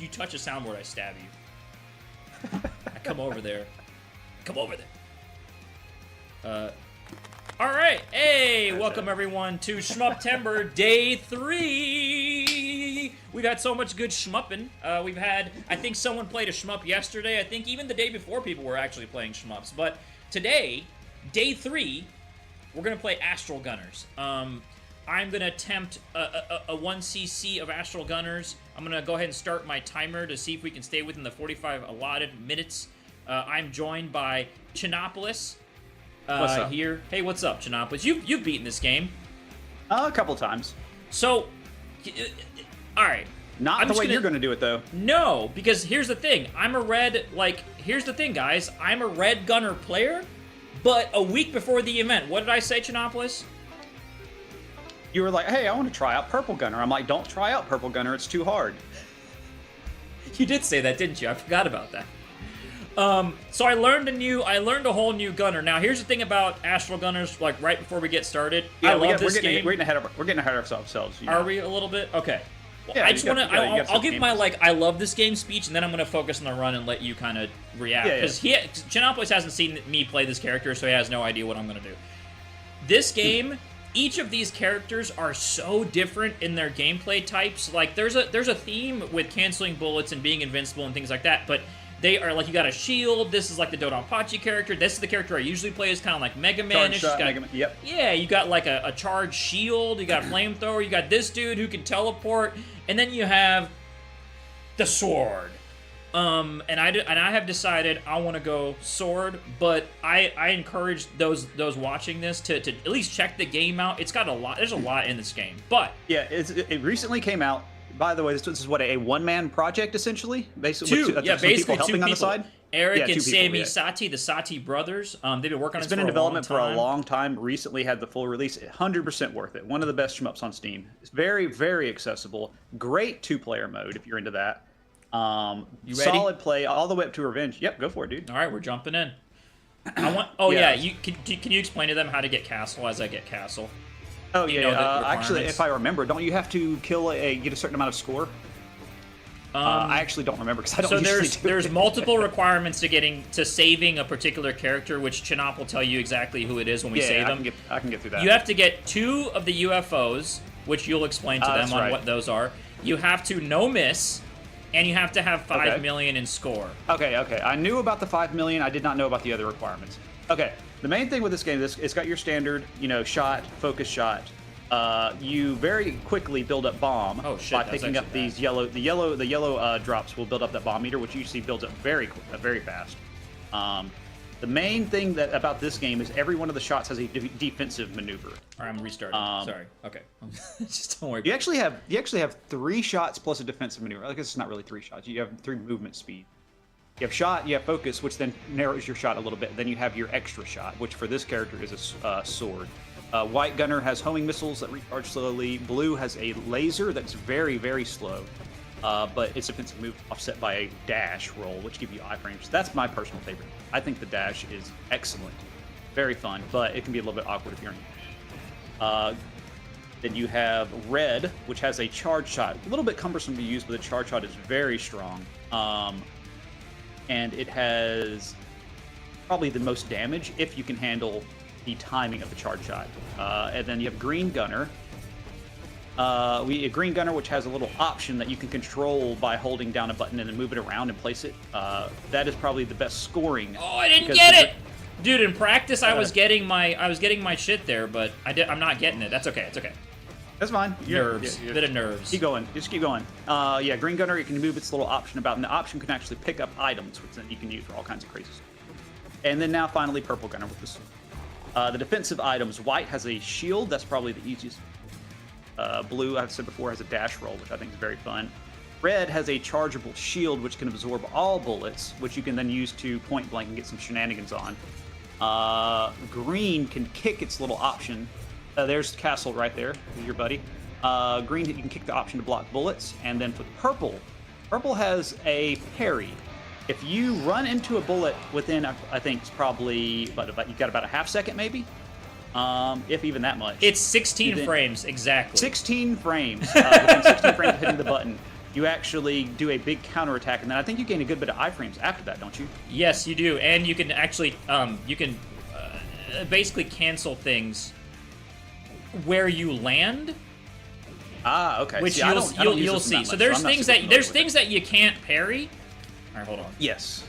you touch a soundboard, I stab you. I come over there. Come over there. All right. Hey, welcome everyone to Shmuptember Day 3. We've had so much good shmupping. We've had, I think someone played a shmup yesterday. I think even the day before people were actually playing shmups. But today, Day 3, we're going to play Astral Gunners. I'm going to attempt a 1cc of Astral Gunners. I'm going to go ahead and start my timer to see if we can stay within the 45 allotted minutes. I'm joined by Chinopolis. What's up? Here. Hey, what's up, Chinopolis? You've beaten this game. A couple times. So, all right. Not the way you're going to do it, though. No, because here's the thing. Here's the thing, guys. I'm a red gunner player, but a week before the event, what did I say, Chinopolis? You were like, hey, I want to try out Purple Gunner. I'm like, don't try out Purple Gunner. It's too hard. You did say that, didn't you? I forgot about that. So I learned a whole new gunner. Now, here's the thing about Astral Gunners, like, right before we get started. Yeah, I love this game. We're getting ahead of ourselves. You know? Are we a little bit? Okay. Well, yeah, I just want to, I'll give my, like, I love this game speech, and then I'm going to focus on the run and let you kind of react. Because Chinopolis hasn't seen me play this character, so he has no idea what I'm going to do. This game, each of these characters are so different in their gameplay types. Like, there's a theme with canceling bullets and being invincible and things like that, but they are, like, you got a shield. This is, like, the Dodonpachi character. This is the character I usually play, is kind of like Mega Man-ish. Yep. Yeah, you got, like, a charged shield. You got a flamethrower. You got this dude who can teleport. And then you have the sword. And I have decided I want to go sword, but I encourage those watching this to at least check the game out. It's got a lot. There's a lot in this game, but yeah, it recently came out. By the way, this is what, a one-man project, essentially? Basically, basically people helping two people. on the side? Eric and Sammy Sati, the Sati brothers. They've been working on this for a long time. It's been in development for a long time. Recently had the full release. 100% worth it. One of the best shmups on Steam. It's very, very accessible. Great two-player mode if you're into that. You ready? Solid play all the way up to Revenge. Yep, go for it, dude. All right, we're jumping in. I want. Oh yeah, can you explain to them how to get castle as I get castle? Oh yeah, actually, if I remember, don't you have to get a certain amount of score? I actually don't remember because I don't. So there's multiple requirements to saving a particular character, which Chinop will tell you exactly who it is when we save them. I can get through that. You have to get 2 of the UFOs, which you'll explain to them on what those are. You have to no miss, and you have to have 5 million in score. Okay. I knew about the 5 million. I did not know about the other requirements. Okay. The main thing with this game, it's got your standard, shot, focus shot. You very quickly build up bomb by picking up these yellow. The yellow drops will build up that bomb meter, which usually builds up very fast. The main thing about this game is every one of the shots has a defensive maneuver. All right, I'm restarting. Sorry. Okay. Just don't worry. You actually have 3 shots plus a defensive maneuver. I guess it's not really 3 shots. You have 3 movement speed. You have shot, you have focus, which then narrows your shot a little bit. Then you have your extra shot, which for this character is a sword. White Gunner has homing missiles that recharge slowly. Blue has a laser that's very, very slow, but its defensive move offset by a dash roll, which give you iframes. That's my personal favorite. I think the dash is excellent. Very fun, but it can be a little bit awkward if you're in. Then you have Red, which has a charge shot. A little bit cumbersome to use, but the charge shot is very strong. And it has probably the most damage if you can handle the timing of the charge shot. And then you have Green Gunner. A Green Gunner, which has a little option that you can control by holding down a button and then move it around and place it. That is probably the best scoring. Oh, I didn't get it, dude! In practice, I was getting my shit there, but I'm not getting it. That's okay. It's okay. That's fine. Nerves. Bit of nerves. Keep going. Just keep going. Yeah, Green Gunner, you can move its little option about, and the option can actually pick up items, which then you can use for all kinds of crazy stuff. And then now finally Purple Gunner with this. The defensive items. White has a shield. That's probably the easiest. Blue, I've said before, has a dash roll, which I think is very fun. Red has a chargeable shield, which can absorb all bullets, which you can then use to point blank and get some shenanigans on. Green can kick its little option. There's Castle right there, your buddy. Green, you can kick the option to block bullets. And then for Purple has a parry. If you run into a bullet within, I think it's probably, you've got about a half second maybe? If even that much. It's 16 frames, exactly. 16 frames. Within 16 frames of hitting the button. you actually do a big counterattack, and then I think you gain a good bit of iframes after that, don't you? Yes, you do, and you can actually basically cancel things where you land. Ah, okay. Which see, you'll see. So there's things that you can't parry. All right, hold on. Yes.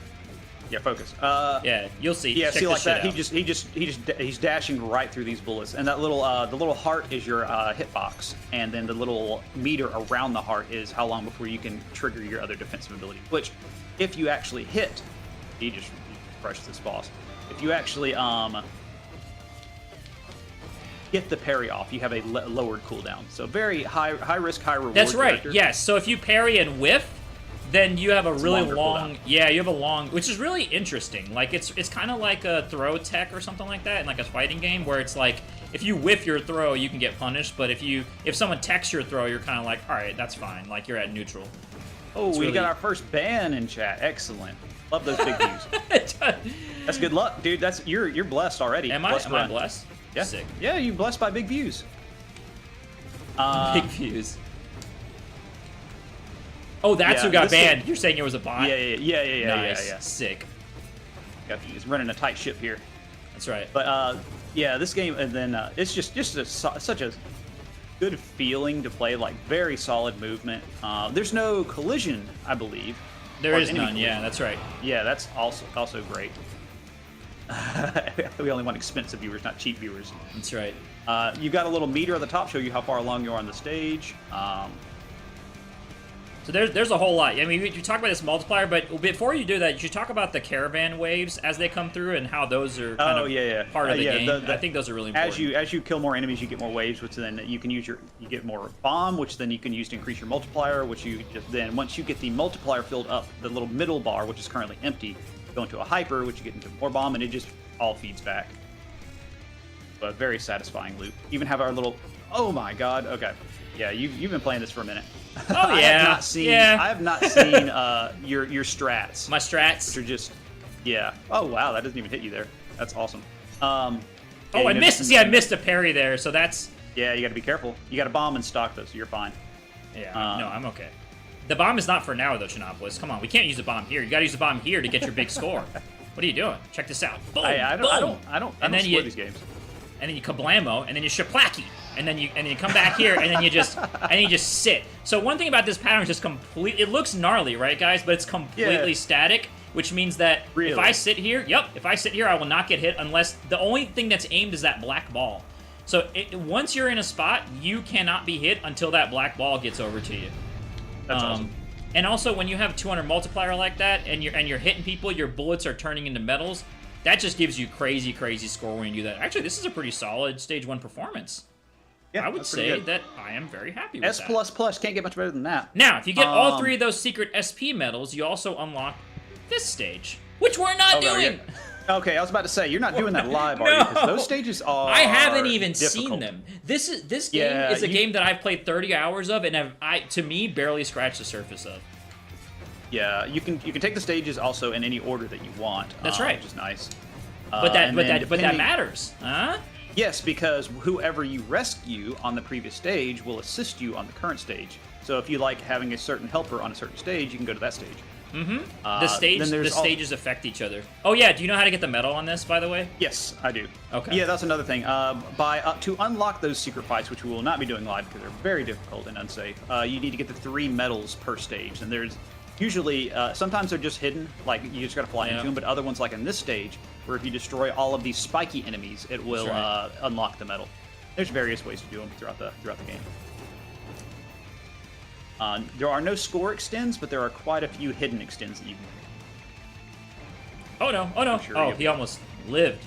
Yeah, focus. Yeah, you'll see. Yeah, Check see this like shit that. out. He's dashing right through these bullets, and that little the little heart is your hitbox, and then the little meter around the heart is how long before you can trigger your other defensive ability. Which, if you actually hit, he just crushed this boss. If you actually get the parry off, you have a lowered cooldown. So very high risk, high reward. That's right. character. Yes. So if you parry and whiff, then you have a really long. cooldown. Yeah, you have a long, which is really interesting. Like it's kind of like a throw tech or something like that in like a fighting game where it's like if you whiff your throw, you can get punished, but if someone techs your throw, you're kind of like, all right, that's fine. Like you're at neutral. Oh, we really... got our first ban in chat. Excellent. Love those big views. That's good luck, dude. That's you're blessed already. Am I blessed? Yeah. Sick. Yeah, you blessed by big views. Big views. Oh, that's who got banned. You're saying it was a bot? Yeah. Nice. Yeah. Sick. He's running a tight ship here. That's right. But yeah, this game, and then it's just such a good feeling to play. Like very solid movement. There's no collision, I believe. There is none. Yeah, that's right. Yeah, that's also great. We only want expensive viewers, not cheap viewers. That's right. You've got a little meter at the top, show you how far along you are on the stage. So there's a whole lot. I mean, you talk about this multiplier, but before you do that, you should talk about the caravan waves as they come through and how those are kind of part of the game. I think those are really important. As you kill more enemies, you get more waves, which then you can use you get more bomb, which then you can use to increase your multiplier. Which you just then once you get the multiplier filled up, the little middle bar, which is currently empty, go into a hyper, which you get into more bomb, and it just all feeds back. But very satisfying loop. Even have our little. Oh my god. Okay. Yeah, you've been playing this for a minute. Oh yeah. I have not seen your strats. My strats. Which are just. Yeah. Oh wow, that doesn't even hit you there. That's awesome. I missed. See, I missed a parry there, so that's. Yeah, you got to be careful. You got a bomb in stock though, so you're fine. Yeah. No, I'm okay. The bomb is not for now though, Chinopolis. Come on, we can't use the bomb here. You got to use the bomb here to get your big score. What are you doing? Check this out. Boom. I don't score these games. And then you kablamo, and then you shaplaki, and then you come back here, and then you just sit. So one thing about this pattern is just complete. It looks gnarly, right, guys? But it's completely static, which means that if I sit here, I will not get hit unless the only thing that's aimed is that black ball. So once you're in a spot, you cannot be hit until that black ball gets over to you. That's awesome. And also, when you have 200 multiplier like that, and you're hitting people, your bullets are turning into metals. That just gives you crazy score when you do that. Actually, this is a pretty solid Stage 1 performance. Yeah, I would say that I am very happy with that. S++, can't get much better than that. Now, if you get all 3 of those secret SP medals, you also unlock this stage, which we're not doing. Okay, I was about to say, you're not doing that live, are you? Because those stages are I haven't even difficult. seen them. This game is a game that I've played 30 hours of, and to me, barely scratched the surface of. Yeah, you can take the stages also in any order that you want. That's right, which is nice. But that matters, huh? Yes, because whoever you rescue on the previous stage will assist you on the current stage. So if you like having a certain helper on a certain stage, you can go to that stage. Mm-hmm. The stages affect each other. Oh yeah, do you know how to get the medal on this, by the way? Yes, I do. Okay. Yeah, that's another thing. To unlock those secret fights, which we will not be doing live because they're very difficult and unsafe, you need to get the 3 medals per stage, and there's usually sometimes they're just hidden, like you just gotta fly into them, but other ones, like in this stage, where if you destroy all of these spiky enemies, it will unlock the medal. There's various ways to do them throughout the game. There are no score extends, but there are quite a few hidden extends that you can do. Oh no! Oh, he almost lived.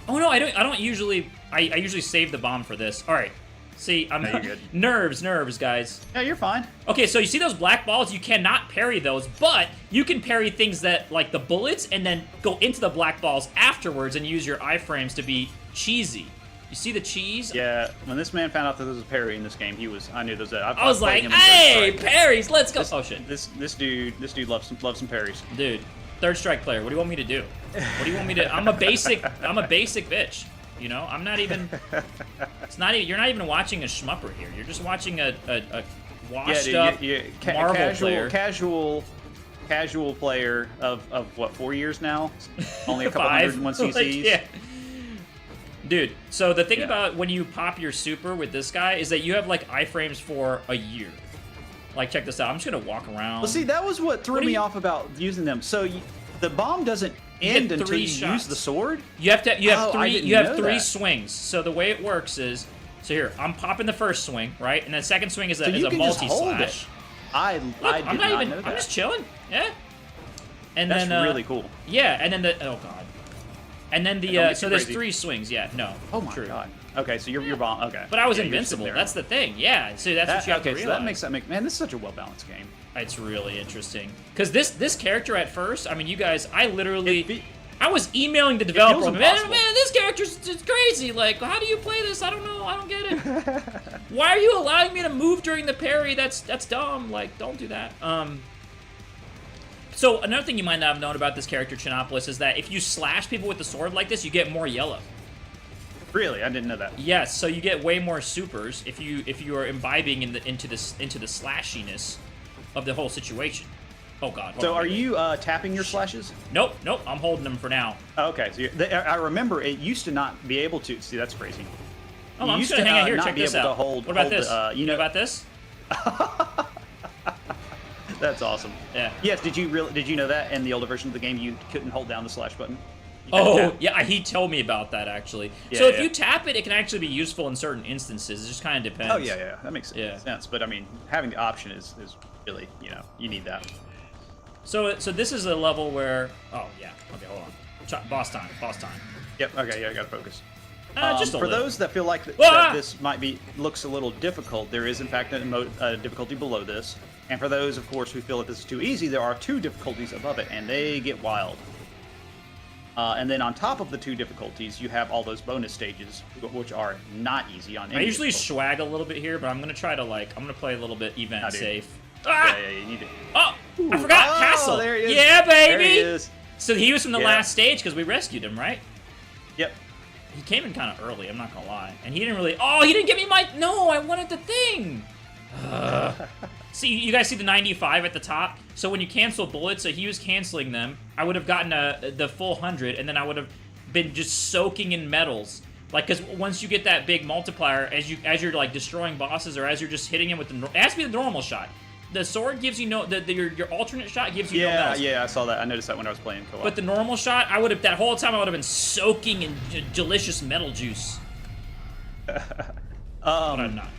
Oh no! I don't usually. I usually save the bomb for this. All right. See, I'm good. nerves, guys. Yeah, you're fine. Okay, so you see those black balls? You cannot parry those, but you can parry things that like the bullets, and then go into the black balls afterwards and use your iframes to be cheesy. You see the cheese? Yeah, when this man found out that there was a parry in this game, I knew there was I was like, hey, parries, let's go. Oh shit. This dude loves some parries. Dude, third strike player. What do you want me to do? What do you want me to? I'm a basic bitch. You know, I'm not even. It's not even. You're not even watching a shmupper here. You're just watching a washed up Marvel player. Casual player of what, 4 years now? Only a couple 101 CCs. Like, yeah. Dude, so the thing about when you pop your super with this guy is that you have like iframes for a year. Like, check this out. I'm just gonna walk around. Well, see, that was what threw me off about using them. So the bomb doesn't end until you use the sword. You have three swings. So the way it works is, so here I'm popping the first swing, right, and the second swing is a multi slash. I'm just chilling. Yeah. And that's then really cool. Yeah, and then so there's 3 swings. Yeah, no. Oh my god. Okay, so you're bomb. Okay. But I was invincible. That's the thing. Yeah. So that's what you have to realize. So that makes man, this is such a well-balanced game. It's really interesting because this character at first, I mean, you guys, I was emailing the developer. Man, this character's just crazy. Like, how do you play this? I don't know. I don't get it. Why are you allowing me to move during the parry? That's dumb. Like, don't do that. So another thing you might not have known about this character, Chinopolis, is that if you slash people with the sword like this, you get more yellow. Really, I didn't know that. Yes, so you get way more supers if you are imbibing into the slashiness of the whole situation. Oh god. So are you tapping your slashes? Nope. I'm holding them for now. Okay, so I remember it used to not be able to. See, that's crazy. Oh, I'm just gonna hang out here. Check this out. What about this? You know about this? That's awesome. Yeah. Yes. Did you know that in the older version of the game you couldn't hold down the slash button? Yeah. He told me about that actually. Yeah, so if you tap it, it can actually be useful in certain instances. It just kind of depends. Oh yeah. That makes sense. But I mean, having the option is really, you need that. So this is a level where okay, hold on. Boss time. Yep. Okay. Yeah. I gotta focus. Just for those that feel like that this looks a little difficult, there is in fact a difficulty below this. And for those, of course, who feel that this is too easy, there are 2 difficulties above it, and they get wild. And then on top of the 2 difficulties, you have all those bonus stages, which are not easy on any. I usually swag a little bit here, but I'm gonna try to I'm gonna play a little bit event safe. Yeah, you need to. Oh, I forgot Castle. There he is. Yeah, baby. There he is. So he was from the last stage because we rescued him, right? Yep. He came in kind of early. I'm not gonna lie, and he didn't really. Oh, he didn't give me my. No, I wanted the thing. See, you guys see the 95 at the top? So when you cancel bullets, so he was canceling them, I would have gotten the full 100, and then I would have been just soaking in medals. Like, because once you get that big multiplier, as you're like destroying bosses, or as you're just hitting him with it has to be the normal shot. The sword gives you your alternate shot gives you no medals. Yeah, I saw that. I noticed that when I was playing co-op. But the normal shot, that whole time I would have been soaking in delicious metal juice. But I'm not.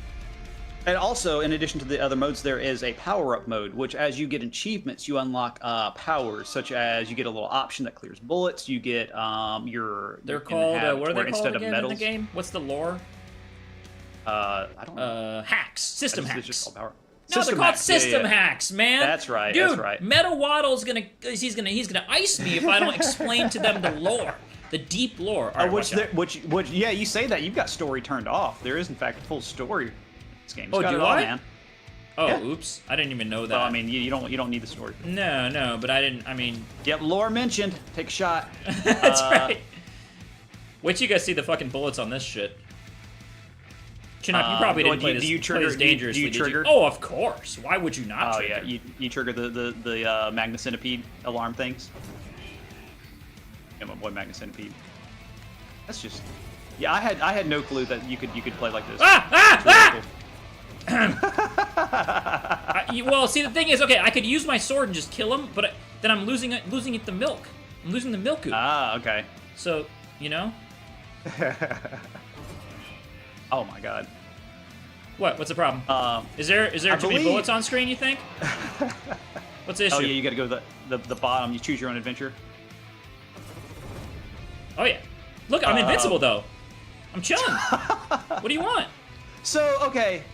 And also, in addition to the other modes, there is a power-up mode, which as you get achievements, you unlock powers, such as you get a little option that clears bullets, you get They're called, what are they called again in the game? What's the lore? I don't know. Hacks. System hacks. It's just called power. No, they're called system hacks, man. That's right. Dude, that's right. Meta Waddle's gonna ice me if I don't explain to them the lore, the deep lore. Right, which yeah, you say that you've got story turned off. There is in fact a full story. This game. Oh, do I? Man. Oh, yeah. Oops! I didn't even know that. Well, I mean, you don't need the story. No, but I didn't. I mean. Yep, lore mentioned. Take a shot. That's right. Wait till you guys see the fucking bullets on this shit. Chinop, you probably didn't play this dangerously. Do you trigger? Oh, of course. Why would you not? Oh trigger? Yeah, you trigger the Magna Centipede alarm things. Yeah, my boy Magna Centipede. That's just. Yeah, I had no clue that you could play like this. Well, see, the thing is, okay, I could use my sword and just kill him, but then I'm losing the milk. I'm losing the milk. Ah, okay. So, you know. Oh my god. What's the problem? Is there too many bullets on screen, you think? What's the issue? Oh yeah, you gotta go to the bottom. You choose your own adventure. Oh yeah. Look, I'm invincible though. I'm chilling. What do you want? So, okay.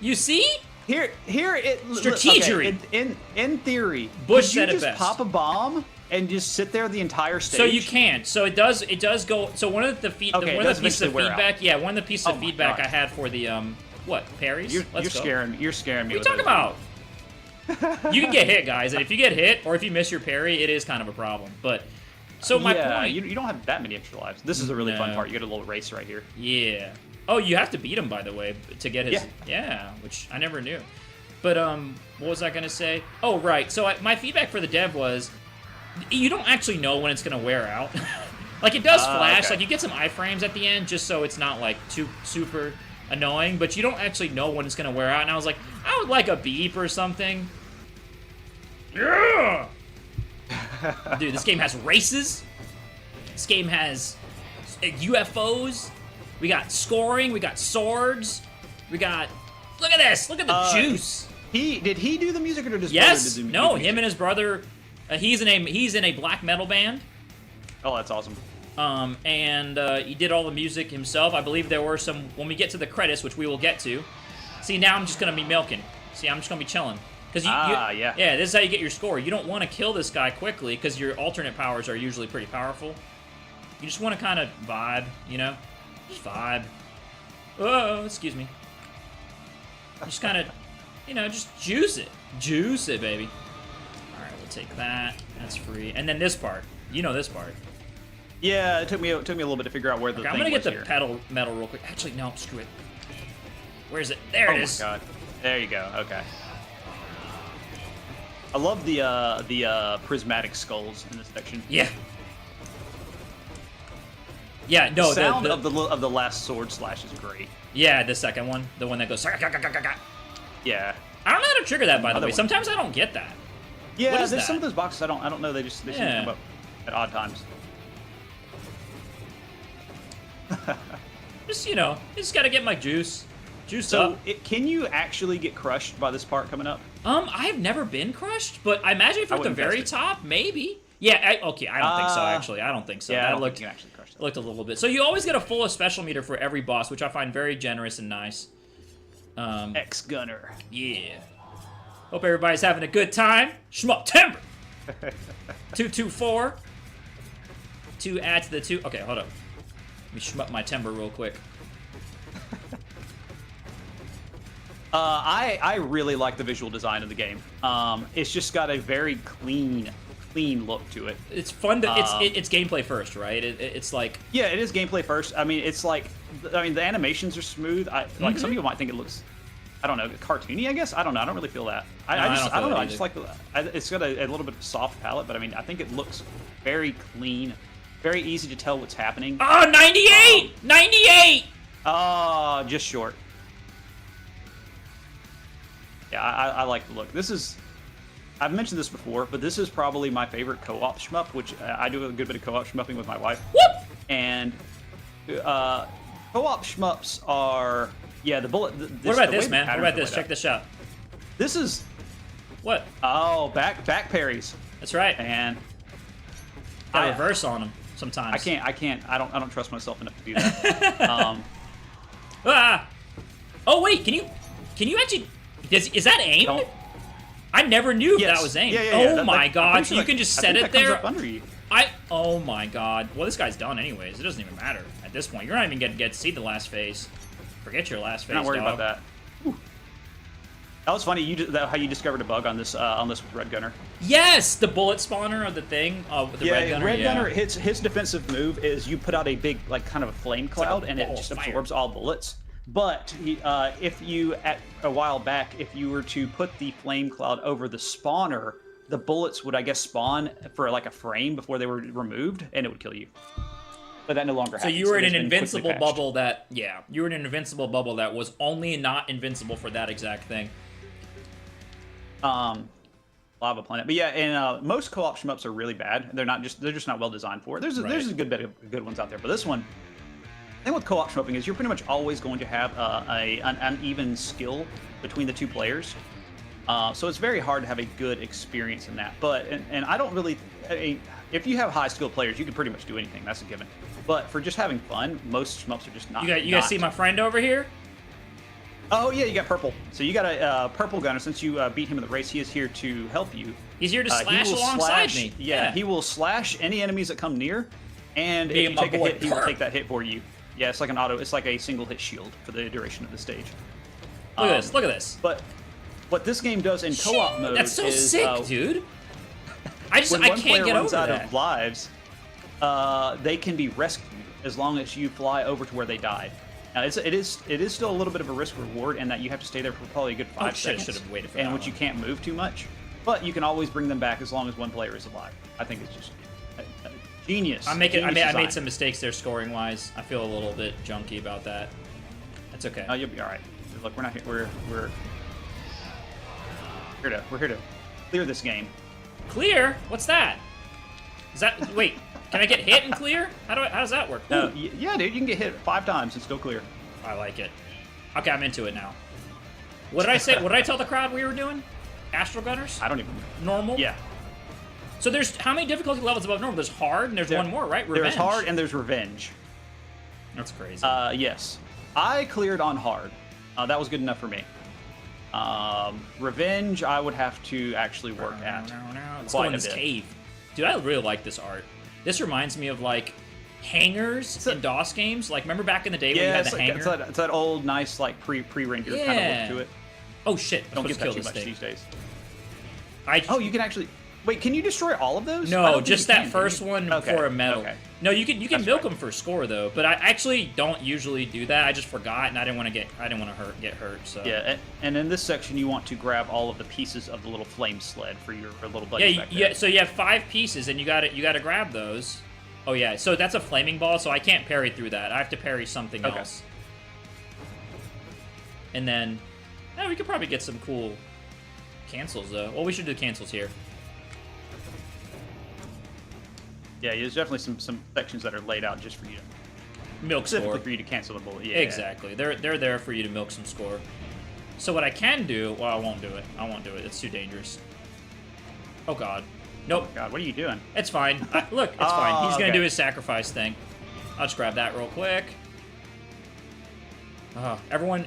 You see? Here it strategery. Okay, in theory, Bush could said you it just best. pop a bomb and just sit there the entire stage? So you can. So it does go. So one of the pieces of feedback. Yeah, one of the pieces of feedback I had for the what parries. You're scaring me. What are you talking about? You can get hit, guys, and if you get hit or if you miss your parry, it is kind of a problem. But So my yeah, point. you don't have that many extra lives. This is a really fun No. part. You get a little race right here. Yeah. Oh, you have to beat him, by the way, to get his. Yeah. Yeah, which I never knew. But what was I gonna say? Oh, right. So my feedback for the dev was, you don't actually know when it's gonna wear out. Like it does flash. Okay. Like you get some iframes at the end, just so it's not like too super annoying. But you don't actually know when it's gonna wear out. And I was like, I would like a beep or something. Yeah. Dude, this game has races. This game has UFOs. We got scoring. We got swords. We got. Look at this. Look at the juice. Did he do the music or did his Yes. brother do No. music? Him and his brother. He's in a black metal band. Oh, that's awesome. And he did all the music himself. I believe there were some. When we get to the credits, which we will get to. See, now I'm just gonna be milking. See, I'm just gonna be chilling. Because yeah. Yeah, this is how you get your score. You don't want to kill this guy quickly because your alternate powers are usually pretty powerful. You just want to kind of vibe, you know? Just vibe. Oh, excuse me. Just kind of, you know, just juice it. Juice it, baby. All right, we'll take that. That's free. And then this part. You know this part. Yeah, it took me a little bit to figure out where the Okay, I'm thing going to get was the here. pedal metal real quick. Actually, no, screw it. Where is it? There it is. Oh my god. There you go. Okay. I love the prismatic skulls in this section. Yeah. Yeah, no, The sound of the last sword slash is great. Yeah, the second one. The one that goes... Yeah. I don't know how to trigger that, by the Another way. one. Sometimes I don't get that. Yeah, What is there's that? some of those boxes I don't know. They seem to Yeah. come up at odd times. Just, you know, just gotta get my juice. Juice So, up. can you actually get crushed by this part coming up? I've never been crushed, but I imagine if I you're at the wouldn't very test it. top, maybe. Yeah, okay, I don't think so, actually. I don't think so. Yeah, I That don't looked, think you can actually crush it looked a little bit. So you always get a full special meter for every boss, which I find very generous and nice. Ex-gunner. Yeah. Hope everybody's having a good time. Shmuptember! 224. 2 add to the 2. Okay, hold up. Let me shmup my timber real quick. I really like the visual design of the game. It's just got a very clean look to it. It's fun to. It's gameplay first, right? It's like. Yeah, it is gameplay first. I mean, it's like, the animations are smooth. Like some people might think it looks, I don't know, cartoony. I guess I don't know. I don't really feel that. No, I don't know. I just either. like it's got a little bit of soft palette, but I mean, I think it looks very clean, very easy to tell what's happening. Oh, 98! 98! Just short. Yeah, I like the look. This is, I've mentioned this before, but this is probably my favorite co-op shmup, which I do a good bit of co-op shmupping with my wife. Whoop! And co-op shmups are, yeah, the bullet. What about this, man? What about this? Check this out. This is, What? back parries, That's right. and I I- reverse on them sometimes. I don't trust myself enough to do that. Ah! Oh wait, can you actually? Is that aimed? Don't- I never knew if Yes. that was aimed. Yeah. Oh That- my I'm god! pretty So sure you can just I set think it that comes there. up under you. Oh my god. Well, this guy's done anyways. It doesn't even matter at this point. You're not even gonna get to see the last phase. Forget your last phase. I'm not worried dog. about that. Whew. That was funny. How you discovered a bug on this with Red Gunner. Yes, the bullet spawner of the thing. With the red gunner. Red yeah. Gunner, his defensive move is you put out a big, like, kind of a flame cloud, and it ball just of fire. absorbs all bullets. But if you, at a while back, if you were to put the flame cloud over the spawner, the bullets would, I guess, spawn for like a frame before they were removed, and it would kill you. But that no longer So happens. you were It in has an been quickly invincible patched. bubble that, yeah, you were in an invincible bubble that was only not invincible for that exact thing. Lava Planet. But yeah, and most co-op shmups are really bad. They're just not well designed for it. There's a good bit of good ones out there, but this one, the thing with co-op shmupping is you're pretty much always going to have an uneven skill between the two players. So it's very hard to have a good experience in that. But and I don't really, if you have high skilled players, you can pretty much do anything. That's a given. But for just having fun, most shmups are just not. You guys see my friend over here? Oh yeah, you got purple. So you got a purple gunner. Since you beat him in the race, he is here to help you. He's here to He slash will alongside slash- me. Yeah, he will slash any enemies that come near, and Being if my you take a boy hit, he will Perp. take that hit for you. Yeah, it's like an auto. It's like a single hit shield for the duration of the stage. Look at this. Look at this. But what this game does in co-op mode That's so is sick, dude. I when I one can't player get runs over out that. of lives, they can be rescued as long as you fly over to where they died. Now, it is still a little bit of a risk reward, in that you have to stay there for probably a good 5 seconds. Should have waited for and that which you one. can't move too much. But you can always bring them back as long as one player is alive. I think it's just genius. I Genius made design. some mistakes there scoring wise. I feel a little bit junky about that. That's okay. Oh, you'll be all right. Look, we're not here. We're here to clear this game. Clear? What's that? Is that wait? Can I get hit and clear? How does that work? No, yeah, dude, you can get hit 5 times and still clear. I like it. Okay, I'm into it now. What did I say? What did I tell the crowd we were doing? Astral Gunners? I don't even. Normal? Yeah. So there's how many difficulty levels above normal? There's hard and there's one more, right? Revenge. There's hard and there's revenge. That's crazy. Yes. I cleared on hard. That was good enough for me. Revenge, I would have to actually work at. Let's go in this cave. Dude, I really like this art. This reminds me of like hangars in DOS games. Like, remember back in the day when you had the hanger? It's that old, nice, like pre-rendered kind of look to it. Oh shit! Don't get that too much these days. Oh, you can actually. Wait, can you destroy all of those? No, just that first one for a medal. Okay. No, you can milk them for score though, but I actually don't usually do that. I just forgot, and I didn't want to get hurt. So yeah, and in this section, you want to grab all of the pieces of the little flame sled for your little buddy. Yeah. So you have 5 pieces, and you got to grab those. Oh yeah, so that's a flaming ball, so I can't parry through that. I have to parry something else. And then, we could probably get some cool cancels though. Well, we should do cancels here. Yeah, there's definitely some sections that are laid out just for you to milk specifically score. For you to cancel the bullet. Yeah, exactly. They're there for you to milk some score. So what I can do, well, I won't do it. It's too dangerous. Oh god. Nope. Oh god, what are you doing? It's fine. Look, it's fine. He's gonna do his sacrifice thing. I'll just grab that real quick. Everyone.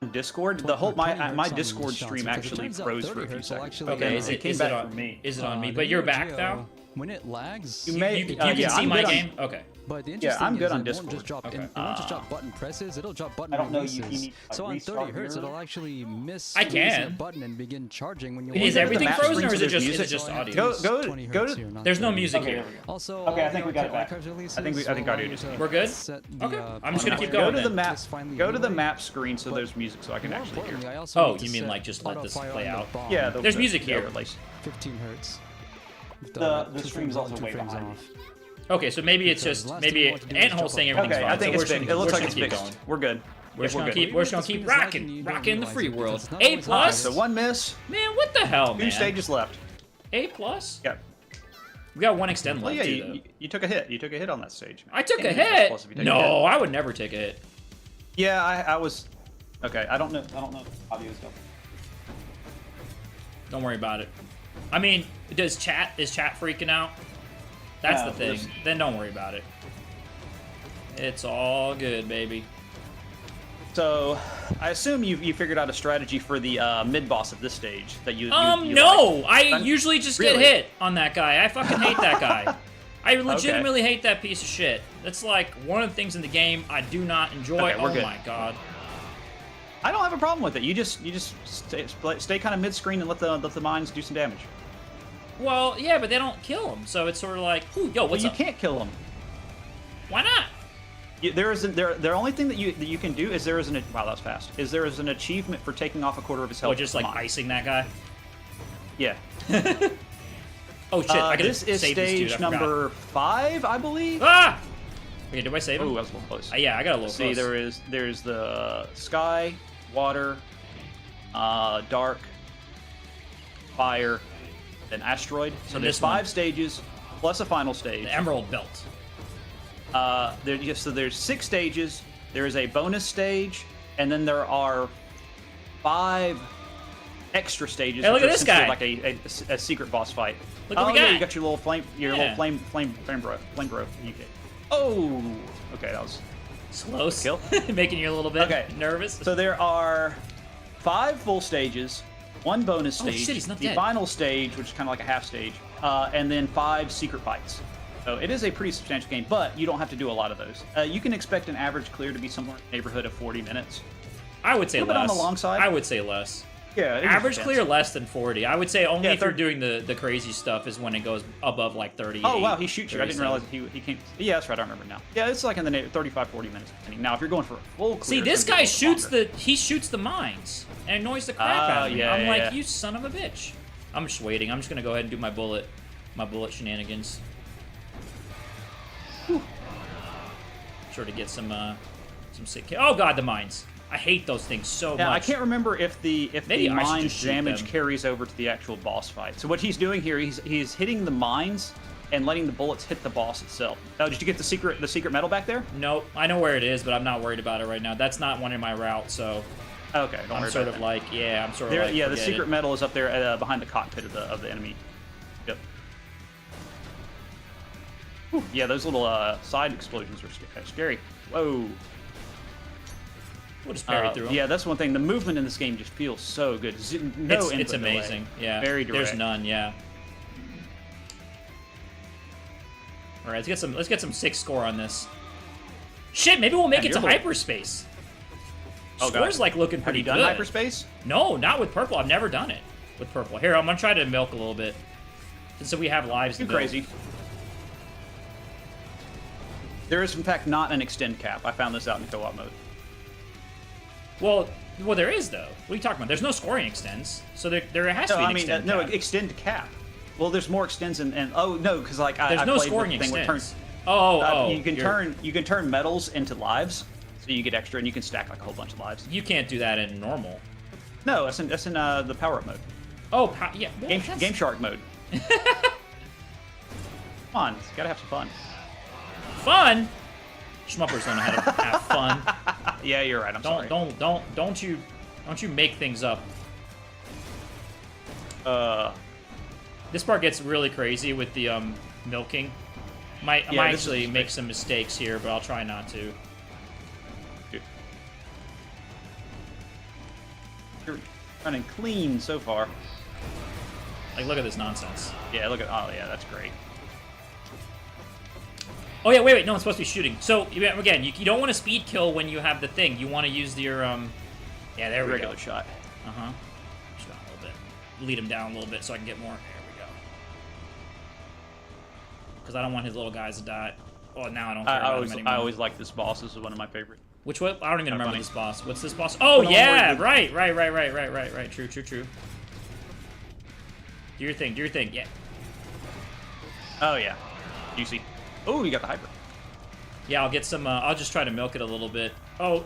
Discord. The whole my Discord stream actually froze for a few seconds. Okay, it came back for me. Is it on me? But you're back now? When it lags, You can see my game? Okay. But the interesting I'm good is on it Discord. won't just drop, Okay. it won't just drop button presses, it'll drop button I don't know, releases. you need, like, so on restart 30 hertz, your- it'll actually miss I releasing can. a button and begin charging when you Is want everything map frozen, screen or is so it there's just music? audio? Go to- There's no music Okay, here. there we go. Also, Okay, I think we got it back. archives releases I think will audio allow you just to We're good? set the, Okay, I'm just gonna keep Go going to the then. map. Just finally Go to the anyway. map screen so But there's music so I can More actually hear. importantly, I also Oh, need to you mean set like just let this auto-fire play on the out? bomb. Yeah, There's music here. Release. 15 hertz. With, The two stream's frames also on, 2 way frames behind off. Okay, so maybe it's Because just last thing maybe you want to do is Anthol's jump saying up. everything's Okay, fine. I think so it's we're fixed. just It looks gonna like it's keep fixed. going. We're good. We're just gonna keep Because rocking lagging, you don't the realize free it, world. because it's not A always like plus. So one miss, Man, what the hell, 2 man? stages left. A plus. Yeah. We got one extend Oh left yeah, too, you, though. you took a hit. You took a hit on that stage. I took a Can't get a hit. plus if you take a No, hit. I would never take a hit. Yeah, I was. Okay, I don't know. I don't know. If audio stuff. Don't worry about it. I mean, is chat freaking out? That's No, the thing. there's- Then don't worry about it. It's all good, baby. So, I assume you figured out a strategy for the mid boss of this stage that you. you No! like. I usually just get Really? hit on that guy. I fucking hate that guy. I legitimately hate that piece of shit. That's like one of the things in the game I do not enjoy. Okay, we're Oh good. my god. I don't have a problem with it. You just stay kind of mid screen and let the mines do some damage. Well, yeah, but they don't kill him, so it's sort of like, ooh, yo, Well, what's you up? can't kill them. Why not? The only thing that you can do is there is an wow that was fast is there is an achievement for taking off a quarter of his health. Oh, just like Come on. icing that guy? Yeah. Oh shit, I gotta This is save this dude, stage I forgot. number 5, I believe. Ah! Okay, did I save him? Oh, that was a little close. Yeah, I got a little See, close. there's the sky, water, dark, fire, then asteroid. So And there's this one. 5 stages plus a final stage. The Emerald Belt. There's 6 stages. There is a bonus stage, and then there are 5 extra stages. Hey, look which at are this guy. essentially like a secret boss fight. Look what oh we yeah, got. you got your little flame, Yeah. flame bro. You get. Oh, okay, that was. Close. Kill? Making you a little bit Okay. nervous. So there are 5 full stages, 1 bonus Oh, stage, shit, he's not the dead. final stage, which is kind of like a half stage, and then 5 secret fights. So it is a pretty substantial game, but you don't have to do a lot of those. You can expect an average clear to be somewhere in the neighborhood of 40 minutes. I would say a little less. bit on the long side. I would say less. Yeah, it Average just clear depends. less than 40. I would say only Yeah, if you're 30. doing the crazy stuff is when it goes above like 38. Oh wow, he shoots you. I didn't 37. realize he came. Yeah, that's right. I remember now. Yeah, it's like in the 35-40 minutes. Depending. Now, if you're going for a full clear, See, it's this gonna be a guy little shoots longer. he shoots the mines and annoys the crap Ah, out of me. yeah, I'm yeah, like, yeah. you son of a bitch. I'm just waiting. I'm just gonna go ahead and do my bullet shenanigans. Whew. Sure to get some sick. Oh god, the mines. I hate those things so Now, I much. can't remember if the Maybe I should mine's just shoot damage them. carries over to the actual boss fight. So what he's doing here, he's hitting the mines and letting the bullets hit the boss itself. Oh, did you get the secret metal back there? Nope. I know where it is, but I'm not worried about it right now. That's not one in my route, so Okay, don't I'm worry sort about of that. like, yeah, I'm sort of There, like, yeah, the forget secret it. metal is up there behind the cockpit of the enemy. Yep. Whew, yeah, those little side explosions are scary. Whoa. We'll just parry through 'em. Yeah, that's one thing. The movement in this game just feels so good. No It's input delay. amazing. Yeah. Very direct. There's none. Yeah. All right, let's get some 6 score on this. Shit, maybe we'll make Yeah, it to you're holding- hyperspace. Oh, God. Score's like looking Have pretty you done good. hyperspace? No, not with purple. I've never done it with purple. Here, I'm gonna try to milk a little bit, so we have lives. Too to build. crazy. There is, in fact, not an extend cap. I found this out in co-op mode. Well, there is though. What are you talking about? There's no scoring extends, so there has to No, be an I mean, extend no, cap. extend cap. Well, there's more extends and oh no, because like There's I no played scoring with the thing with extends. turn- Oh, you can turn metals into lives, so you get extra, and you can stack like a whole bunch of lives. you can't do that in normal. No, that's in the power up mode, Oh, yeah. Well, Game Shark mode. Come on, you gotta have some fun. Fun. Shmuppers don't know how to have fun. Yeah, you're right. I'm sorry. Don't you make things up. This part gets really crazy with the milking. I might Yeah, this actually is- make some mistakes here, but I'll try not to. You're running clean so far. Like, look at this nonsense. Yeah, look at. Oh, yeah, that's great. Oh yeah, wait, no, it's supposed to be shooting. So again, you don't want to speed kill when you have the thing. You want to use your Yeah, there we Regular go. shot. Just going a little bit. Lead him down a little bit so I can get more. There we go. Because I don't want his little guys to die. Oh, now I don't care about him anymore. I always like this boss. This is one of my favorites. Which one? I don't even remember funny. this boss. What's this boss? Oh The one yeah, where you- right. True. Do your thing. Yeah. Oh yeah, juicy. Oh, you got the hyper. Yeah, I'll get some. I'll just try to milk it a little bit. Oh,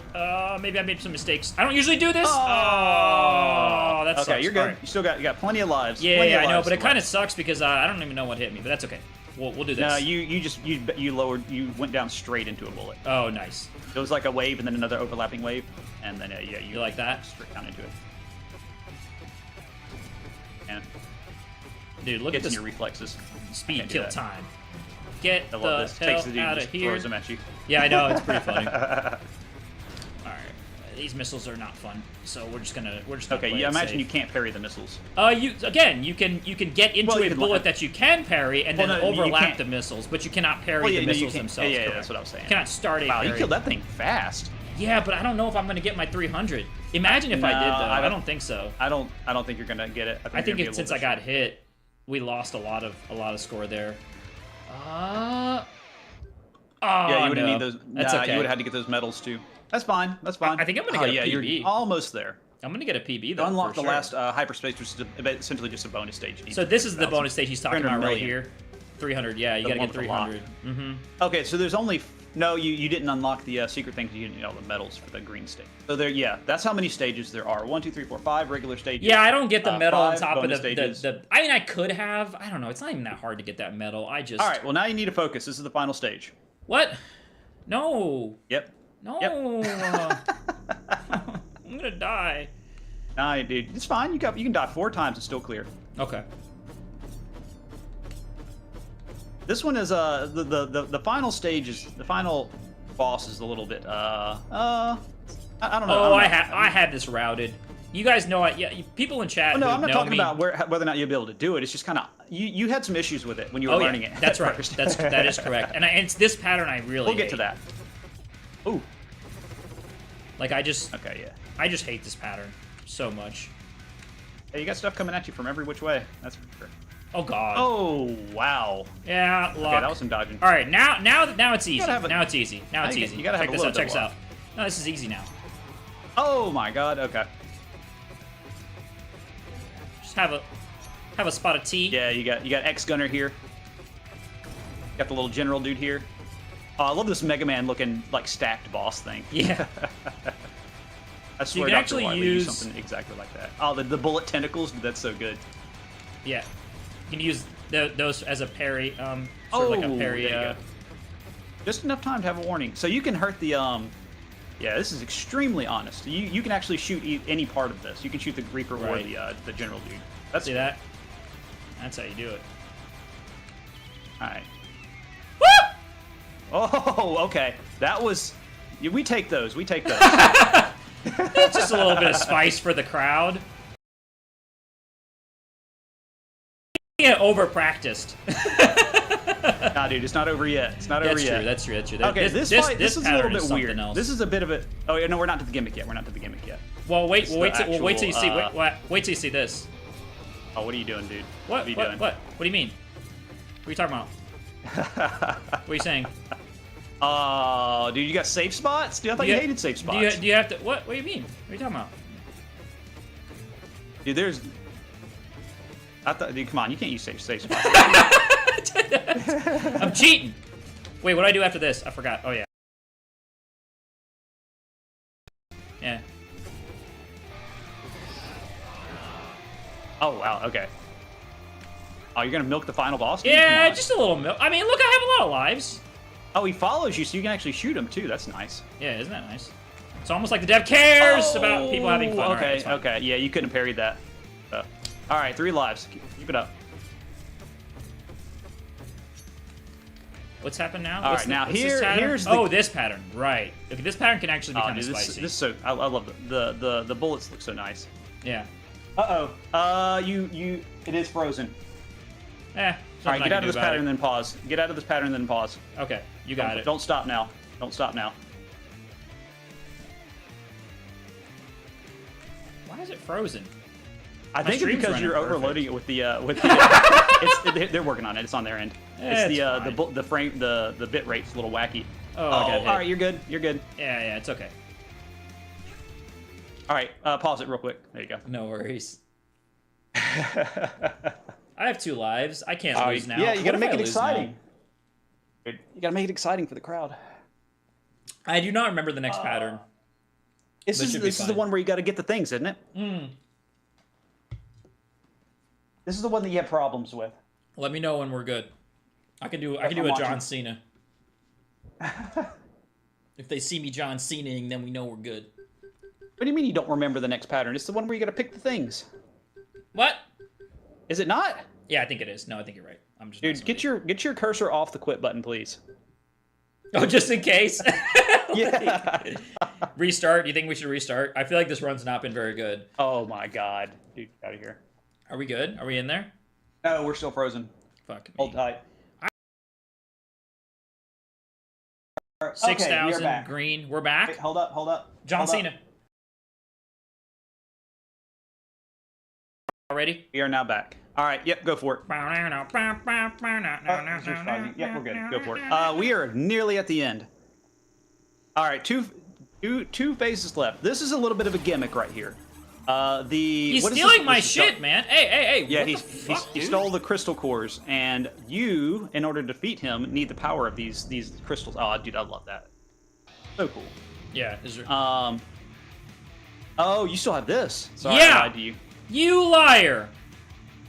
maybe I made some mistakes. I don't usually do this. Oh, that sucks. Okay, you're good. Alright. You got plenty of lives. Yeah, Plenty of I know, lives but it left. kind of sucks because I don't even know what hit me. But that's okay. We'll do this. No, you went down straight into a bullet. Oh, nice. It was like a wave and then another overlapping wave, and then yeah, You like that? straight down into it. And Dude, look at gets in this your reflexes. speed Can't do kill that. time. Get I the love this. Takes the hell dude out and of just here. throws them at you. Yeah, I know, it's pretty funny. Alright. These missiles are not fun, so we're just gonna Okay, play yeah, it imagine safe. you can't parry the missiles. You can get into Well, you a can bullet like- that you can parry and then Well, no, you overlap can't. the missiles, but you cannot parry Well, yeah, the no, you missiles can't. themselves. Yeah, correct. that's what I was saying. You cannot start a Wow, parry. you killed that thing fast. Yeah, but I don't know if I'm gonna get my 300. Imagine if I did No, though. I I don't- don't think so. I don't think you're gonna get it. I think since I got hit, we lost a lot of score there. Oh, Yeah, you would have no. need those. That's okay. You would have had to get those medals too. That's fine. That's fine. I think I'm gonna get a yeah, PB. You're almost there. I'm gonna get a PB though. Unlock for the sure. last hyperspace, which is essentially just a bonus stage. You need So this is the 300,000. bonus stage he's talking 300 about right million. here. 300. Yeah, you The gotta one get with the lock. 300. Okay, so there's only no. You didn't unlock the secret thing because you didn't get all the medals for the green stage. So there, yeah, that's how many stages there are. 1, 2, 3, 4, 5 regular stages. Yeah, I don't get the medal on 5 top of bonus the stages. I mean, I could have. I don't know. It's not even that hard to get that medal. I just. All right. Well, now you need to focus. This is the final stage. What? No. Yep. No. Yep. I'm gonna die. Nah, dude, it's fine. You can die 4 times and still clear. Okay. This one is the final stage is the final boss is a little bit I don't know. Oh, I had this routed. You guys know it. Yeah, people in chat. Oh, no, who I'm not know talking me, about whether or not you'll be able to do it. It's just kind of you had some issues with it when you were Oh learning yeah, it. that's at right. first. That is correct. And it's this pattern I really. We'll get to hate. that. Ooh. Like I just Okay. Yeah. hate this pattern so much. Hey, you got stuff coming at you from every which way. That's for sure. Oh god. Oh wow. Yeah, luck. Okay, that was some dodging. All right, now it's easy. gotta have a- Now it's easy. Now it's you easy. gotta have Check a this little out. Check bit this of out. No, this is easy now. Oh my god. Okay. Just have a spot of tea. Yeah, you got X Gunner here. Got the little general dude here. Oh, I love this Mega Man looking like stacked boss thing. Yeah. I swear can Dr. actually Wily use- used something exactly like that. Oh, the bullet tentacles. That's so good. Yeah. You can use those as a parry. Sort of like a parry. there you go. Just enough time to have a warning. So you can hurt the Yeah, this is extremely honest. You can actually shoot any part of this. You can shoot the Reaper or Right. the general dude. That's See that? That's how you do it. all right. Woo! Oh, okay. That was. Yeah, we take those. We take those. It's just a little bit of spice for the crowd. Yeah, over practiced. Nah, dude, it's not over yet. It's not over That's yet. true. That's true. That's true. Okay, this fight, this is a little pattern bit something weird. else. This is a bit of a. Oh yeah, no, we're not to the gimmick yet. We're not to the gimmick yet. Well, wait. It's We'll wait. the We'll wait till you see. actual, Wait till you see this. Oh, what are you doing, dude? What? are you What? doing? What? What do you mean? What are you talking about? What are you saying? Oh, dude, you got safe spots? Dude, I thought you hated safe spots. Do you have to? What? What do you mean? What are you talking about? Dude, there's. I thought, dude, come on, you can't use safe spots. I'm cheating. Wait, what do I do after this? I forgot. Oh yeah. Yeah. Oh wow, okay. Oh, you're gonna milk the final boss? Dude? Yeah, Come on. just a little milk. I mean, look, I have a lot of lives. Oh, he follows you, so you can actually shoot him too. That's nice. Yeah, isn't that nice? It's almost like the dev cares about people having fun. All right, Okay, it's fine. okay, yeah, you couldn't have parried that. All right, 3 lives. Keep it up. What's happened now? All What's right, now what's this here- pattern? here's the- Oh, this pattern. Right. Okay, this pattern can actually be Oh, kind of dude, spicy. this is so. I love the bullets look so nice. Yeah. It is frozen. Eh. All right, get out of this pattern and then pause. Get out of this pattern and then pause. Okay, you got it. Don't stop now. Don't stop now. Why is it frozen? I think it's stream's because running you're perfect. overloading it with the they're working on it. It's on their end. Eh, It's fine. the bit rate's a little wacky. Oh, I got hit. all right, you're good. You're good. Yeah, it's okay. All right, pause it real quick. There you go. No worries. I have 2 lives. I can't lose now. Yeah, you What gotta if make I it lose exciting. now? You gotta make it exciting for the crowd. I do not remember the next pattern. This That is should be this is the fine. one where you got to get the things, isn't it? This is the one that you have problems with. Let me know when we're good. I can do I'm a watching. John Cena. If they see me John Cena-ing, then we know we're good. What do you mean you don't remember the next pattern? It's the one where you got to pick the things. What? Is it not? Yeah, I think it is. No, I think you're right. I'm just Dude, messing with get your cursor off the quit button, please. you. Oh, just in case. Yeah. Restart. You think we should restart? I feel like this run's not been very good. Oh my god. Dude, get out of here. Are we good? Are we in there? No, we're still frozen. Fuck me. Hold tight. 6,000 back. green. We're back. Wait, hold up. John Hold up. Cena. Already? We are now back. All right, yep, go for it. Yep, we're good. Go for it. We are nearly at the end. All right, two phases left. This is a little bit of a gimmick right here. He's what is stealing this- my this is shit, man. Hey. Yeah, what he the fuck, he dude? stole the crystal cores, and you, in order to defeat him, need the power of these crystals. Oh, dude, I love that. So cool. Yeah. Is there... Oh, you still have this. Sorry, Yeah! I lied to you. You liar.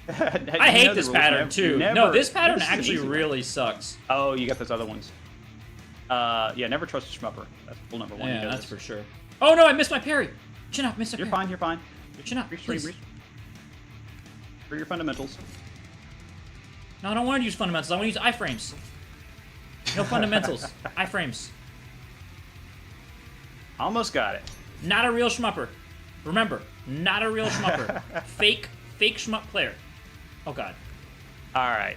I I hate this pattern, too. No, this pattern is an actually easy one. really sucks. Oh, you got those other ones. Yeah, never trust a Shmupper. That's rule number 1. Yeah, You know that's this. for sure. Oh, no, I missed my parry. Chin up, missed my You're parry. fine, you're fine. Chin up, please. For your fundamentals. No, I don't want to use fundamentals. I want to use iframes. No fundamentals. Iframes. Almost got it. Not a real shmupper. Remember, not a real shmupper. fake shmup player. Oh, God. All right.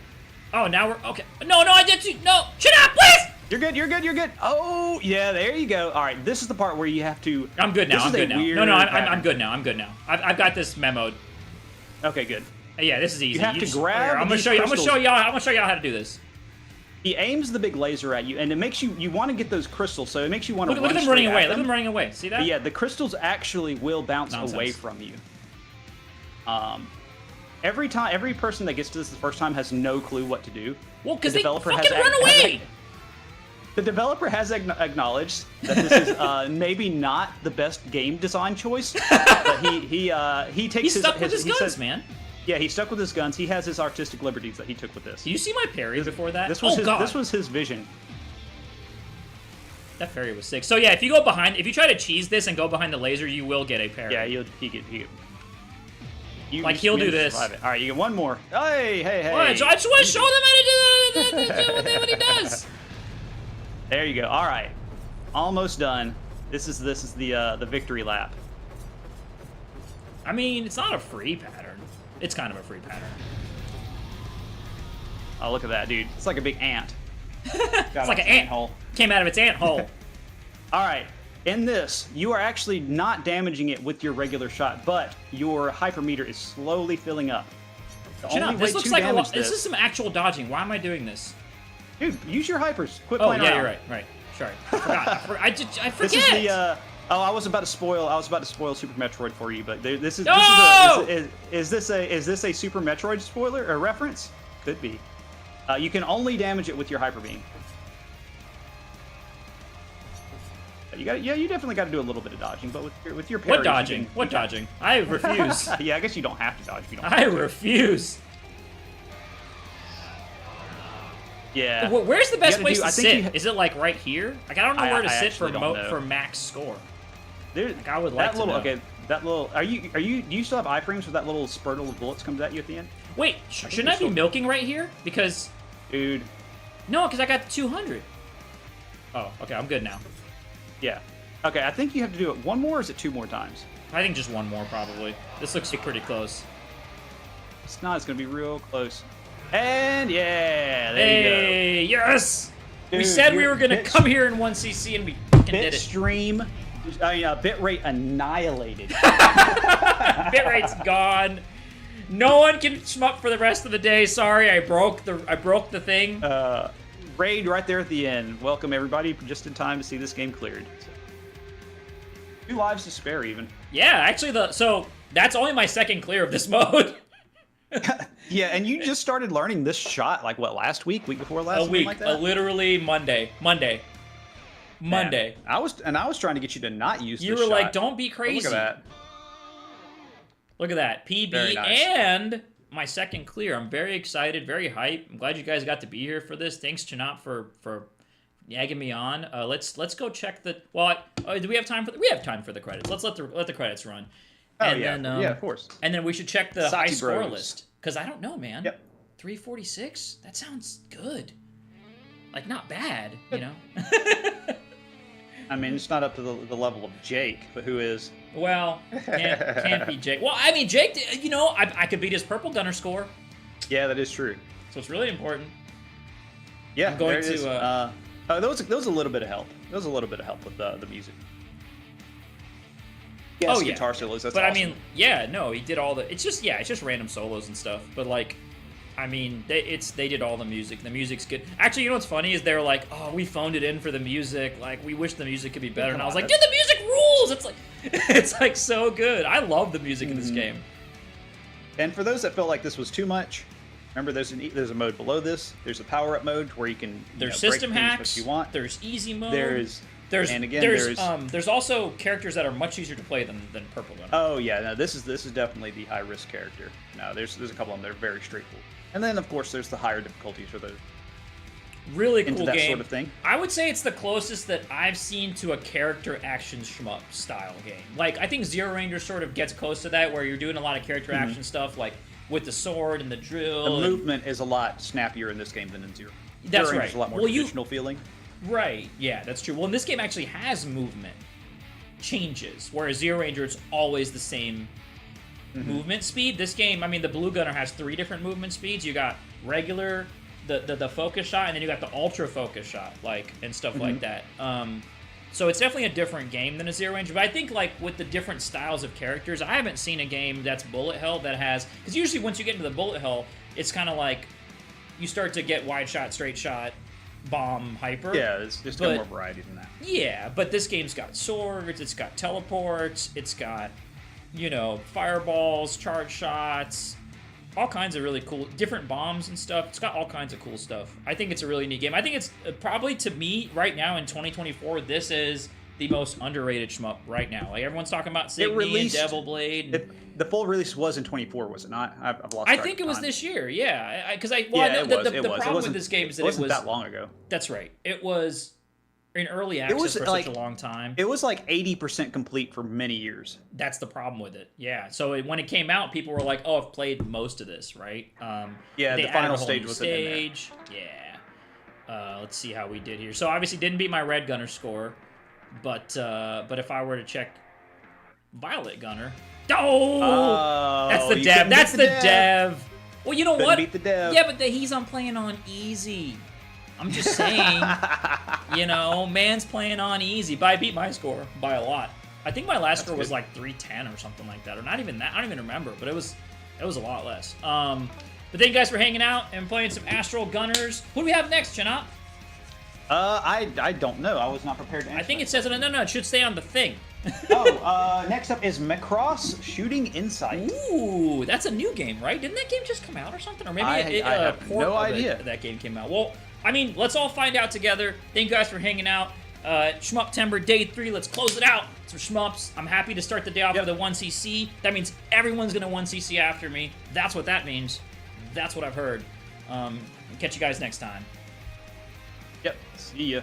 Oh, now we're... Okay. No, I did too. No. Chin up, please! You're good. Oh, yeah, there you go. All right, this is the part where you have to... I'm good now. This I'm is a good now. weird No, I'm pattern. good now. I'm good now. I've got this memoed. Okay, good. Yeah, this is easy. You have to just- grab here, I'm gonna these show you. I'm crystals. gonna show y'all how to do this. He aims the big laser at you, and it makes you want to get those crystals, so it makes you want to Look run at them running straight away. at Look at them running away. See that? But yeah, the crystals actually will bounce Nonsense. away from you. Every person that gets to this the first time has no clue what to do. Well, because The they developer fucking has run away. The developer has acknowledged that this is maybe not the best game design choice, but he takes He's stuck with his he guns, says- man. Yeah, he's stuck with his guns. He has his artistic liberties that he took with this. Do you see my parry before that? This was oh his, God. this was his vision. That parry was sick. So yeah, if you go behind, if you try to cheese this and go behind the laser, you will get a parry. Yeah, he get. Like, he'll do this. All right, you get one more. Hey. Well, I just want to show them how to do what he does. There you go. All right, almost done. This is the victory lap. I mean, it's not a free pattern. It's kind of a free pattern. Oh, look at that, dude. It's like a big ant. It's like an ant hole. came out of its ant hole. All right. In this, you are actually not damaging it with your regular shot, but your hypermeter is slowly filling up. The Shut only up. way This looks to like a damage lot. This is some actual dodging. Why am I doing this? Dude, use your hypers. Quit Oh playing yeah, around. you're right. Sorry. I forgot. I forget. This is the. I was about to spoil Super Metroid for you, but this is. No! Is this a Super Metroid spoiler or reference? Could be. You can only damage it with your hyper beam. You definitely got to do a little bit of dodging, but with your parries, What dodging? What dodging? I refuse. Yeah, I guess you don't have to dodge if you don't. I refuse. Yeah. Where's the best gotta place do- to I think sit? you- Is it like right here? Like I don't know where to I sit for actually don't know. for max score. There, Like, I would like to know. Okay, that little. Do you still have iframes where that little spurtle of bullets comes at you at the end? Wait, shouldn't I be still- milking right here? Because Dude. no, because I got 200. Oh, okay, I'm good now. Yeah. Okay, I think you have to do it one more, or is it 2 more times? I think just one more probably. This looks pretty close. It's not. It's gonna be real close. And yeah, there Hey, yes! We Dude, said we your were gonna bit- come here in 1cc and we fucking you go. did it. Bitstream, bitrate annihilated. Bitrate's gone. No one can shmup for the rest of the day. Sorry, I broke the thing. Raid right there at the end. Welcome everybody, just in time to see this game cleared. So, 2 lives to spare, even. Yeah, actually, so that's only my second clear of this mode. Yeah, and you just started learning this shot like what, last week before last, A something week, like that? literally Monday. Yeah. I was trying to get you to not use. You this were like, shot. don't be But crazy. look at that. Look at that. PB Very nice. and my second clear. I'm very excited, very hyped. I'm glad you guys got to be here for this. Thanks, Chanop, for yagging me on. Let's go check the. Well, do we have time for? We have time for the credits. Let's let the credits run. Oh And yeah, then, yeah, of course. And then we should check the high Sati score Bros. list because I don't know, man. Yep. 346. That sounds good. Like not bad, you know. I mean, it's not up to the level of Jake, but who is? Well, can't be Jake. Well, I mean, Jake, you know, I could beat his purple gunner score, Yeah, that is true. so it's really important. Yeah, I'm going there it to, is. There was a little bit of help. There was a little bit of help with the music. Yes, Oh, yeah. guitar solos. That's But awesome. I mean, yeah, no, he did all the. It's just random solos and stuff. But like, I mean, they did all the music. The music's good. Actually, you know what's funny is they're like, oh, we phoned it in for the music. Like, we wish the music could be better. And I was like, dude, the music rules. It's like, it's like so good. I love the music in this game. And for those that felt like this was too much, remember there's a mode below this. There's a power up mode where you can There's break system things hacks. if you want. There's easy mode. There's also characters that are much easier to play than Purple Gunner. Oh yeah, no, this is definitely the high risk character. No, there's a couple of them that are very straightforward. And then of course there's the higher difficulties for the Really into cool that game. sort of thing. I would say it's the closest that I've seen to a character action shmup style game. Like, I think Zero Ranger sort of gets close to that, where you're doing a lot of character action stuff, like with the sword and the drill. The and- movement is a lot snappier in this game than in Zero. That's Zero right. Ranger's a lot more Well, traditional feeling. Right, yeah, that's true. Well, in this game actually has movement changes, whereas Zero Ranger, it's always the same movement speed. This game, I mean, the Blue Gunner has 3 different movement speeds. You got regular, the focus shot, and then you got the ultra focus shot, like, and stuff like that. So it's definitely a different game than a Zero Ranger, but I think, like, with the different styles of characters, I haven't seen a game that's bullet hell that has, because usually once you get into the bullet hell, it's kind of like, you start to get wide shot, straight shot, bomb, hyper. Yeah, there's got more variety than that. Yeah, but this game's got swords, it's got teleports, it's got, you know, fireballs, charge shots, all kinds of really cool, different bombs and stuff. It's got all kinds of cool stuff. I think it's a really neat game. I think it's probably, to me, right now in 2024, this is the most underrated shmup right now. Like, everyone's talking about Signy and Devil Blade. The full release was in 24, was it not? I've lost I track think of it was time. this year, yeah. Because I Yeah, know it was. the It was. It problem with wasn't- this game is that it wasn't it was that long ago. That's right. It was in early access was, for like, such a long time. It was like 80% complete for many years. That's the problem with it. Yeah. So when it came out, people were like, "Oh, I've played most of this, right?" Yeah, they the added final a whole stage new wasn't in there. stage. Yeah. Let's see how we did here. So obviously didn't beat my Red Gunner score, but if I were to check Violet Gunner, that's the you dev. couldn't That's beat the dev. Well, you know Couldn't what? beat the dev. Yeah, but he's on playing on easy. I'm just saying, you know, man's playing on easy. But I beat my score by a lot. I think my last score was good. like 310 or something like that, or not even that. I don't even remember, but it was a lot less. But thank you guys for hanging out and playing some Astral Gunners. Who do we have next, Chanop? I don't know. I was not prepared to answer. I think it says it. No, it should stay on the thing. Next up is Macross Shooting Insight. Ooh, that's a new game, right? Didn't that game just come out or something? Or maybe I a have port no of idea. that game came out. Well, I mean, let's all find out together. Thank you guys for hanging out. Shmuptember Day 3, let's close it out. Some shmups. I'm happy to start the day off with a 1cc. That means everyone's going to 1cc after me. That's what that means. That's what I've heard. Catch you guys next time. Yep. See ya.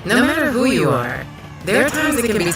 No matter who you are, there are times it can be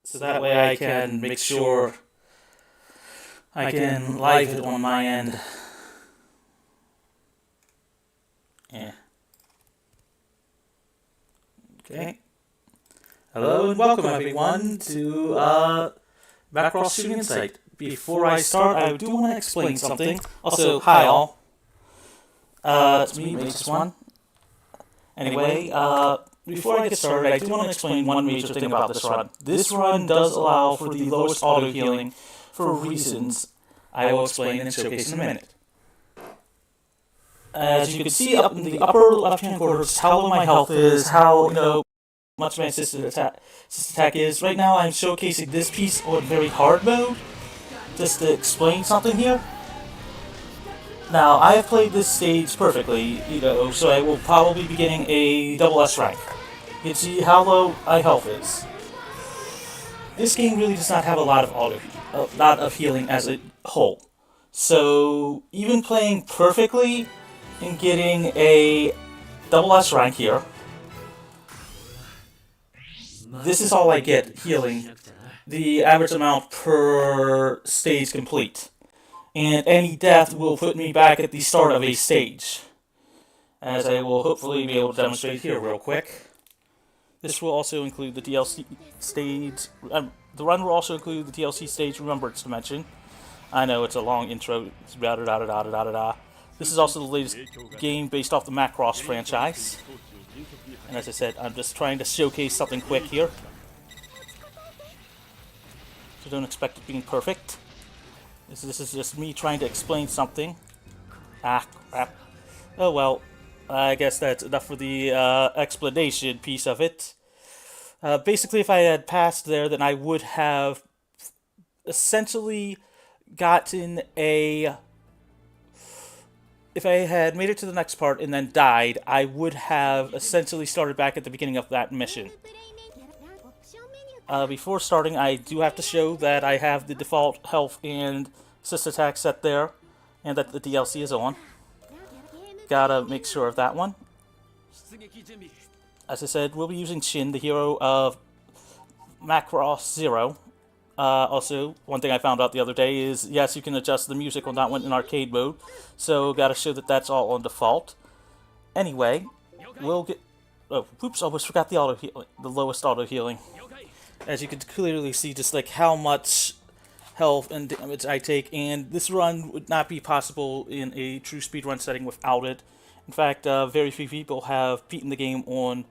so that way I can make sure I can live it on my end. Yeah. Okay. Hello and welcome everyone to Macross Shooting Insight. Before I start, I do want to explain something. Also, hi all. It's me, Matrix One. Anyway, before I get started, I do want to explain one major thing about this run. This run does allow for the lowest auto healing for reasons I will explain and showcase in a minute. 'Cause that way I can make sure I can live it on my end. Okay. Hello and welcome everyone to Shooting Insight. Before I start, I do want to explain something. Also, hi all. It's me, Matrix One. Anyway, before I get started, I do want to explain one major thing about this run. This run does allow for the lowest auto healing for reasons I will explain and showcase in a minute. As you can see up in the upper left-hand corner, just how low my health is, how, much my assisted attack is. Right now I'm showcasing this piece on very hard mode, just to explain something here. Now, I have played this stage perfectly, so I will probably be getting a double S rank. You can see how low my health is. This game really does not have a lot of healing as a whole. So, even playing perfectly and getting a double S rank here, this is all I get healing, the average amount per stage complete. And any death will put me back at the start of a stage, as I will hopefully be able to demonstrate here real quick. This will also include the DLC stage. The run will also include the DLC stage Remembrance Dimension. I know it's a long intro. It's da da da da da da da. This is also the latest game based off the Macross franchise. And as I said, I'm just trying to showcase something quick here. So don't expect it being perfect. This is just me trying to explain something. Ah, crap. Oh well, I guess that's enough for the explanation piece of it. Basically, if I had passed there, then I would have essentially gotten a... If I had made it to the next part and then died, I would have essentially started back at the beginning of that mission. Before starting, I do have to show that I have the default health and assist attack set there, and that the DLC is on. Gotta make sure of that one. As I said, we'll be using Shin, the hero of Macross Zero. Also, one thing I found out the other day is, yes, you can adjust the music on that one in arcade mode, so gotta show that that's all on default. Anyway, we'll get... Oh, oops, almost forgot the auto-healing, the lowest auto-healing. As you can clearly see, just like how much health and damage I take, and this run would not be possible in a true speedrun setting without it. In fact, very few people have beaten the game on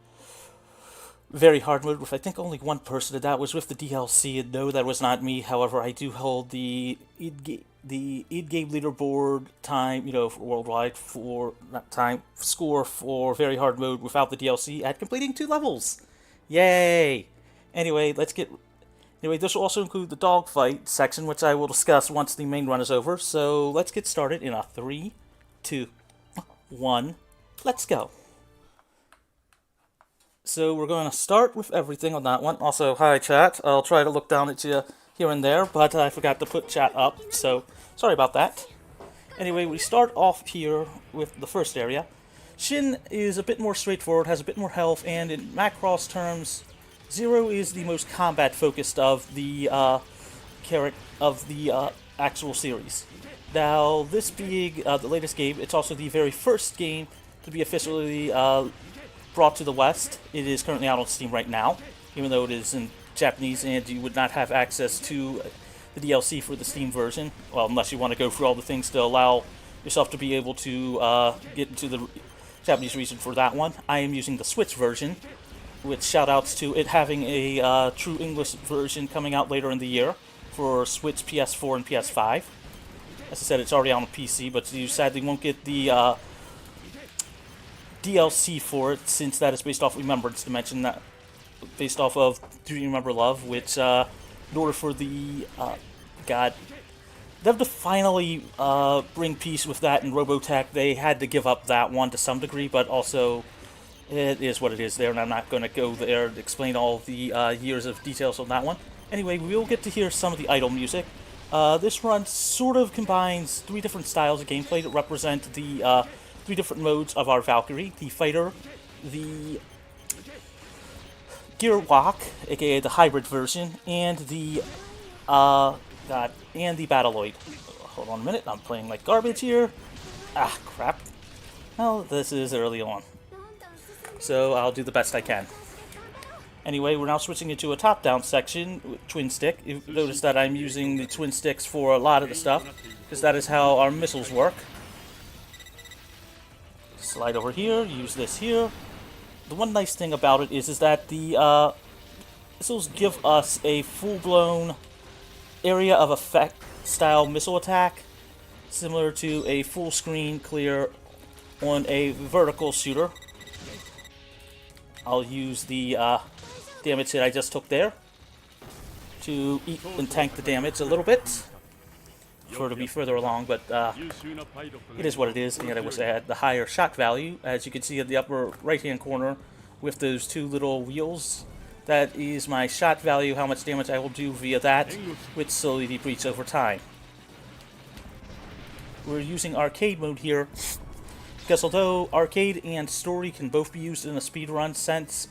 very hard mode, with I think only one person did that, was with the DLC, and no, that was not me. However, I do hold the id game leaderboard time, for worldwide, for not time, score for very hard mode without the DLC at completing 2 levels. Yay! Anyway, this will also include the dogfight section, which I will discuss once the main run is over. So let's get started in a 3, 2, 1, let's go. So we're going to start with everything on that one. Also, hi chat. I'll try to look down at you here and there, but I forgot to put chat up, so sorry about that. Anyway, we start off here with the first area. Shin is a bit more straightforward, has a bit more health, and in Macross terms, Zero is the most combat-focused of the actual series. Now, this being the latest game, it's also the very first game to be officially brought to the West. It is currently out on Steam right now, even though it is in Japanese, and you would not have access to the DLC for the Steam version. Well, unless you want to go through all the things to allow yourself to be able to get into the Japanese region for that one. I am using the Switch version, with shoutouts to it having a true English version coming out later in the year for Switch, PS4, and PS5. As I said, it's already on PC, but you sadly won't get the DLC for it, since that is based off Remembrance Dimension, that based off of Do You Remember Love, which in order for the them to finally bring peace with that in Robotech, they had to give up that one to some degree, but also it is what it is there, and I'm not going to go there and explain all of the years of details on that one. Anyway, we'll get to hear some of the idle music. This run sort of combines 3 different styles of gameplay that represent the 3 different modes of our Valkyrie: the fighter, the gear walk, aka the hybrid version, and the Battleoid. Hold on a minute, I'm playing like garbage here. Ah, crap. Well, this is early on, so I'll do the best I can. Anyway, we're now switching into a top-down section with twin stick. You notice that I'm using the twin sticks for a lot of the stuff, because that is how our missiles work. Slide over here, use this here. The one nice thing about it is that the missiles give us a full-blown area of effect style missile attack, similar to a full-screen clear on a vertical shooter, I'll use the damage that I just took there to eat and tank the damage a little bit for it to be further along, but it is what it is, and I wish I had the higher shot value. As you can see in the upper right-hand corner with those two little wheels, that is my shot value, how much damage I will do via that, which slowly depletes over time. We're using arcade mode here, because although arcade and story can both be used in a speedrun sense,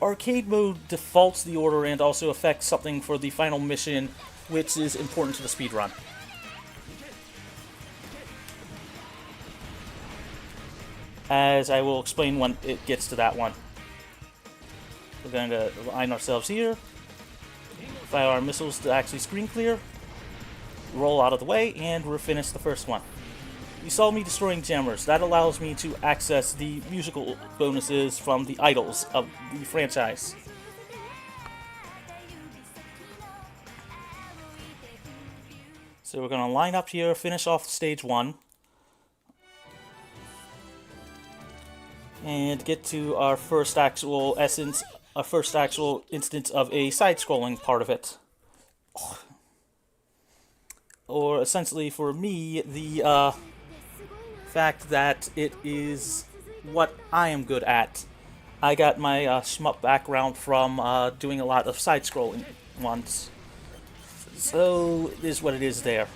arcade mode defaults the order and also affects something for the final mission, which is important to the speedrun. As I will explain when it gets to that one. We're going to line ourselves here, fire our missiles to actually screen clear, roll out of the way, and we're finished the first one. You saw me destroying jammers. That allows me to access the musical bonuses from the idols of the franchise. So we're going to line up here, finish off stage 1, and get to our first actual instance of a side-scrolling part of it. Or essentially for me, the fact that it is what I am good at. I got my shmup background from doing a lot of side-scrolling ones. So it is what it is there.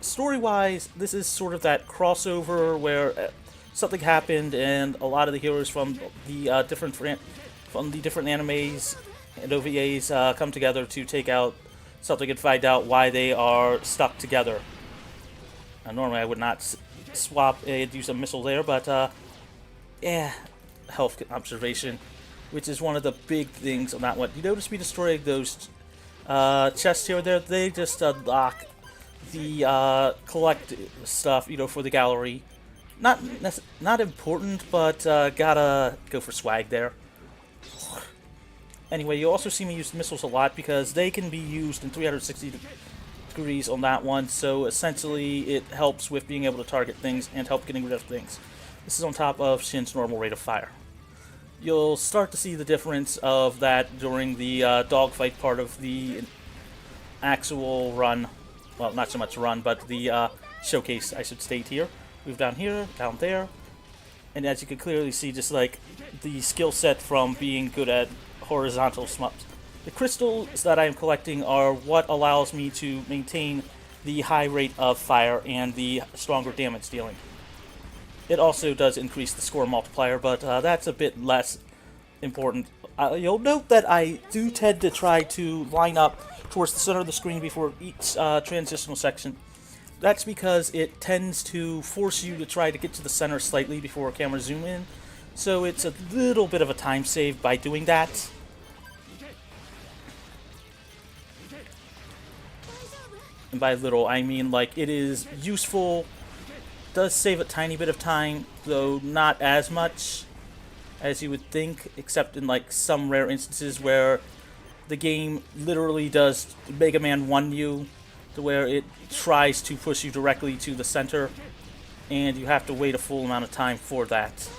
Story-wise, this is sort of that crossover where something happened and a lot of the heroes from the different animes and OVAs come together to take out something and find out why they are stuck together. Normally I would not swap and use a missile there, but health observation, which is one of the big things on that one. You notice me destroying those chests here or there. They just unlock the collect stuff, for the gallery. Not important, but gotta go for swag there. Anyway, you also see me use missiles a lot because they can be used in 360 degrees on that one, so essentially it helps with being able to target things and help getting rid of things. This is on top of Shin's normal rate of fire. You'll start to see the difference of that during the dogfight part of the actual run. Well, not so much run, but the showcase, I should state here. Move down here, down there, and as you can clearly see, just like the skill set from being good at horizontal shmups. The crystals that I am collecting are what allows me to maintain the high rate of fire and the stronger damage dealing. It also does increase the score multiplier, but that's a bit less important. You'll note that I do tend to try to line up towards the center of the screen before each transitional section. That's because it tends to force you to try to get to the center slightly before camera zoom in, so it's a little bit of a time save by doing that. And by little, I mean like it is useful, does save a tiny bit of time, though not as much as you would think, except in like some rare instances where the game literally does Mega Man 1 you, to where it tries to push you directly to the center, and you have to wait a full amount of time for that.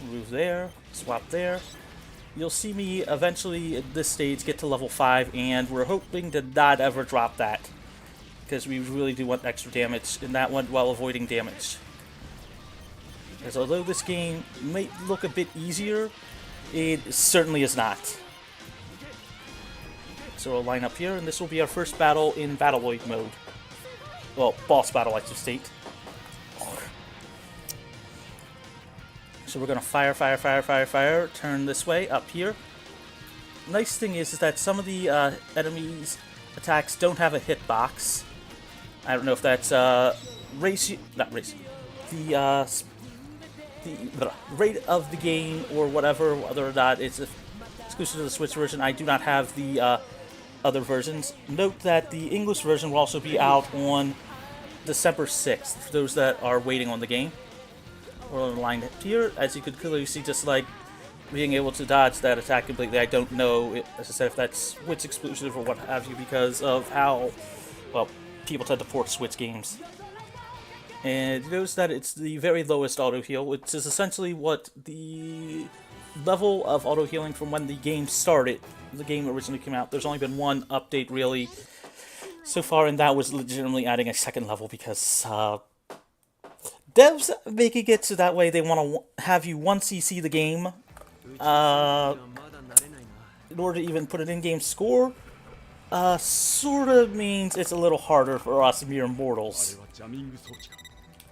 Move there, swap there. You'll see me eventually at this stage get to level 5, and we're hoping to not ever drop that, because we really do want extra damage in that one while avoiding damage. Because although this game may look a bit easier, it certainly is not. So we'll line up here, and this will be our first battle in Battleoid mode. Well, boss battle, I should state. So we're going to fire, turn this way, up here. Nice thing is that some of the enemies' attacks don't have a hitbox. I don't know if that's the rate of the game or whatever, whether or not it's exclusive to the Switch version. I do not have the other versions. Note that the English version will also be out on December 6th, for those that are waiting on the game. We're on the line here, as you can clearly see, just like being able to dodge that attack completely. I don't know, as I said, if that's Switch exclusive or what have you, because of how, well, people tend to port Switch games. And you notice that it's the very lowest auto heal, which is essentially what the level of auto healing from when the game started. The game originally came out. There's only been one update really so far, and that was legitimately adding a second level because devs making it so that way they want to have you once you see the game, in order to even put an in-game score, sort of means it's a little harder for us mere mortals.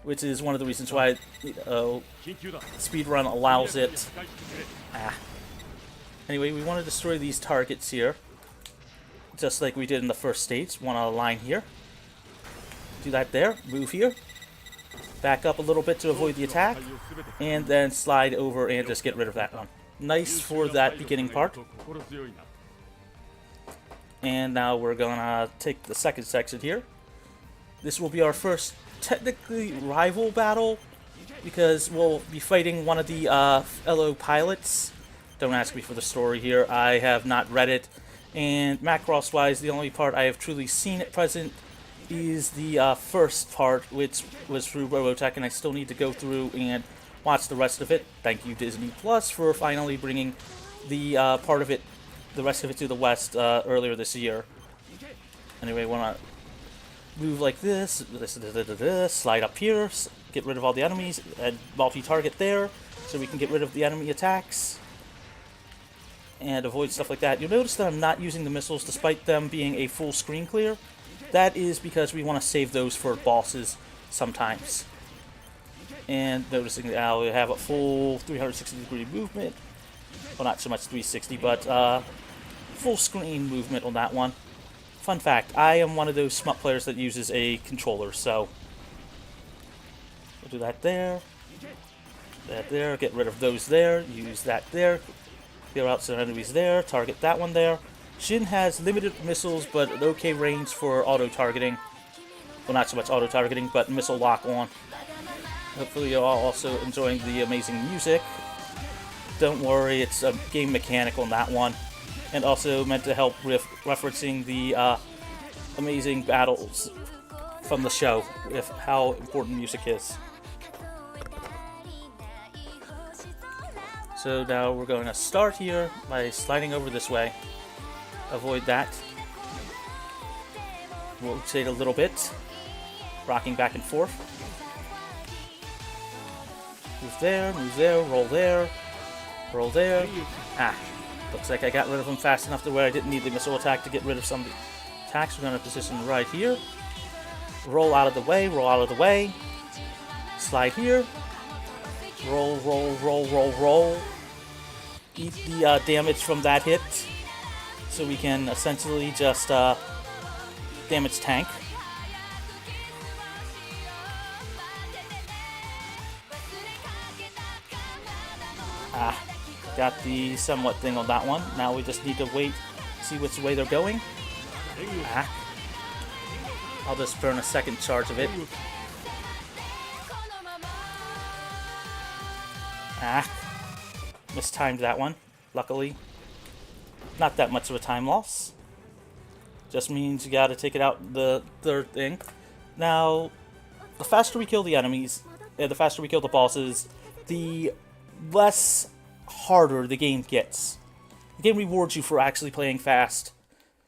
Which is one of the reasons why speedrun allows it. Anyway, we want to destroy these targets here. Just like we did in the first stage. Want to align here. Do that there. Move here. Back up a little bit to avoid the attack. And then slide over and just get rid of that one. Nice for that beginning part. And now we're gonna take the second section here. This will be our first technically rival battle because we'll be fighting one of the fellow pilots. Don't ask me for the story here. I have not read it. And Macross wise, the only part I have truly seen at present is the first part, which was through Robotech, and I still need to go through and watch the rest of it. Thank you, Disney Plus, for finally bringing the part of it, the rest of it to the West earlier this year. Anyway, want to move like this, slide up here, get rid of all the enemies, and multi-target there, so we can get rid of the enemy attacks, and avoid stuff like that. You'll notice that I'm not using the missiles despite them being a full screen clear. That is because we want to save those for bosses sometimes. And noticing that now we have a full 360-degree movement. Well, not so much 360, but full screen movement on that one. Fun fact, I am one of those Shmup players that uses a controller, so we'll do that there. That there, get rid of those there, use that there, clear out some enemies there, target that one there. Shin has limited missiles, but an okay range for auto-targeting. Well, not so much auto-targeting, but missile lock-on. Hopefully you're all also enjoying the amazing music. Don't worry, it's a game mechanic on that one. And also meant to help with referencing the amazing battles from the show, with how important music is. So now we're going to start here by sliding over this way. Avoid that. Rotate a little bit. Rocking back and forth. Move there, roll there, roll there. Looks like I got rid of them fast enough to where I didn't need the missile attack to get rid of some of the attacks. We're going to position right here. Roll out of the way, roll out of the way. Slide here. Roll, roll, roll, roll, roll. Eat the damage from that hit. So we can essentially just damage tank. Got the somewhat thing on that one. Now we just need to wait, see which way they're going. I'll just burn a second charge of it. Mistimed that one, luckily. Not that much of a time loss. Just means you gotta take it out the third thing. Now, the faster we kill the enemies, the faster we kill the bosses, the less harder the game gets. The game rewards you for actually playing fast,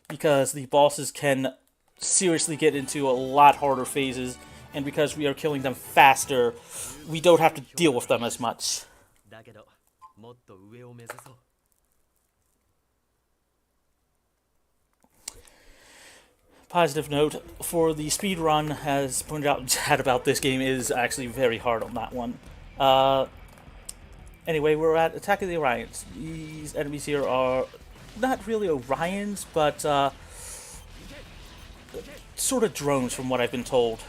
because the bosses can seriously get into a lot harder phases, and because we are killing them faster, we don't have to deal with them as much. Positive note, for the speedrun has pointed out chat about this game is actually very hard on that one. Anyway, we're at Attack of the Orions. These enemies here are not really Orions, but sort of drones from what I've been told.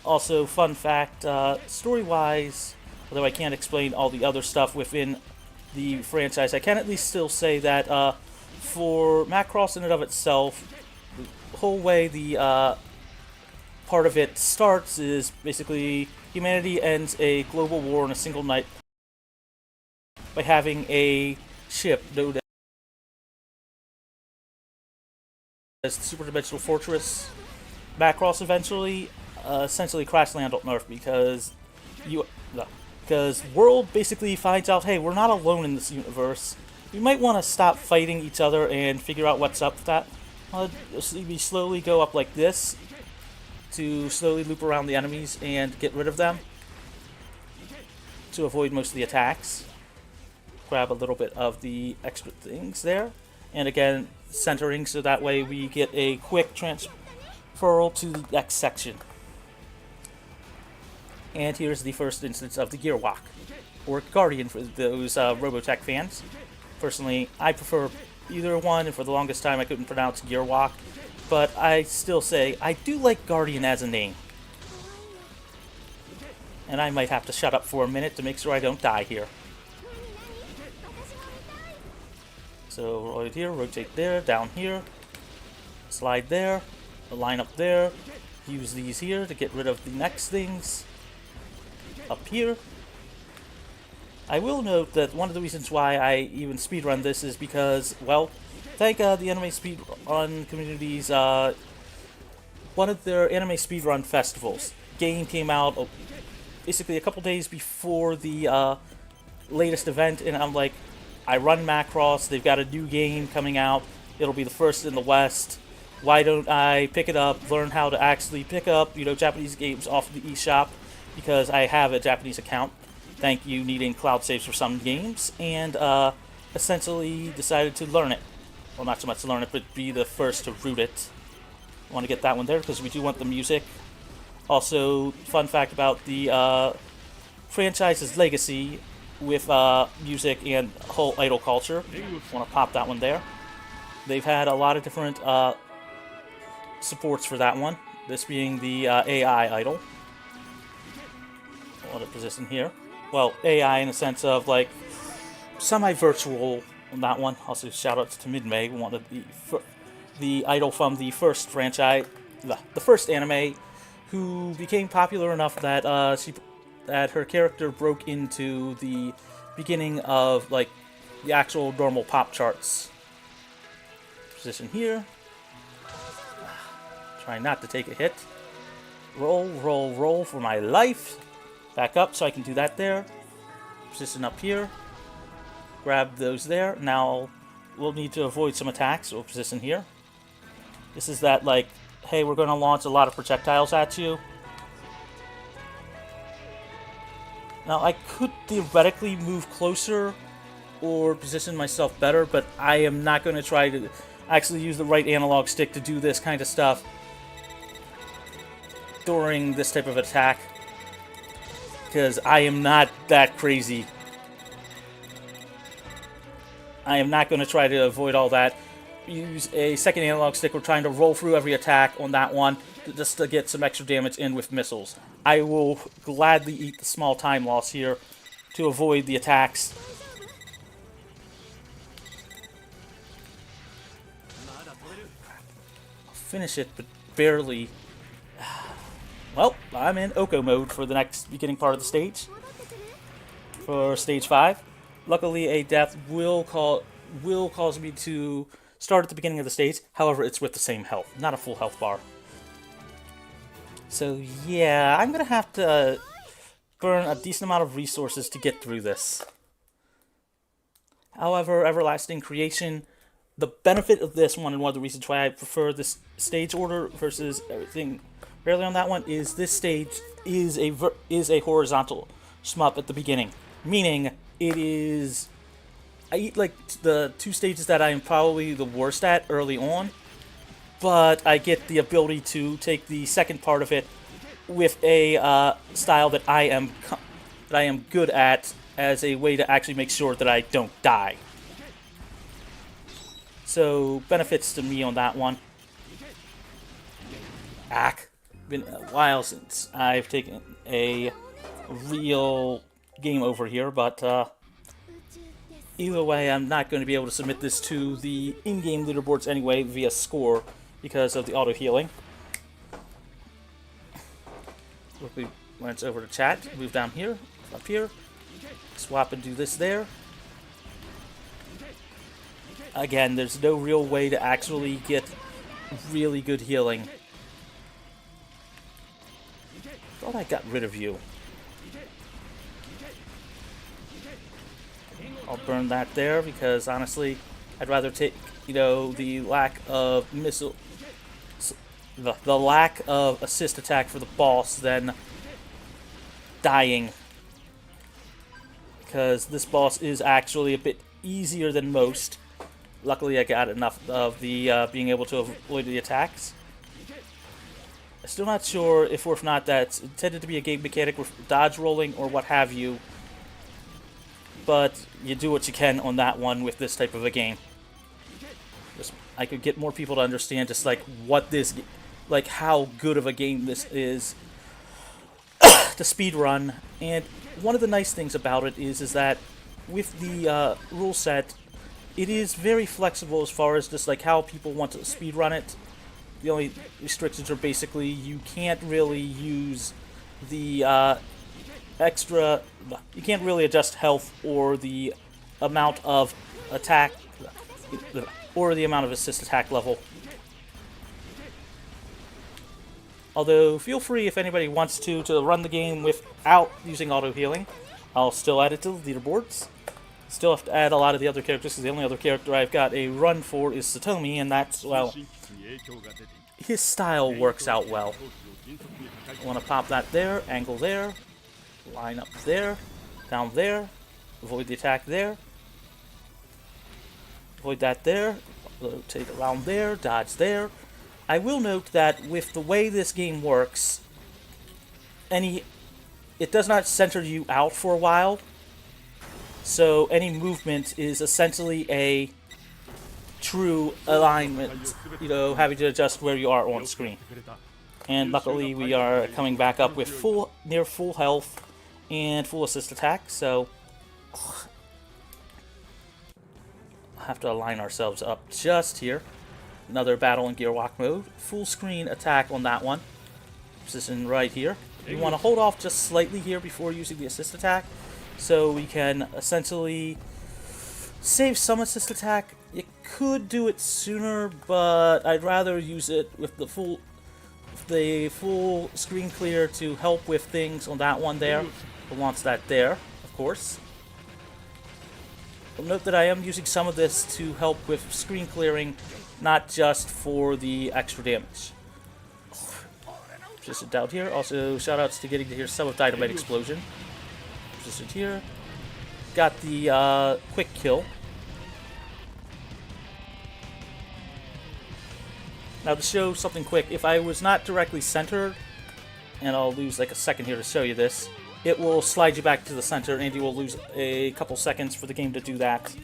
Also, fun fact, story-wise, although I can't explain all the other stuff within the franchise, I can at least still say that for Macross in and of itself, the whole way the part of it starts is basically humanity ends a global war in a single night by having a ship known as the Super Dimensional Fortress. Macross eventually essentially crash land on Earth because World basically finds out, hey, we're not alone in this universe. We might want to stop fighting each other and figure out what's up with that. We slowly go up like this to slowly loop around the enemies and get rid of them to avoid most of the attacks. Grab a little bit of the extra things there. And again, centering so that way we get a quick transferal to the next section. And here's the first instance of the Gear Walk, or Guardian for those Robotech fans. Personally, I prefer either one, and for the longest time I couldn't pronounce Gear Walk, but I still say I do like Guardian as a name. And I might have to shut up for a minute to make sure I don't die here. So right here, rotate there, down here, slide there, line up there, use these here to get rid of the next things. Up here. I will note that one of the reasons why I even speedrun this is because, well, thank the anime speedrun communities, one of their anime speedrun festivals. Game came out basically a couple days before the latest event, and I'm like, I run Macross, they've got a new game coming out, it'll be the first in the West. Why don't I pick it up, learn how to actually pick up, Japanese games off of the eShop, because I have a Japanese account. Thank you, needing cloud saves for some games, and essentially decided to learn it. Well, not so much to learn it, but be the first to root it. I want to get that one there because we do want the music. Also, fun fact about the franchise's legacy with music and whole idol culture. Want to pop that one there. They've had a lot of different supports for that one. This being the AI idol. Want to position here. Well, AI in the sense of like semi-virtual on that one. Also, shout out to Midmay, one of the idol from the first franchise, the first anime, who became popular enough that that her character broke into the beginning of like the actual normal pop charts. Position here. Try not to take a hit. Roll, roll, roll for my life. Back up so I can do that there. Position up here. Grab those there. Now we'll need to avoid some attacks. We'll position here. This is that like, hey, we're going to launch a lot of projectiles at you. Now I could theoretically move closer or position myself better, but I am not going to try to actually use the right analog stick to do this kind of stuff during this type of attack. Because I am not that crazy. I am not going to try to avoid all that. Use a second analog stick. We're trying to roll through every attack on that one just to get some extra damage in with missiles. I will gladly eat the small time loss here to avoid the attacks. I'll finish it, but barely. Well, I'm in Oko mode for the next beginning part of the stage. For stage 5. Luckily, a death will cause me to start at the beginning of the stage. However, it's with the same health, not a full health bar. So yeah, I'm going to have to burn a decent amount of resources to get through this. However, Everlasting Creation, the benefit of this one, and one of the reasons why I prefer this stage order versus everything early on that one, is this stage is a horizontal shmup at the beginning. Meaning, it is... I eat like the two stages that I am probably the worst at early on, but I get the ability to take the second part of it with a style that I am good at as a way to actually make sure that I don't die. So, benefits to me on that one. Been a while since I've taken a real game over here, but either way, I'm not going to be able to submit this to the in-game leaderboards anyway via score because of the auto-healing. Quickly glance over to chat, move down here, up here, swap and do this there. Again, there's no real way to actually get really good healing. Thought I got rid of you. I'll burn that there because honestly, I'd rather take, the lack of missile, the lack of assist attack for the boss than dying. Because this boss is actually a bit easier than most. Luckily, I got enough of the being able to avoid the attacks. I'm still not sure if or if not that's intended to be a game mechanic with dodge rolling or what have you. But you do what you can on that one with this type of a game. I could get more people to understand just like what this, like how good of a game this is to speedrun. And one of the nice things about it is that with the rule set, it is very flexible as far as just like how people want to speedrun it. The only restrictions are basically you can't really use the extra. You can't really adjust health or the amount of attack or the amount of assist attack level. Although, feel free if anybody wants to run the game without using auto-healing. I'll still add it to the leaderboards. Still have to add a lot of the other characters, because the only other character I've got a run for is Satomi, and that's, well, his style works out well. I want to pop that there, angle there, line up there, down there, avoid the attack there, avoid that there, rotate around there, dodge there. I will note that with the way this game works, it does not center you out for a while, so any movement is essentially a true alignment, having to adjust where you are on screen. And luckily we are coming back up with near full health and full assist attack, so I'll have to align ourselves up just here. Another battle in gear walk mode. Full screen attack on that one. Position right here. We want to hold off just slightly here before using the assist attack, so we can essentially save some assist attack. You could do it sooner, but I'd rather use it with the full screen clear to help with things on that one there. It wants that there, of course. I'll note that I am using some of this to help with screen clearing, not just for the extra damage. Just down here. Also, shoutouts to getting to hear some of Dynamite Explosion. Just here. Got the quick kill. Now to show something quick, if I was not directly centered, and I'll lose like a second here to show you this, it will slide you back to the center and you will lose a couple seconds for the game to do that.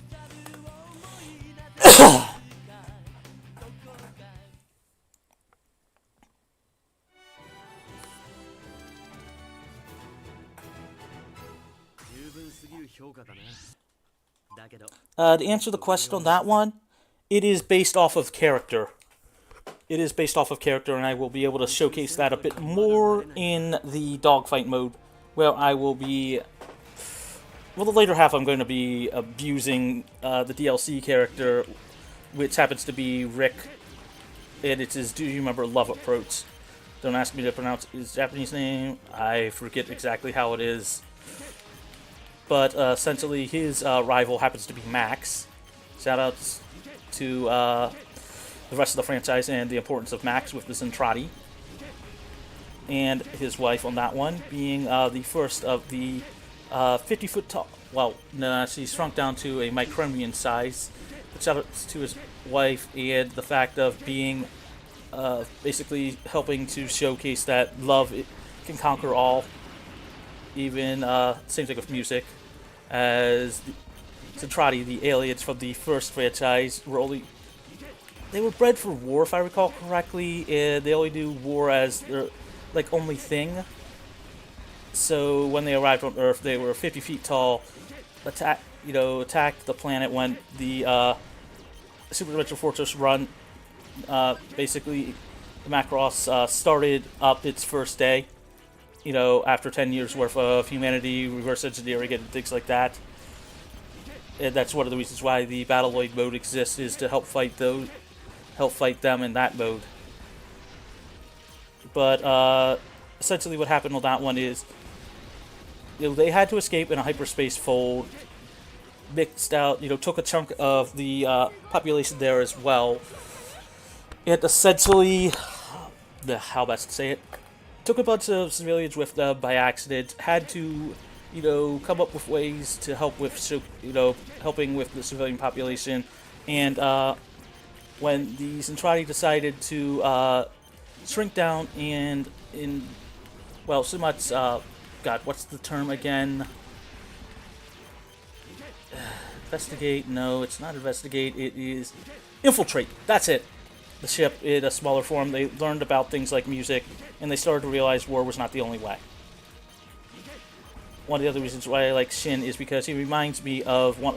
To answer the question on that one, it is based off of character. It is based off of character, and I will be able to showcase that a bit more in the dogfight mode, where I will be... Well, the later half I'm going to be abusing the DLC character, which happens to be Rick, and it's his Do You Remember Love approach. Don't ask me to pronounce his Japanese name, I forget exactly how it is. But essentially, his rival happens to be Max. Shoutouts to the rest of the franchise and the importance of Max with the Zentradi. And his wife on that one, being the first of the 50-foot tall... Well, no, she's shrunk down to a micromian size. But shoutouts to his wife and the fact of being basically helping to showcase that love can conquer all. Even same thing with music, as Zentradi, the aliens from the first franchise, they were bred for war, if I recall correctly, and they only do war as their only thing. So when they arrived on Earth, they were 50 feet tall, attacked the planet when the Super Dimensional Fortress run. Basically, the Macross started up its first day. After 10 years worth of humanity, reverse engineering, and things like that. And that's one of the reasons why the Battleloid mode exists, is to help fight them in that mode. But essentially what happened on that one is, they had to escape in a hyperspace fold, mixed out, took a chunk of the population there as well. It essentially, how best to say it, took a bunch of civilians with them by accident, had to, come up with ways to help with, helping with the civilian population, and when the Zentradi decided to shrink down and so much, God, what's the term again? Investigate? No, it's not investigate. It is infiltrate. That's it. The ship in a smaller form. They learned about things like music, and they started to realize war was not the only way. One of the other reasons why I like Shin is because he reminds me of one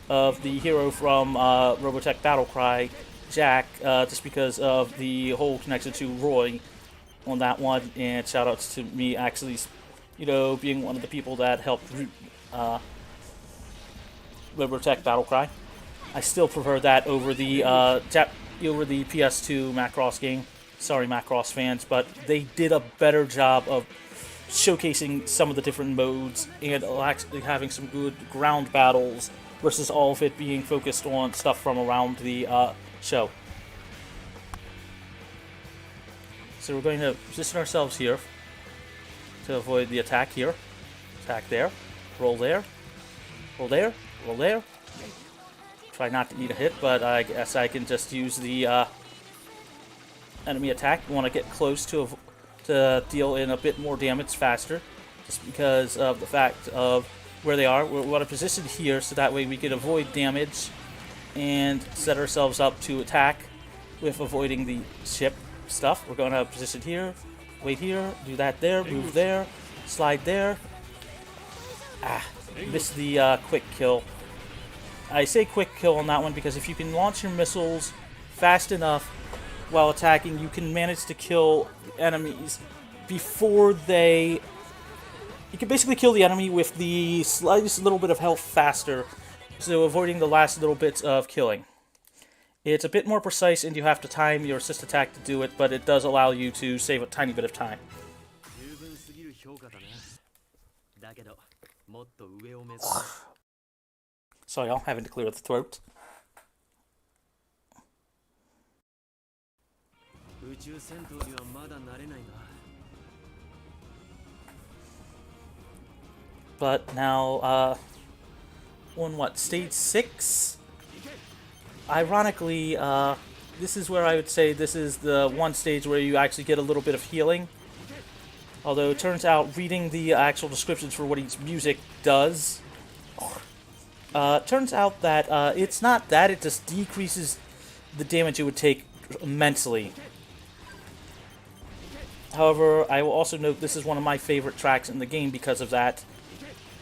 of the hero from Robotech Battlecry, Jack, just because of the whole connection to Roy on that one, and shoutouts to me actually, being one of the people that helped Robotech Battlecry. I still prefer that over the PS2 Macross game. Sorry, Macross fans, but they did a better job of showcasing some of the different modes and actually having some good ground battles versus all of it being focused on stuff from around the show. So we're going to position ourselves here to avoid the attack here. Attack there. Roll there. Roll there. Roll there. Try not to eat a hit, but I guess I can just use the enemy attack. You want to get close to deal in a bit more damage faster, just because of the fact of where they are. We want to position here so that way we can avoid damage and set ourselves up to attack with avoiding the ship stuff. We're going to position here, wait here, do that there, move there, slide there. Missed the quick kill. I say quick kill on that one because if you can launch your missiles fast enough while attacking, you can manage to kill enemies before they... You can basically kill the enemy with the slightest little bit of health faster, so avoiding the last little bits of killing. It's a bit more precise and you have to time your assist attack to do it, but it does allow you to save a tiny bit of time. Sorry, y'all, having to clear the throat. But now, on what, stage 6? Ironically, this is where I would say this is the one stage where you actually get a little bit of healing. Although it turns out reading the actual descriptions for what each music does, turns out that it's not that, it just decreases the damage it would take immensely. However, I will also note this is one of my favorite tracks in the game because of that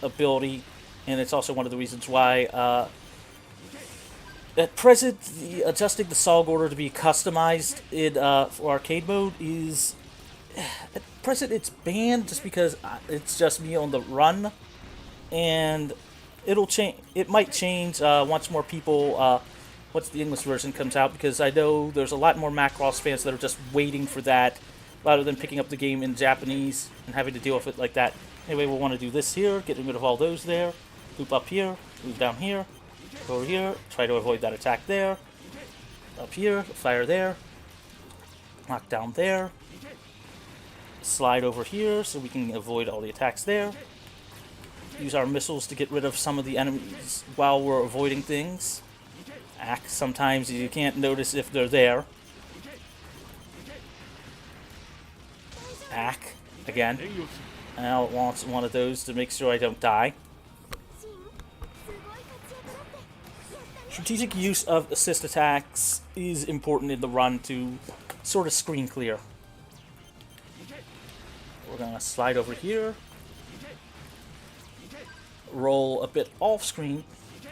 ability, and it's also one of the reasons why at present adjusting the song order to be customized in for arcade mode is at present it's banned just because it's just me on the run, and it'll change. It might change once more people once the English version comes out, because I know there's a lot more Macross fans that are just waiting for that rather than picking up the game in Japanese and having to deal with it like that. Anyway, we'll want to do this here, getting rid of all those there, loop up here, move down here, go over here, try to avoid that attack there, up here, fire there, knock down there, slide over here so we can avoid all the attacks there, use our missiles to get rid of some of the enemies while we're avoiding things. Sometimes you can't notice if they're there. Again. And I'll launch one of those to make sure I don't die. Strategic use of assist attacks is important in the run to sort of screen clear. We're going to slide over here. Roll a bit off screen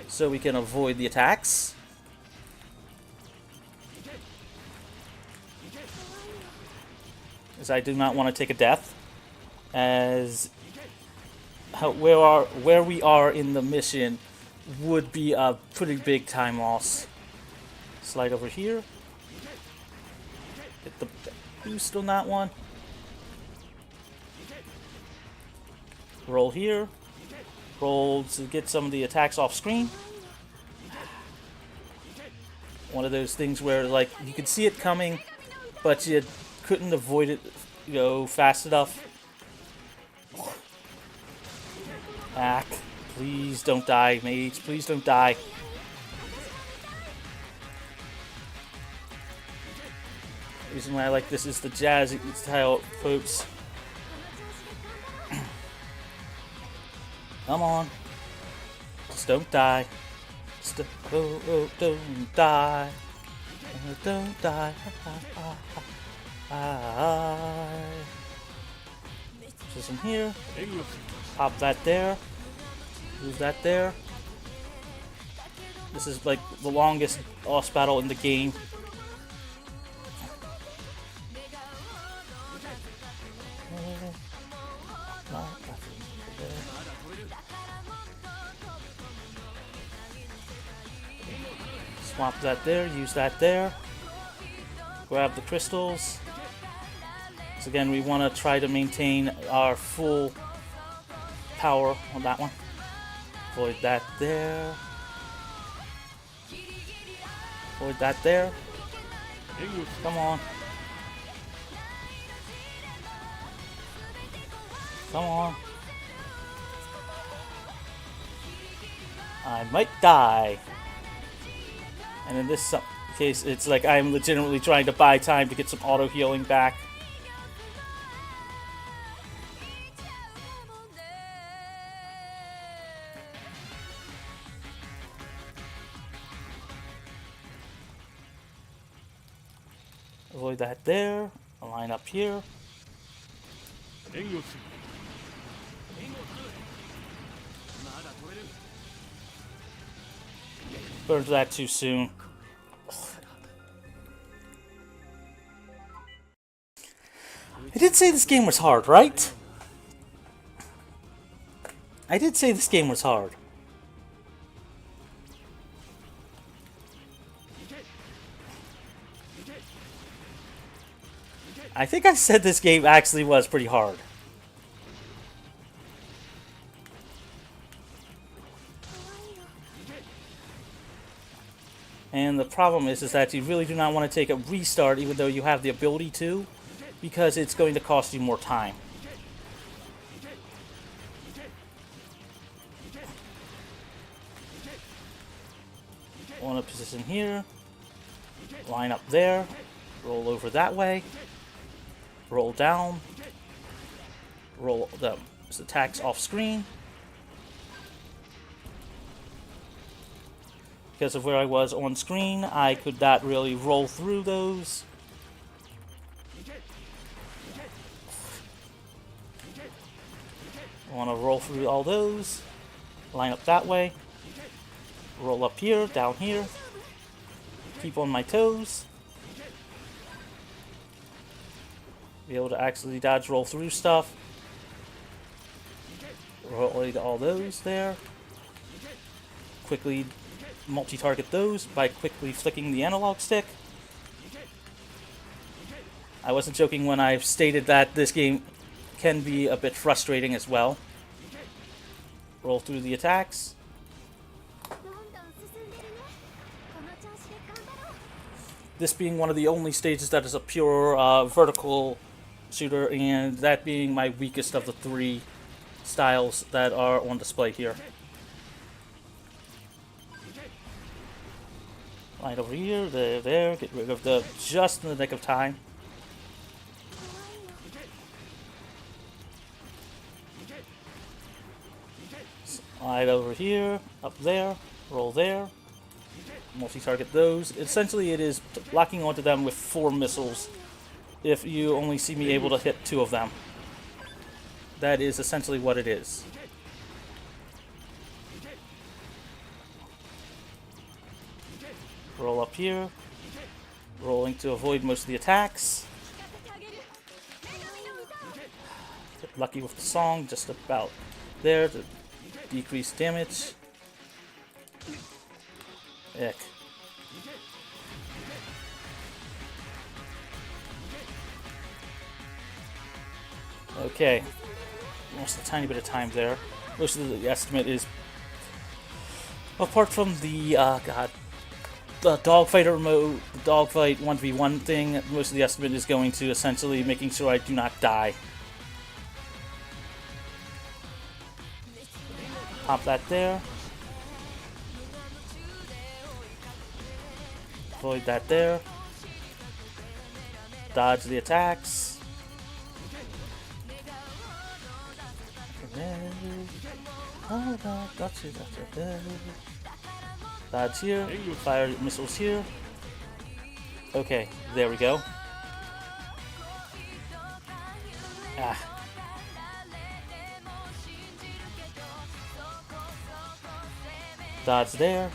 so we can avoid the attacks. As I do not want to take a death, as where we are in the mission would be a pretty big time loss. Slide over here. Get the boost on that one. Roll here. Roll to get some of the attacks off screen. One of those things where, like, you could see it coming, but you couldn't avoid it, fast enough. Back. Please don't die, mage. Please don't die. The reason why I like this is the jazzy style folks. Come on. Just don't die. Just don't die. Don't die. Just in here. Pop that there. Move that there. This is like the longest boss battle in the game. Swap that there, use that there. Grab the crystals. So again, we want to try to maintain our full power on that one. Avoid that there. Avoid that there. Come on. Come on. I might die. And in this case, it's like I'm legitimately trying to buy time to get some auto healing back. Avoid that there. Line up here. Burned that too soon. I did say this game was hard, right? I did say this game was hard. I think I said this game actually was pretty hard. And the problem is that you really do not want to take a restart even though you have the ability to, because it's going to cost you more time. Want to position here, line up there, roll over that way, roll down, roll the attacks off screen. Because of where I was on screen, I could not really roll through those. I want to roll through all those, line up that way, roll up here, down here, keep on my toes, be able to actually dodge roll through stuff, roll all those there, quickly multi-target those by quickly flicking the analog stick. I wasn't joking when I stated that this game can be a bit frustrating as well. Roll through the attacks. This being one of the only stages that is a pure vertical shooter, and that being my weakest of the three styles that are on display here. Right over here, there, get rid of the just in the nick of time. Slide over here, up there, roll there, multi-target those. Essentially it is locking onto them with 4 missiles if you only see me able to hit 2 of them. That is essentially what it is. Roll up here, rolling to avoid most of the attacks. Get lucky with the song, just about there to decrease damage. Ick. Okay. lost a tiny bit of time there. Most of the estimate is, apart from the the dogfighter mode, the dogfight 1v1 thing, most of the estimate is going to essentially making sure I do not die. Pop that there. Avoid that there. Dodge the attacks. Dodge here. Fire missiles here. Okay, there we go. Ah. Dodge there.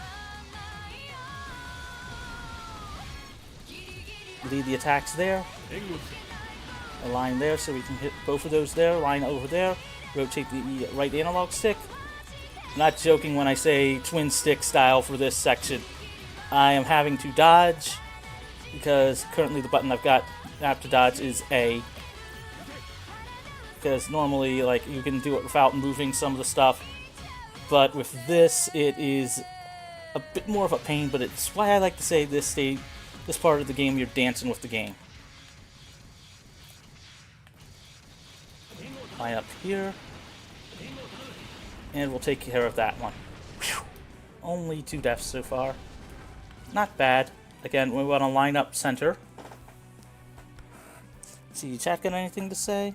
Lead the attacks there. A line there so we can hit both of those there. Line over there. Rotate the right analog stick. Not joking when I say twin stick style for this section. I am having to dodge because currently the button I've got after dodge is A. Because normally like you can do it without moving some of the stuff. But with this it is a bit more of a pain, but it's why I like to say this part of the game you're dancing with the game. Line up here. And we'll take care of that one. Whew. Only 2 deaths so far. Not bad. Again, we want to line up center. See, chat got anything to say?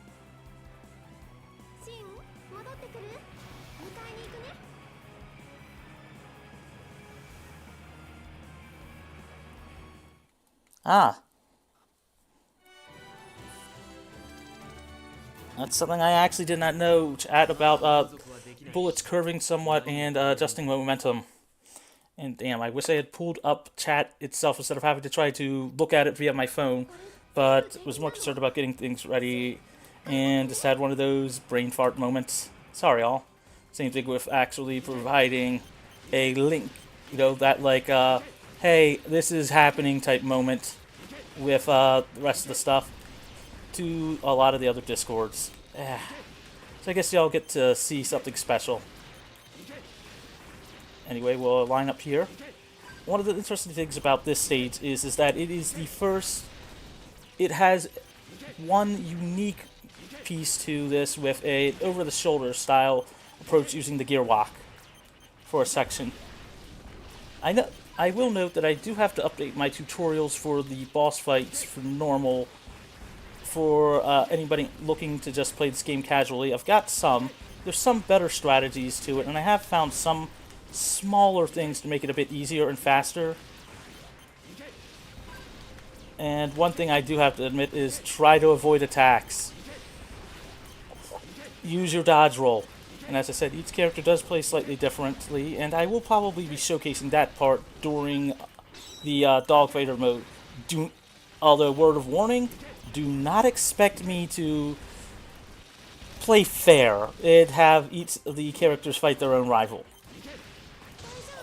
Ah. That's something I actually did not know, chat, about bullets curving somewhat and adjusting momentum. And damn, I wish I had pulled up chat itself instead of having to try to look at it via my phone. But was more concerned about getting things ready and just had one of those brain fart moments. Sorry, all. Same thing with actually providing a link, you know, that like, hey, this is happening type moment with the rest of the stuff to a lot of the other Discords. So I guess y'all get to see something special. Anyway, we'll line up here. One of the interesting things about this stage is that it is the first... It has one unique piece to this with a over-the-shoulder style approach using the gear walk for a section. I will note that I do have to update my tutorials for the boss fights for normal for anybody looking to just play this game casually. I've got some. There's some better strategies to it, and I have found some smaller things to make it a bit easier and faster. And one thing I do have to admit is try to avoid attacks. Use your dodge roll. And as I said, each character does play slightly differently, and I will probably be showcasing that part during the dogfighter mode. Although, word of warning, do not expect me to play fair and have each of the characters fight their own rival.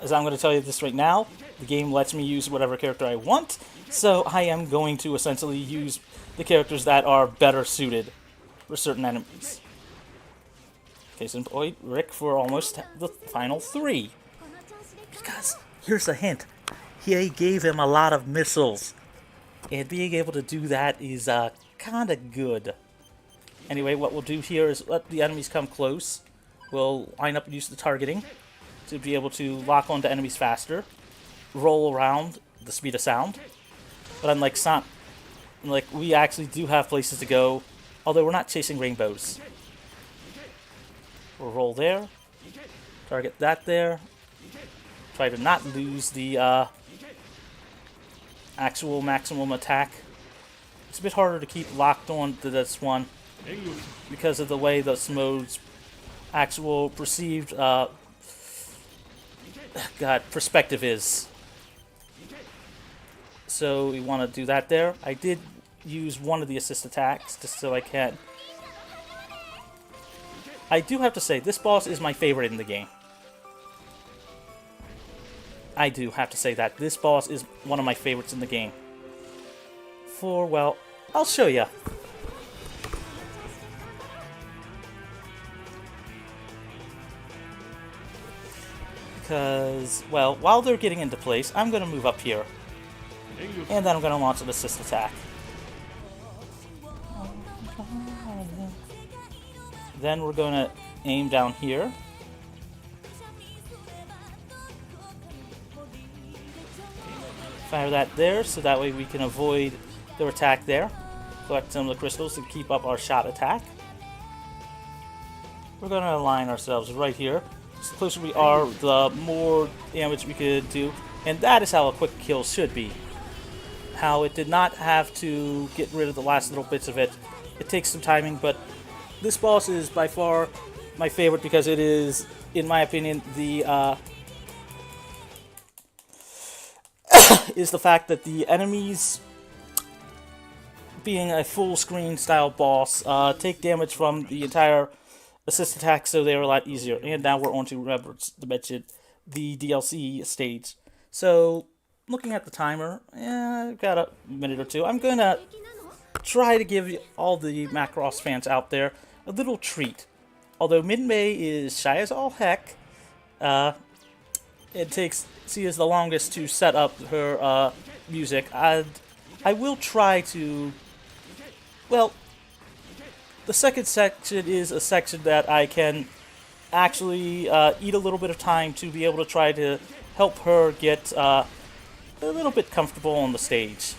As I'm going to tell you this right now, the game lets me use whatever character I want, so I am going to essentially use the characters that are better suited for certain enemies. Case in point, Rick for almost the final 3. Because, here's a hint, he gave him a lot of missiles. And being able to do that is kinda good. Anyway, what we'll do here is let the enemies come close. We'll line up and use the targeting to be able to lock onto enemies faster. Roll around the speed of sound. But unlike Sonic, we actually do have places to go, although we're not chasing rainbows. We'll roll there. Target that there. Try to not lose the actual maximum attack. It's a bit harder to keep locked on to this one because of the way this mode's actual perceived perspective is. So we want to do that there. I did use one of the assist attacks just so I can. I do have to say, this boss is my favorite in the game. I do have to say that. This boss is one of my favorites in the game. Well, I'll show you. because, well, while they're getting into place, I'm going to move up here. And then I'm going to launch an assist attack. Then we're going to aim down here. Fire that there, so that way we can avoid their attack there. Collect some of the crystals to keep up our shot attack. We're going to align ourselves right here. So the closer we are, the more damage we could do. And that is how a quick kill should be. How it did not have to get rid of the last little bits of it. It takes some timing, but this boss is by far my favorite because it is, in my opinion, the is the fact that the enemies, being a full screen style boss, take damage from the entire assist attack, so they're a lot easier. And now we're on to, remember to mention, the DLC stage. So, looking at the timer, I've got a minute or two. I'm gonna try to give all the Macross fans out there a little treat. Although Mid-May is shy as all heck, it takes Sia's the longest to set up her music. I will try to, well, the second section is a section that I can actually eat a little bit of time to be able to try to help her get a little bit comfortable on the stage.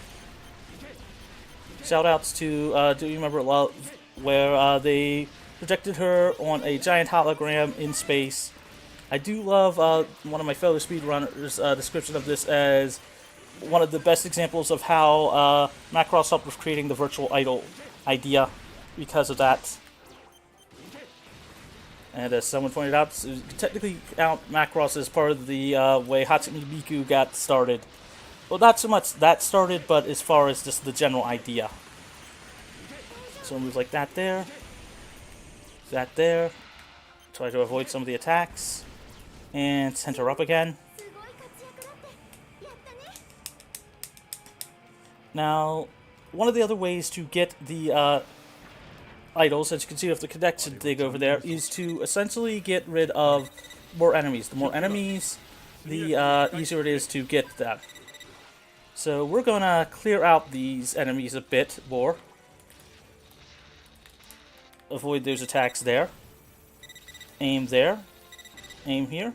Shoutouts to Do You Remember Love, where they projected her on a giant hologram in space. I do love one of my fellow speedrunners' description of this as one of the best examples of how Macross helped with creating the virtual idol idea because of that. And as someone pointed out, technically count Macross as part of the way Hatsune Miku got started. Well, not so much that started, but as far as just the general idea. So moves like that there. That there. Try to avoid some of the attacks. And send her up again. Now, one of the other ways to get the idols, as you can see with the connection dig over there, is to essentially get rid of more enemies. The more enemies, the easier it is to get them. So we're going to clear out these enemies a bit more. Avoid those attacks there. Aim there. Aim here.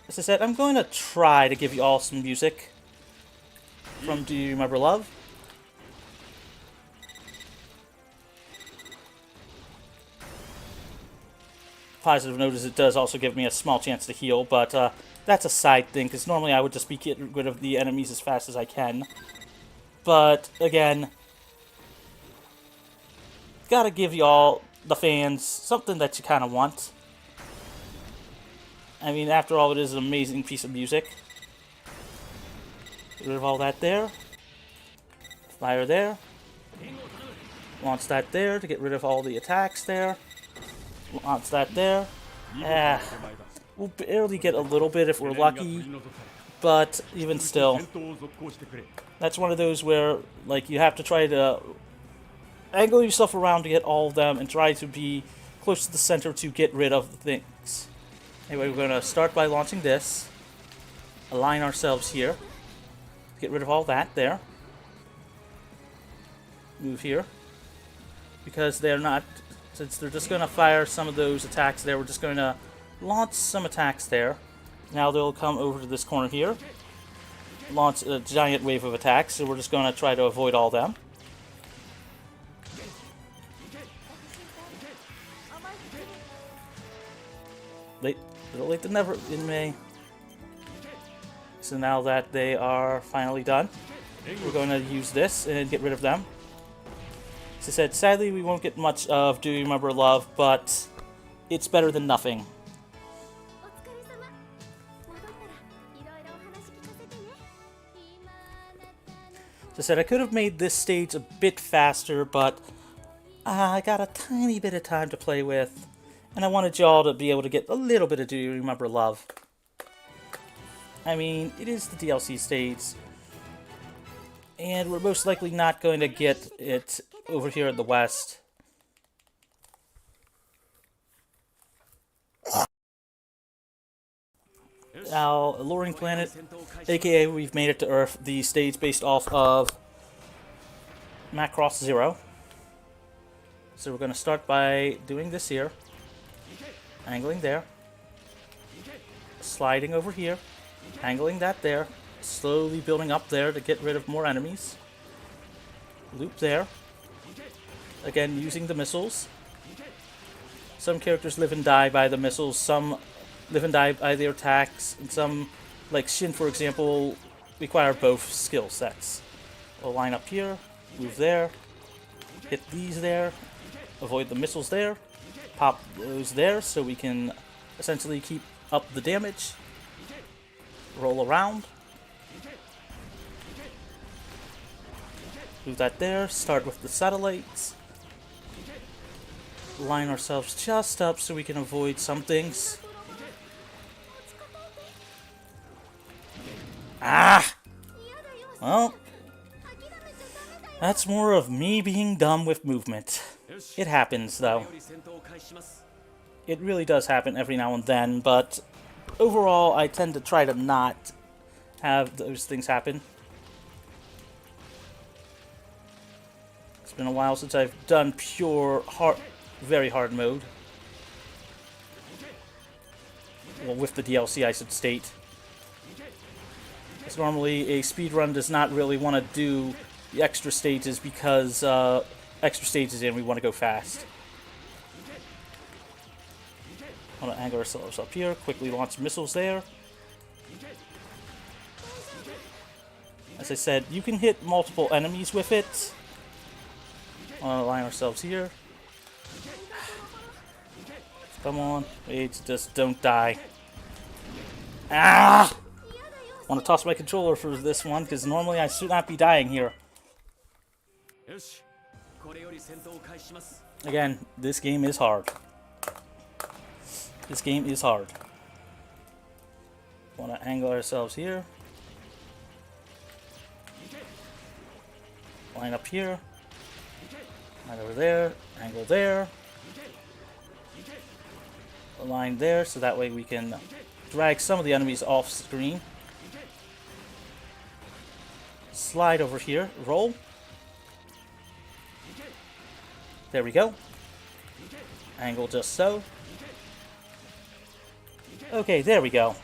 As I said, I'm going to try to give you all some music from Do You Remember Love? Positive note is it does also give me a small chance to heal, but that's a side thing, because normally I would just be getting rid of the enemies as fast as I can. But, again, gotta give y'all, the fans, something that you kind of want. I mean, after all, it is an amazing piece of music. Get rid of all that there. Fire there. Launch that there to get rid of all the attacks there. Launch that there. We'll barely get a little bit if we're lucky, but even still, that's one of those where, like, you have to try to angle yourself around to get all of them and try to be close to the center to get rid of the things. Anyway, we're going to start by launching this. Align ourselves here. Get rid of all that there. Move here. Because they're not, since they're just going to fire some of those attacks there, we're just going to launch some attacks there. Now they'll come over to this corner here. Launch a giant wave of attacks, so we're just going to try to avoid all them. Little late than never in May. So now that they are finally done, we're going to use this and get rid of them. As I said, sadly we won't get much of Do You Remember Love, but it's better than nothing. As I said, I could have made this stage a bit faster, but I got a tiny bit of time to play with. And I wanted y'all to be able to get a little bit of Do You Remember Love. I mean, it is the DLC stage. And we're most likely not going to get it over here in the West. our alluring planet, aka we've made it to Earth, the stage based off of Macross 0. So we're going to start by doing this here, angling there, sliding over here, angling that there, slowly building up there to get rid of more enemies, loop there, again using the missiles. Some characters live and die by the missiles, some live and die by their attacks, and some, like Shin for example, require both skill sets. We'll line up here, move there, hit these there, avoid the missiles there, pop those there so we can essentially keep up the damage, roll around, move that there, start with the satellites, line ourselves just up so we can avoid some things. Ah! Well, that's more of me being dumb with movement. It happens, though. It really does happen every now and then, but overall, I tend to try to not have those things happen. It's been a while since I've done pure, very hard mode. Well, with the DLC, I should state. Because normally a speedrun does not really want to do the extra stages because extra stages and we want to go fast. I want to angle ourselves up here, quickly launch missiles there. As I said, you can hit multiple enemies with it. I want to line ourselves here. Come on, wait, just don't die. Ah! I want to toss my controller for this one because normally I should not be dying here. Again, this game is hard. This game is hard. Want to angle ourselves here. Line up here. Line over there. Angle there. Line there, so that way we can drag some of the enemies off screen. Slide over here. Roll. There we go. Angle just so. Okay, there we go.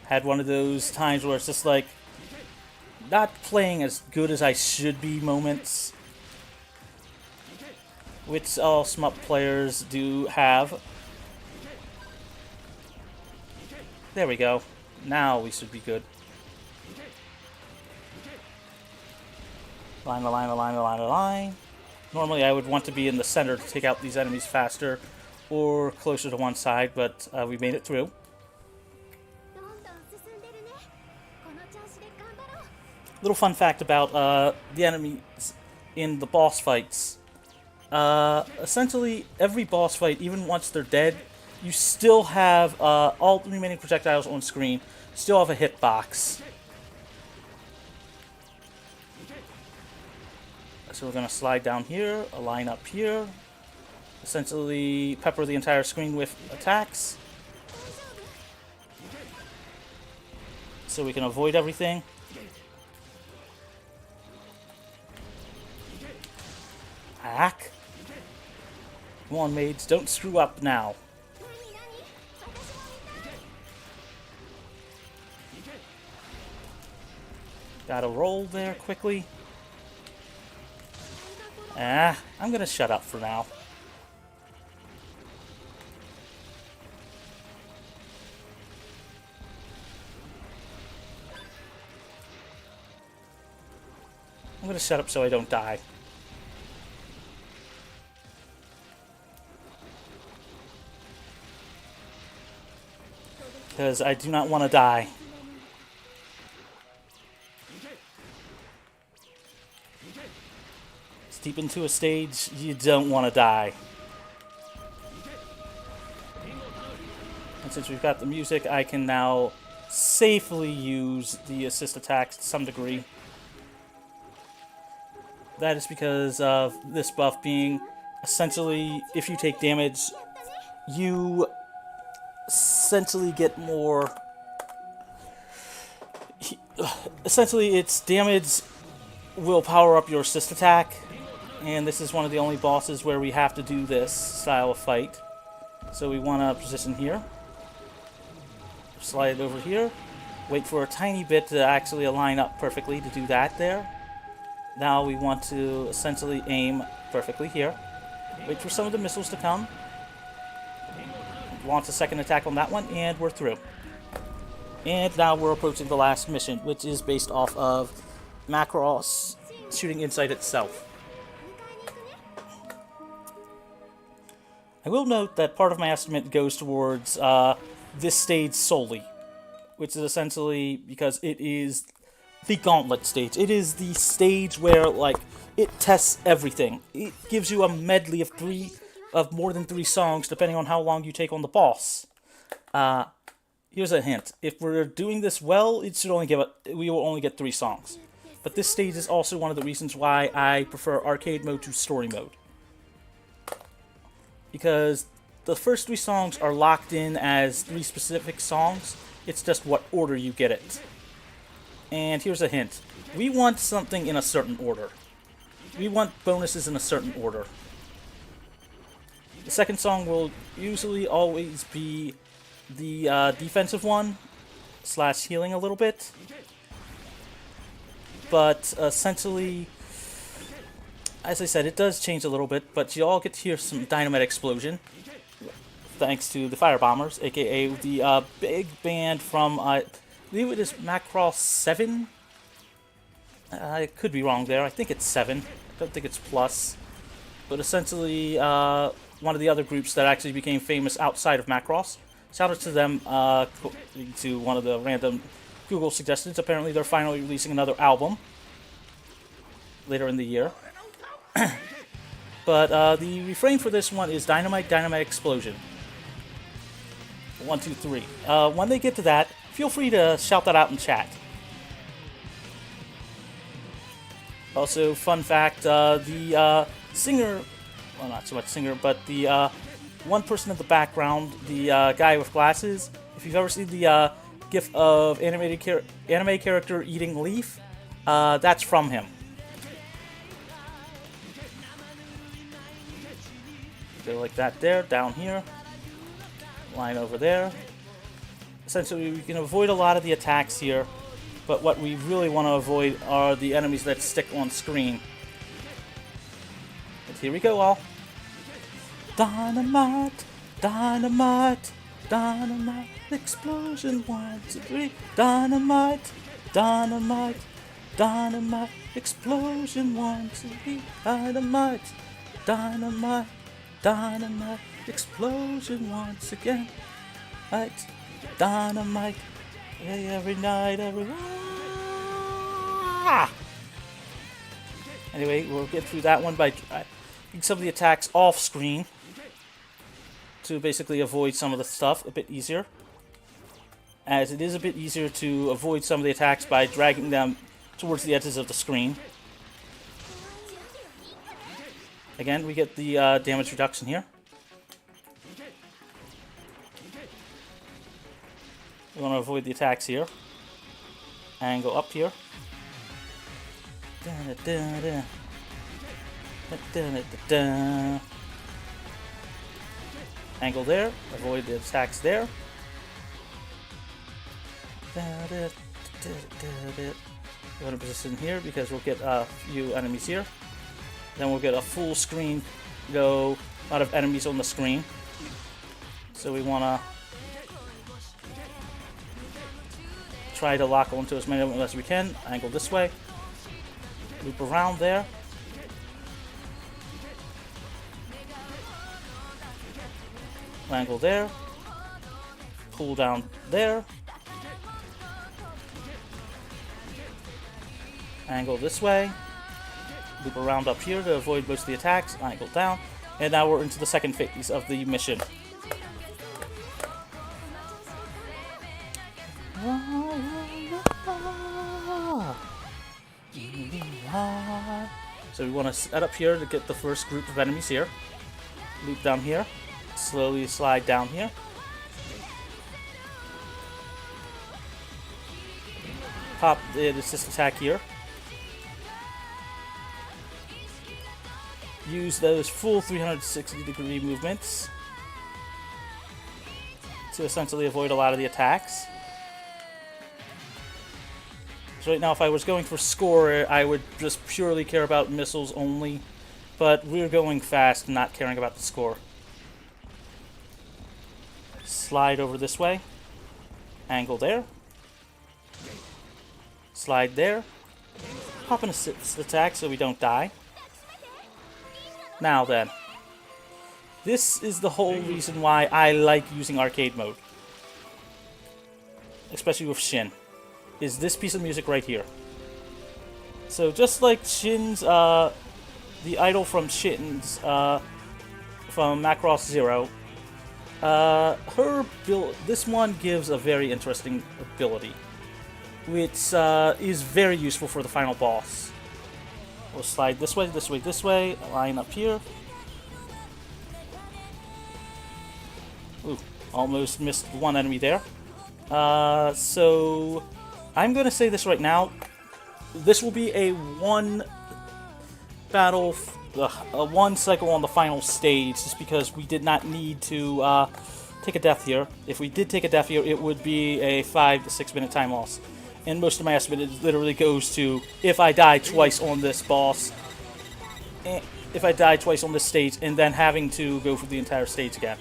Had one of those times where it's just like not playing as good as I should be moments, which all shmup players do have. There we go. Now we should be good. Line, a line, a line, a line, a line. Normally I would want to be in the center to take out these enemies faster or closer to one side, but we made it through. Little fun fact about the enemies in the boss fights. Essentially, every boss fight, even once they're dead, you still have all the remaining projectiles on screen, still have a hitbox. So we're going to slide down here, a line up here, essentially pepper the entire screen with attacks, so we can avoid everything. Hack. Come on, maids, don't screw up now. Gotta roll there quickly. I'm gonna shut up for now. I'm gonna shut up so I don't die. Because I do not want to die. Deep into a stage, you don't want to die. And since we've got the music, I can now safely use the assist attacks to some degree. That is because of this buff being essentially, if you take damage, you essentially get more. Essentially, its damage will power up your assist attack, and this is one of the only bosses where we have to do this style of fight. So we want to position here, slide it over here, wait for a tiny bit to actually align up perfectly to do that there. Now we want to essentially aim perfectly here, wait for some of the missiles to come, launch a second attack on that one, and we're through. And now we're approaching the last mission, which is based off of Macross Shooting Insight itself. I will note that part of my estimate goes towards this stage solely, which is essentially because it is the gauntlet stage. It is the stage where, like, it tests everything. It gives you a medley of more than 3 songs, depending on how long you take on the boss. Here's a hint. If we're doing this well, we will only get 3 songs. But this stage is also one of the reasons why I prefer arcade mode to story mode. Because the first 3 songs are locked in as 3 specific songs. It's just what order you get it. And here's a hint. We want something in a certain order. We want bonuses in a certain order. The second song will usually always be the defensive one, / healing a little bit. But essentially, as I said, it does change a little bit, but you all get to hear some dynamite explosion, thanks to the Fire Bombers, aka the big band from, I believe it is Macross 7? I could be wrong there, I think it's 7, I don't think it's plus. But essentially, one of the other groups that actually became famous outside of Macross. Shout out to them, to one of the random Google suggestions. Apparently they're finally releasing another album later in the year. But the refrain for this one is Dynamite, Dynamite Explosion. 1, 2, 3. When they get to that, feel free to shout that out in chat. Also, fun fact, the singer, well, not so much singer, but the one person in the background, the guy with glasses, if you've ever seen the gif of anime character eating leaf, that's from him. Go like that there, down here, line over there. Essentially, we can avoid a lot of the attacks here, but what we really want to avoid are the enemies that stick on screen. But here we go, all. Dynamite, dynamite, dynamite, explosion, 1, 2, 3. Dynamite, dynamite, dynamite, explosion, 1, 2, 3. Dynamite, dynamite, dynamite, explosion once again. Right, dynamite, every night, Anyway, we'll get through that one by getting some of the attacks off screen to basically avoid some of the stuff a bit easier. As it is a bit easier to avoid some of the attacks by dragging them towards the edges of the screen. Again, we get the damage reduction here. We want to avoid the attacks here. And go up here. Angle there, avoid the attacks there. We're going to position here because we'll get a few enemies here. Then we'll get a full screen, a lot of enemies on the screen. So we want to try to lock onto as many of them as we can. Angle this way. Loop around there. Angle there. Pull down there. Angle this way. Loop around up here to avoid most of the attacks. Angle down. And now we're into the second phase of the mission. So we want to set up here to get the first group of enemies here. Loop down here. Slowly slide down here. pop the assist attack here. Use those full 360-degree movements to essentially avoid a lot of the attacks. So right now, if I was going for score, I would just purely care about missiles only. But we're going fast, not caring about the score. Slide over this way. Angle there. Slide there. Pop an assist attack so we don't die. Now then. This is the whole reason why I like using arcade mode. Especially with Shin. Is this piece of music right here. So just like Shin's, the idol from Shin's, from Macross Zero, this one gives a very interesting ability, which is very useful for the final boss. We'll slide this way, this way, this way, line up here. Ooh, almost missed one enemy there. So I'm going to say this right now. This will be a one battle, a one cycle on the final stage, just because we did not need to take a death here. If we did take a death here, it would be a 5 to 6 minute time loss. And most of my estimate it literally goes to if I die twice on this boss, if I die twice on this stage, and then having to go through the entire stage again.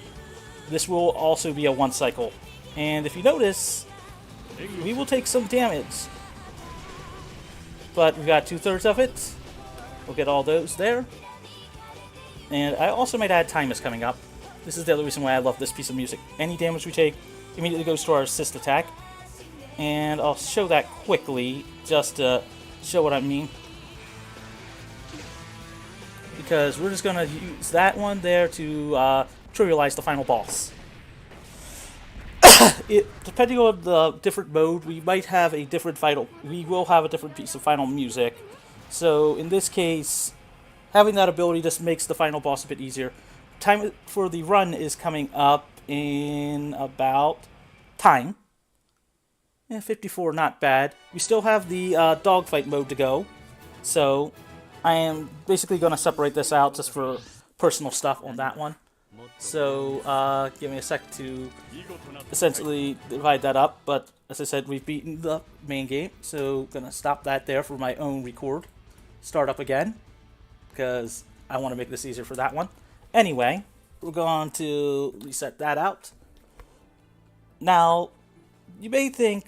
This will also be a one cycle. And if you notice, we will take some damage. But we got 2/3 of it. We'll get all those there. And I also might add time is coming up. This is the other reason why I love this piece of music. Any damage we take immediately goes to our assist attack. And I'll show that quickly, just to show what I mean. Because we're just going to use that one there to trivialize the final boss. Depending on the different mode, we might have a different we will have a different piece of final music. So in this case, having that ability just makes the final boss a bit easier. Time for the run is coming up in about time. 54, not bad. We still have the dogfight mode to go. So I am basically going to separate this out just for personal stuff on that one. So give me a sec to essentially divide that up. But as I said, we've beaten the main game. So gonna stop that there for my own record. Start up again, because I want to make this easier for that one. Anyway, we're going to reset that out. Now, you may think,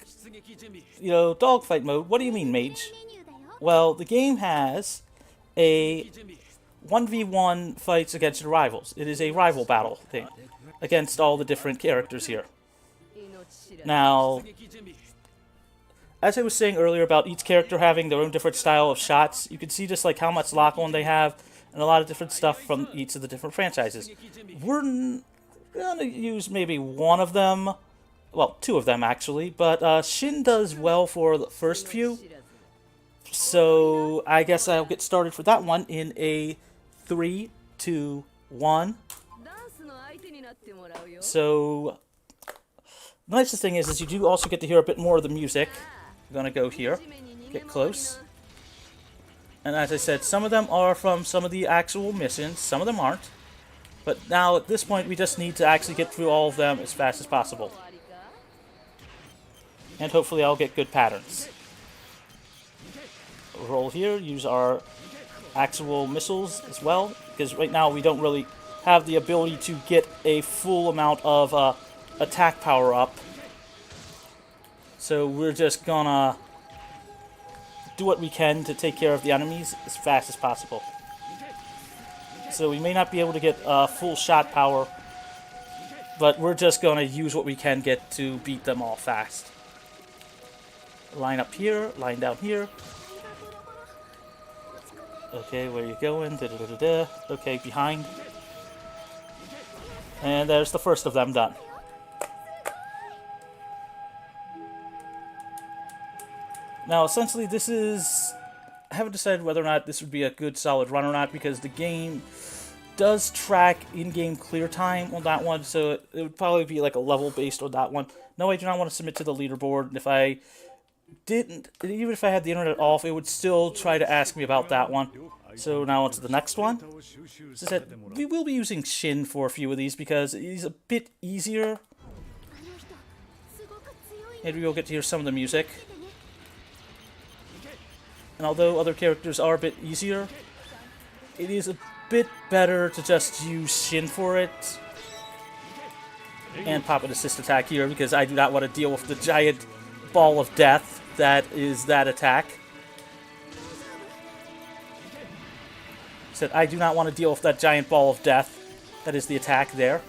dogfight mode, what do you mean, mage? Well, the game has a 1v1 fights against your rivals. It is a rival battle thing against all the different characters here. Now, as I was saying earlier about each character having their own different style of shots, you can see just like how much lock-on they have and a lot of different stuff from each of the different franchises. We're going to use maybe one of them, well, two of them actually, but Shin does well for the first few. So I guess I'll get started for that one in a 3, 2, 1. So the nicest thing is you do also get to hear a bit more of the music. I'm gonna go here, get close. And as I said, some of them are from some of the actual missions, some of them aren't. But now at this point we just need to actually get through all of them as fast as possible. And hopefully I'll get good patterns. Roll here, use our actual missiles as well, because right now we don't really have the ability to get a full amount of attack power up. So we're just gonna do what we can to take care of the enemies as fast as possible. So we may not be able to get full shot power, but we're just gonna use what we can get to beat them all fast. Line up here, line down here. Okay, where are you going? Da-da-da-da-da. Okay, behind. And there's the first of them done. Now, essentially, this is... I haven't decided whether or not this would be a good, solid run or not, because the game does track in-game clear time on that one, so it would probably be like a level based on that one. No, I do not want to submit to the leaderboard. If I didn't, even if I had the internet off, it would still try to ask me about that one. So now on to the next one. As I said, we will be using Shin for a few of these because he's a bit easier. Maybe we'll get to hear some of the music. And although other characters are a bit easier, it is a bit better to just use Shin for it. And pop an assist attack here because I do not want to deal with the giant ball of death that is that attack. Said I do not want to deal with that giant ball of death that is the attack there.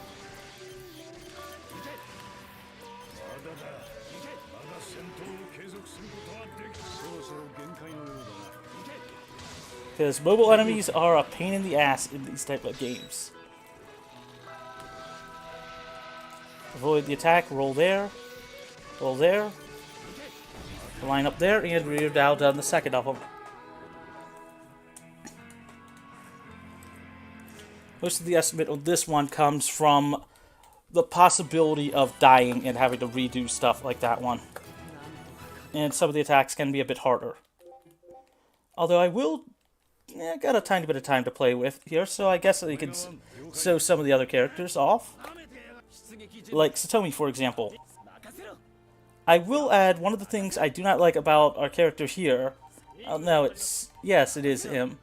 Because mobile enemies are a pain in the ass in these type of games. Avoid the attack, roll there, line up there, and we're now done the second of them. Most of the estimate on this one comes from the possibility of dying and having to redo stuff like that one. And some of the attacks can be a bit harder. Although I will... got a tiny bit of time to play with here, so I guess you can show some of the other characters off. Like Satomi, for example. I will add one of the things I do not like about our character here. Oh, no, it's... Yes, it is him.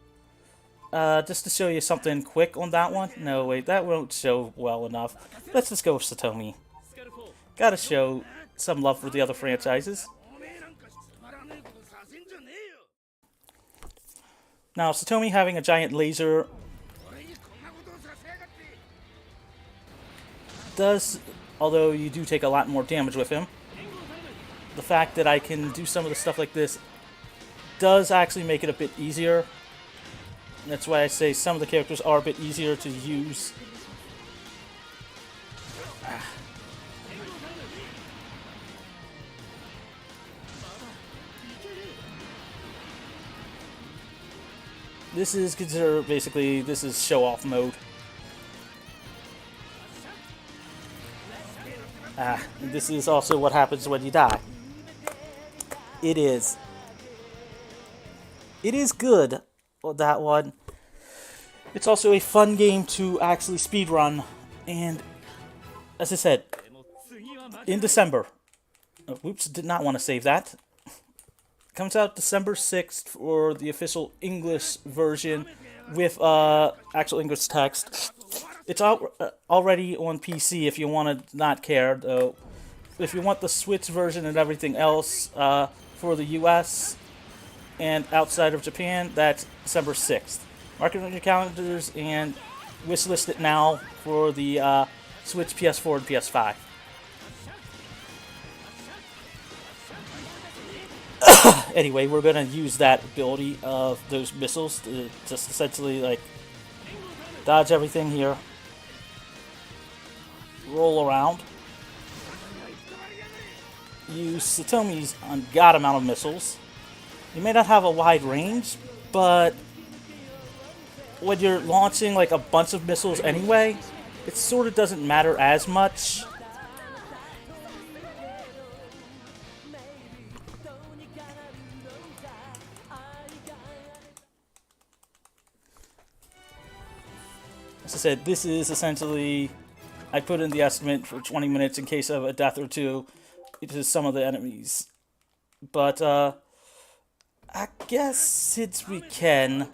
Just to show you something quick on that one. No, wait, that won't show well enough. Let's just go with Satomi. Gotta show some love for the other franchises. Now, Satomi having a giant laser does, although you do take a lot more damage with him, the fact that I can do some of the stuff like this does actually make it a bit easier. That's why I say some of the characters are a bit easier to use. This is considered, basically, this is show-off mode. This is also what happens when you die. It is good, that one. It's also a fun game to actually speedrun, and as I said, in December. Whoops, did not want to save that. Comes out December 6th for the official English version with actual English text. It's out already on PC if you want to not care, though. If you want the Switch version and everything else for the US and outside of Japan, that's December 6th. Mark it on your calendars and wishlist it now for the Switch, PS4, and PS5. Anyway, we're going to use that ability of those missiles to just essentially, like, dodge everything here. Roll around. Use Satomi's ungodly amount of missiles. You may not have a wide range, but when you're launching, like, a bunch of missiles anyway, it sort of doesn't matter as much. As I said, this is essentially, I put in the estimate for 20 minutes in case of a death or two to some of the enemies. But, I guess since we can,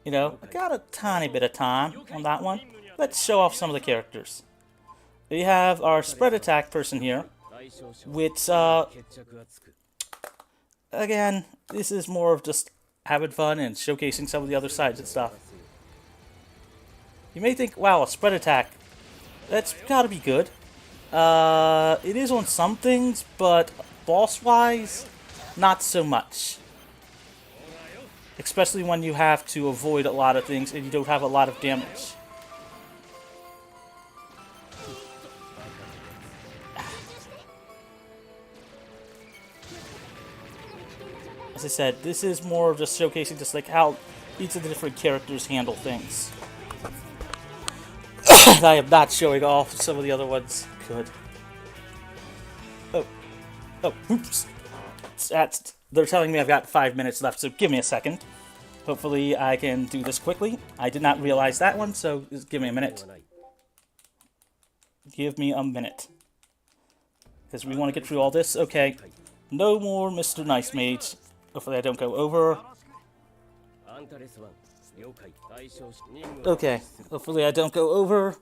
you know, I got a tiny bit of time on that one. Let's show off some of the characters. We have our spread attack person here, which, again, this is more of just having fun and showcasing some of the other sides and stuff. You may think, wow, a spread attack, that's gotta be good. It is on some things, but boss-wise, not so much. Especially when you have to avoid a lot of things and you don't have a lot of damage. As I said, this is more of just showcasing just like how each of the different characters handle things. I am not showing off some of the other ones. Good. Oh, oops. they're telling me I've got 5 minutes left, so give me a second. Hopefully I can do this quickly. I did not realize that one, so just give me a minute. Give me a minute. Because we want to get through all this. Okay. No more Mr. Nice Maids. Hopefully I don't go over. Okay. Hopefully I don't go over.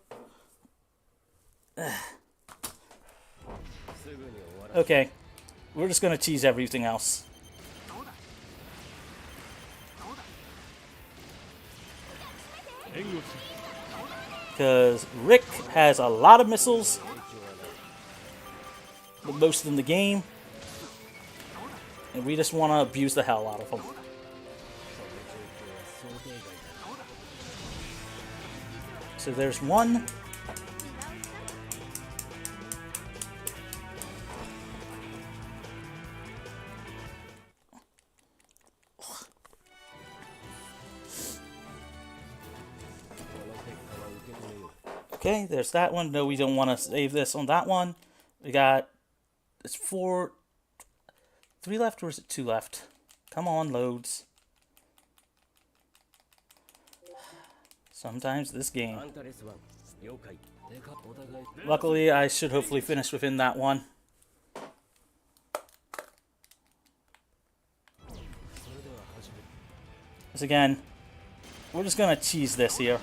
Okay. We're just going to tease everything else. Because Rick has a lot of missiles. The most in the game. And we just want to abuse the hell out of them. So there's one. Okay, there's that one. No, we don't want to save this on that one. We got... It's 3 left, or is it 2 left? Come on, loads. Sometimes this game. Luckily, I should hopefully finish within that one. Because again, we're just going to cheese this here.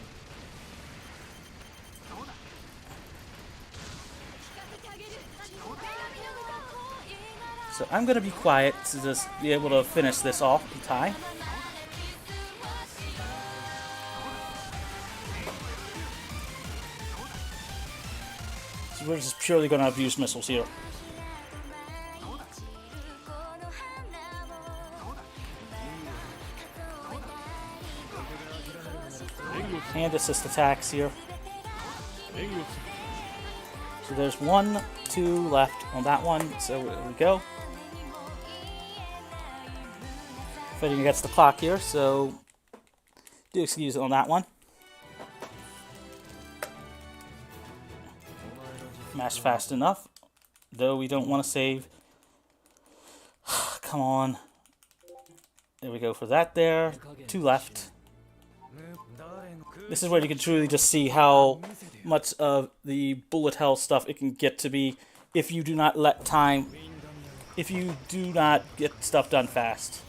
So I'm going to be quiet to just be able to finish this off in time. So we're just purely going to abuse missiles here. And assist attacks here. So there's 1, 2 left on that one. So there we go. Fighting against the clock here, so do excuse it on that one. Smash fast enough, though we don't want to save. Come on. There we go for that there. 2 left. This is where you can truly just see how much of the bullet hell stuff it can get to be if you do not let time, if you do not get stuff done fast.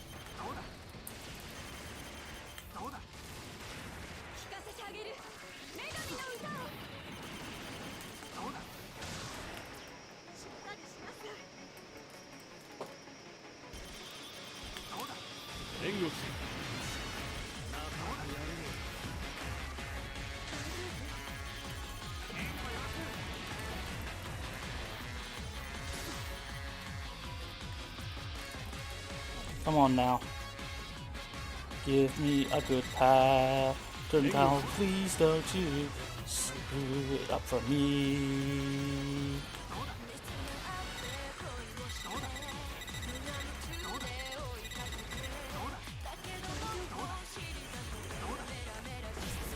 Come on now. Give me a good path. Turn down, please don't you screw it up for me.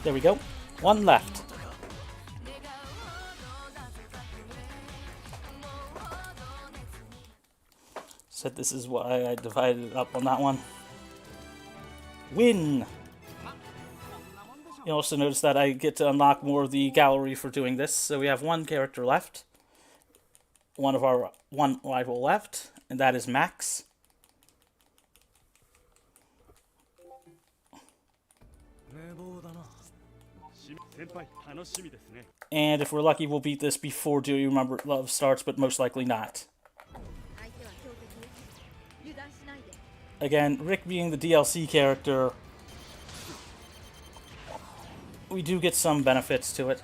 There we go. 1 left. Said this is why I divided it up on that one. Win! You also notice that I get to unlock more of the gallery for doing this. So we have 1 character left. One rival left, and that is Max. And if we're lucky, we'll beat this before Do You Remember Love starts, but most likely not. Again, Rick being the DLC character, we do get some benefits to it.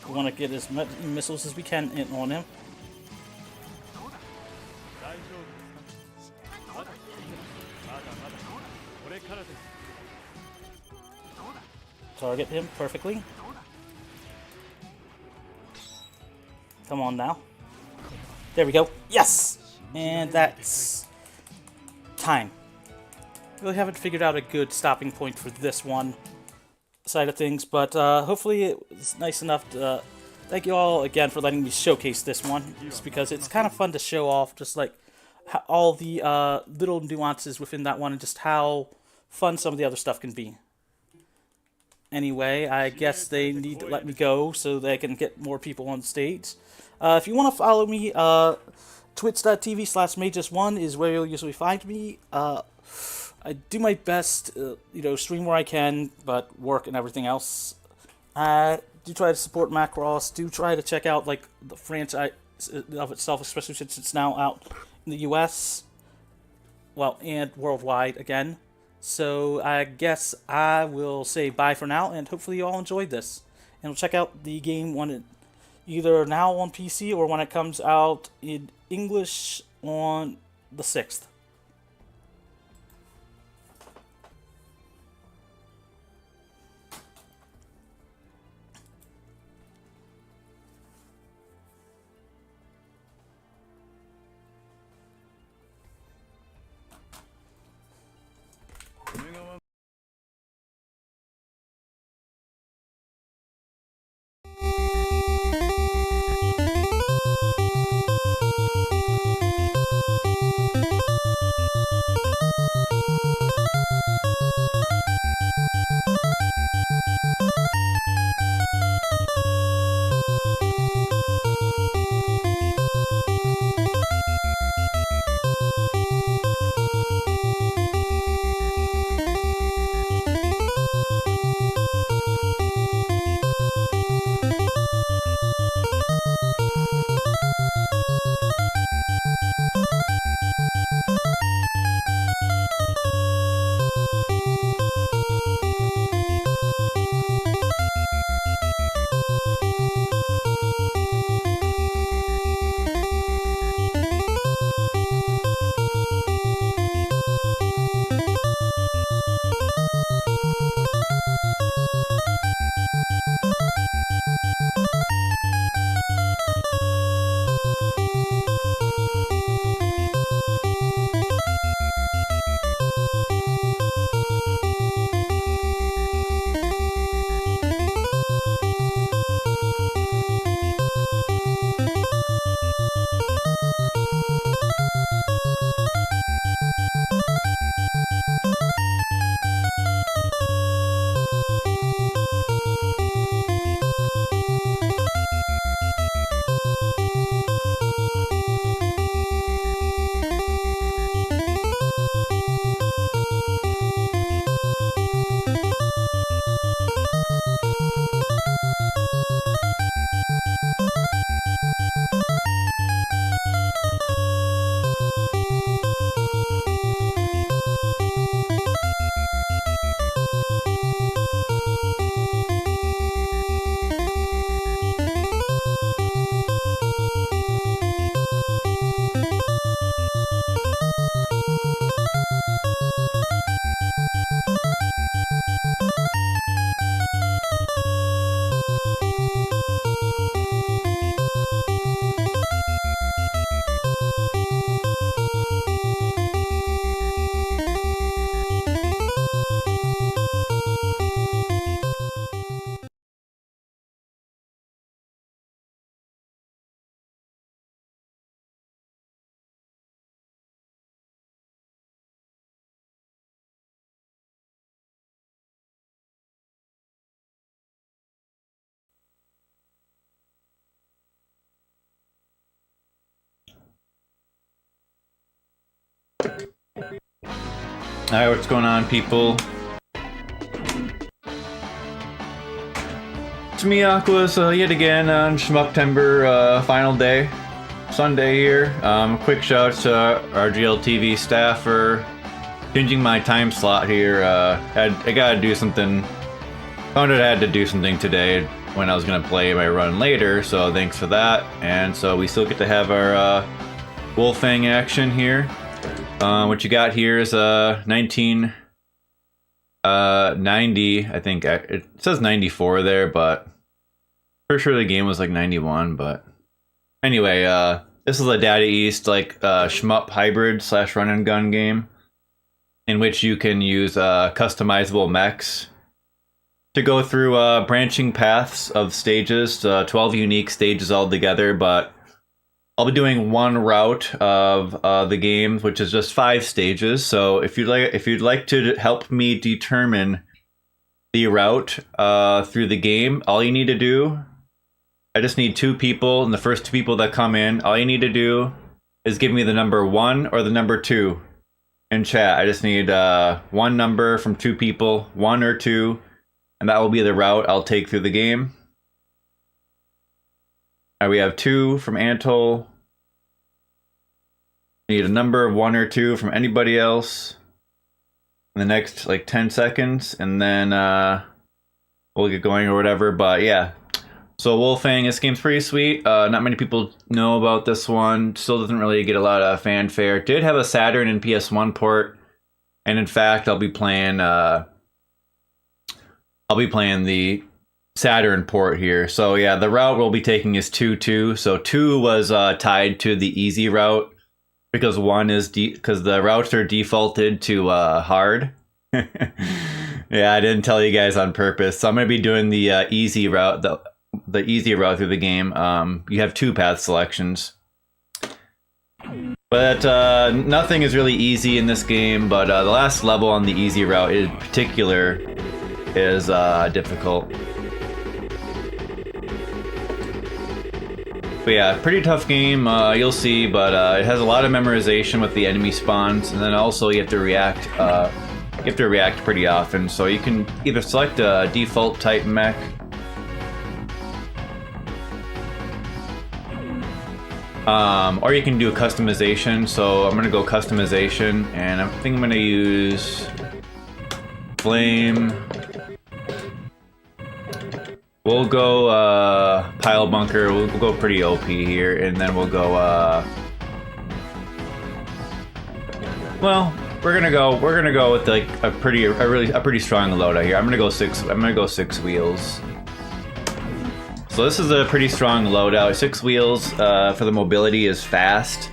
We want to get as many missiles as we can in on him. Target him perfectly. Come on now. There we go. Yes! And that's time. Really haven't figured out a good stopping point for this one side of things, but hopefully it was nice enough to... thank you all again for letting me showcase this one, just because it's kind of fun to show off just like all the little nuances within that one and just how fun some of the other stuff can be. Anyway, I guess they need to let me go so they can get more people on stage. If you want to follow me, twitch.tv/magus1 is where you'll usually find me. I do my best, stream where I can, but work and everything else. Do try to support Macross. Do try to check out like the franchise of itself, especially since it's now out in the U.S. Well, and worldwide again. So I guess I will say bye for now, and hopefully you all enjoyed this. And we'll check out the game either now on PC or when it comes out in English on the 6th. Alright, what's going on, people? It's me, Aquas, yet again on Shmuptember, final day, Sunday here. Quick shout out to our GLTV staff for changing my time slot here. I gotta do something. Found out I had to do something today when I was gonna play my run later, so thanks for that. And so we still get to have our Wolfang action here. What you got here is 1990. I think it says 94 there, but pretty sure the game was like 91. But Anyway, this is a Data East like shmup hybrid / run and gun game, in which you can use customizable mechs to go through branching paths of stages, 12 unique stages altogether, but I'll be doing one route of the game, which is just 5 stages. So if you'd like to help me determine the route through the game, all you need to do, I just need 2 people, and the first 2 people that come in, all you need to do is give me the number 1 or the number 2 in chat. I just need one number from 2 people, 1 or 2, and that will be the route I'll take through the game. We have 2 from Antol. Need a number of 1 or 2 from anybody else in the next like 10 seconds, and then we'll get going or whatever. But yeah, so Wolfang, this game's pretty sweet. Not many people know about this one. Still doesn't really get a lot of fanfare. Did have a Saturn and PS1 port, and in fact, I'll be playing the Saturn port here. So yeah, the route we'll be taking is 2-2. So 2 was tied to the easy route because 1 is because the routes are defaulted to hard. Yeah, I didn't tell you guys on purpose. So I'm gonna be doing the easy route, the easy route through the game. You have 2 path selections, but nothing is really easy in this game. But the last level on the easy route in particular is difficult. But yeah, pretty tough game, you'll see, but it has a lot of memorization with the enemy spawns, and then also you have to react pretty often, so you can either select a default type mech, or you can do a customization. So I'm gonna go customization, and I think I'm gonna use Flame. We'll go Pile Bunker. We'll go pretty OP here, and then we'll go. Well, we're gonna go with like a pretty strong loadout here. I'm gonna go 6 wheels. So this is a pretty strong loadout. 6 wheels for the mobility is fast,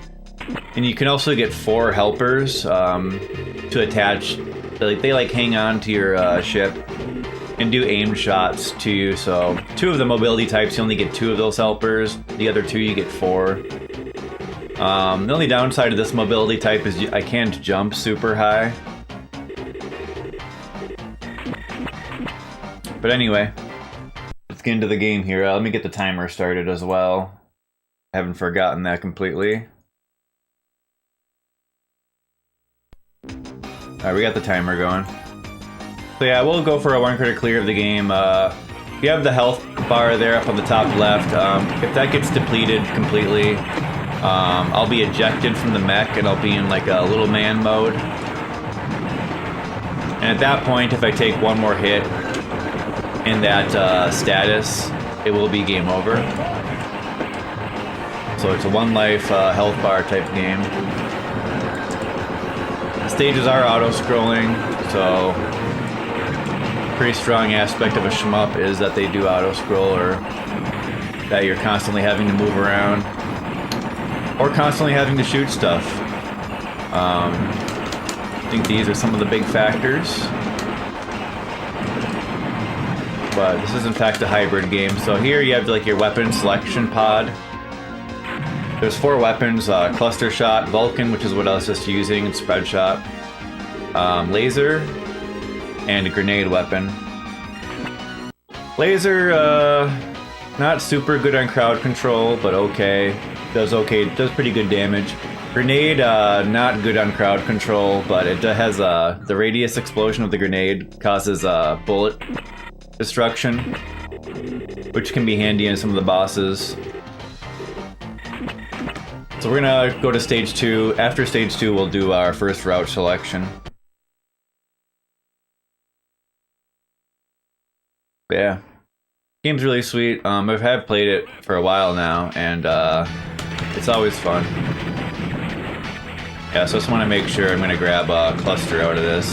and you can also get 4 helpers to attach. They like hang on to your ship and do aimed shots to you. So 2 of the mobility types, you only get 2 of those helpers. The other 2 you get 4. The only downside of this mobility type is I can't jump super high. But anyway, let's get into the game here. Let me get the timer started as well. I haven't forgotten that completely. Alright, we got the timer going. So yeah, we'll go for a 1 critic clear of the game. You have the health bar there up on the top left. If that gets depleted completely, I'll be ejected from the mech and I'll be in like a little man mode. And at that point, if I take 1 more hit in that status, it will be game over. So it's a 1 life health bar type game. The stages are auto-scrolling, so pretty strong aspect of a shmup is that they do auto-scroll, or that you're constantly having to move around, or constantly having to shoot stuff. I think these are some of the big factors. But this is in fact a hybrid game. So here you have like your weapon selection pod. There's 4 weapons, cluster shot, Vulcan, which is what I was just using, and spread shot, laser, and a grenade weapon. Laser, not super good on crowd control, but okay. Does pretty good damage. Grenade, not good on crowd control, but it has the radius explosion of the grenade causes bullet destruction, which can be handy in some of the bosses. So we're gonna go to stage 2. After stage 2, we'll do our first route selection. But yeah, game's really sweet. I have played it for a while now, and it's always fun. Yeah, so I just want to make sure I'm gonna grab a cluster out of this.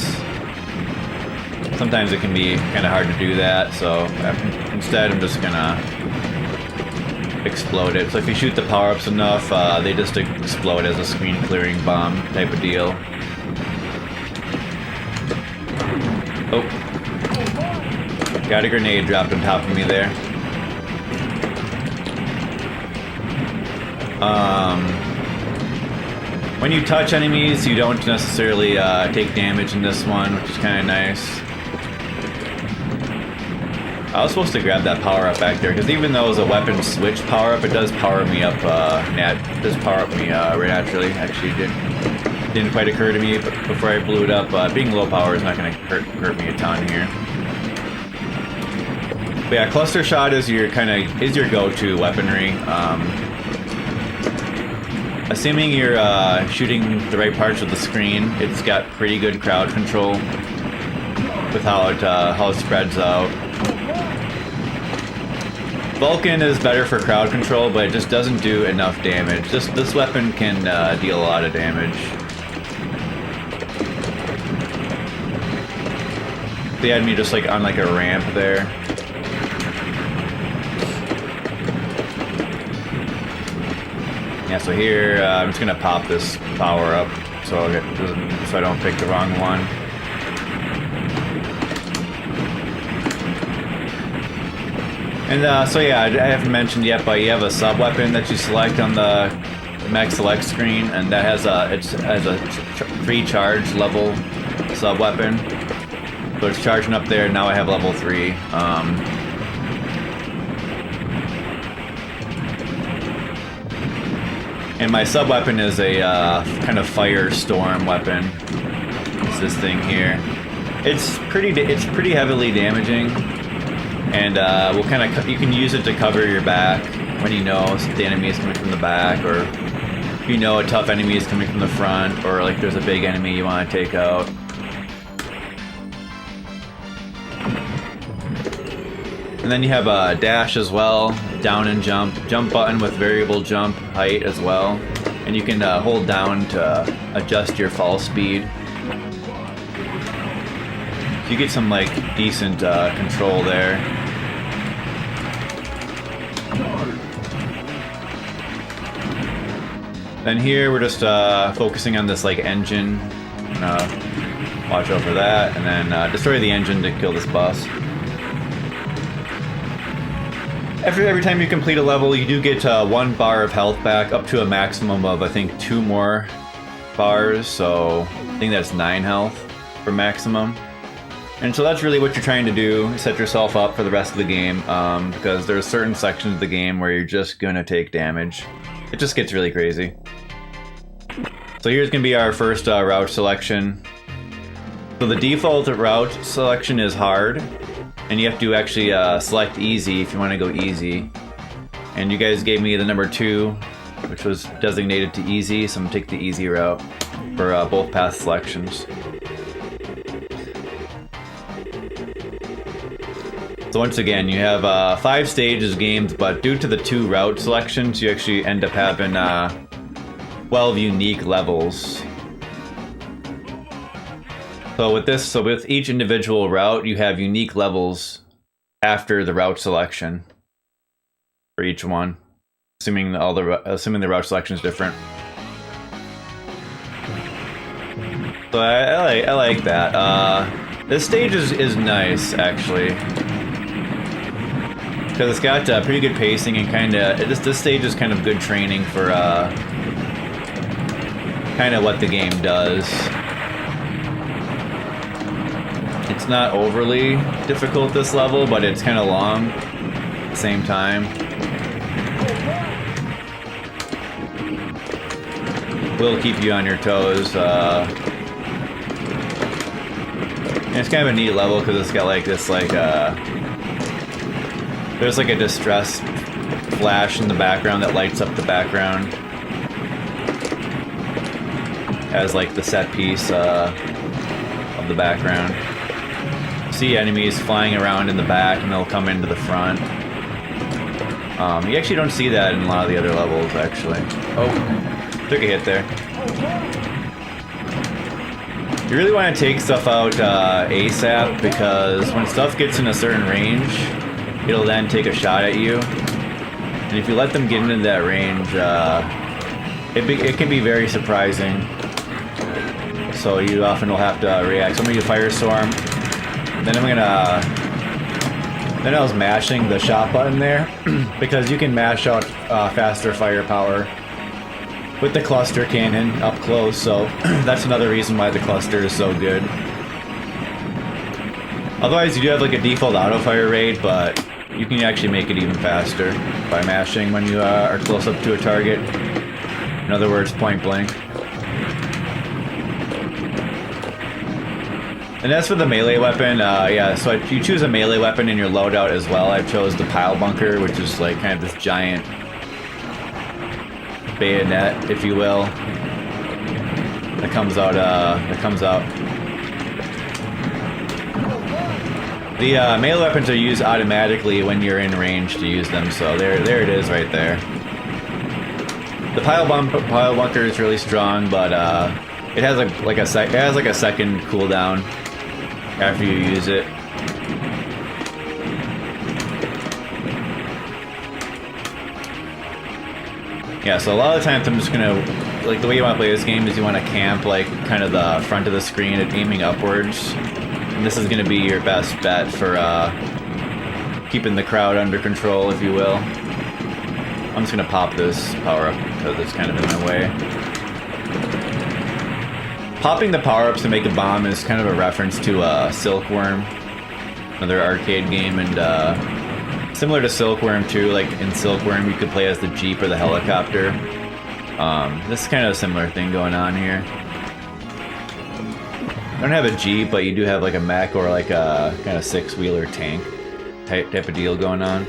Sometimes it can be kind of hard to do that, so instead I'm just gonna explode it. So if you shoot the power-ups enough, they just explode as a screen-clearing bomb type of deal. Oh. Got a grenade dropped on top of me there. When you touch enemies, you don't necessarily take damage in this one, which is kind of nice. I was supposed to grab that power-up back there, because even though it was a weapon switch power-up, it does power me up, right naturally. Actually, didn't quite occur to me before I blew it up. Being low power is not going to hurt me a ton here. But yeah, cluster shot is your go-to weaponry. Assuming you're shooting the right parts of the screen, it's got pretty good crowd control with how it spreads out. Vulcan is better for crowd control, but it just doesn't do enough damage. This weapon can deal a lot of damage. They had me just like on like a ramp there. Yeah, so here I'm just gonna pop this power up so I don't pick the wrong one. And so yeah, I haven't mentioned yet, but you have a sub weapon that you select on the mech select screen, and that has a free charge level sub weapon. So it's charging up there. Now I have level 3. And my sub weapon is a kind of firestorm weapon. It's this thing here. It's pretty heavily damaging, and you can use it to cover your back when you know the enemy is coming from the back, or you know a tough enemy is coming from the front, or like there's a big enemy you want to take out. And then you have a dash as well, down and jump button with variable jump height as well. And you can hold down to adjust your fall speed. So you get some like decent control there. Then here we're just focusing on this like engine. Watch out for that, and then destroy the engine to kill this boss. Every time you complete a level, you do get 1 bar of health back, up to a maximum of, I think, 2 more bars, so I think that's 9 health for maximum. And so that's really what you're trying to do, set yourself up for the rest of the game, because there's certain sections of the game where you're just gonna take damage. It just gets really crazy. So here's gonna be our first route selection. So the default route selection is hard, and you have to actually select easy if you want to go easy. And you guys gave me the number 2, which was designated to easy, so I'm gonna take the easy route for both path selections. So once again, you have 5 stages games, but due to the 2 route selections, you actually end up having 12 unique levels. So with each individual route, you have unique levels after the route selection for each one, assuming the route selection is different. So I like that. This stage is nice actually, because it's got pretty good pacing and this stage is kind of good training for kind of what the game does. It's not overly difficult this level, but it's kind of long at the same time. Will keep you on your toes. And it's kind of a neat level because it's got like this there's like a distress flash in the background that lights up the background as like the set piece of the background. See enemies flying around in the back and they'll come into the front. You actually don't see that in a lot of the other levels, actually. Oh, took a hit there. You really want to take stuff out ASAP, because when stuff gets in a certain range, it'll then take a shot at you. And if you let them get into that range, it can be very surprising. So you often will have to react. So I'm gonna use Firestorm. Then Then I was mashing the shot button there because you can mash out faster firepower with the cluster cannon up close. So that's another reason why the cluster is so good. Otherwise, you do have like a default auto fire rate, but you can actually make it even faster by mashing when you are close up to a target. In other words, point blank. And as for the melee weapon, yeah, so you choose a melee weapon in your loadout as well. I chose the pile bunker, which is like kind of this giant bayonet, if you will, that comes out. The melee weapons are used automatically when you're in range to use them. So there it is, right there. The pile bunker is really strong, but it has like a second cooldown after you use it. Yeah, so a lot of the times I'm just gonna, like, the way you want to play this game is you want to camp like kind of the front of the screen and aiming upwards. And this is gonna be your best bet for keeping the crowd under control, if you will. I'm just gonna pop this power up because it's kind of in my way. Popping the power-ups to make a bomb is kind of a reference to Silkworm, another arcade game, and similar to Silkworm too. Like in Silkworm, you could play as the Jeep or the helicopter. This is kind of a similar thing going on here. I don't have a Jeep, but you do have like a mech or like a kind of six-wheeler tank type of deal going on.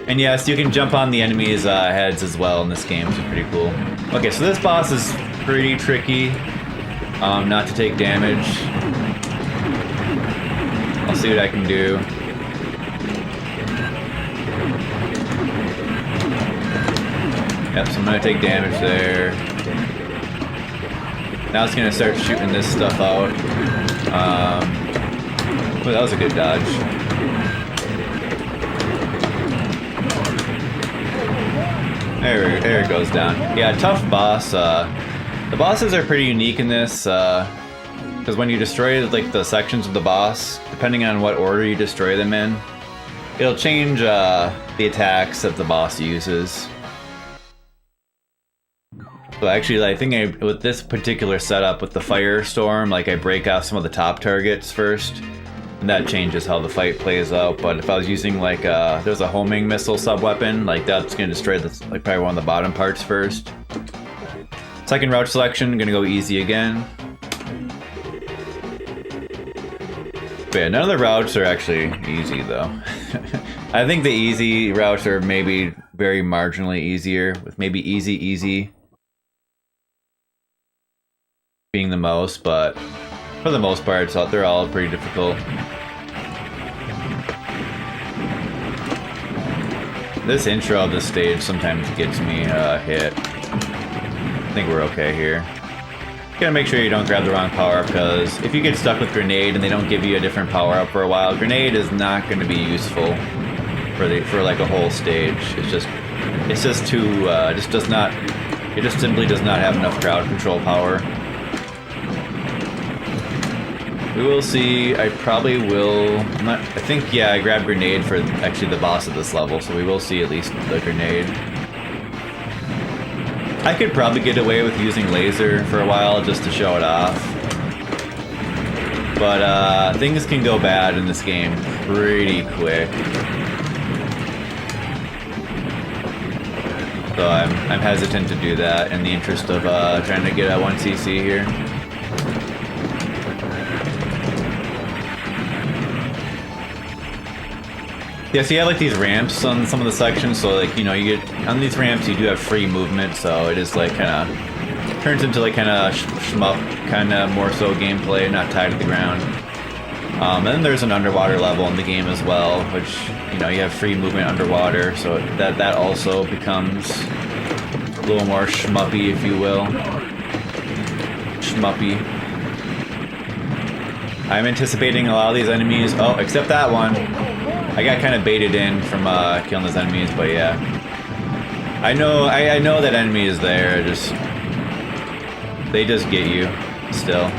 And yes, you can jump on the enemies' heads as well in this game, which is pretty cool. Okay, so this boss is pretty tricky not to take damage. I'll see what I can do. Yep, so I'm gonna take damage there. Now it's gonna start shooting this stuff out. Well, that was a good dodge. There it goes down. Yeah, tough boss. The bosses are pretty unique in this, because when you destroy like the sections of the boss, depending on what order you destroy them in, it'll change the attacks that the boss uses. So actually, I think with this particular setup with the Firestorm, like I break off some of the top targets first, and that changes how the fight plays out. But if I was using like there's a homing missile sub-weapon, like that's gonna destroy like probably one of the bottom parts first. Second route selection, gonna go easy again. But yeah, none of the routes are actually easy though. I think the easy routes are maybe very marginally easier, with maybe easy being the most, but for the most part, they're all pretty difficult. This intro of this stage sometimes gets me hit. I think we're okay here. Gotta make sure you don't grab the wrong power-up, because if you get stuck with Grenade and they don't give you a different power-up for a while, Grenade is not going to be useful for like a whole stage. It's just too it just simply does not have enough crowd control power. We will see. I probably will. I think, yeah, I grabbed Grenade for actually the boss of this level, so we will see at least the Grenade. I could probably get away with using Laser for a while just to show it off. But things can go bad in this game pretty quick. So I'm hesitant to do that in the interest of trying to get a 1cc here. Yeah, so you have like these ramps on some of the sections, so like, you know, you get on these ramps you do have free movement, so it is like kind of turns into like kind of shmup, kind of more so gameplay, not tied to the ground. And then there's an underwater level in the game as well, which, you know, you have free movement underwater, so that also becomes a little more shmuppy, if you will. Shmuppy. I'm anticipating a lot of these enemies. Oh, except that one. I got kind of baited in from killing those enemies, but yeah. I know that enemy is there, they just get you, still.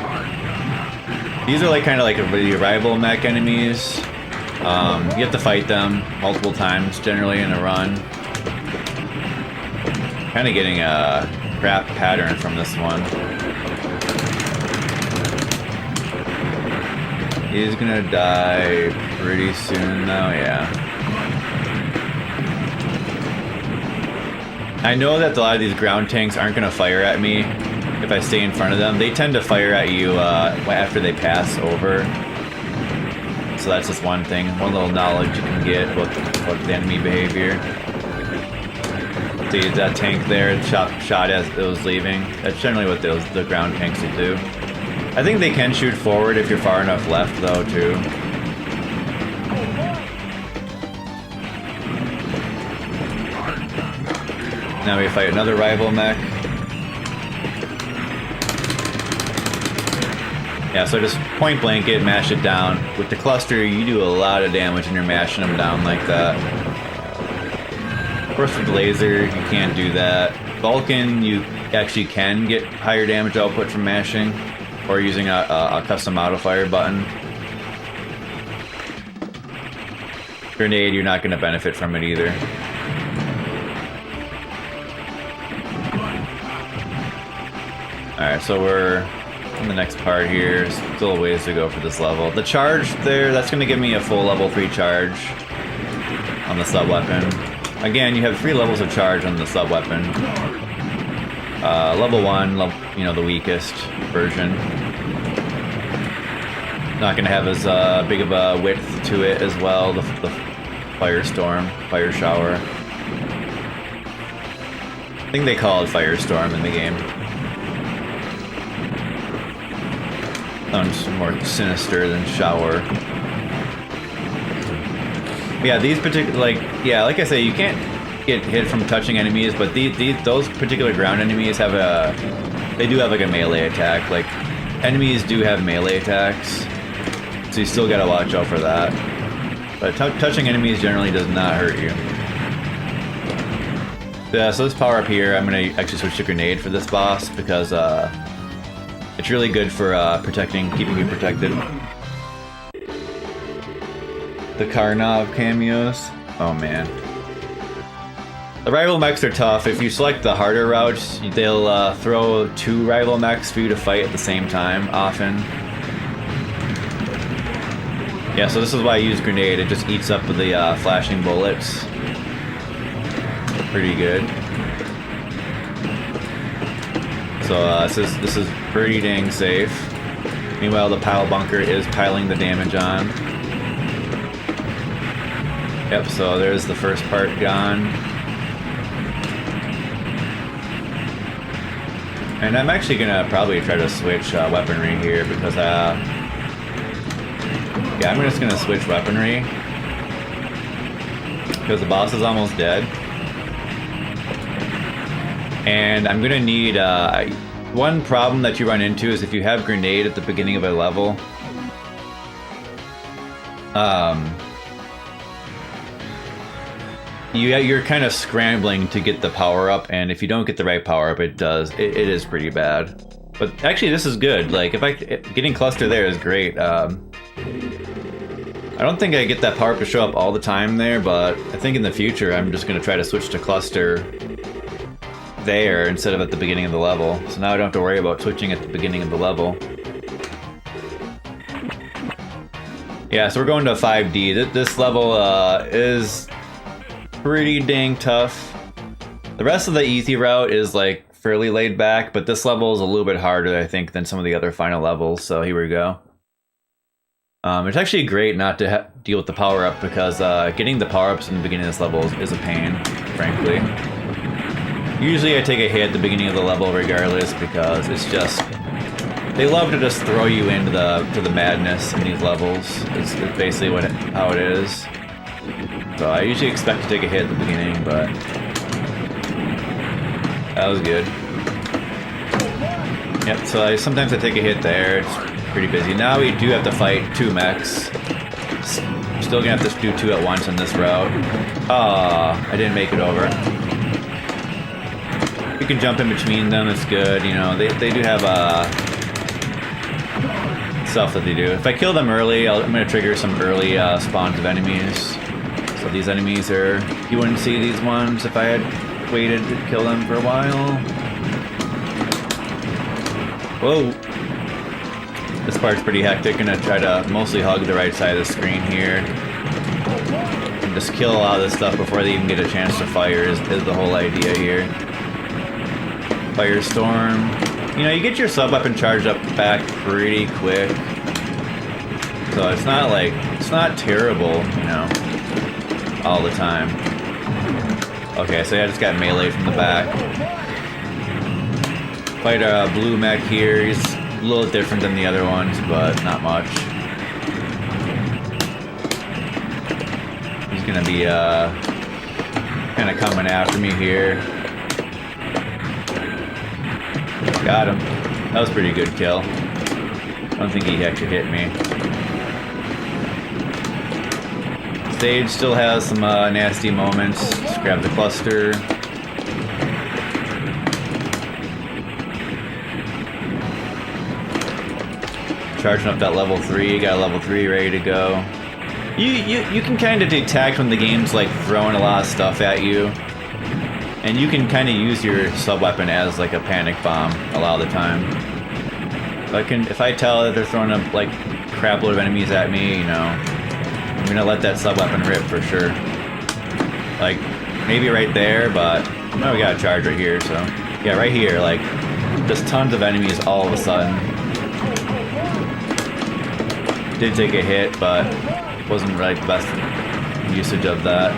These are like kind of like the rival mech enemies. You have to fight them multiple times, generally in a run. Kind of getting a crap pattern from this one. He's gonna die pretty soon though, yeah. I know that a lot of these ground tanks aren't gonna fire at me if I stay in front of them. They tend to fire at you after they pass over. So that's just one thing, one little knowledge you can get about the enemy behavior. See, that tank there shot as it was leaving. That's generally what the ground tanks will do. I think they can shoot forward if you're far enough left, though, too. Now we fight another rival mech. Yeah, so just point blank it, mash it down. With the cluster, you do a lot of damage when you're mashing them down like that. Of course, with the laser, you can't do that. Vulcan, you actually can get higher damage output from mashing, or using a custom modifier button. Grenade, you're not going to benefit from it either. Alright, so we're on the next part here. Still a ways to go for this level. The charge there, that's going to give me a full level 3 charge on the sub-weapon. Again, you have 3 levels of charge on the sub-weapon. Level 1, the weakest version. Not going to have as big of a width to it as well, the Firestorm, Fire Shower. I think they call it Firestorm in the game. Sounds more sinister than Shower. Yeah, these particular, like I say, you can't get hit from touching enemies, but those particular ground enemies have they do have like a melee attack. Like, enemies do have melee attacks, so you still gotta watch out for that. But touching enemies generally does not hurt you. Yeah, so this power up here, I'm gonna actually switch to grenade for this boss because it's really good for keeping you protected. The Karnov cameos. Oh man. The rival mechs are tough. If you select the harder routes, they'll throw 2 rival mechs for you to fight at the same time, often. Yeah, so this is why I use grenade. It just eats up the flashing bullets. Pretty good. So this is pretty dang safe. Meanwhile, the pile bunker is piling the damage on. Yep, so there's the first part gone. And I'm actually gonna probably try to switch weaponry here because yeah, I'm just gonna switch weaponry because the boss is almost dead. And I'm gonna need, one problem that you run into is if you have grenade at the beginning of a level, you're kind of scrambling to get the power up, and if you don't get the right power up, it is pretty bad. But actually, this is good. Like, getting cluster there is great. I don't think I get that power up to show up all the time there, but I think in the future I'm just gonna try to switch to cluster there instead of at the beginning of the level. So now I don't have to worry about switching at the beginning of the level. Yeah, so we're going to 5D. This level is pretty dang tough. The rest of the easy route is like fairly laid back, but this level is a little bit harder, I think, than some of the other final levels, so here we go. It's actually great not to deal with the power-up because getting the power-ups in the beginning of this level is a pain, frankly. Usually I take a hit at the beginning of the level regardless because it's just... They love to just throw you into the madness in these levels. It's basically how it is. So I usually expect to take a hit at the beginning, but... That was good. Yep, so sometimes I take a hit there. It's pretty busy. Now we do have to fight 2 mechs. Still gonna have to do 2 at once on this route. Ah, I didn't make it over. You can jump in between them, it's good, you know. They do have stuff that they do. If I kill them early, I'm gonna trigger some early spawns of enemies. So these enemies are... You wouldn't see these ones if I had waited to kill them for a while. Whoa. This part's pretty hectic. Gonna try to mostly hug the right side of the screen here. And just kill a lot of this stuff before they even get a chance to fire is the whole idea here. Firestorm. You know, you get your sub-weapon charged up back pretty quick. So it's not like... It's not terrible, you know, all the time. Okay, so I just got melee from the back. Fight a blue mech here. He's a little different than the other ones, but not much. He's gonna be kind of coming after me here. Got him. That was a pretty good kill. I don't think he actually hit me. Stage still has some nasty moments. Just grab the cluster. Charging up that level 3, got a level 3 ready to go. You can kind of detect when the game's like throwing a lot of stuff at you. And you can kind of use your sub-weapon as like a panic bomb a lot of the time. If I tell that they're throwing a like crap load of enemies at me, you know, I'm gonna let that sub-weapon rip for sure. Like, maybe right there, but no, we got a charge right here, so. Yeah, right here, like, just tons of enemies all of a sudden. Did take a hit, but wasn't like the best usage of that.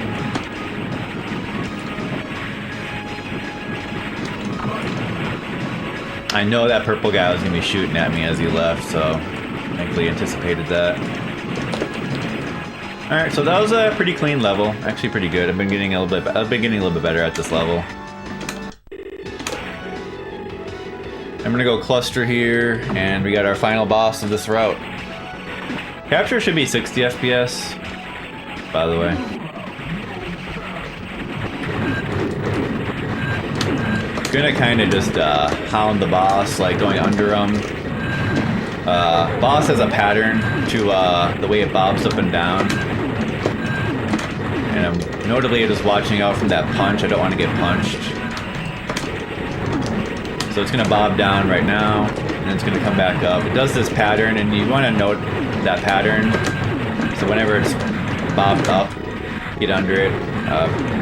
I know that purple guy was gonna be shooting at me as he left, so thankfully anticipated that. Alright, so that was a pretty clean level. Actually pretty good. I've been getting a little bit better at this level. I'm gonna go cluster here, and we got our final boss of this route. Capture should be 60 FPS, by the way. Gonna kind of just hound the boss, like going under him. Boss has a pattern to the way it bobs up and down. And I'm notably just watching out from that punch. I don't want to get punched. So it's gonna bob down right now, and it's gonna come back up. It does this pattern, and you want to note that pattern. So whenever it's bobbed up, get under it.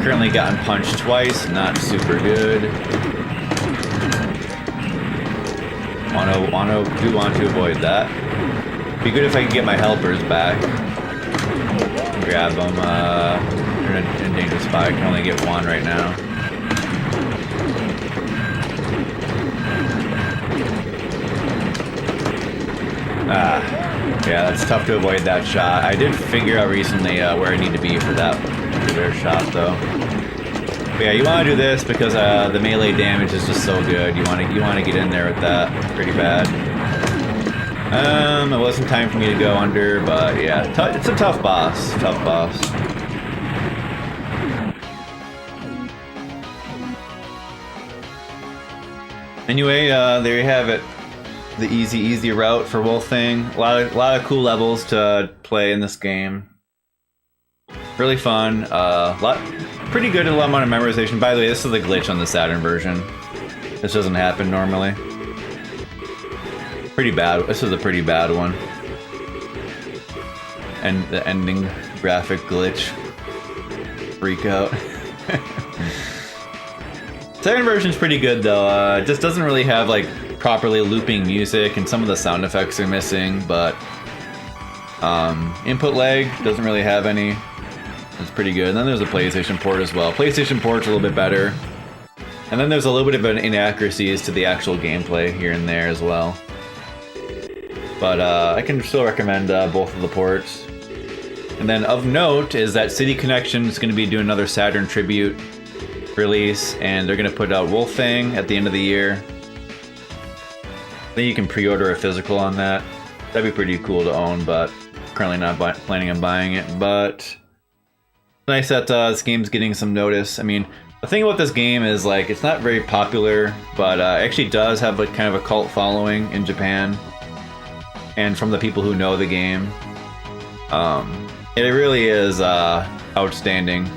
Currently gotten punched twice, not super good. Do want to avoid that. Be good if I can get my helpers back. Grab them. They're in a dangerous spot. I can only get one right now. Yeah, that's tough to avoid that shot. I did figure out recently where I need to be for that particular shot, though. But yeah, you want to do this because the melee damage is just so good. You want to get in there with that pretty bad. It wasn't time for me to go under, but yeah, it's a tough boss. Tough boss. Anyway, there you have it. The easy route for Wolfang. A lot of cool levels to play in this game. Really fun. Pretty good. A lot amount of memorization. By the way, this is the glitch on the Saturn version. This doesn't happen normally. Pretty bad. This is a pretty bad one. And the ending graphic glitch. Freak out. Second version's pretty good though. It just doesn't really have like properly looping music, and some of the sound effects are missing, but input lag doesn't really have any. It's pretty good. And then there's a PlayStation port as well. PlayStation port's a little bit better. And then there's a little bit of an inaccuracies to the actual gameplay here and there as well. But I can still recommend both of the ports. And then of note is that City Connection is going to be doing another Saturn tribute release, and they're going to put out Wolfang at the end of the year. I think you can pre-order a physical on that. That'd be pretty cool to own, but currently not planning on buying it, but it's nice that this game's getting some notice. I mean, the thing about this game is like it's not very popular, but it actually does have like kind of a cult following in Japan, and from the people who know the game, it really is outstanding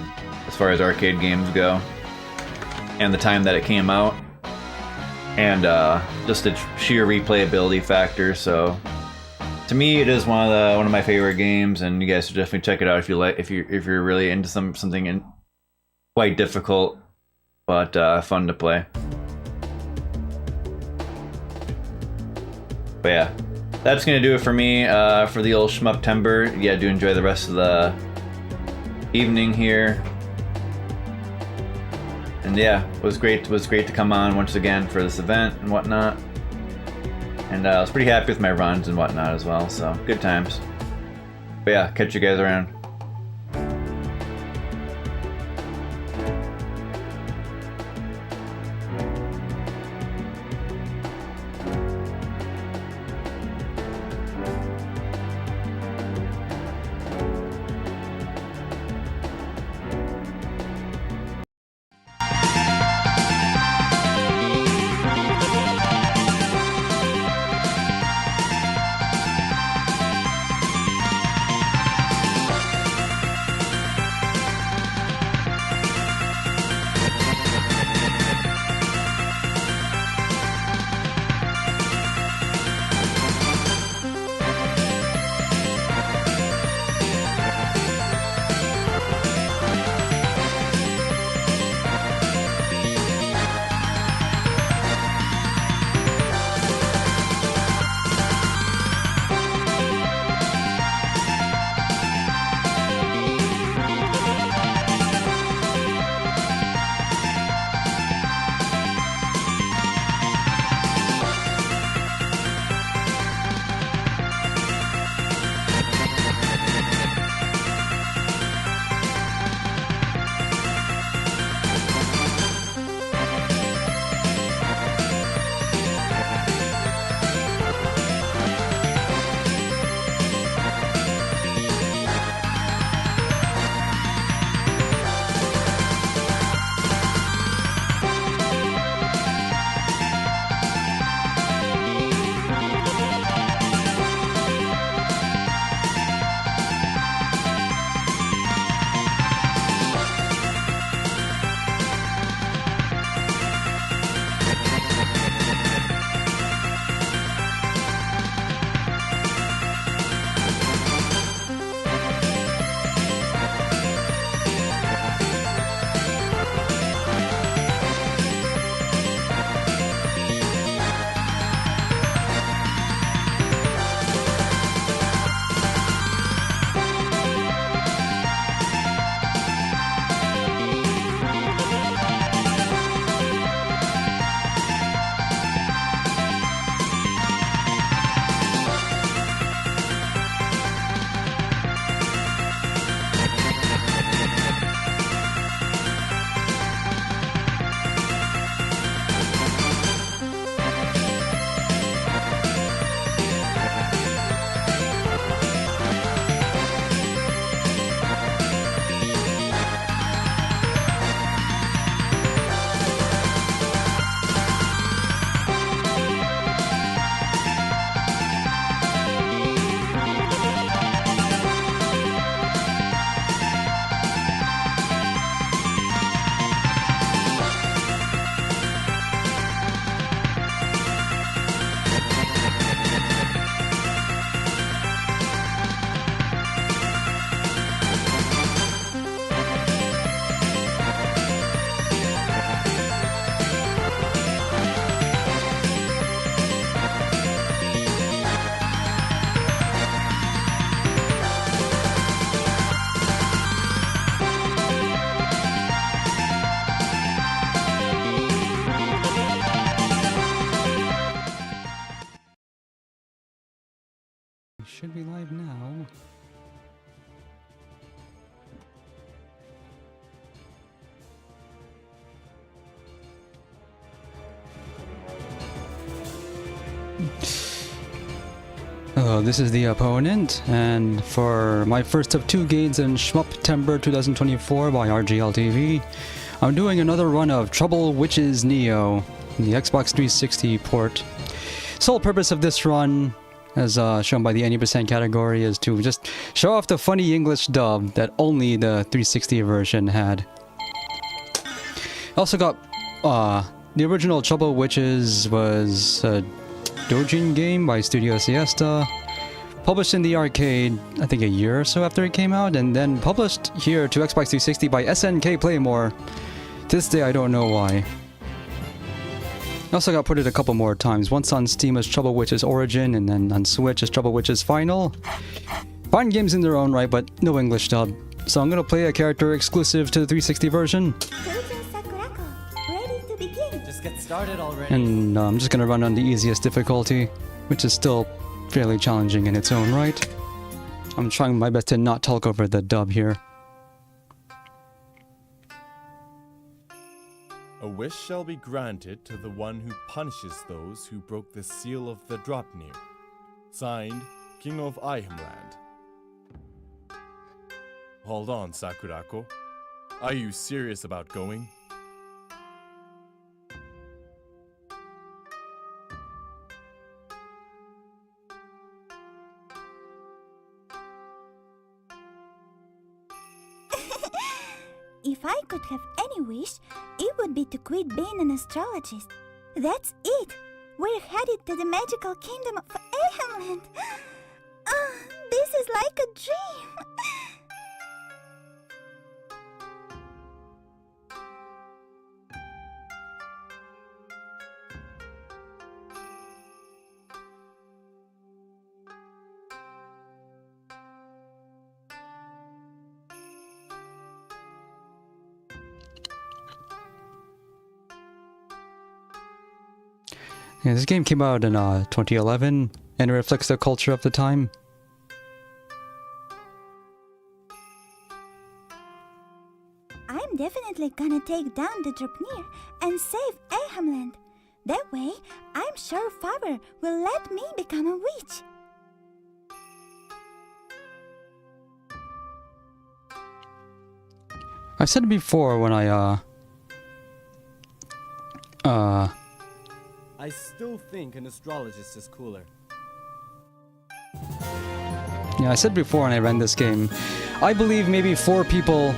as far as arcade games go, and the time that it came out, and just the sheer replayability factor. So to me, it is one of my favorite games, and you guys should definitely check it out if you're really into something quite difficult, but fun to play. But yeah, that's gonna do it for me for the old Shmuptember. Yeah, do enjoy the rest of the evening here. And yeah, it was great to come on once again for this event and whatnot. And I was pretty happy with my runs and whatnot as well, so good times. But yeah, catch you guys around. Should be live now. So this is the opponent, and for my first of 2 games in Shmuptember 2024 by RGL TV, I'm doing another run of Trouble Witches Neo, the Xbox 360 port. Sole purpose of this run, as shown by the 80% category, is to just show off the funny English dub that only the 360 version had. I also got the original Trouble Witches was a Dojin game by Studio Siesta, published in the arcade I think a year or so after it came out, and then published here to Xbox 360 by SNK Playmore. To this day I don't know why. I also got ported a couple more times, once on Steam as Trouble Witches Origin, and then on Switch as Trouble Witches Final. Fine games in their own right, but no English dub. So I'm gonna play a character exclusive to the 360 version. Just get started already. And I'm just gonna run on the easiest difficulty, which is still fairly challenging in its own right. I'm trying my best to not talk over the dub here. A wish shall be granted to the one who punishes those who broke the seal of the Dropnir. Signed, King of Ihemland. Hold on, Sakurako. Are you serious about going? If I could have any wish, it would be to quit being an astrologist. That's it! We're headed to the magical kingdom of Ahemland! This is like a dream! Yeah, this game came out in 2011, and it reflects the culture of the time. I'm definitely gonna take down the Dropnir and save Ahemland. That way, I'm sure Father will let me become a witch. I've said it before when I still think an astrologist is cooler. yeah, I said before when I ran this game, I believe maybe 4 people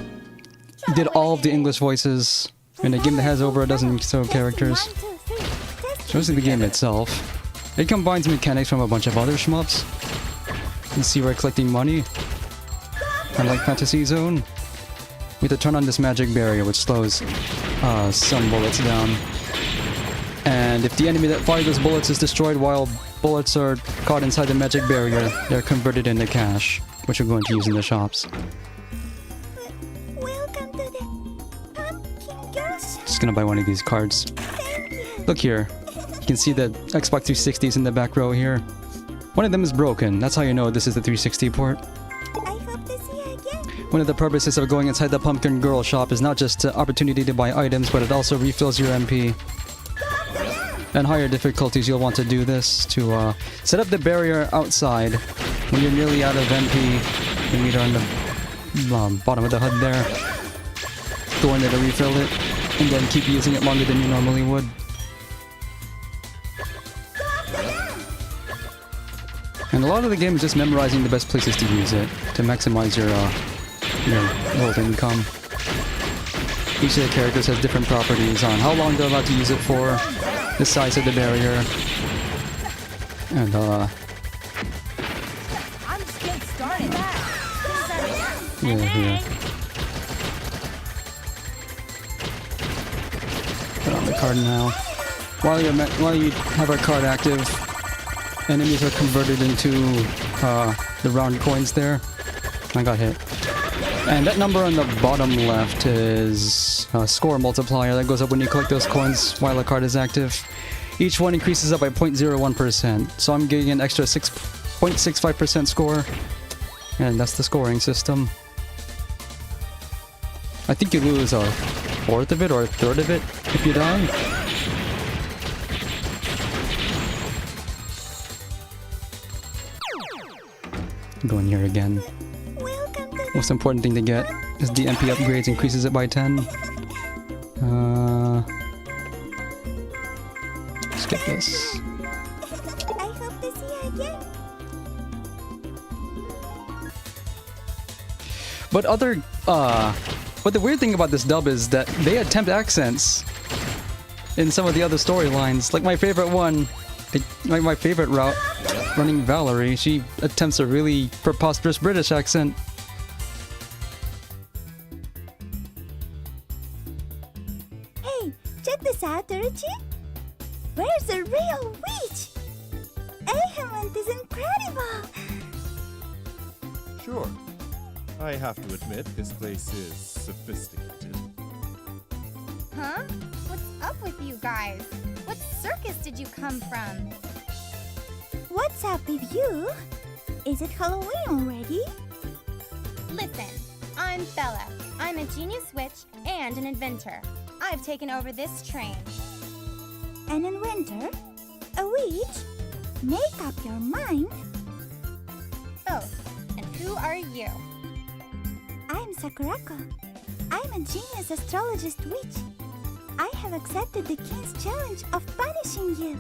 did all of the English voices in a game that has over a dozen so characters. Mostly the game itself. It combines mechanics from a bunch of other shmups. You see we're collecting money, unlike Fantasy Zone. We have to turn on this magic barrier which slows some bullets down. And if the enemy that fired those bullets is destroyed while bullets are caught inside the magic barrier, they're converted into cash, which we're going to use in the shops. Welcome to the Pumpkin Girls. Just gonna buy one of these cards. Thank you. Look here. You can see the Xbox 360 is in the back row here. One of them is broken. That's how you know this is the 360 port. I hope to see you again. One of the purposes of going inside the Pumpkin Girl shop is not just an opportunity to buy items, but it also refills your MP. And higher difficulties, you'll want to do this to set up the barrier outside when you're nearly out of MP. You meet her on the bottom of the HUD there. Go in there to refill it, and then keep using it longer than you normally would. And a lot of the game is just memorizing the best places to use it to maximize your world income. Each of the characters has different properties on how long they're allowed to use it for, the size of the barrier, and I'm just getting started. yeah. Put on the card now. While you have our card active, enemies are converted into the round coins there. I got hit. And that number on the bottom left is a score multiplier that goes up when you collect those coins while a card is active. Each one increases up by 0.01%, so I'm getting an extra 6.65% score, and that's the scoring system. I think you lose a fourth of it or a third of it if you die. Go in here again. Welcome to Most important thing to get is the MP upgrades, increases it by 10. Skip this. I hope to see you again. But the weird thing about this dub is that they attempt accents in some of the other storylines. Like my favorite one, like my favorite route, running Valerie, she attempts a really preposterous British accent. Hey, check this out, Dorothy. Where's the real witch? Ahamlet is incredible. Sure. I have to admit, this place is sophisticated. Huh? What's up with you guys? What circus did you come from? What's up with you? Is it Halloween already? Listen, I'm Bella. I'm a genius witch and an inventor. I've taken over this train. An inventor? A witch? Make up your mind. Oh, and who are you? I'm Sakurako. I'm a genius astrologist witch. I have accepted the king's challenge of punishing you.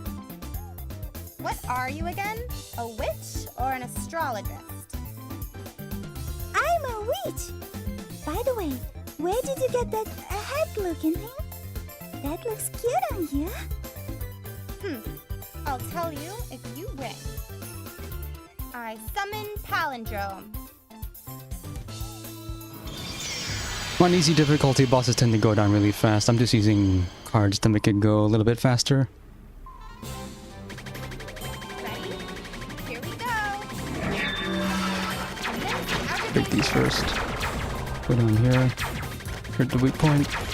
What are you again? A witch or an astrologist? I'm a witch. By the way, where did you get that hat-looking thing? That looks cute on you. I'll tell you if you win. I summon Palindrome. On easy difficulty, bosses tend to go down really fast. I'm just using cards to make it go a little bit faster. Ready? Here we go. Break these first. Put on here. Hurt the weak point. Turn.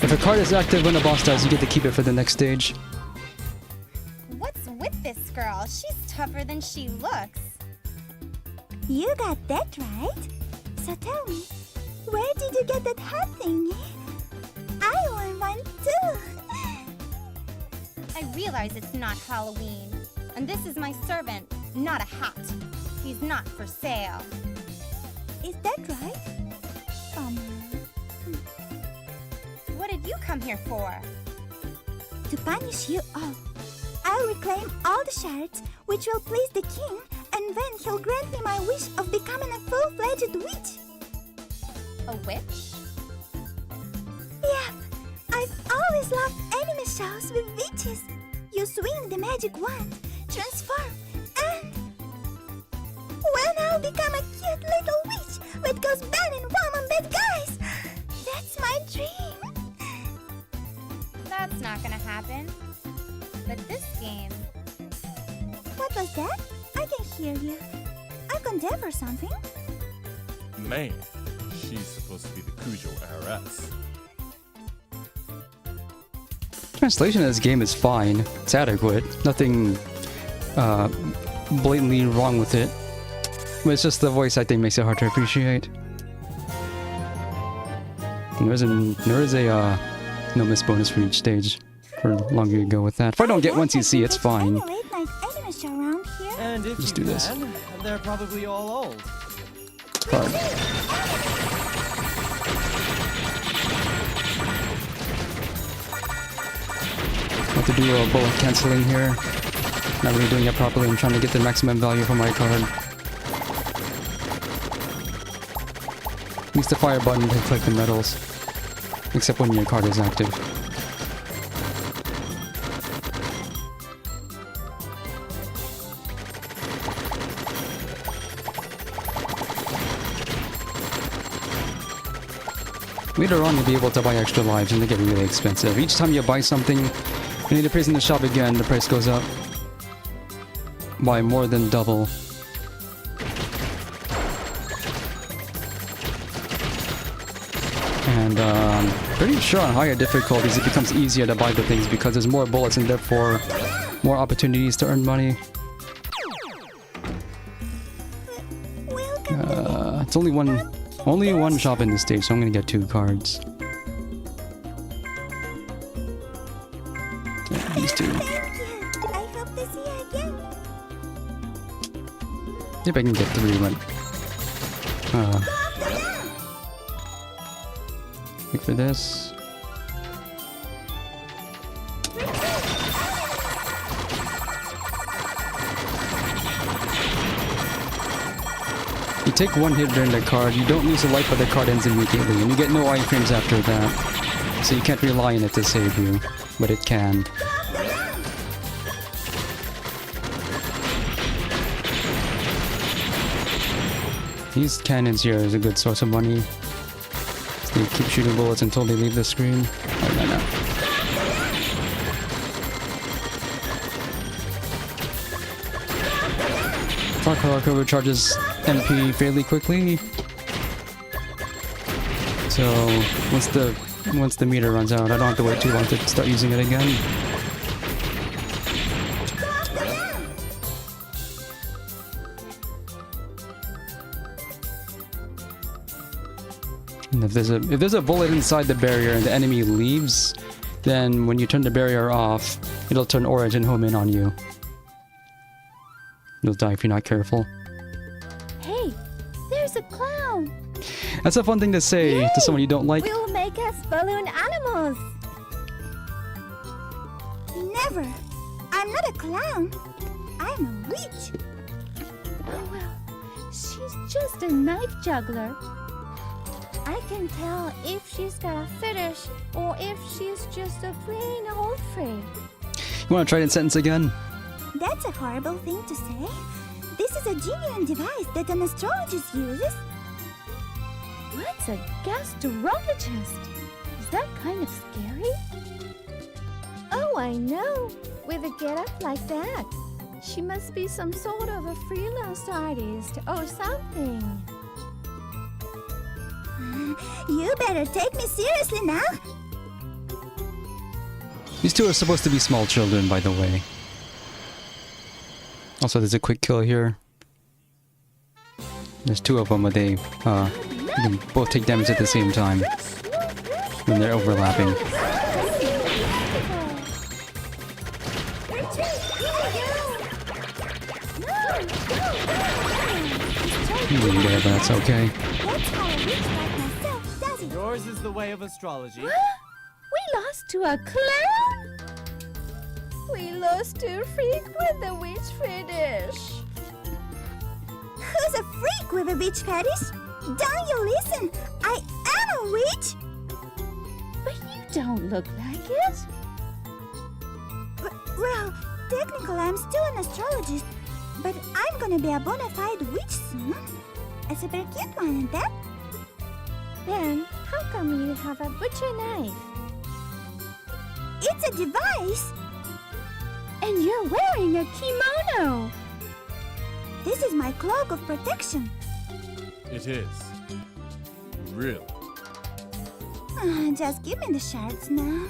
If a card is active when the boss dies, you get to keep it for the next stage. What's with this girl? She's tougher than she looks. You got that right. So tell me, where did you get that hat thingy? I want one too. I realize it's not Halloween. And this is my servant, not a hat. He's not for sale. Is that right? Bummer. What did you come here for? To punish you all. I'll reclaim all the shards, which will please the king, and then he'll grant me my wish of becoming a full-fledged witch. A witch? Yep, I've always loved anime shows with witches. You swing the magic wand, transform, and... well, I'll become a cute little witch that goes banning woman bad guys. That's my dream. That's not gonna happen. But this game... What was that? I can hear you. I can deaf or something. Man, she's supposed to be the Cujo heiress. Translation of this game is fine. It's adequate. Nothing blatantly wrong with it. But it's just the voice I think makes it hard to appreciate. And there is a no miss bonus for each stage. For the longer you go with that. If I don't get one CC, it's fine. Any late-night anime show around here? And if Just you do this. can, they're probably all old. Card. Have to do a bullet canceling here. Not really doing it properly. I'm trying to get the maximum value for my card. Use the fire button to collect the medals. Except when your card is active. Later on, you'll be able to buy extra lives and they get really expensive. Each time you buy something, you need to place in the shop again, the price goes up by more than double. And Pretty sure on higher difficulties it becomes easier to buy the things because there's more bullets and therefore more opportunities to earn money. It's only one shop in this stage, so I'm gonna get 2 cards. Yeah, these 2. Thank you. I hope to see you again. See if I can get 3 when. Wait for this. You take 1 hit during the card, you don't lose a life, but the card ends immediately, and you get no iframes after that. So you can't rely on it to save you, but it can. These cannons here is a good source of money. So they keep shooting bullets until they leave the screen. Oh, no. Talk overcharges MP fairly quickly. So once the meter runs out, I don't have to wait too long to start using it again. And if there's a bullet inside the barrier and the enemy leaves, then when you turn the barrier off, it'll turn orange and home in on you. You'll die if you're not careful. Hey, there's a clown. That's a fun thing to say to someone you don't like. We'll make us balloon animals. Never. I'm not a clown. I'm a witch. Oh, well, she's just a knife juggler. I can tell if she's got a fetish or if she's just a plain old freak. You want to try that sentence again? That's a horrible thing to say. This is a genuine device that an astrologist uses. What's a gastrologist? Is that kind of scary? Oh, I know. With a get-up like that, she must be some sort of a freelance artist or something. You better take me seriously now. These 2 are supposed to be small children, by the way. Also, there's a quick kill here. There's 2 of them, but they you can both take damage at the same time when they're overlapping. There, but that's okay. That's how a witch like myself does it. Yours is the way of astrology. What? We lost to a clown? We lost to a freak with a witch fetish. Who's a freak with a witch fetish? Don't you listen? I am a witch. But you don't look like it. Well, technically I'm still an astrologist, but I'm gonna be a bona fide witch soon. A super cute one at that. Then, how come you have a butcher knife? It's a device. And you're wearing a kimono. This is my cloak of protection. It is. Really. Just give me the shards now.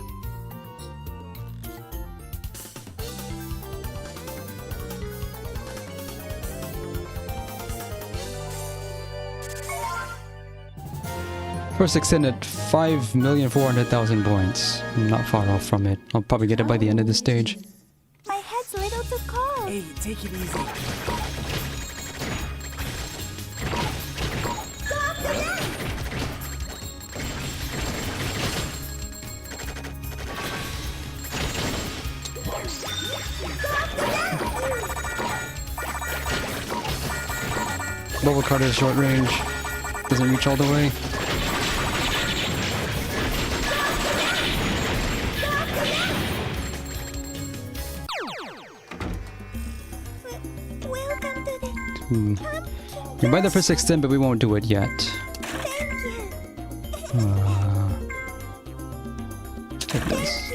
First extended 5,400,000 points. I'm not far off from it. I'll probably get it by the end of this stage. My head's a little too cold. Hey, take it easy. Double card is short range. Doesn't reach all the way. Welcome to the We buy the first extend, but we won't do it yet. Thank you. Take this.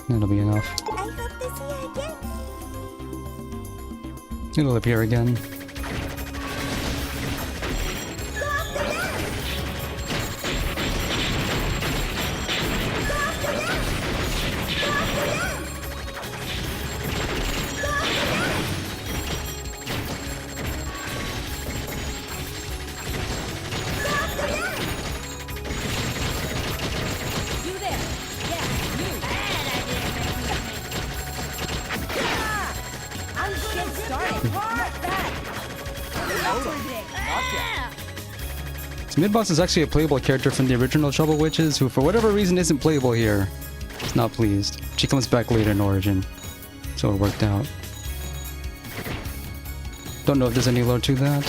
That'll be enough. I hope to see you again. It'll appear again. Mid-boss is actually a playable character from the original Trouble Witches, who for whatever reason isn't playable here. He's not pleased. She comes back later in Origin, so it worked out. Don't know if there's any lore to that.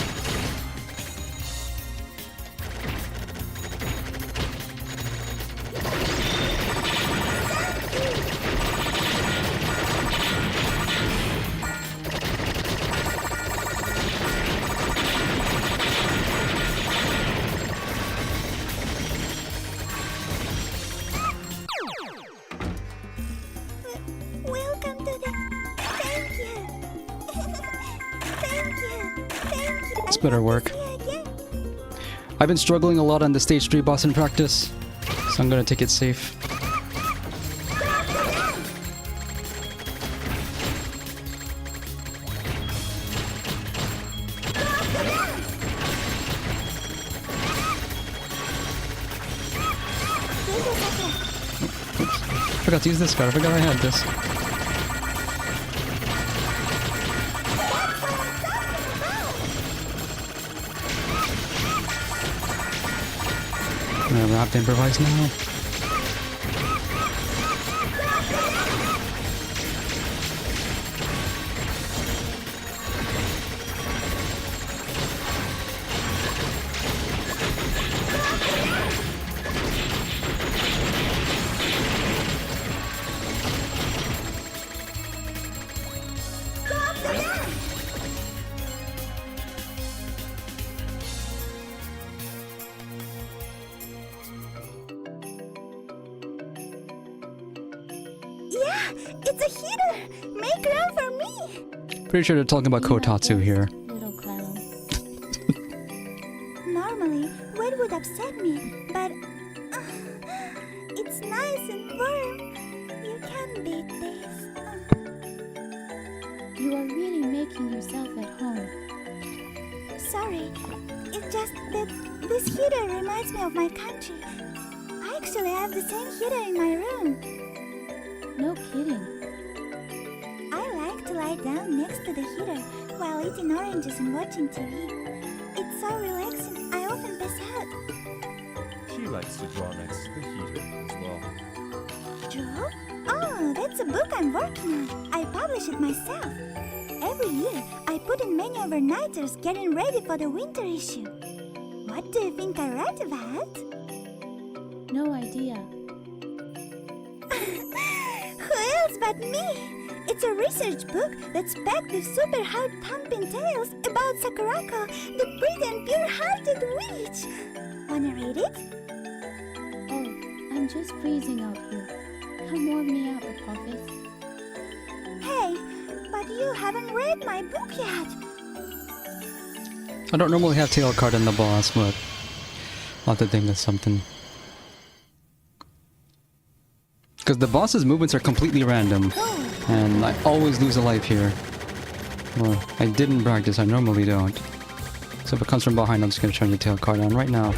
Welcome to the... Thank you. Thank you. Thank you. This better work. See you again. I've been struggling a lot on the stage 3 boss in practice, so I'm gonna take it safe. Forgot to use this card. I forgot I had this. I'm gonna have to improvise now. Yeah, it's a heater. Make room for me. Pretty sure they're talking about Kotatsu here. Little clown. Normally, wind would upset me, but it's nice and warm. You can beat this. You are really making yourself at home. Sorry, it's just that this heater reminds me of my country. I actually have the same heater in my room. No kidding. I like to lie down next to the heater while eating oranges and watching TV. It's so relaxing, I often pass out. She likes to draw next to the heater as well. Draw? Oh, that's a book I'm working on. I publish it myself. Every year, I put in many overnighters getting ready for the winter issue. What do you think I write about? No idea. Who else but me? It's a research book that's packed with super hard thumping tales about Sakurako, the pretty and pure-hearted witch. Wanna read it? Oh, I'm just freezing out here. Come warm me up, Apophis. Hey, but you haven't read my book yet. I don't normally have tail card in the boss, but I'll have to think of something. Because the boss's movements are completely random, and I always lose a life here. Well, I didn't practice, I normally don't. So if it comes from behind, I'm just going to turn the tail card on right now.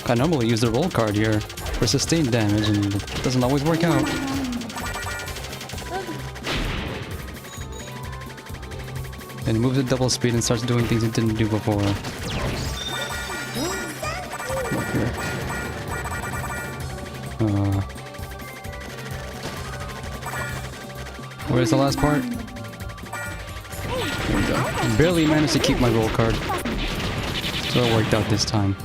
I normally use the roll card here for sustained damage, and it doesn't always work out. Then it moves at double speed and starts doing things it didn't do before. Up here. Where's the last part? There we go. Barely managed to keep my roll card. So it worked out this time.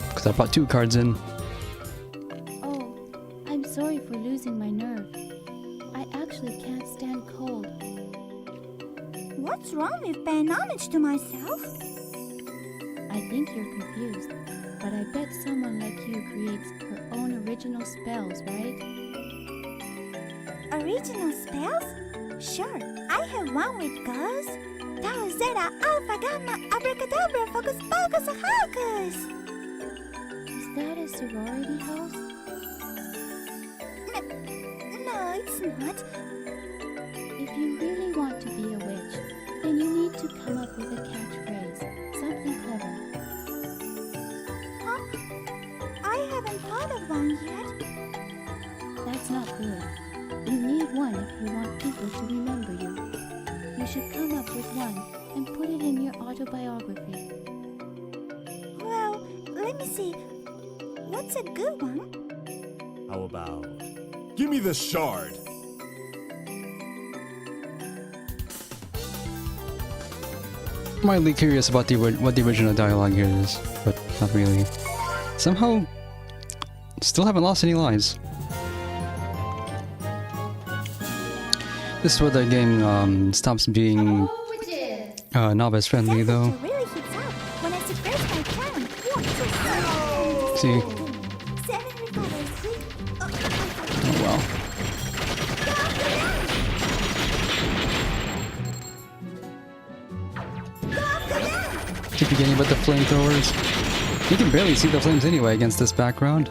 Because I brought 2 cards in. Oh, I'm sorry for losing my nerve. I actually can't stand cold. What's wrong with paying homage to myself? I think you're confused, but I bet someone like you creates her own original spells, right? Original spells? Sure, I have one which goes Tau Zeta Alpha Gamma Abracadabra Focus Pocus Hocus. Is that a sorority house? No, it's not. If you really want to be a witch, then you need to come up with a catchphrase, something clever. Huh? I haven't thought of one yet. That's not good. You need one if you want people to remember you. You should come up with your autobiography? Well, let me see. What's a good one? How about... Give me the shard! Mildly curious about what the original dialogue here is, but not really. Somehow, still haven't lost any lives. This is where the game stops being novice friendly, though. Really heats up when I suppress my talent. See? 7 recovers. Oh well. Keep forgetting about the flamethrowers. You can barely see the flames anyway against this background.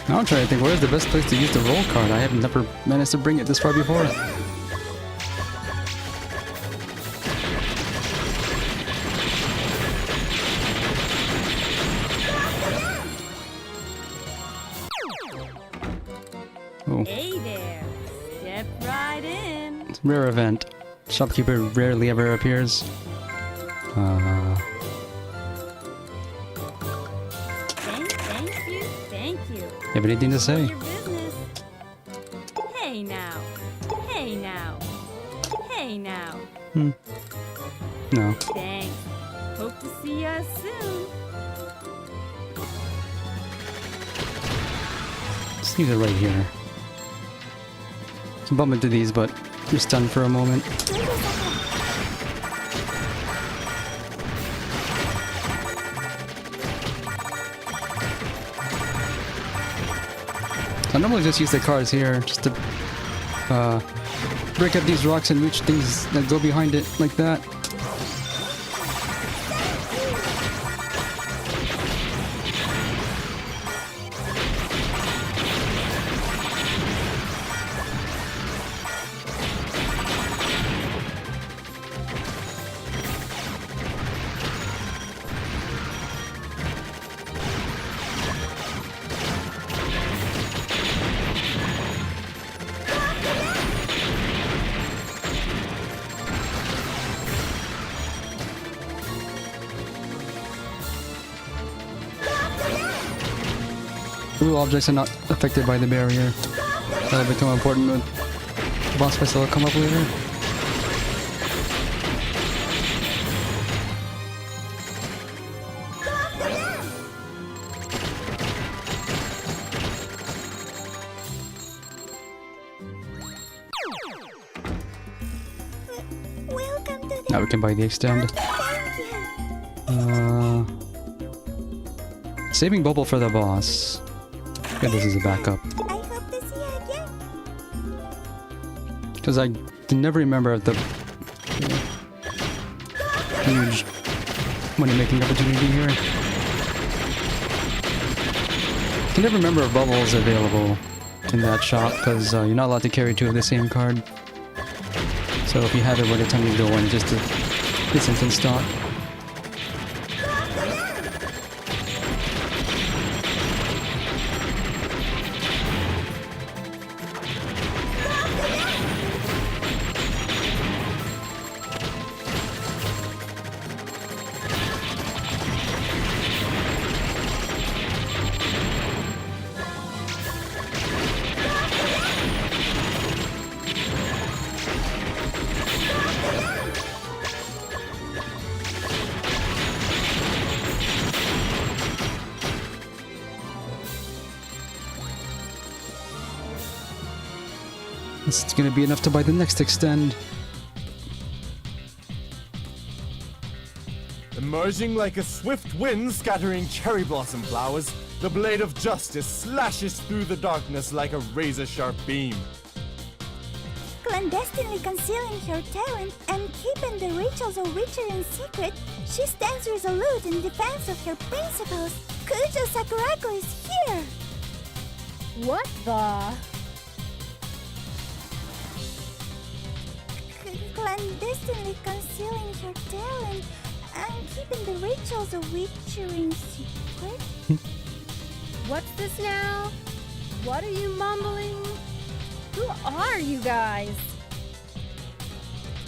Now I'm trying to think, where's the best place to use the roll card? I have never managed to bring it this far before. Oh. Hey there. Step right in. Rare event. Shopkeeper rarely ever appears. Thank you. Have anything to say? Your business. Hey now. Hey now. Hey now. No. Thanks. Hope to see us soon. Just leave it right here. Can bump into these, but you're stunned for a moment. I normally just use the cars here just to break up these rocks and reach things that go behind it like that. Blue objects are not affected by the barrier. That'll become important when the boss fights will come up later. Welcome to Now we can buy the extend. Saving bubble for the boss. Okay, this is a backup. I hope to see you again. Because I can never remember the huge money-making opportunity here. I can never remember if bubble is available in that shop because you're not allowed to carry 2 of the same card. So if you have it by the time you go in, it's instant stock. It's gonna be enough to buy the next extend. Emerging like a swift wind scattering cherry blossom flowers, the blade of justice slashes through the darkness like a razor-sharp beam. Cleanse clandestinely concealing her talent and keeping the rituals of witchery in secret, she stands resolute in defense of her principles. Kujo Sakurako is here! What the? Clandestinely concealing her talent and keeping the rituals of witchery in secret? What's this now? What are you mumbling? Who are you guys?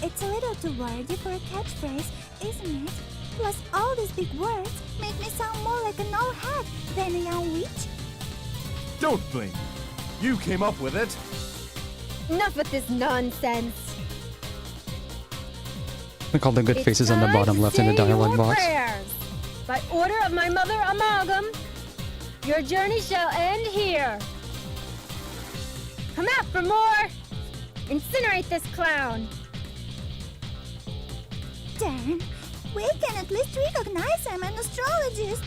It's a little too wordy for a catchphrase, isn't it? Plus, all these big words make me sound more like an old hat than a young witch. Don't blame me. You came up with it. Enough with this nonsense. Look all the good faces on the bottom left in the dialogue box. Prayers. By order of my mother Amalgam, your journey shall end here. Come out for more! Incinerate this clown! Darn, we can at least recognize I'm an astrologist.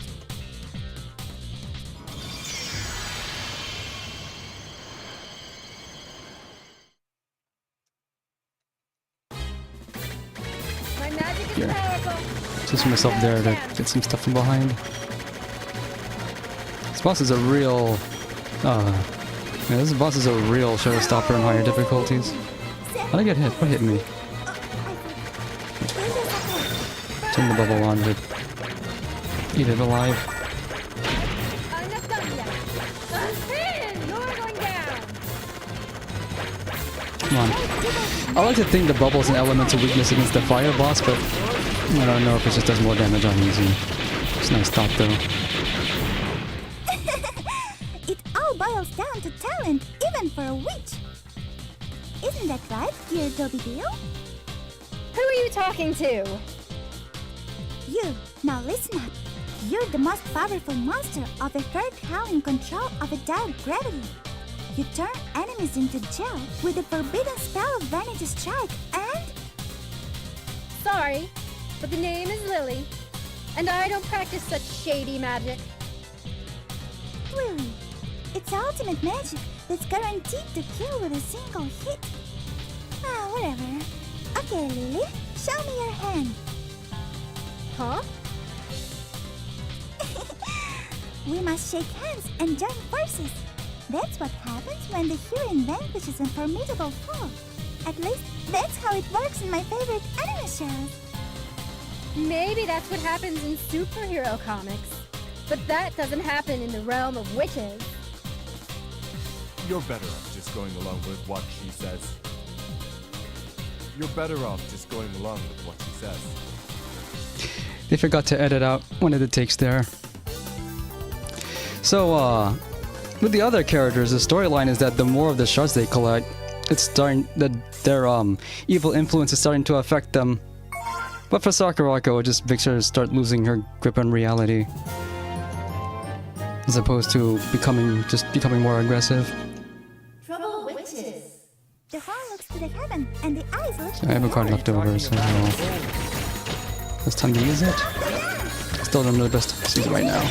My magic is Here. powerful. Just myself there to get some stuff from behind. This boss is a real... yeah, this boss is a real showstopper in higher difficulties. How'd I get hit? What hit me? Turn the bubble on to eat it alive. I'm not done yet. Spin! You're going down! Come on. I like to think the bubble's an elemental weakness against the fire boss, but I don't know if it just does more damage on easy. It's a nice thought though. It all boils down to talent, even for a witch. Isn't that right, dear Dobby Deal? Who are you talking to? You, now listen up. You're the most powerful monster of the third hell in control of a dark gravity. You turn enemies into gel with the forbidden spell of Vanity Strike and... Sorry, but the name is Lily, and I don't practice such shady magic. Really? It's ultimate magic that's guaranteed to kill with a single hit. Ah, whatever. Okay, Lily, show me your hand. Huh? We must shake hands and join forces. That's what happens when the heroine vanquishes a formidable foe. At least, that's how it works in my favorite anime shows. Maybe that's what happens in superhero comics. But that doesn't happen in the realm of witches. You're better off just going along with what she says. You're better off just going along with what she says. They forgot to edit out one of the takes there. So, with the other characters, the storyline is that the more of the shards they collect, it's starting that their evil influence is starting to affect them. But for Sakurako, it just makes her start losing her grip on reality, as opposed to becoming more aggressive. Trouble witches. The horn looks to the heaven, and the eyes look to I have a card left over, so it's time to use it. Still don't know the best to use it right now.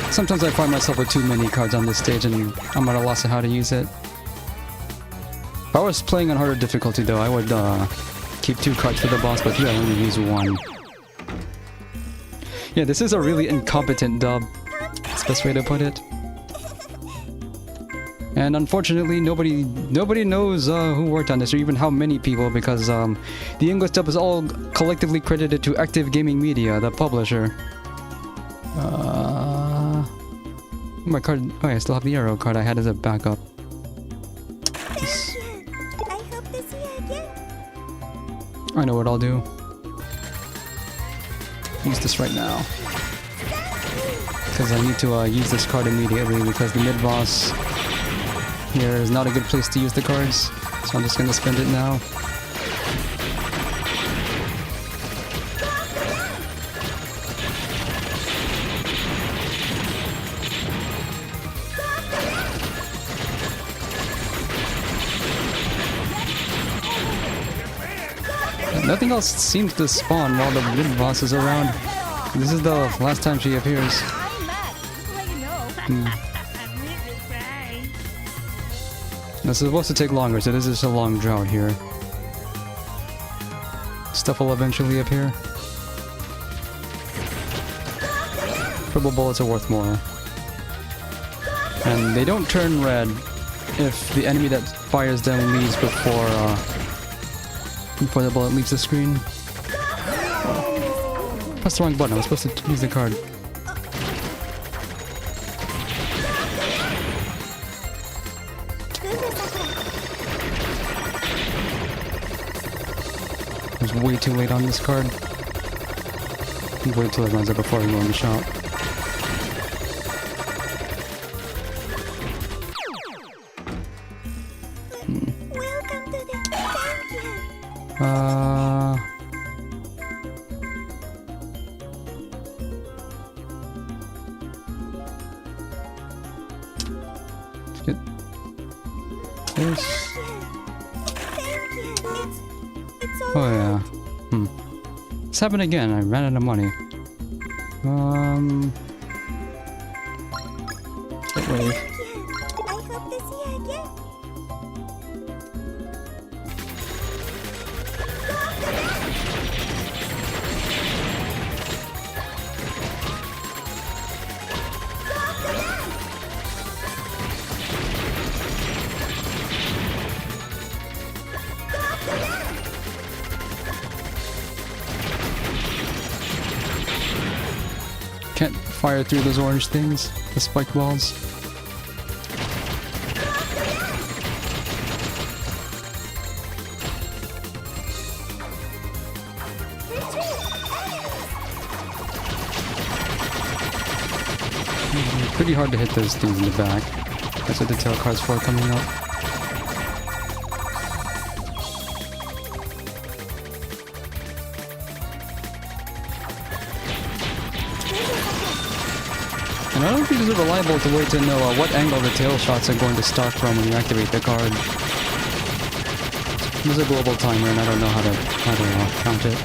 Sometimes I find myself with too many cards on this stage and I'm at a loss of how to use it. If I was playing on harder difficulty though, I would keep 2 cards for the boss, but here I only use 1. Yeah, this is a really incompetent dub. That's the best way to put it. And unfortunately, nobody knows who worked on this or even how many people, because the English dub is all collectively credited to Active Gaming Media, the publisher. My card. Oh, yeah, I still have the arrow card I had as a backup. I hope to see you again. I know what I'll do. Use this right now. Because I need to use this card immediately, because the mid-boss here is not a good place to use the cards. So I'm just going to spend it now. Nothing else seems to spawn while the mid-boss is around. This is the last time she appears. This is supposed to take longer, so this is a long drought here. Stuff will eventually appear. Purple bullets are worth more. And they don't turn red if the enemy that fires them leaves before the bullet leaves the screen. Pressed the wrong button, I was supposed to use the card. I was way too late on this card. Wait till it runs out before I go in the shop. Welcome to the thank you. Get this. Thank you. It's all Oh yeah. It's happened again. I ran out of money. Wait. I hope to see you again. Can't fire through those orange things, the spike balls. Pretty hard to hit those things in the back. That's what the tail card's for coming up. And I don't think it's a reliable way to know what angle the tail shots are going to start from when you activate the card. There's a global timer and I don't know how to count it.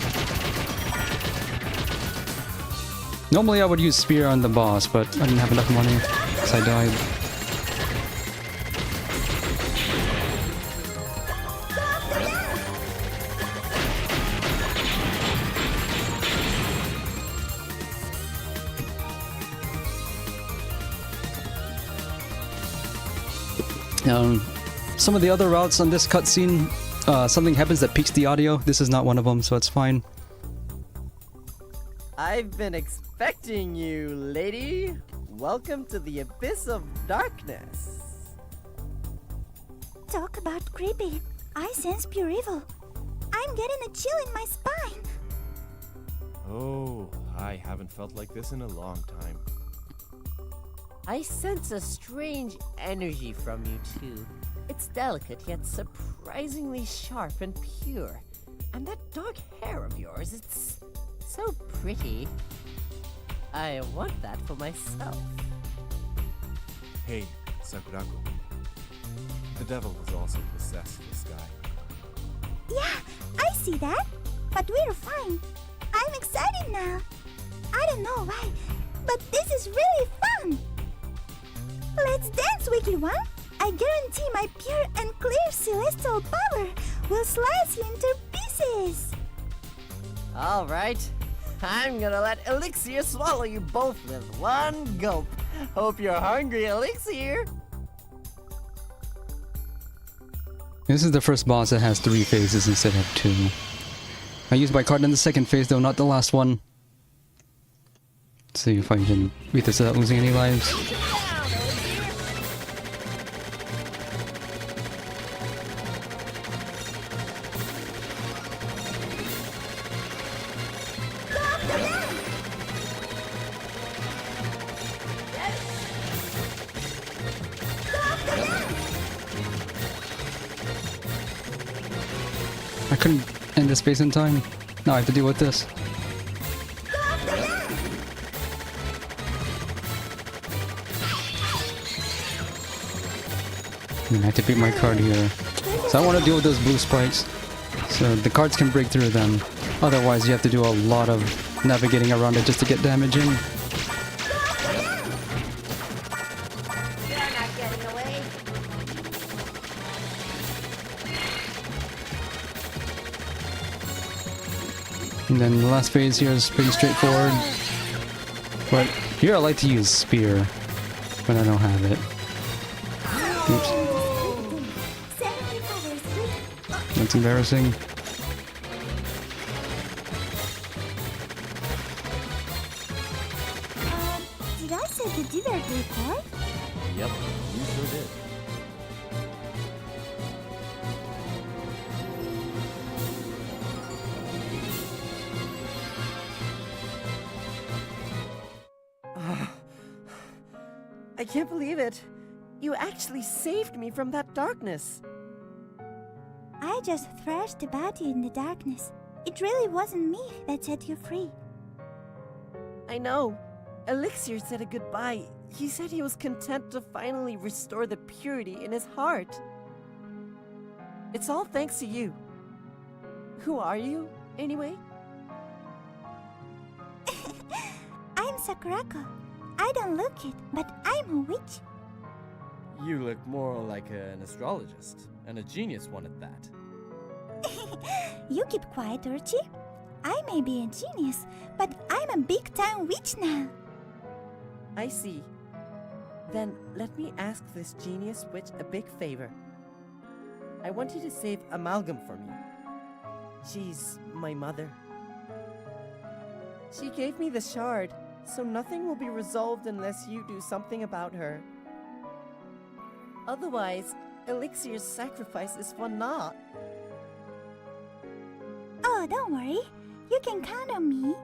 Normally I would use spear on the boss, but I didn't have enough money, so I died. Some of the other routes on this cutscene, something happens that peaks the audio. This is not one of them, so it's fine. I've been expecting you, lady. Welcome to the abyss of darkness. Talk about creepy. I sense pure evil. I'm getting a chill in my spine. Oh, I haven't felt like this in a long time. I sense a strange energy from you, too. It's delicate, yet surprisingly sharp and pure. And that dark hair of yours, it's so pretty. I want that for myself. Hey, Sakurako. The devil has also possessed this guy. Yeah, I see that. But we're fine. I'm excited now. I don't know why, but this is really fun. Let's dance, Wicked One. I guarantee my pure and clear celestial power will slice you into pieces. All right. I'm gonna let Elixir swallow you both with one gulp. Hope you're hungry, Elixir. This is the first boss that has 3 phases instead of 2. I used my card in the second phase though, not the last one. Let's see if I can beat this without losing any lives. I couldn't end the space in time. Now I have to deal with this. I have to beat my card here. So I want to deal with those blue spikes. So the cards can break through them. Otherwise you have to do a lot of navigating around it just to get damage in. And then the last phase here is pretty straightforward. But here I like to use spear when I don't have it. Oops. That's embarrassing. Did I set the dinner record? Yep, you sure did. I can't believe it. You actually saved me from that darkness. I just thrashed about you in the darkness. It really wasn't me that set you free. I know. Elixir said a goodbye. He said he was content to finally restore the purity in his heart. It's all thanks to you. Who are you, anyway? I'm Sakurako. I don't look it, but I'm a witch. You look more like an astrologist, and a genius one at that. You keep quiet, Urchi. I may be a genius, but I'm a big-time witch now. I see. Then let me ask this genius witch a big favor. I want you to save Amalgam for me. She's my mother. She gave me the shard, so nothing will be resolved unless you do something about her. Otherwise, Elixir's sacrifice is for naught. Oh, don't worry. You can count on me.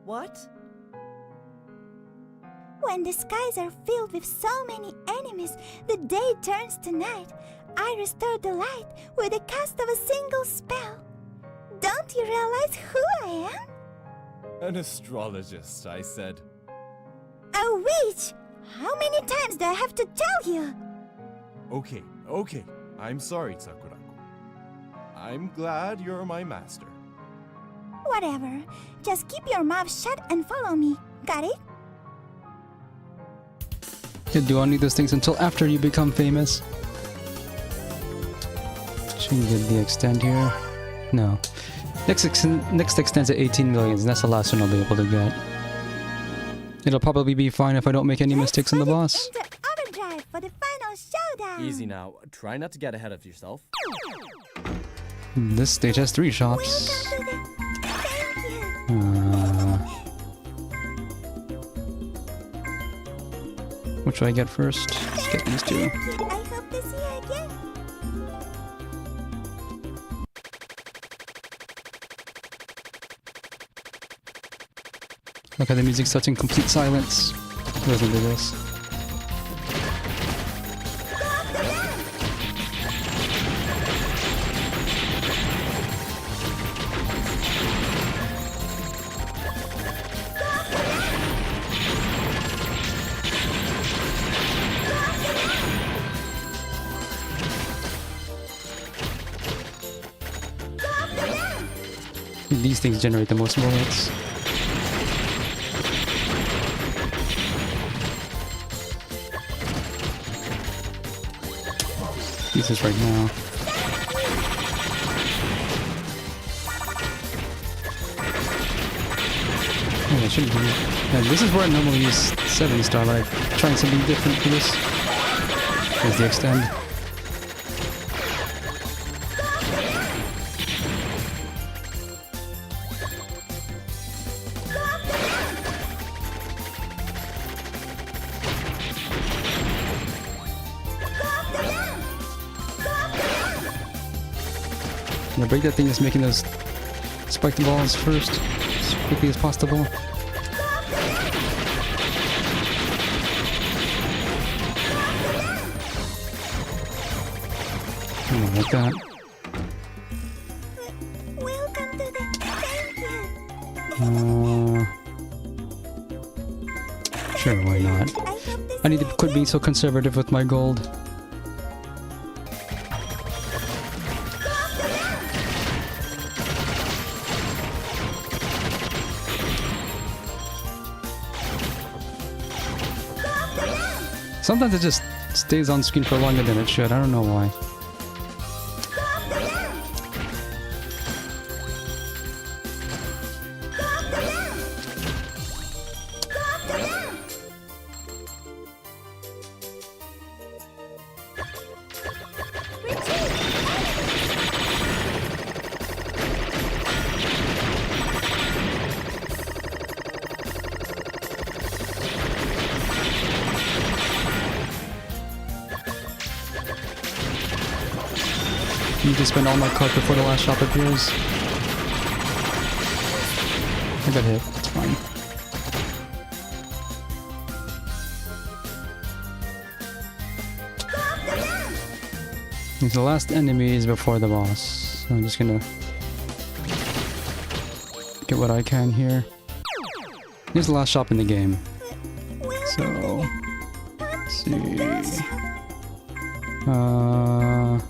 What? When the skies are filled with so many enemies, the day turns to night. I restore the light with the cast of a single spell. Don't you realize who I am? An astrologist, I said. A witch! How many times do I have to tell you? Okay. I'm sorry, Sakurako. I'm glad you're my master. Whatever. Just keep your mouth shut and follow me. Got it? You don't need those things until after you become famous. Should we get the extend here? No. Next extends at 18 million, and that's the last one I'll be able to get. It'll probably be fine if I don't make any mistakes in the boss. Enter overdrive for the final showdown. Easy now. Try not to get ahead of yourself. This stage has 3 shops. Welcome to the... Thank you. Which do I get first? Let's get these two. I hope to see you again. Look how the music's such in complete silence. Listen to this. These things generate the most bullets. Use this right now. Oh, that shouldn't be. Yeah, this is where I normally use 7 star, but I'm trying something different for this. Here's the extend. I'm gonna break that thing that's making those spiked balls first, as quickly as possible. Like that. Welcome to the... Thank you. Sure, why not? I need to quit being so conservative with my gold. Sometimes it just stays on screen for longer than it should. I don't know why. I need to spend all my cards before the last shop appears. I got hit. It's fine. These are the last enemies before the boss. So I'm just gonna get what I can here. Here's the last shop in the game. So let's see. Well,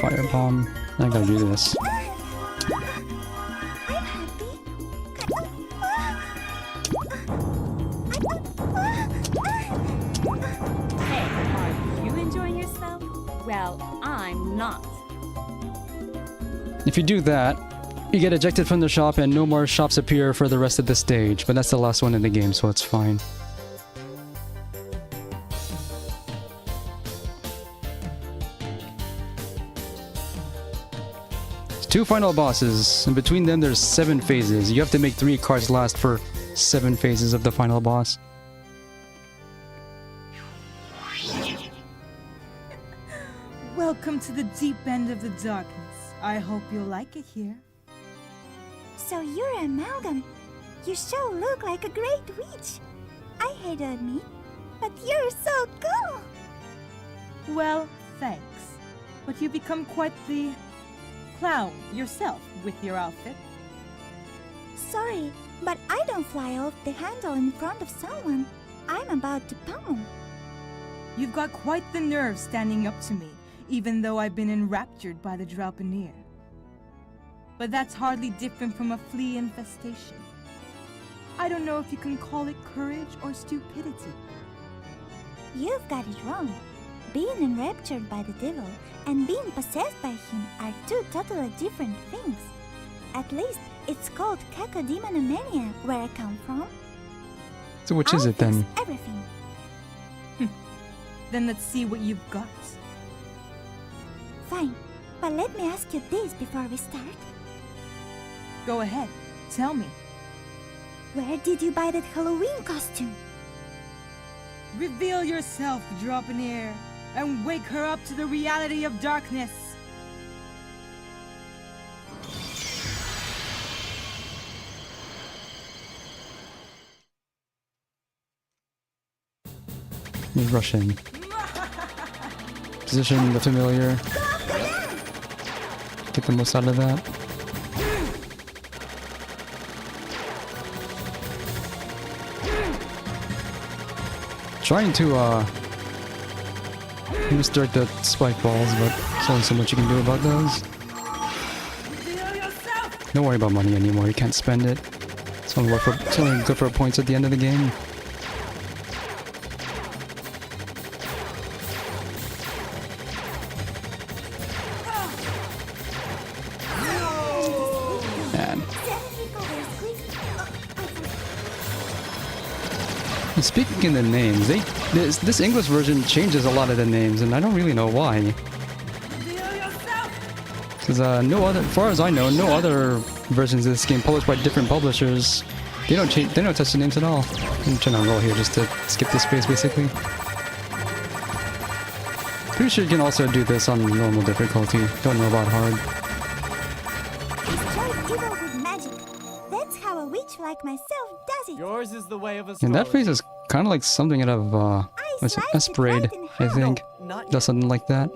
firebomb. I gotta do this. Hey, are you enjoying yourself? Well, I'm not. If you do that, you get ejected from the shop and no more shops appear for the rest of the stage, but that's the last one in the game, so it's fine. There's 2 final bosses, and between them there's 7 phases. You have to make 3 cards last for 7 phases of the final boss. Welcome to the deep end of the darkness. I hope you'll like it here. So you're Amalgam. You sure look like a great witch. I hate to admit, but you're so cool. Well, thanks. But you become quite the clown yourself with your outfit. Sorry, but I don't fly off the handle in front of someone. I'm about to pound. You've got quite the nerve standing up to me, even though I've been enraptured by the Draupnir. But that's hardly different from a flea infestation. I don't know if you can call it courage or stupidity. You've got it wrong. Being enraptured by the devil and being possessed by him are 2 totally different things. At least it's called cacodemoniomania where I come from. So which is it then? Everything. Then let's see what you've got. Fine, but let me ask you this before we start. Go ahead, tell me. Where did you buy that Halloween costume? Reveal yourself, Draupnir, and wake her up to the reality of darkness. You rush in. Position the familiar. Get the most out of that. Trying to misdirect the spike balls, but there's only so much you can do about those. Don't worry about money anymore, you can't spend it. It's only good for points at the end of the game. Man. And speaking of the names, this English version changes a lot of the names, and I don't really know why. Because as far as I know, no other versions of this game published by different publishers, they don't touch the names at all. I'm trying to roll here just to skip this phase, basically. Pretty sure you can also do this on normal difficulty. Don't know about hard. Destroy evil with magic. That's how a witch like myself does it. Yours is the way of And that phase is kind of like something out of what's it? Esperade, I think. Does something like that.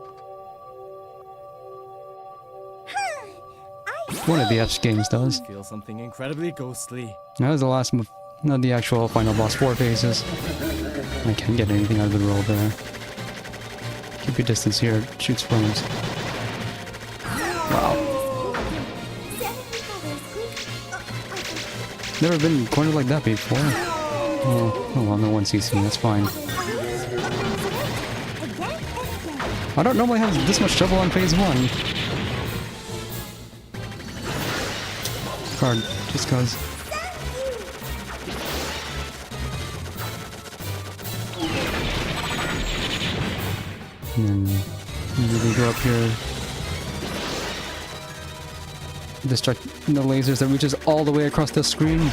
One of the F's games does. Feel something incredibly ghostly. That was the last, not the actual final boss 4 phases. I can't get anything out of the roll there. Keep your distance here, it shoots flames. Wow. Never been cornered like that before. Oh well, no one sees me, that's fine. I don't normally have this much trouble on phase 1. Card, just cause. And then we go up here. Distract the lasers that reaches all the way across the screen.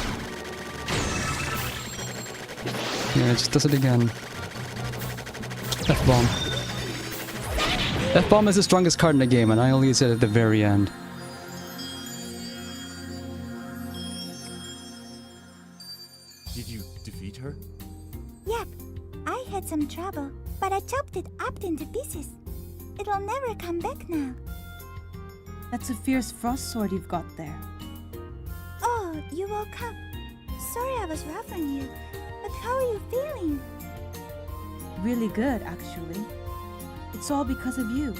Yeah, it just does it again. F-bomb. F-bomb is the strongest card in the game, and I only use it at the very end. Did you defeat her? Yep, I had some trouble, but I chopped it up into pieces. It'll never come back now. That's a fierce frost sword you've got there. Oh, you woke up. Sorry I was rough on you, but how are you feeling? Really good, actually. It's all because of you.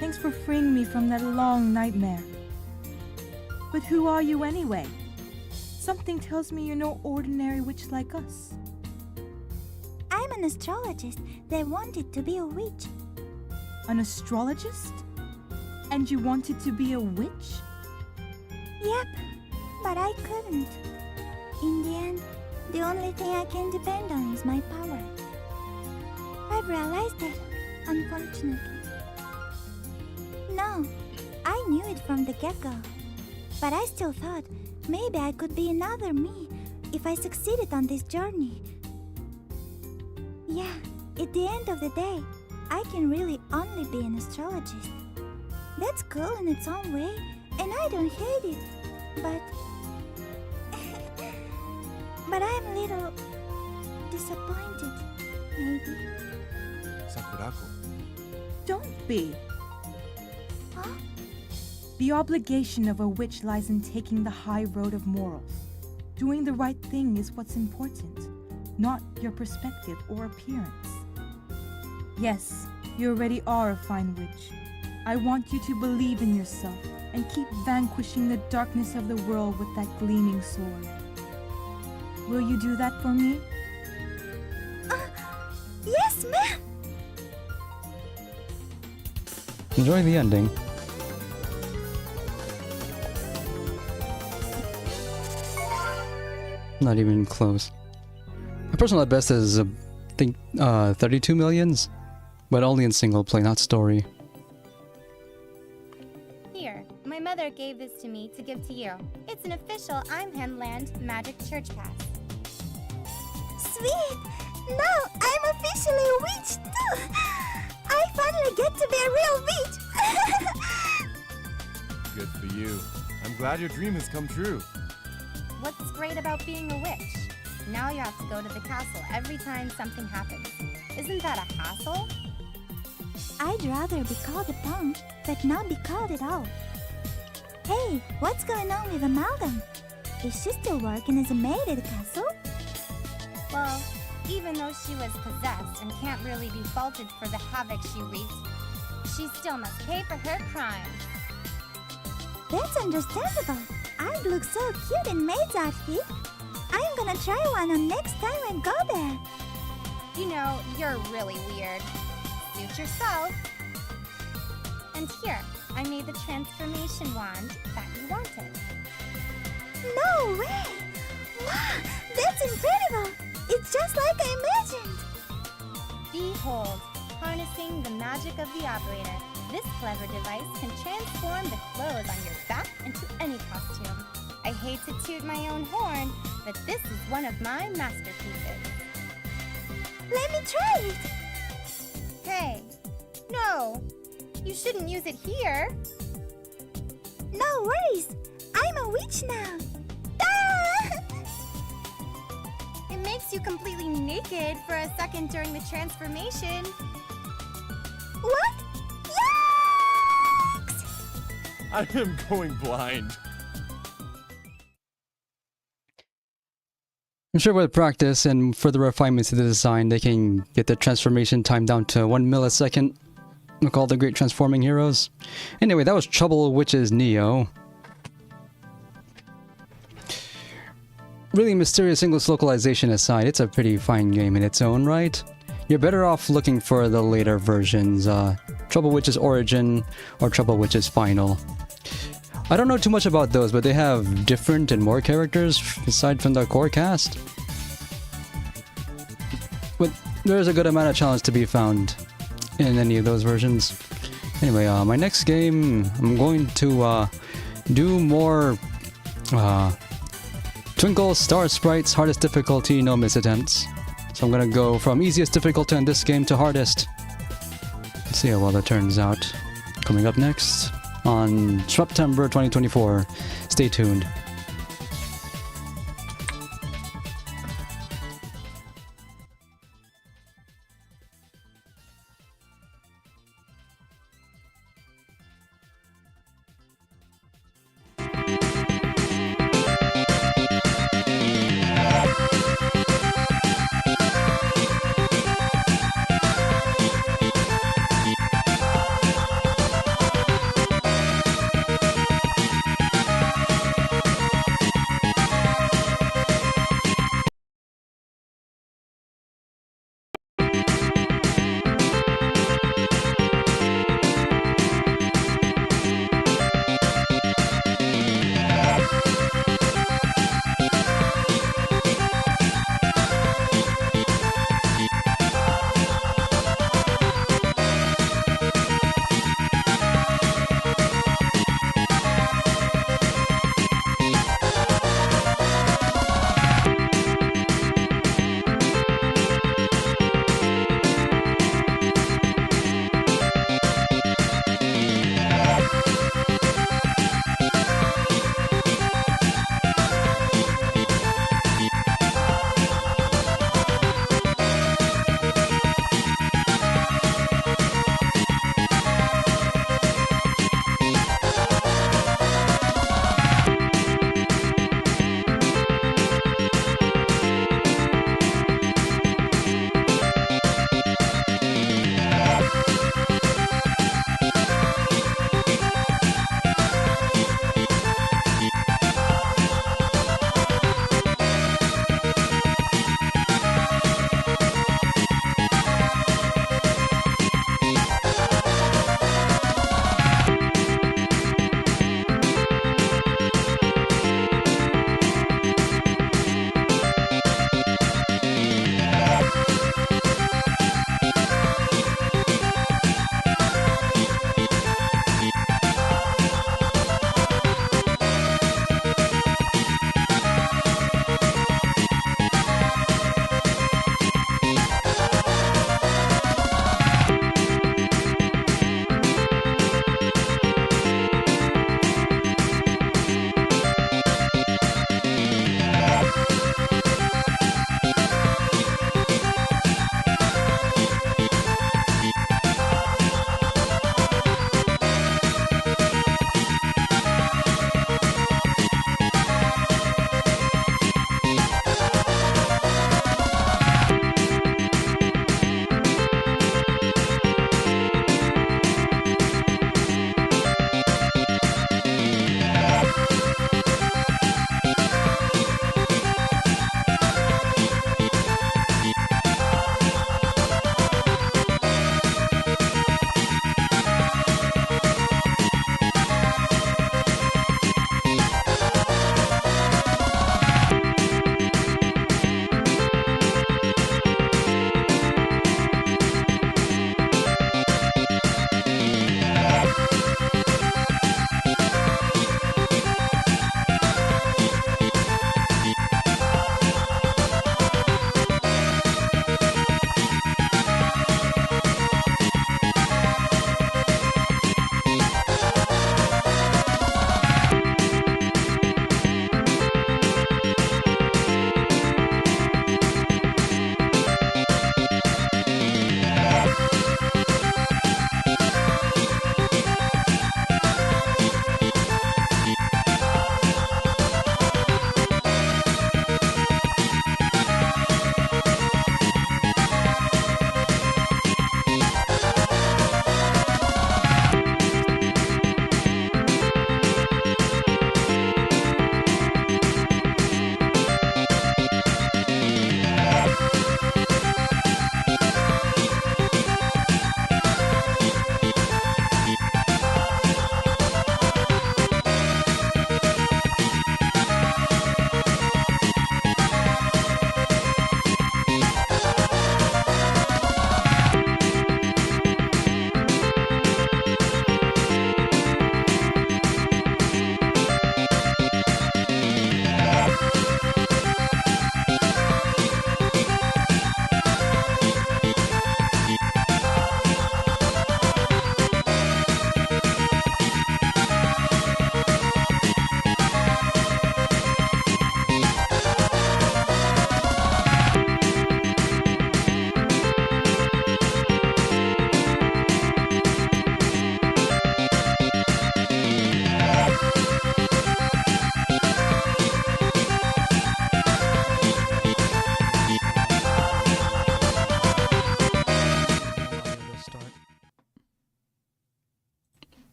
Thanks for freeing me from that long nightmare. But who are you anyway? Something tells me you're no ordinary witch like us. I'm an astrologist that wanted to be a witch. An astrologist? And you wanted to be a witch? Yep, but I couldn't. In the end, the only thing I can depend on is my power. I've realized it, unfortunately. No, I knew it from the get-go. But I still thought maybe I could be another me if I succeeded on this journey. Yeah, at the end of the day, I can really only be an astrologist. That's cool in its own way, and I don't hate it. But... but I'm a little... disappointed, maybe. Sakurako. Don't be. Huh? The obligation of a witch lies in taking the high road of morals. Doing the right thing is what's important, not your perspective or appearance. Yes, you already are a fine witch. I want you to believe in yourself and keep vanquishing the darkness of the world with that gleaming sword. Will you do that for me? Yes, ma'am! Enjoy the ending. Not even close. My personal best is, I think, 32 millions, but only in single play, not story. Here, my mother gave this to me to give to you. It's an official Imhenland Magic Church Pass. Sweet! Now I'm officially a witch too! I finally get to be a real witch! Good for you. I'm glad your dream has come true. What's great about being a witch? Now you have to go to the castle every time something happens. Isn't that a hassle? I'd rather be called a punk, but not be called at all. Hey, what's going on with Amalgam? Is she still working as a maid at the castle? Well, even though she was possessed and can't really be faulted for the havoc she wreaked, she still must pay for her crimes. That's understandable. I'd look so cute in maid's outfit. I'm gonna try one on next time I go there. You know, you're really weird. Suit yourself. And here, I made the transformation wand that you wanted. No way! Wow, that's incredible! It's just like I imagined! Behold, harnessing the magic of the operator, this clever device can transform the clothes on your back into any costume. I hate to toot my own horn, but this is one of my masterpieces. Let me try it! Hey, no! You shouldn't use it here! No worries! I'm a witch now! Ah! It makes you completely naked for a second during the transformation. What? Yucks! I am going blind. I'm sure with practice and further refinements to the design, they can get the transformation time down to 1 millisecond. Like all the great transforming heroes. Anyway, that was Trouble Witches Neo. Really mysterious English localization aside, it's a pretty fine game in its own right. You're better off looking for the later versions, Trouble Witches Origin or Trouble Witches Final. I don't know too much about those, but they have different and more characters aside from the core cast. But there's a good amount of challenge to be found in any of those versions. Anyway, my next game, I'm going to do more Twinkle Star Sprites, hardest difficulty, no miss attempts. So I'm gonna go from easiest difficulty in this game to hardest. Let's see how well that turns out. Coming up next on Shmuptember 2024. Stay tuned.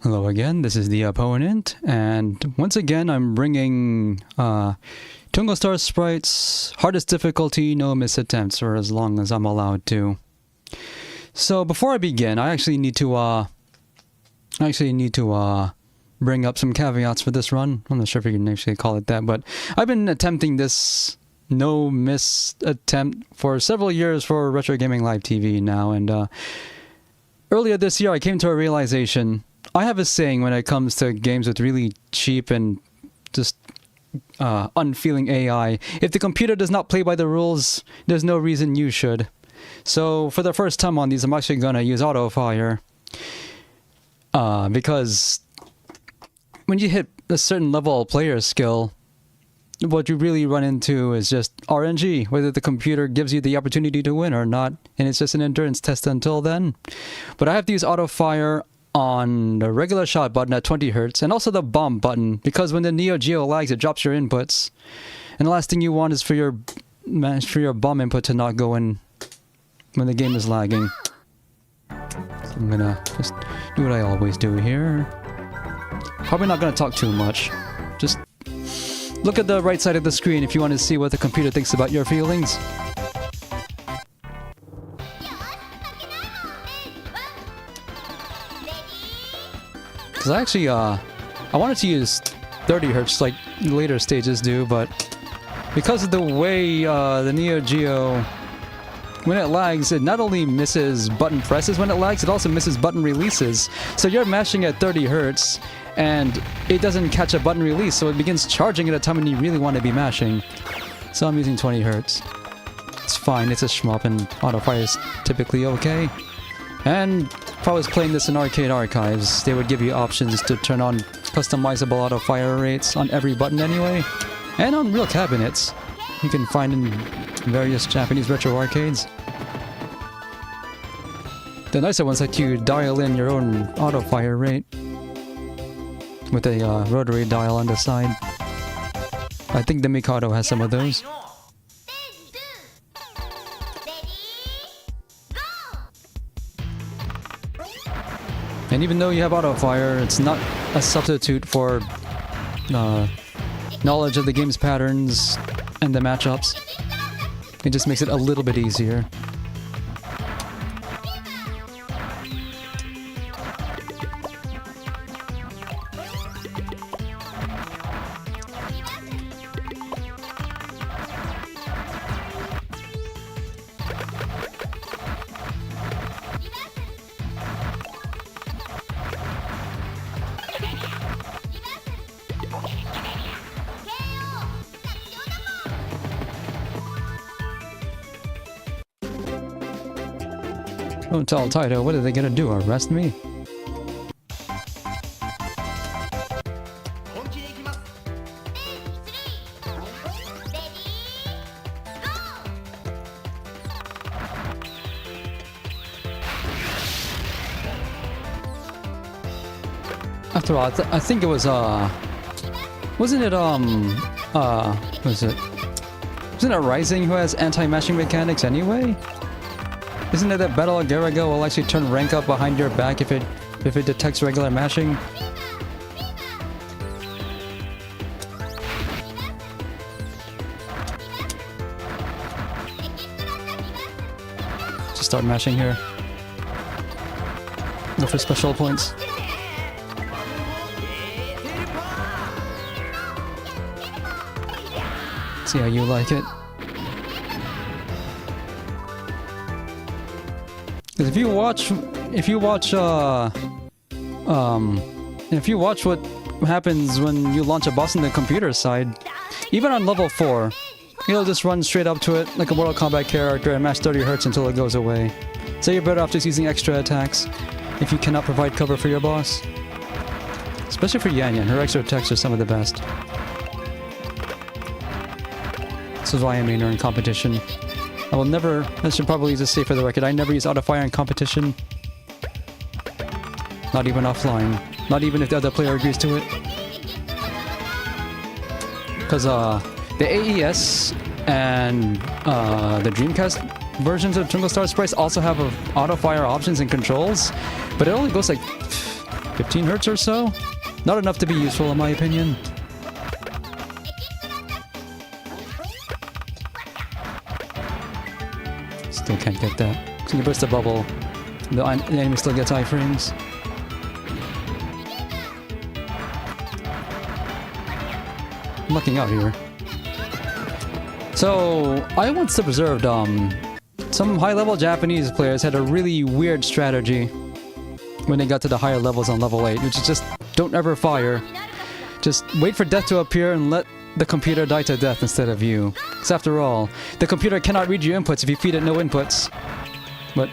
Hello again, this is the opponent, and once again I'm bringing Tungo Star Sprites, hardest difficulty, no miss attempts, for as long as I'm allowed to. So before I begin, I actually need to bring up some caveats for this run. I'm not sure if you can actually call it that, but I've been attempting this no miss attempt for several years for Retro Gaming Live TV now, and earlier this year I came to a realization. I have a saying when it comes to games with really cheap and just unfeeling AI. If the computer does not play by the rules, there's no reason you should. So for the first time on these, I'm actually going to use auto fire. Because when you hit a certain level of player skill, what you really run into is just RNG, whether the computer gives you the opportunity to win or not. And it's just an endurance test until then. But I have to use auto fire on the regular shot button at 20 Hz and also the bomb button, because when the Neo Geo lags, it drops your inputs. And the last thing you want is for your bomb input to not go in when the game is lagging. So I'm gonna just do what I always do here. Probably not gonna talk too much. Just look at the right side of the screen if you want to see what the computer thinks about your feelings. Because actually, I wanted to use 30 Hz like later stages do, but because of the way the Neo Geo, when it lags, it not only misses button presses when it lags, it also misses button releases. So you're mashing at 30 Hz, and it doesn't catch a button release, so it begins charging at a time when you really want to be mashing. So I'm using 20 Hz. It's fine, it's a shmup, and autofire is typically okay. And if I was playing this in Arcade Archives, they would give you options to turn on customizable auto-fire rates on every button anyway, and on real cabinets you can find in various Japanese retro arcades. The nicer ones let you dial in your own auto-fire rate with a rotary dial on the side. I think the Mikado has some of those. And even though you have auto-fire, it's not a substitute for knowledge of the game's patterns and the matchups. It just makes it a little bit easier. Don't tell Taito, what are they gonna do, arrest me? After all, I think it was, wasn't it, wasn't it Rising who has anti-mashing mechanics anyway? Isn't it that Battle of Garago will actually turn rank up behind your back if it detects regular mashing? Just start mashing here. Go for special points. See how you like it. Because if you watch what happens when you launch a boss on the computer side, even on level 4, you'll just run straight up to it like a Mortal Kombat character and mash 30 Hz until it goes away. So you're better off just using extra attacks if you cannot provide cover for your boss. Especially for Yan Yan, her extra attacks are some of the best. This is why I main her in competition. I will never, I should probably just say for the record, I never use auto-fire in competition. Not even offline. Not even if the other player agrees to it. Because the AES and the Dreamcast versions of Tungo Star Sprites also have auto-fire options and controls, but it only goes like 15 hertz or so. Not enough to be useful in my opinion. Still can't get that. So you burst the bubble, the enemy still gets iframes. I'm lucking out here. So, I once observed, some high-level Japanese players had a really weird strategy when they got to the higher levels on level 8, which is just don't ever fire. Just wait for death to appear and let the computer die to death instead of you. Because after all, the computer cannot read your inputs if you feed it no inputs. But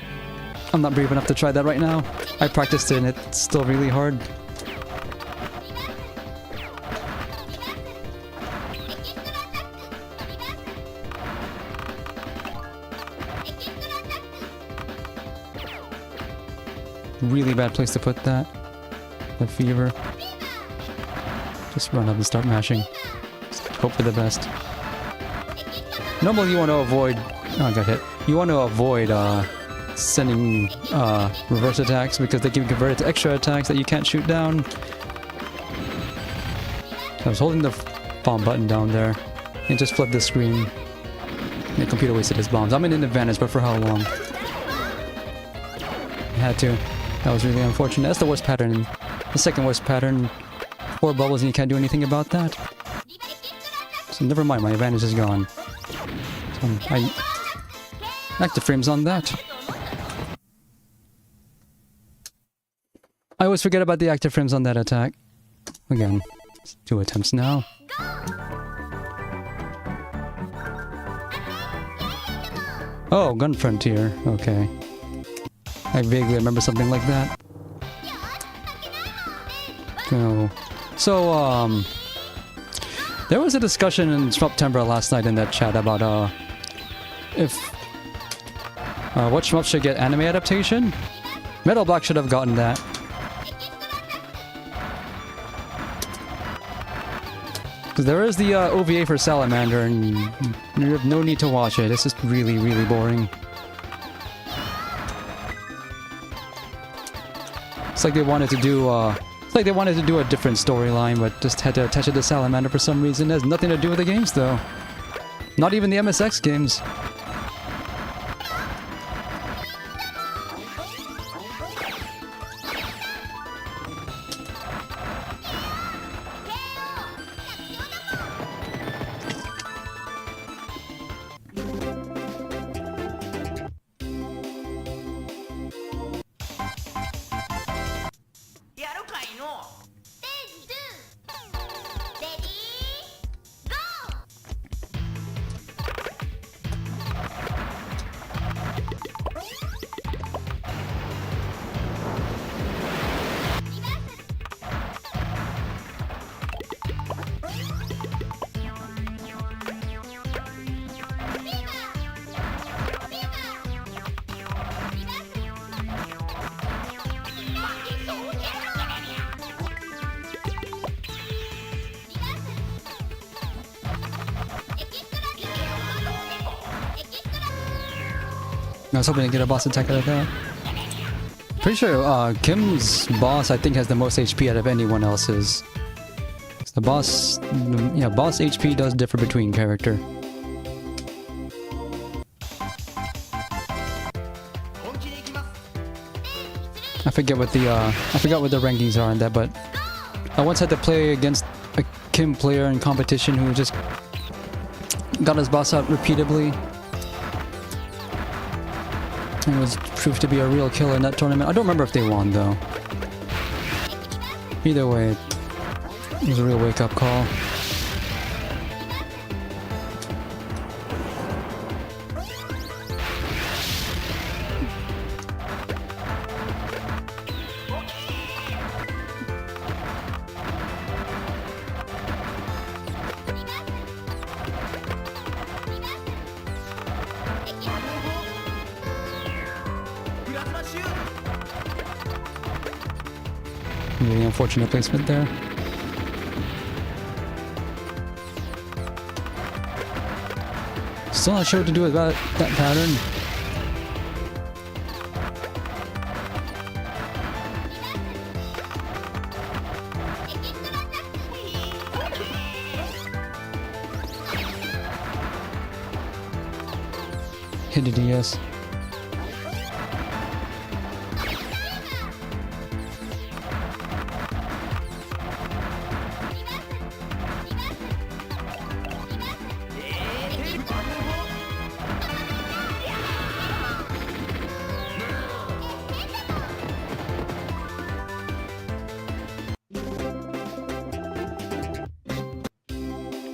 I'm not brave enough to try that right now. I practiced it and it's still really hard. Really bad place to put that. That fever. Just run up and start mashing. Just hope for the best. Normally you want to avoid... Oh, I got hit. You want to avoid sending reverse attacks because they can be converted to extra attacks that you can't shoot down. I was holding the bomb button down there. It just flipped the screen. The computer wasted his bombs. I'm in an advantage, but for how long? I had to. That was really unfortunate. That's the worst pattern. The second worst pattern. 4 bubbles and you can't do anything about that. So never mind, my advantage is gone. So I active frames on that. I always forget about the active frames on that attack. Again, 2 attempts now. Oh, Gun Frontier. Okay. I vaguely remember something like that. So, there was a discussion in Shmuptember last night in that chat about, if, what shmup should get anime adaptation? Metal Block should have gotten that. Because there is the, OVA for Salamander, and you have no need to watch it. It's just really, really boring. It's like they wanted to do, it's like they wanted to do a different storyline, but just had to attach it to Salamander for some reason. It has nothing to do with the games, though. Not even the MSX games. I was hoping to get a boss attack out of that. Pretty sure Kim's boss, I think, has the most HP out of anyone else's. The boss, yeah, boss HP does differ between character. I forget what the rankings are on that, but I once had to play against a Kim player in competition who just got his boss out repeatedly. And was proved to be a real killer in that tournament. I don't remember if they won, though. Either way, it was a real wake-up call. Really unfortunate placement there. Still not sure what to do about that pattern. hit the DS.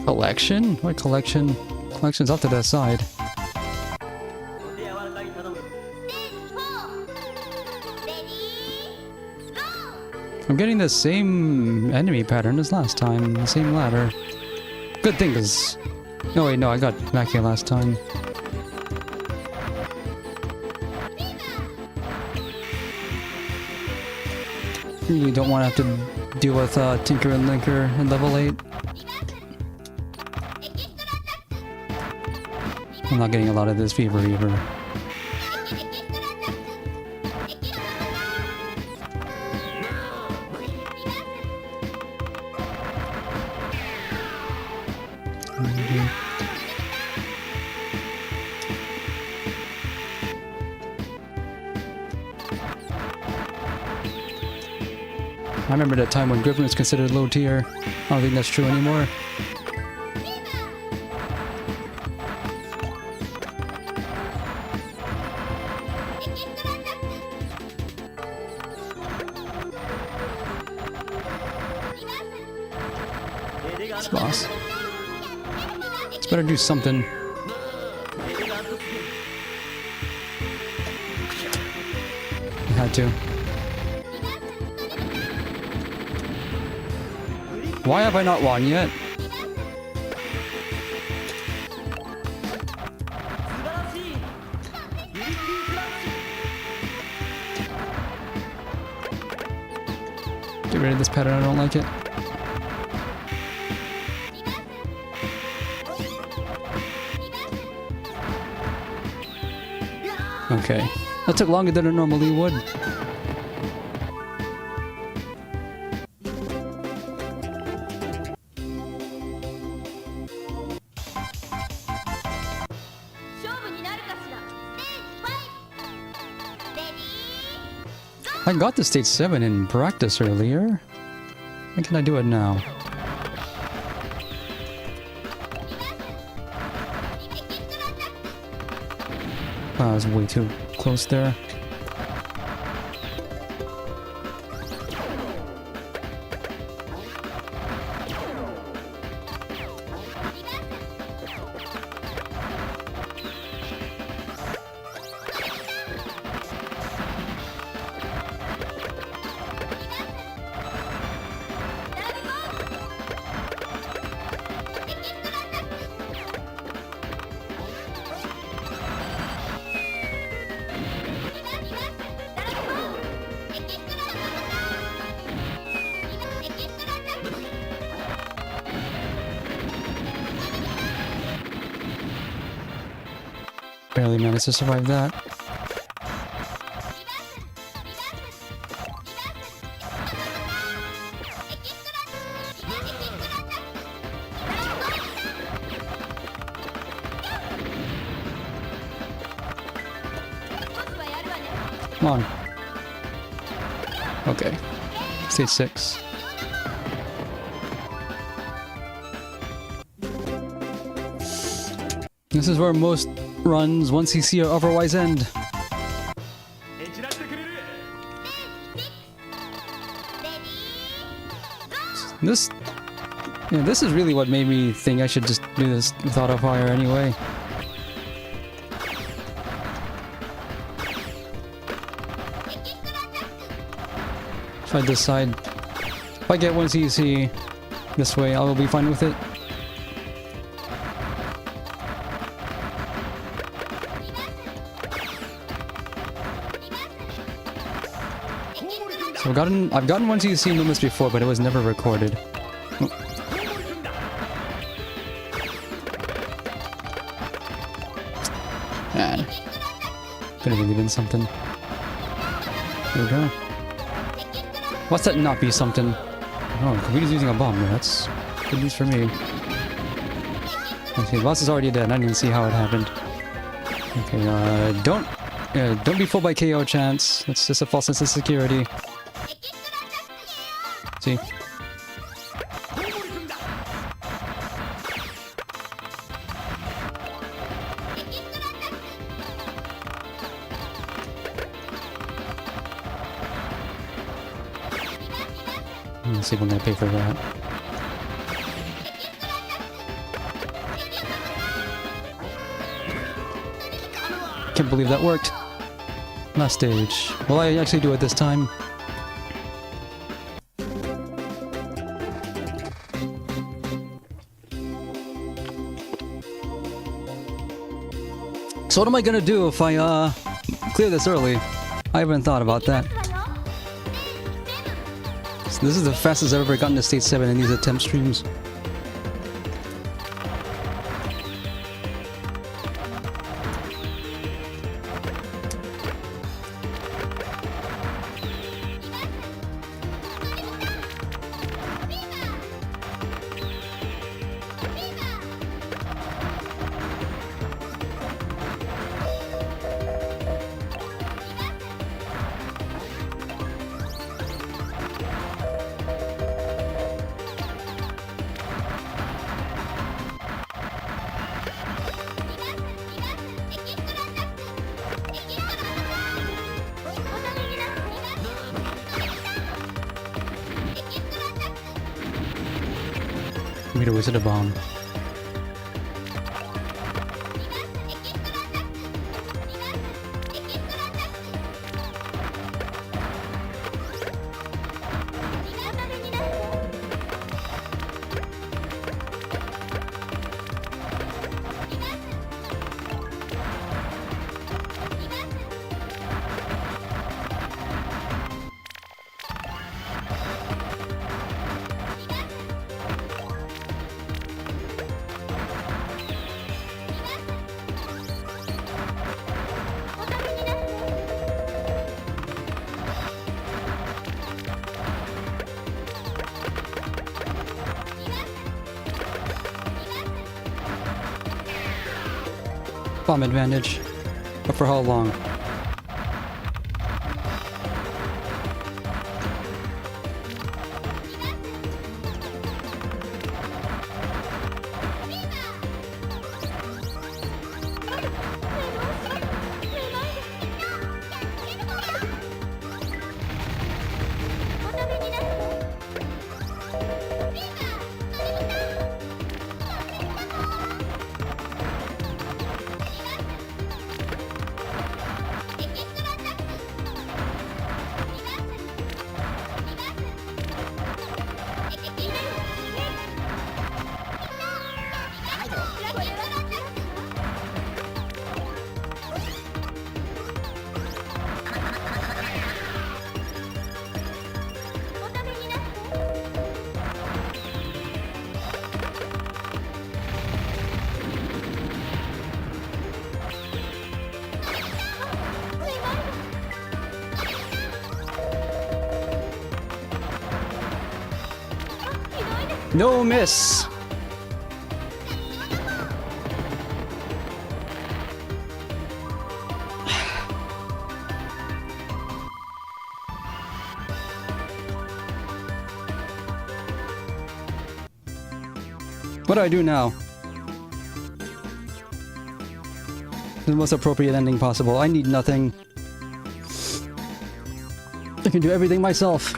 Collection? What collection? Collection's up to that side. I'm getting the same enemy pattern as last time, the same ladder. Good thing, cause... Oh wait, no, I got back here last time. Really don't want to have to deal with Tinker and Linker in level 8. I'm not getting a lot of this fever either. I remember that time when Griffin was considered low tier. I don't think that's true anymore. This boss. Let's better do something. I had to. Why have I not won yet? Get rid of this pattern, I don't like it. Okay. That took longer than it normally would. I got to stage 7 in practice earlier. Why can I do it now? Wow, I was way too close there. Barely managed to survive that. Come on. Okay. Stage 6. This is where most runs 1cc or otherwise end. This is really what made me think I should just do this with auto fire anyway. If I decide, if I get 1cc this way, I will be fine with it. So I've gotten 1cc limits before, but it was never recorded. Oh. Man. Could have really been something. There we go. What's that not be something? Oh, Kavita's using a bomb there. That's good news for me. Okay, the boss is already dead. I didn't see how it happened. Okay, don't be fooled by KO chance. It's just a false sense of security. See? Let's see if I'm gonna pay for that. Can't believe that worked. Last stage. Will I actually do it this time? So what am I gonna do if I clear this early? I haven't thought about that. So this is the fastest I've ever gotten to Stage 7 in these attempt streams. Made a wizard a bomb. Bomb advantage. But for how long? No miss! What do I do now? The most appropriate ending possible. I need nothing. I can do everything myself.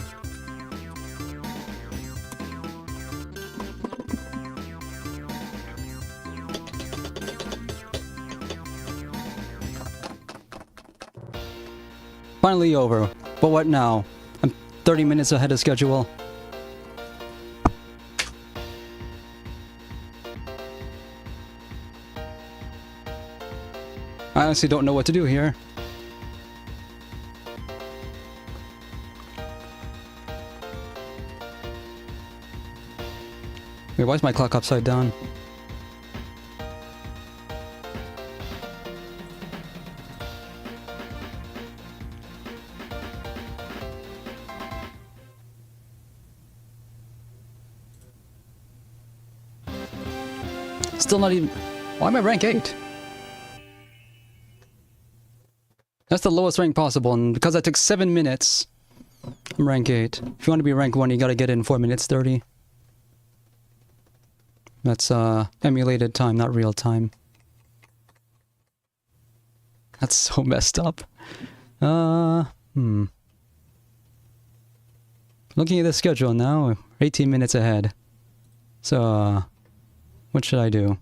Finally over. But what now? I'm 30 minutes ahead of schedule. I honestly don't know what to do here. Wait, why is my clock upside down? Still not even... Why am I rank 8? That's the lowest rank possible, and because that took 7 minutes, I'm rank 8. If you want to be rank 1, you gotta get it in 4 minutes 30. That's emulated time, not real time. That's so messed up. Looking at the schedule now, 18 minutes ahead. So, what should I do?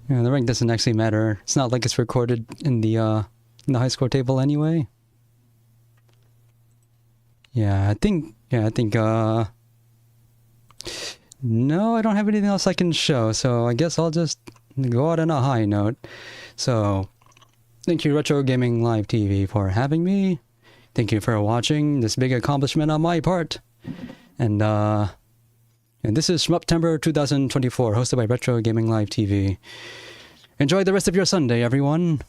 Yeah, the rank doesn't actually matter. It's not like it's recorded in the high score table anyway. Yeah, I think, no, I don't have anything else I can show, so I guess I'll just go out on a high note. So, thank you Retro Gaming Live TV for having me. Thank you for watching this big accomplishment on my part. And this is Shmuptember 2024, hosted by Retro Gaming Live TV. Enjoy the rest of your Sunday, everyone.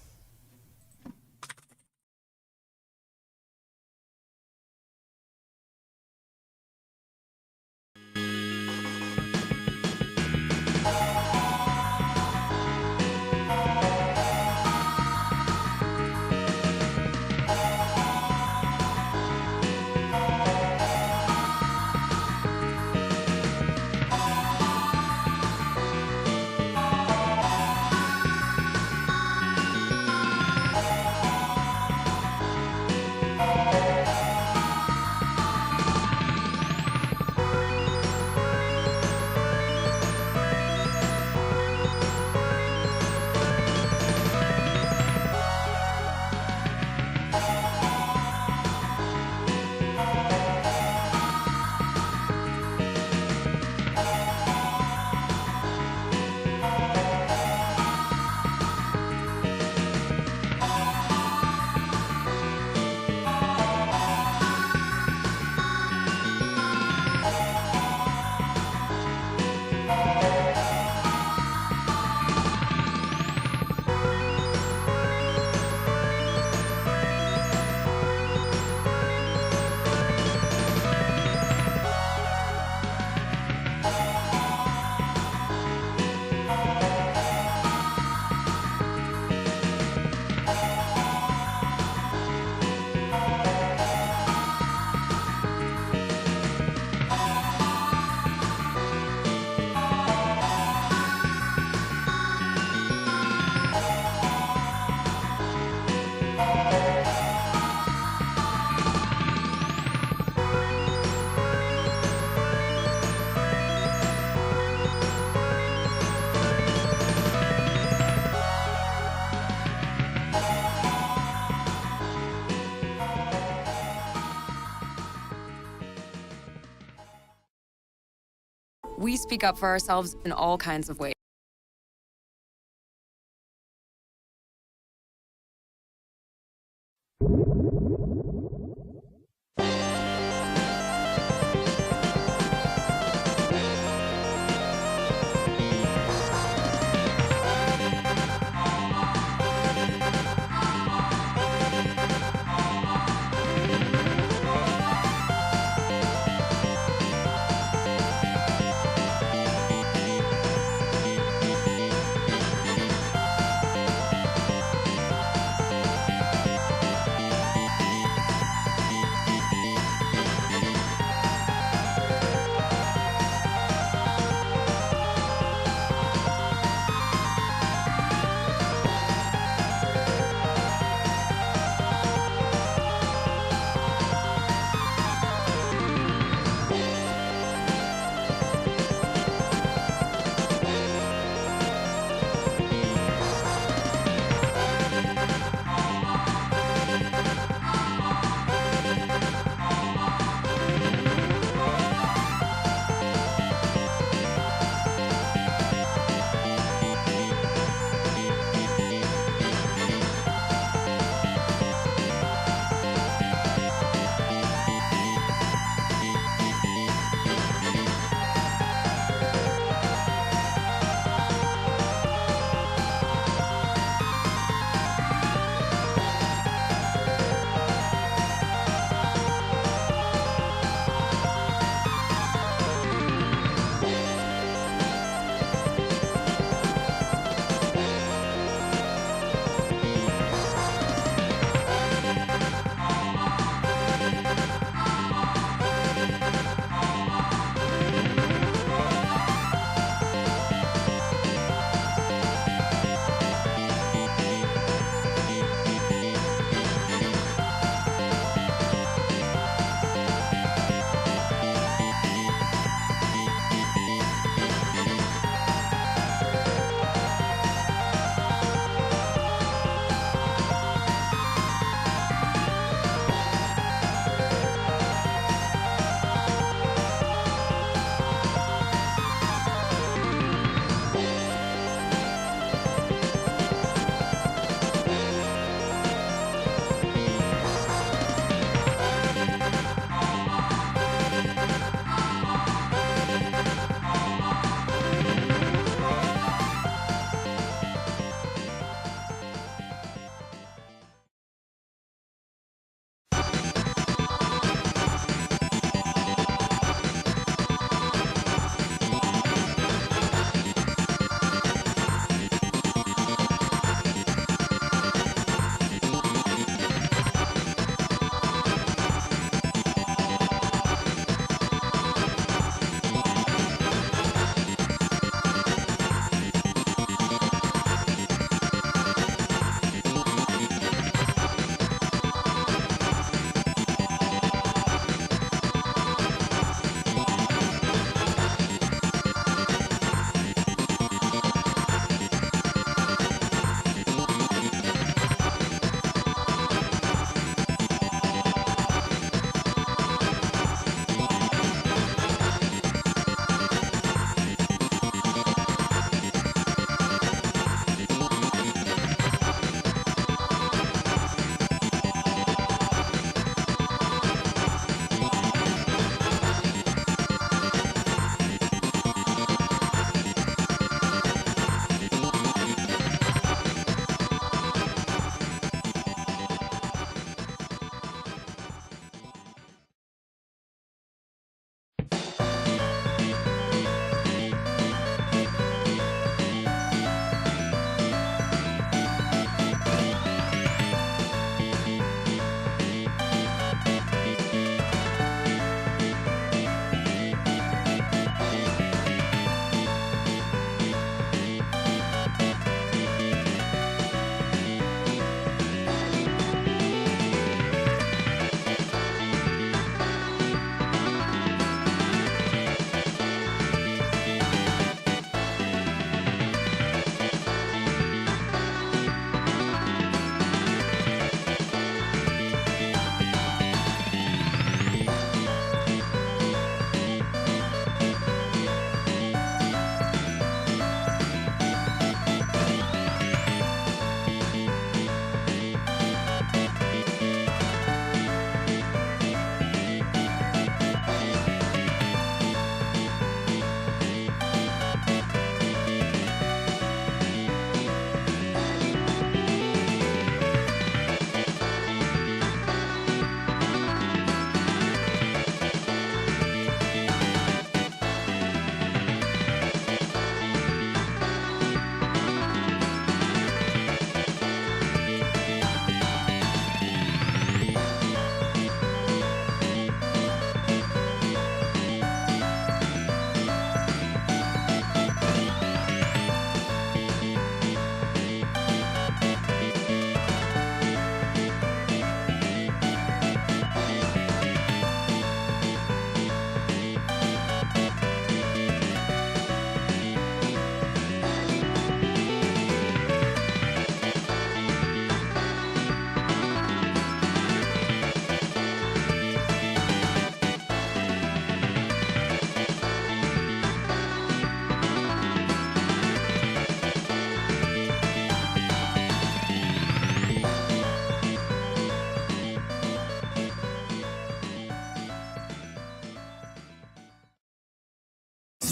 We speak up for ourselves in all kinds of ways.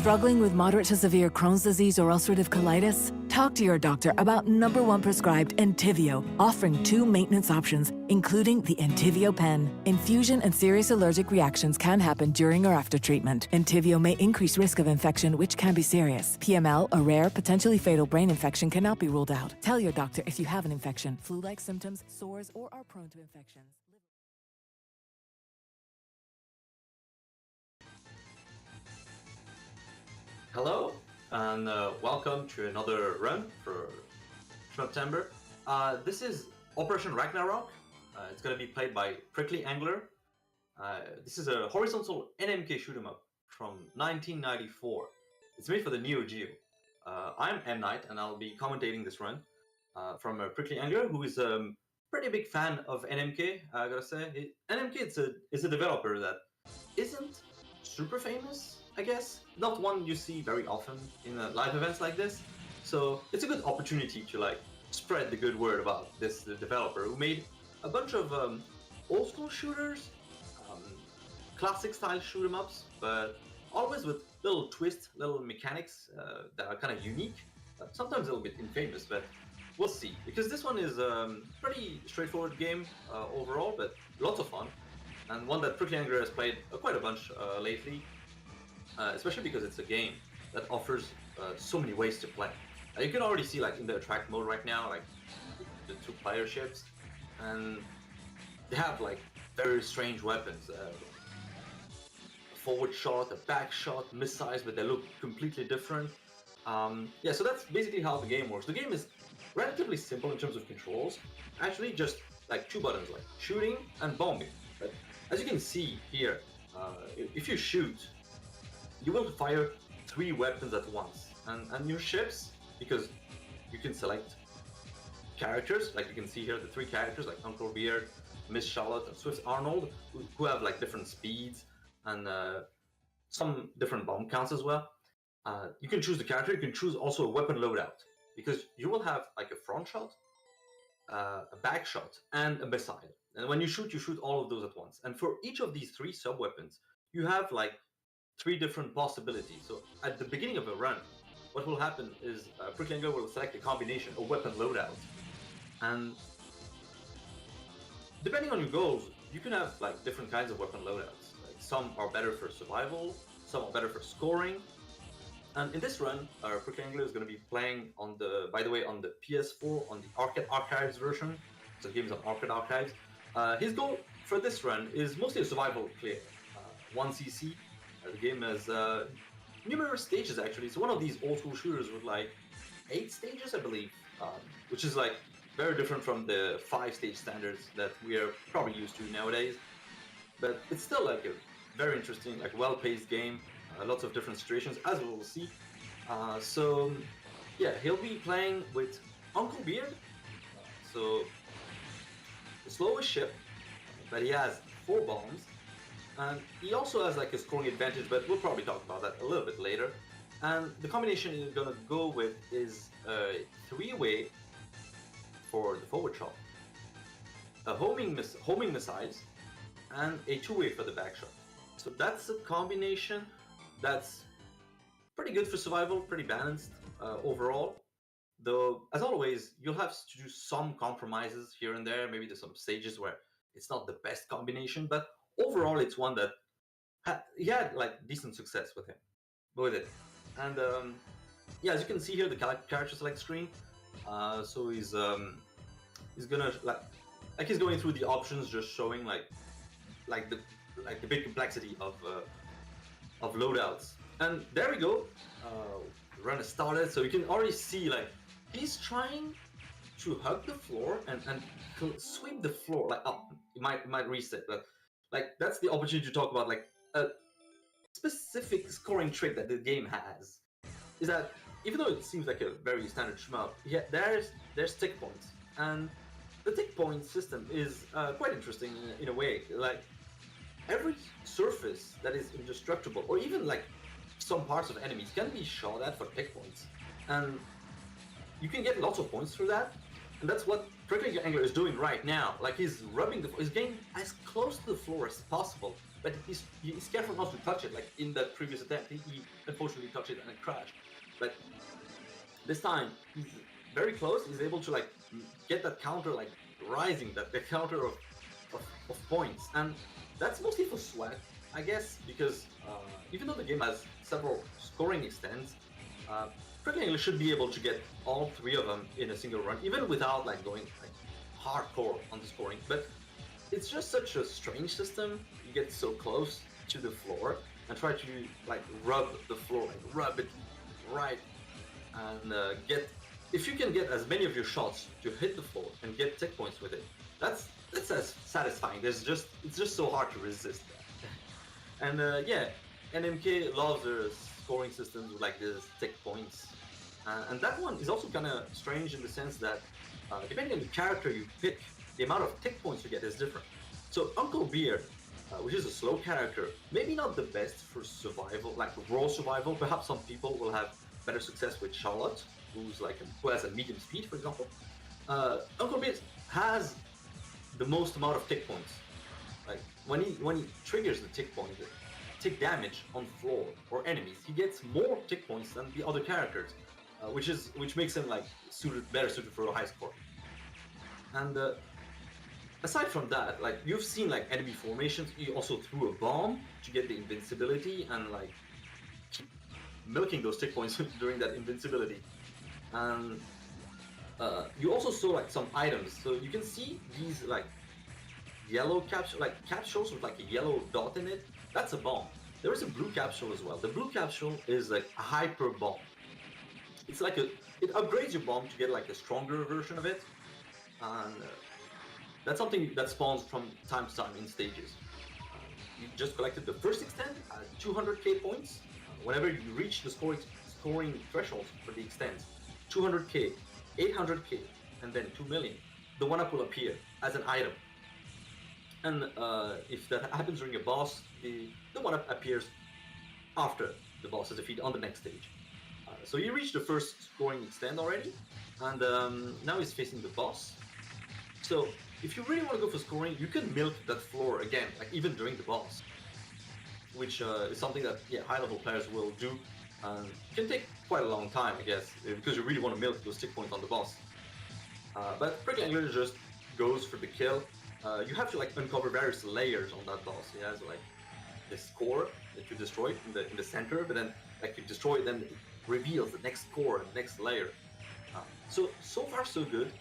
Struggling with moderate to severe Crohn's disease or ulcerative colitis? Talk to your doctor about #1 prescribed Entyvio, offering 2 maintenance options, including the Entyvio pen. Infusion and serious allergic reactions can happen during or after treatment. Entyvio may increase risk of infection, which can be serious. PML, a rare, potentially fatal brain infection, cannot be ruled out. Tell your doctor if you have an infection, flu-like symptoms, sores, or are prone to infections. Hello, and welcome to another run for Shmuptember. This is Operation Ragnarok. It's going to be played by Prickly Angler. This is a horizontal NMK shoot 'em up from 1994. It's made for the Neo Geo. I'm M Knight, and I'll be commentating this run from Prickly Angler, who is a pretty big fan of NMK. I gotta say, NMK is a developer that isn't super famous, I guess. Not one you see very often in live events like this. So it's a good opportunity to like spread the good word about this developer who made a bunch of old school shooters, classic style shoot 'em ups, but always with little twists, little mechanics that are kind of unique. Sometimes a little bit infamous, but we'll see. Because this one is a pretty straightforward game overall, but lots of fun. And one that Prickly Angler has played quite a bunch lately. Especially because it's a game that offers so many ways to play. You can already see like in the attract mode right now, like the 2 player ships, and they have like very strange weapons. A forward shot, a back shot, missiles, but they look completely different. Yeah, so that's basically how the game works. The game is relatively simple in terms of controls. Actually, just like 2 buttons, like shooting and bombing. But as you can see here, if you shoot, you will fire 3 weapons at once, and your ships, because you can select characters, like you can see here the 3 characters like Uncle Beard, Miss Charlotte, and Swift Arnold, who have like different speeds and some different bomb counts as well. You can choose the character. You can choose also a weapon loadout, because you will have like a front shot, a back shot, and a missile. And when you shoot all of those at once. And for each of these 3 sub weapons, you have like 3 different possibilities. So at the beginning of a run, what will happen is Prickly Angler will select a combination, a weapon loadout, and depending on your goals, you can have like different kinds of weapon loadouts. Like, some are better for survival, some are better for scoring. And in this run, Prickly Angler is going to be playing on the, by the way, on the PS4, on the Arcade Archives version. So the game is on Arcade Archives. His goal for this run is mostly a survival play. 1cc. The game has numerous stages actually. It's one of these old school shooters with like 8 stages, I believe, which is like very different from the 5-stage standards that we are probably used to nowadays. But it's still like a very interesting, like well-paced game. Lots of different situations, as we will see. So yeah, he'll be playing with Uncle Beard. So the slowest ship, but he has 4 bombs. And he also has like a scoring advantage, but we'll probably talk about that a little bit later. And the combination you're gonna go with is a 3-way for the forward shot, a homing missiles, and a 2-way for the back shot. So that's a combination that's pretty good for survival, pretty balanced overall. Though, as always, you'll have to do some compromises here and there. Maybe there's some stages where it's not the best combination, but overall, it's one that he had like decent success with it. And yeah, as you can see here, the character select screen. So he's gonna like he's going through the options, just showing like the big complexity of loadouts. And there we go. The run has started, so you can already see like he's trying to hug the floor and sweep the floor. Like, oh, it might reset, but like that's the opportunity to talk about like a specific scoring trick that the game has. Is that even though it seems like a very standard shmup, yeah, there's tick points, and the tick point system is quite interesting in a way. Like every surface that is indestructible, or even like some parts of enemies, can be shot at for tick points, and you can get lots of points through that. And that's what Prickly Angler is doing right now. Like he's rubbing he's getting as close to the floor as possible, but he's careful not to touch it. Like in that previous attempt, he unfortunately touched it and it crashed. But this time he's very close. He's able to like get that counter like rising, that the counter of points, and that's mostly for sweat, I guess, because even though the game has several scoring extents, Prickly Angler should be able to get all 3 of them in a single run, even without like going like hardcore on the scoring. But it's just such a strange system. You get so close to the floor and try to like rub the floor, like rub it right, and get. If you can get as many of your shots to hit the floor and get tech points with it, that's as satisfying. It's just so hard to resist that. And yeah, NMK loves their scoring systems with like these tech points. And that one is also kind of strange in the sense that depending on the character you pick, the amount of tick points you get is different. So Uncle Beard, which is a slow character, maybe not the best for survival, like raw survival. Perhaps some people will have better success with Charlotte, who has a medium speed, for example. Uncle Beard has the most amount of tick points. Like when he triggers the tick point, the tick damage on floor or enemies, he gets more tick points than the other characters. Which makes him like better suited for a high score. And aside from that, like you've seen like enemy formations, he also threw a bomb to get the invincibility and like keep milking those tick points during that invincibility. And you also saw like some items, so you can see these like yellow capsules with like a yellow dot in it. That's a bomb. There is a blue capsule as well. The blue capsule is like a hyper bomb. It's like it upgrades your bomb to get like a stronger version of it, and that's something that spawns from time to time in stages. You just collected the first extent at 200k points. Whenever you reach the scoring threshold for the extent, 200k, 800k, and then 2 million, the 1-up will appear as an item. And if that happens during a boss, the 1-up appears after the boss is defeated on the next stage. So he reached the first scoring extent already, and now he's facing the boss. So if you really want to go for scoring, you can milk that floor again, like even during the boss, which is something that high-level players will do. It can take quite a long time, I guess, because you really want to milk those tick points on the boss. But Prickly Angler just goes for the kill. You have to like uncover various layers on that boss. He has like this core that you destroy in the center, but then like you destroy it, then it reveals the next core and next layer. So far so good.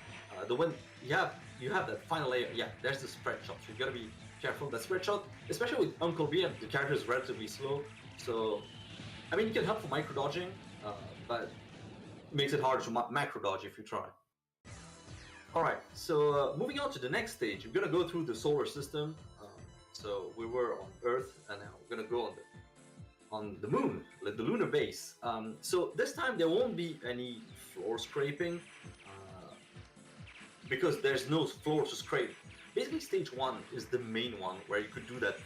The one you have that final layer. Yeah, there's the spread shot. So you gotta be careful. That spread shot, especially with Uncle B, the character is relatively slow. So I mean, you can help for micro dodging, but it makes it harder to macro dodge if you try. Alright, so moving on to the next stage, we're gonna go through the solar system. So we were on Earth, and now we're gonna go on the moon, like the lunar base. So this time there won't be any floor scraping, because there's no floor to scrape. Basically, stage 1 is the main one where you could do that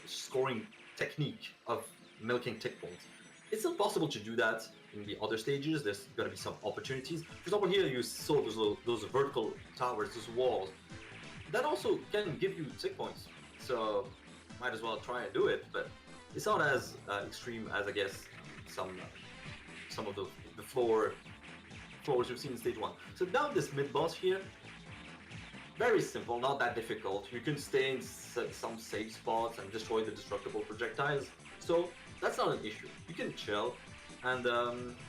scoring technique of milking tick points. It's still possible to do that in the other stages. There's gonna be some opportunities. For example, here you saw those vertical towers, those walls. That also can give you tick points. So might as well try and do it. But it's not as extreme as I guess some of the floors you've seen in stage 1. So down this mid boss here, very simple, not that difficult. You can stay in some safe spots and destroy the destructible projectiles. So that's not an issue. You can chill. And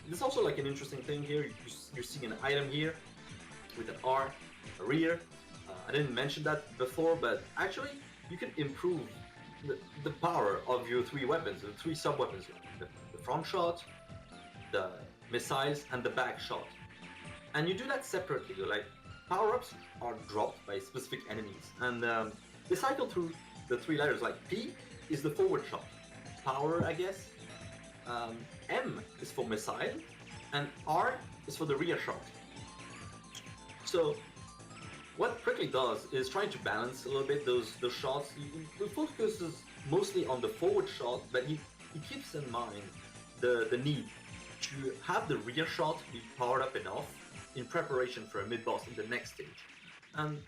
there's also like an interesting thing here. You're seeing an item here with an R, a rear. I didn't mention that before, but actually you can improve the power of your 3 weapons, the 3 sub-weapons. The front shot, the missiles, and the back shot. And you do that separately. Like power-ups are dropped by specific enemies, and they cycle through the 3 letters. Like P is the forward shot. Power, I guess. M is for missile, and R is for the rear shot. So what Prickly does is trying to balance a little bit those shots. He focuses mostly on the forward shot, but he keeps in mind the need to have the rear shot be powered up enough in preparation for a mid-boss in the next stage. And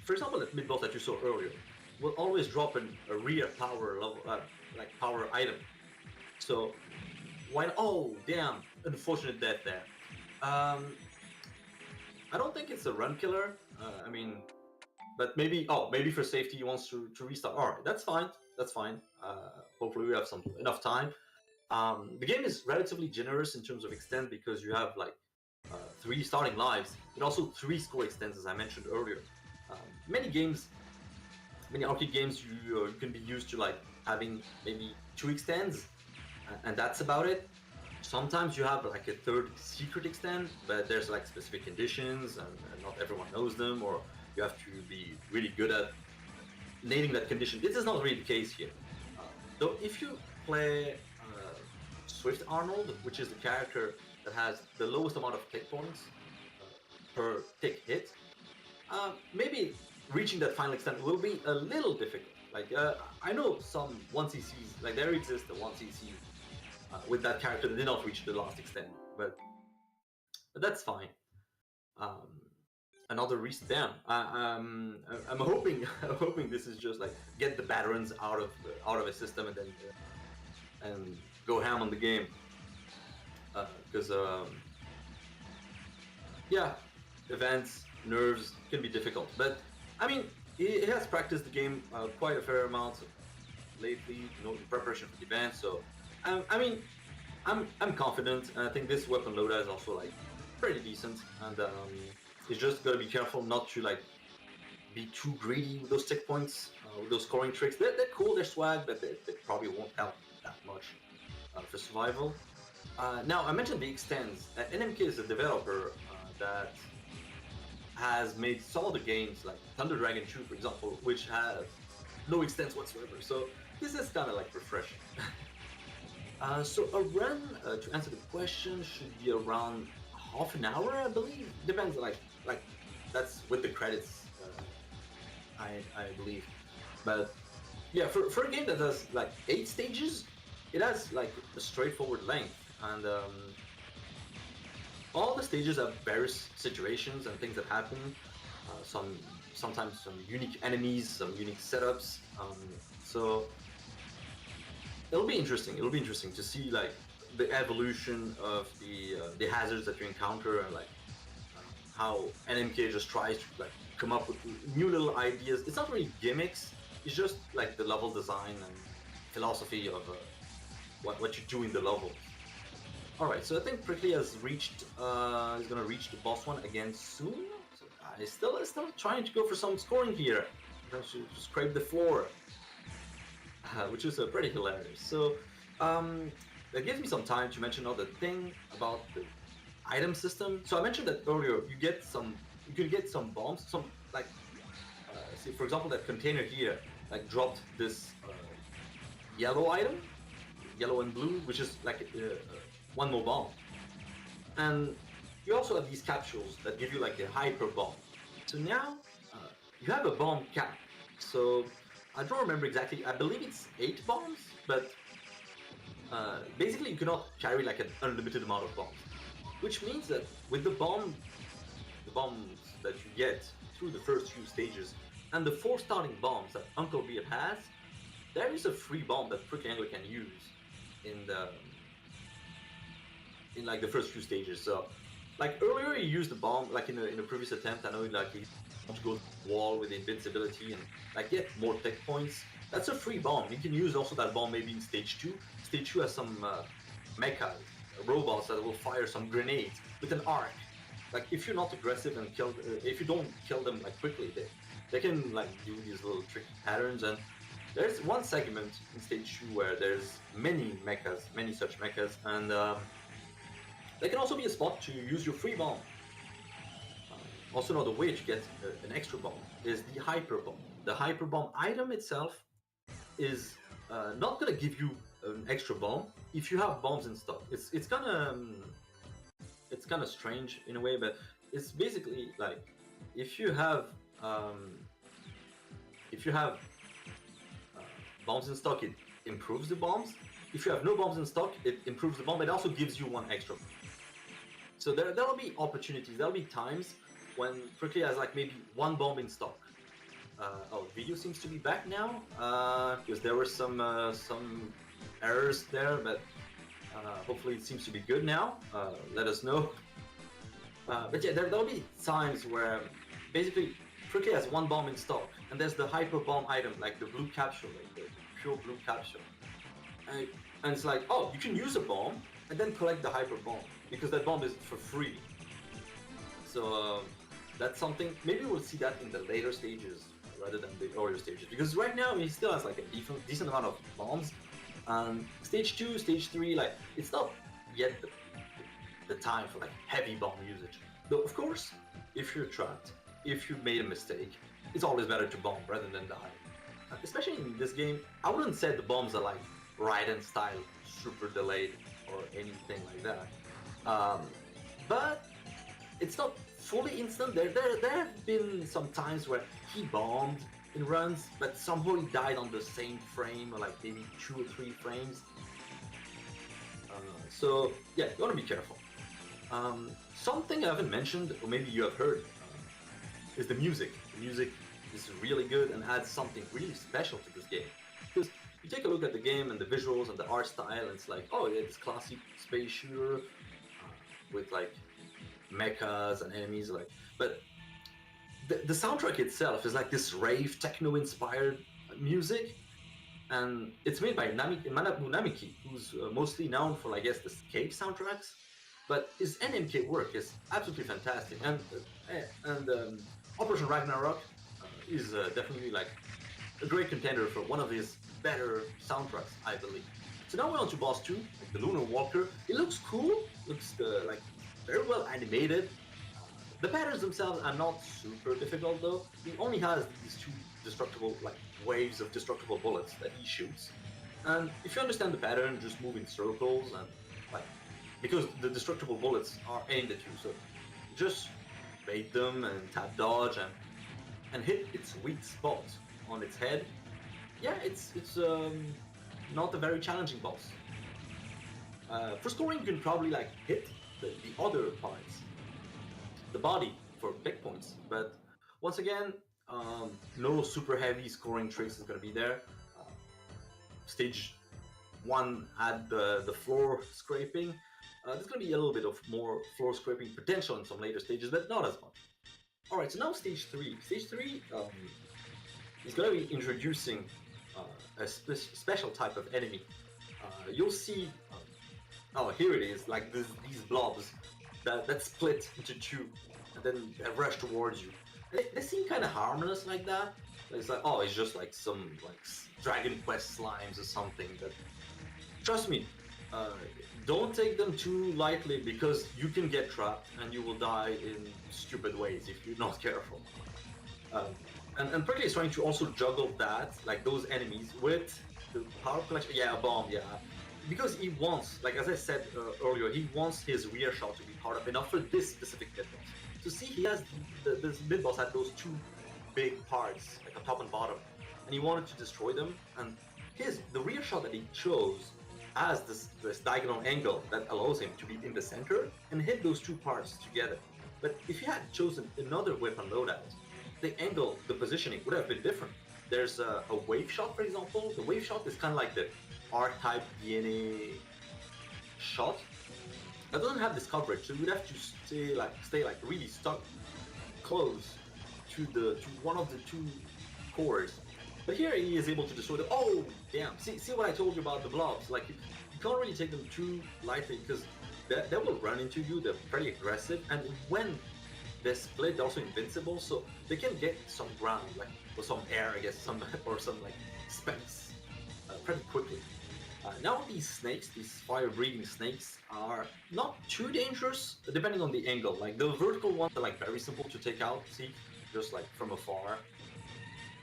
for example, that mid boss that you saw earlier will always drop a rear power level, like power item. So why? Oh damn! Unfortunate death there. I don't think it's a run killer. I mean, but maybe maybe for safety he wants to restart. All right, that's fine. That's fine. Hopefully we have enough time. The game is relatively generous in terms of extent because you have like 3 starting lives, but also 3 score extends as I mentioned earlier. Many games, many arcade games, you can be used to like having maybe 2 extends, and that's about it. Sometimes you have like a 3rd secret extend, but there's like specific conditions, and not everyone knows them, or you have to be really good at naming that condition. This is not really the case here. Though if you play Swift Arnold, which is the character that has the lowest amount of tick points per tick hit, maybe reaching that final extent will be a little difficult. Like I know some 1cc's, like there exists a 1cc with that character that did not reach the last extent, but that's fine. Another recent damn. I'm hoping I'm hoping this is just like get the veterans out of a system and then and go ham on the game, because yeah, events, nerves can be difficult, but I mean he has practiced the game quite a fair amount lately, in preparation for the event, so I mean I'm confident, and I think this weapon loadout is also like pretty decent, and it's just gotta be careful not to like be too greedy with those tick points, with those scoring tricks. They're cool, they're swag, but they probably won't help that much for survival. Now, I mentioned the extends. NMK is a developer that has made some of the games like Thunder Dragon 2, for example, which have no extends whatsoever. So this is kind of like refreshing. So a run, to answer the question, should be around half an hour, I believe. Depends, like that's with the credits, I believe. But yeah, for a game that has like 8 stages, it has like a straightforward length, and all the stages have various situations and things that happen. Sometimes some unique enemies, some unique setups. So it'll be interesting. It'll be interesting to see like the evolution of the hazards that you encounter, and like how NMK just tries to like come up with new little ideas. It's not really gimmicks. It's just like the level design and philosophy of what you do in the level. All right, so I think Prickly has reached. He's gonna reach the boss one again soon. So I still trying to go for some scoring here. I'm trying to scrape the floor, which is pretty hilarious. So that gives me some time to mention another thing about the item system. So I mentioned that earlier. You can get some bombs. Some like see, for example, that container here like dropped this yellow item, yellow and blue, which is like one more bomb. And you also have these capsules that give you like a hyper bomb. So now you have a bomb cap. So I don't remember exactly. I believe it's 8 bombs, but basically you cannot carry like an unlimited amount of bombs. Which means that with the bombs that you get through the first few stages, and the 4 starting bombs that Uncle Beard has, there is a free bomb that Prickly Angler can use in like the first few stages. So like earlier he used the bomb like in a previous attempt. I know like he to go to the wall with invincibility and like get more tech points. That's a free bomb. You can use also that bomb maybe in stage 2. Stage 2 has some mechas, robots that will fire some grenades with an arc. Like if you're not aggressive and if you don't kill them like quickly, they can like do these little tricky patterns. And there's one segment in stage 2 where there's many such mechas, and there can also be a spot to use your free bomb. Also another way to get an extra bomb is the hyper bomb. The hyper bomb item itself is not gonna give you an extra bomb if you have bombs in stock. It's kind of strange in a way, but it's basically like if you have bombs in stock, it improves the bombs. If you have no bombs in stock, it improves the bomb. It also gives you 1 extra. So there'll be opportunities. There'll be times when Prickly has like maybe one bomb in stock. Oh, video seems to be back now because there were some errors there, but hopefully it seems to be good now. Let us know. But yeah, there'll be times where basically Prickly has one bomb in stock, and there's the hyper bomb item, like the blue capsule, like the pure blue capsule. And it's like, oh, you can use a bomb and then collect the hyper bomb because that bomb is for free. So that's something. Maybe we'll see that in the later stages rather than the earlier stages, because right now he still has like a decent amount of bombs. Stage 2, stage 3, like it's not yet the time for like heavy bomb usage. Though of course, if you're trapped, if you made a mistake, it's always better to bomb rather than die. Especially in this game, I wouldn't say the bombs are like Raiden style, super delayed or anything like that. But it's not fully instant. There have been some times where he bombed in runs, but somehow he died on the same frame, or like maybe 2 or 3 frames. So yeah, you want to be careful. Something I haven't mentioned, or maybe you have heard, is the music. The music is really good and adds something really special to this game. Because you take a look at the game and the visuals and the art style, and it's like, oh yeah, this classic space shooter with like mechas and enemies, like. But the soundtrack itself is like this rave techno-inspired music, and it's made by Manabu Namiki, who's mostly known for, I guess, the Escape soundtracks. But his NMK work is absolutely fantastic, and Operation Ragnarok is definitely like a great contender for one of his better soundtracks, I believe. So now we're on to boss 2, like the Lunar Walker. It looks cool, looks like very well animated. The patterns themselves are not super difficult though. He only has these 2 destructible, like waves of destructible bullets that he shoots. And if you understand the pattern, just move in circles and like, because the destructible bullets are aimed at you, so just bait them and tap dodge and hit its weak spot on its head. Yeah, it's not a very challenging boss. For scoring, you can probably like hit the other parts, the body for big points. But once again, no super heavy scoring tricks is gonna be there. Stage 1 had the floor scraping. There's gonna be a little bit of more floor scraping potential in some later stages, but not as much. Alright, so now stage 3. Stage 3 is gonna be introducing a special type of enemy. You'll see, oh here it is, like these blobs that split into 2 and then rush towards you. They seem kind of harmless like that. It's like, oh, it's just like some like Dragon Quest slimes or something. But trust me, don't take them too lightly, because you can get trapped and you will die in stupid ways if you're not careful. And Prickly is trying to also juggle that, like those enemies, with the power collection. Yeah, a bomb, yeah. Because he wants, like as I said earlier, he wants his rear shot to be powered up enough for this specific mid-boss. So see, he has, this mid-boss had those 2 big parts, like a top and bottom, and he wanted to destroy them, and the rear shot that he chose has this diagonal angle that allows him to be in the center and hit those 2 parts together. But if he had chosen another weapon loadout, the angle, the positioning would have been different. There's a wave shot, for example. The wave shot is kind of like the R-type DNA shot. That doesn't have this coverage, so you would have to stay like really stuck close to one of the 2 cores. But here he is able to destroy them. Oh, damn. See what I told you about the blobs? Like, you can't really take them too lightly, because they will run into you. They're pretty aggressive. And when they split, they're also invincible, so they can get some ground, like, or some air, I guess, or some, like, space pretty quickly. Now these snakes, these fire-breathing snakes, are not too dangerous, depending on the angle. Like, the vertical ones are, like, very simple to take out, see? Just, like, from afar.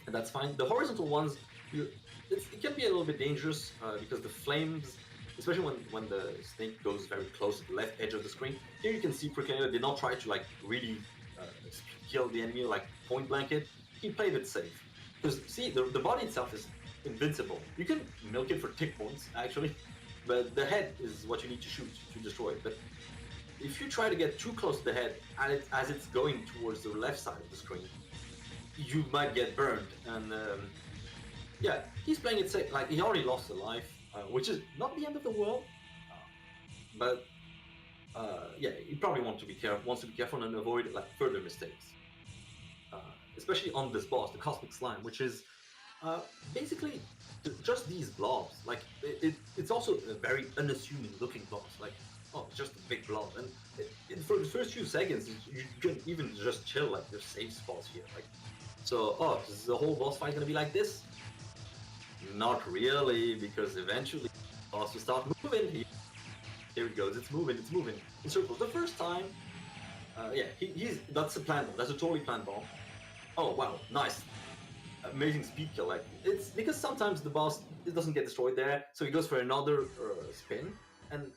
And that's fine. The horizontal ones, it can be a little bit dangerous because the flames, especially when the snake goes very close to the left edge of the screen. Here you can see Prickly did not try to like really kill the enemy, like point blank it. He played it safe. Because see, the body itself is invincible. You can milk it for tick points actually, but the head is what you need to shoot to destroy it. But if you try to get too close to the head as it's going towards the left side of the screen, you might get burned. And yeah, he's playing it safe. Like, he already lost a life, which is not the end of the world, but yeah, he probably wants to be careful and avoid like further mistakes, especially on this boss, the Cosmic Slime, which is basically just these blobs. Like, it's also a very unassuming looking boss. Like, oh, it's just a big blob, and for the first few seconds, you can even just chill. Like, there's safe spots here. Like, so, oh, is the whole boss fight gonna be like this? Not really, because eventually the boss will start moving. Here it goes. It's moving in circles. The first time, yeah, that's a planned bomb. That's a totally planned bomb. Oh wow, nice, amazing speed kill. Like, it's because sometimes the boss, it doesn't get destroyed there, so he goes for another spin, and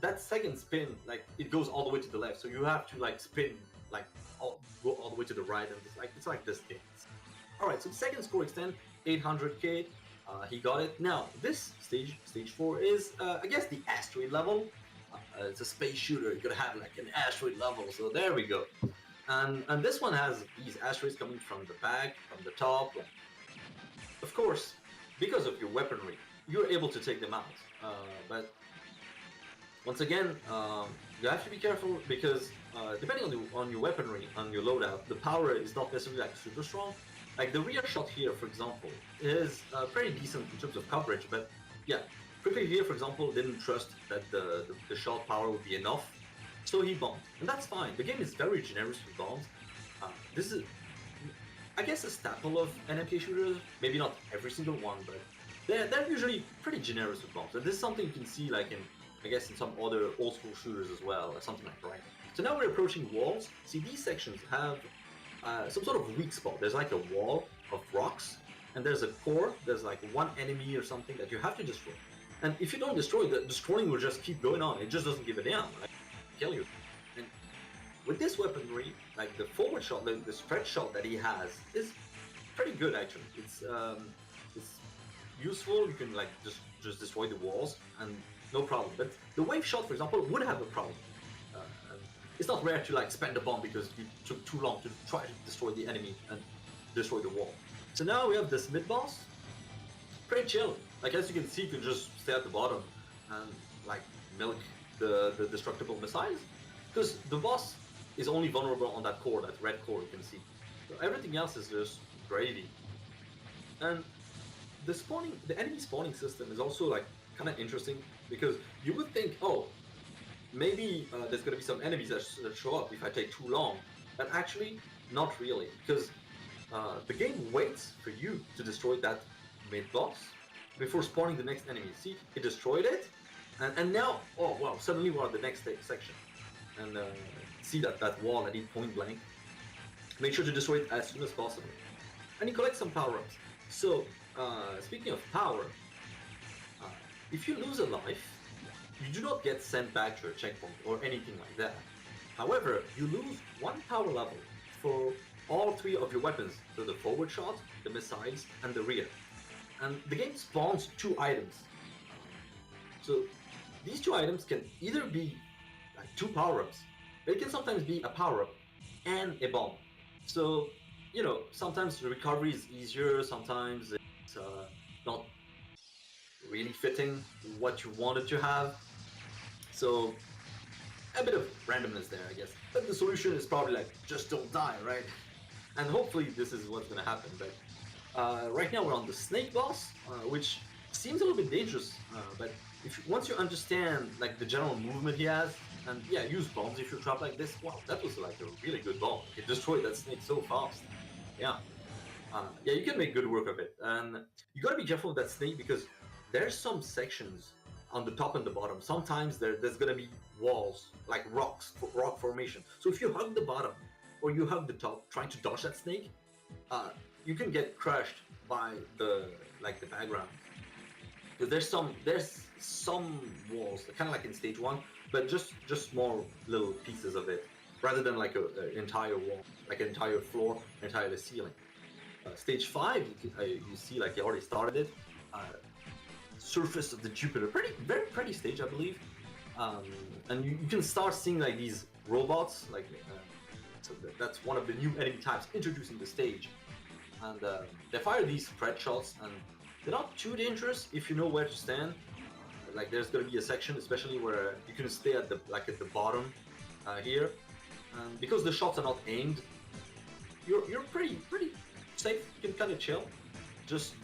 that second spin, like, it goes all the way to the left. So you have to like spin, like go all the way to the right, and it's like this thing. All right, so the second score extend 800k. He got it. Now, this stage 4 is, I guess, the asteroid level. It's a space shooter. You're gonna have like an asteroid level. So there we go. And this one has these asteroids coming from the back, from the top. Of course, because of your weaponry, you're able to take them out. But once again, you have to be careful because depending on your weaponry, on your loadout, the power is not necessarily like super strong. Like, the rear shot here, for example, is pretty decent in terms of coverage, but yeah, Quickly here, for example, didn't trust that the shot power would be enough, so he bombed, and that's fine. The game is very generous with bombs. This is, I guess, a staple of NMK shooters. Maybe not every single one, but they're usually pretty generous with bombs. And this is something you can see, like, in, I guess, in some other old school shooters as well, or something like that. Right? So now we're approaching walls. See, these sections have some sort of weak spot. There's like a wall of rocks, and there's a core. There's like one enemy or something that you have to destroy. And if you don't destroy, the destroying will just keep going on. It just doesn't give a damn. Like, kill you. And with this weaponry, like the forward shot, the stretch shot that he has is pretty good actually. It's useful. You can like just destroy the walls and no problem. But the wave shot, for example, would have a problem. It's not rare to like spend a bomb because you took too long to try to destroy the enemy and destroy the wall. So now we have this mid boss. Pretty chill. Like, as you can see, you can just stay at the bottom and like milk the destructible missiles, because the boss is only vulnerable on that core, that red core you can see. So everything else is just gravy. And the enemy spawning system is also like kind of interesting, because you would think, oh, maybe there's gonna be some enemies that show up if I take too long, but actually not really, because the game waits for you to destroy that mid boss before spawning the next enemy. See, he destroyed it, and now, oh wow, suddenly we're at the next section, and see that wall at point blank. Make sure to destroy it as soon as possible, and you collect some power-ups. So speaking of power, if you lose a life, you do not get sent back to a checkpoint or anything like that. However, you lose one power level for all three of your weapons, so the forward shot, the missiles, and the rear. And the game spawns two items. So these two items can either be like two power-ups, but it can sometimes be a power-up and a bomb. So, you know, sometimes the recovery is easier, sometimes it's not really fitting what you wanted to have. So a bit of randomness there, I guess. But the solution is probably like, just don't die, right? And hopefully this is what's gonna happen. But right now we're on the snake boss, which seems a little bit dangerous. But once you understand like the general movement he has, and yeah, use bombs if you're trapped like this. Wow, that was like a really good bomb. It destroyed that snake so fast. Yeah, yeah, you can make good work of it. And you gotta be careful with that snake, because there's some sections on the top and the bottom. Sometimes there's gonna be walls, like rock formation. So if you hug the bottom or you hug the top trying to dodge that snake, you can get crushed by the background. Because there's some walls, kind of like in stage 1, but just small little pieces of it, rather than like an entire wall, like an entire floor, entire ceiling. Stage 5, you see like you already started it. Surface of the Jupiter, very pretty stage, I believe. And you can start seeing like these robots, like so that's one of the new enemy types introduced in the stage, and they fire these spread shots, and they're not too dangerous if you know where to stand. Like there's gonna be a section, especially where you can stay at the bottom here, and because the shots are not aimed, you're pretty safe. You can kind of chill. Just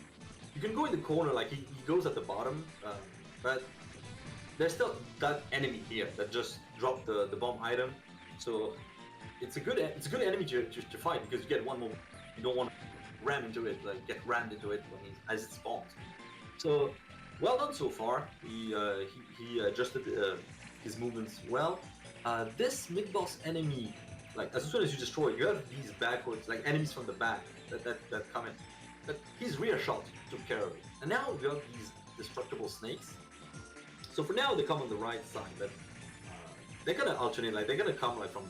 you can go in the corner, like he goes at the bottom, but there's still that enemy here that just dropped the bomb item, so it's a good enemy to fight because you get one more. You don't want to ram into it, like get rammed into it as it spawns. So well done so far. He adjusted his movements well. This mid-boss enemy, like as soon as you destroy it, you have these backwards, like enemies from the back that come in. But his rear shot took care of it. And now we have these destructible snakes. So for now they come on the right side, but they're gonna alternate, like they're gonna come like from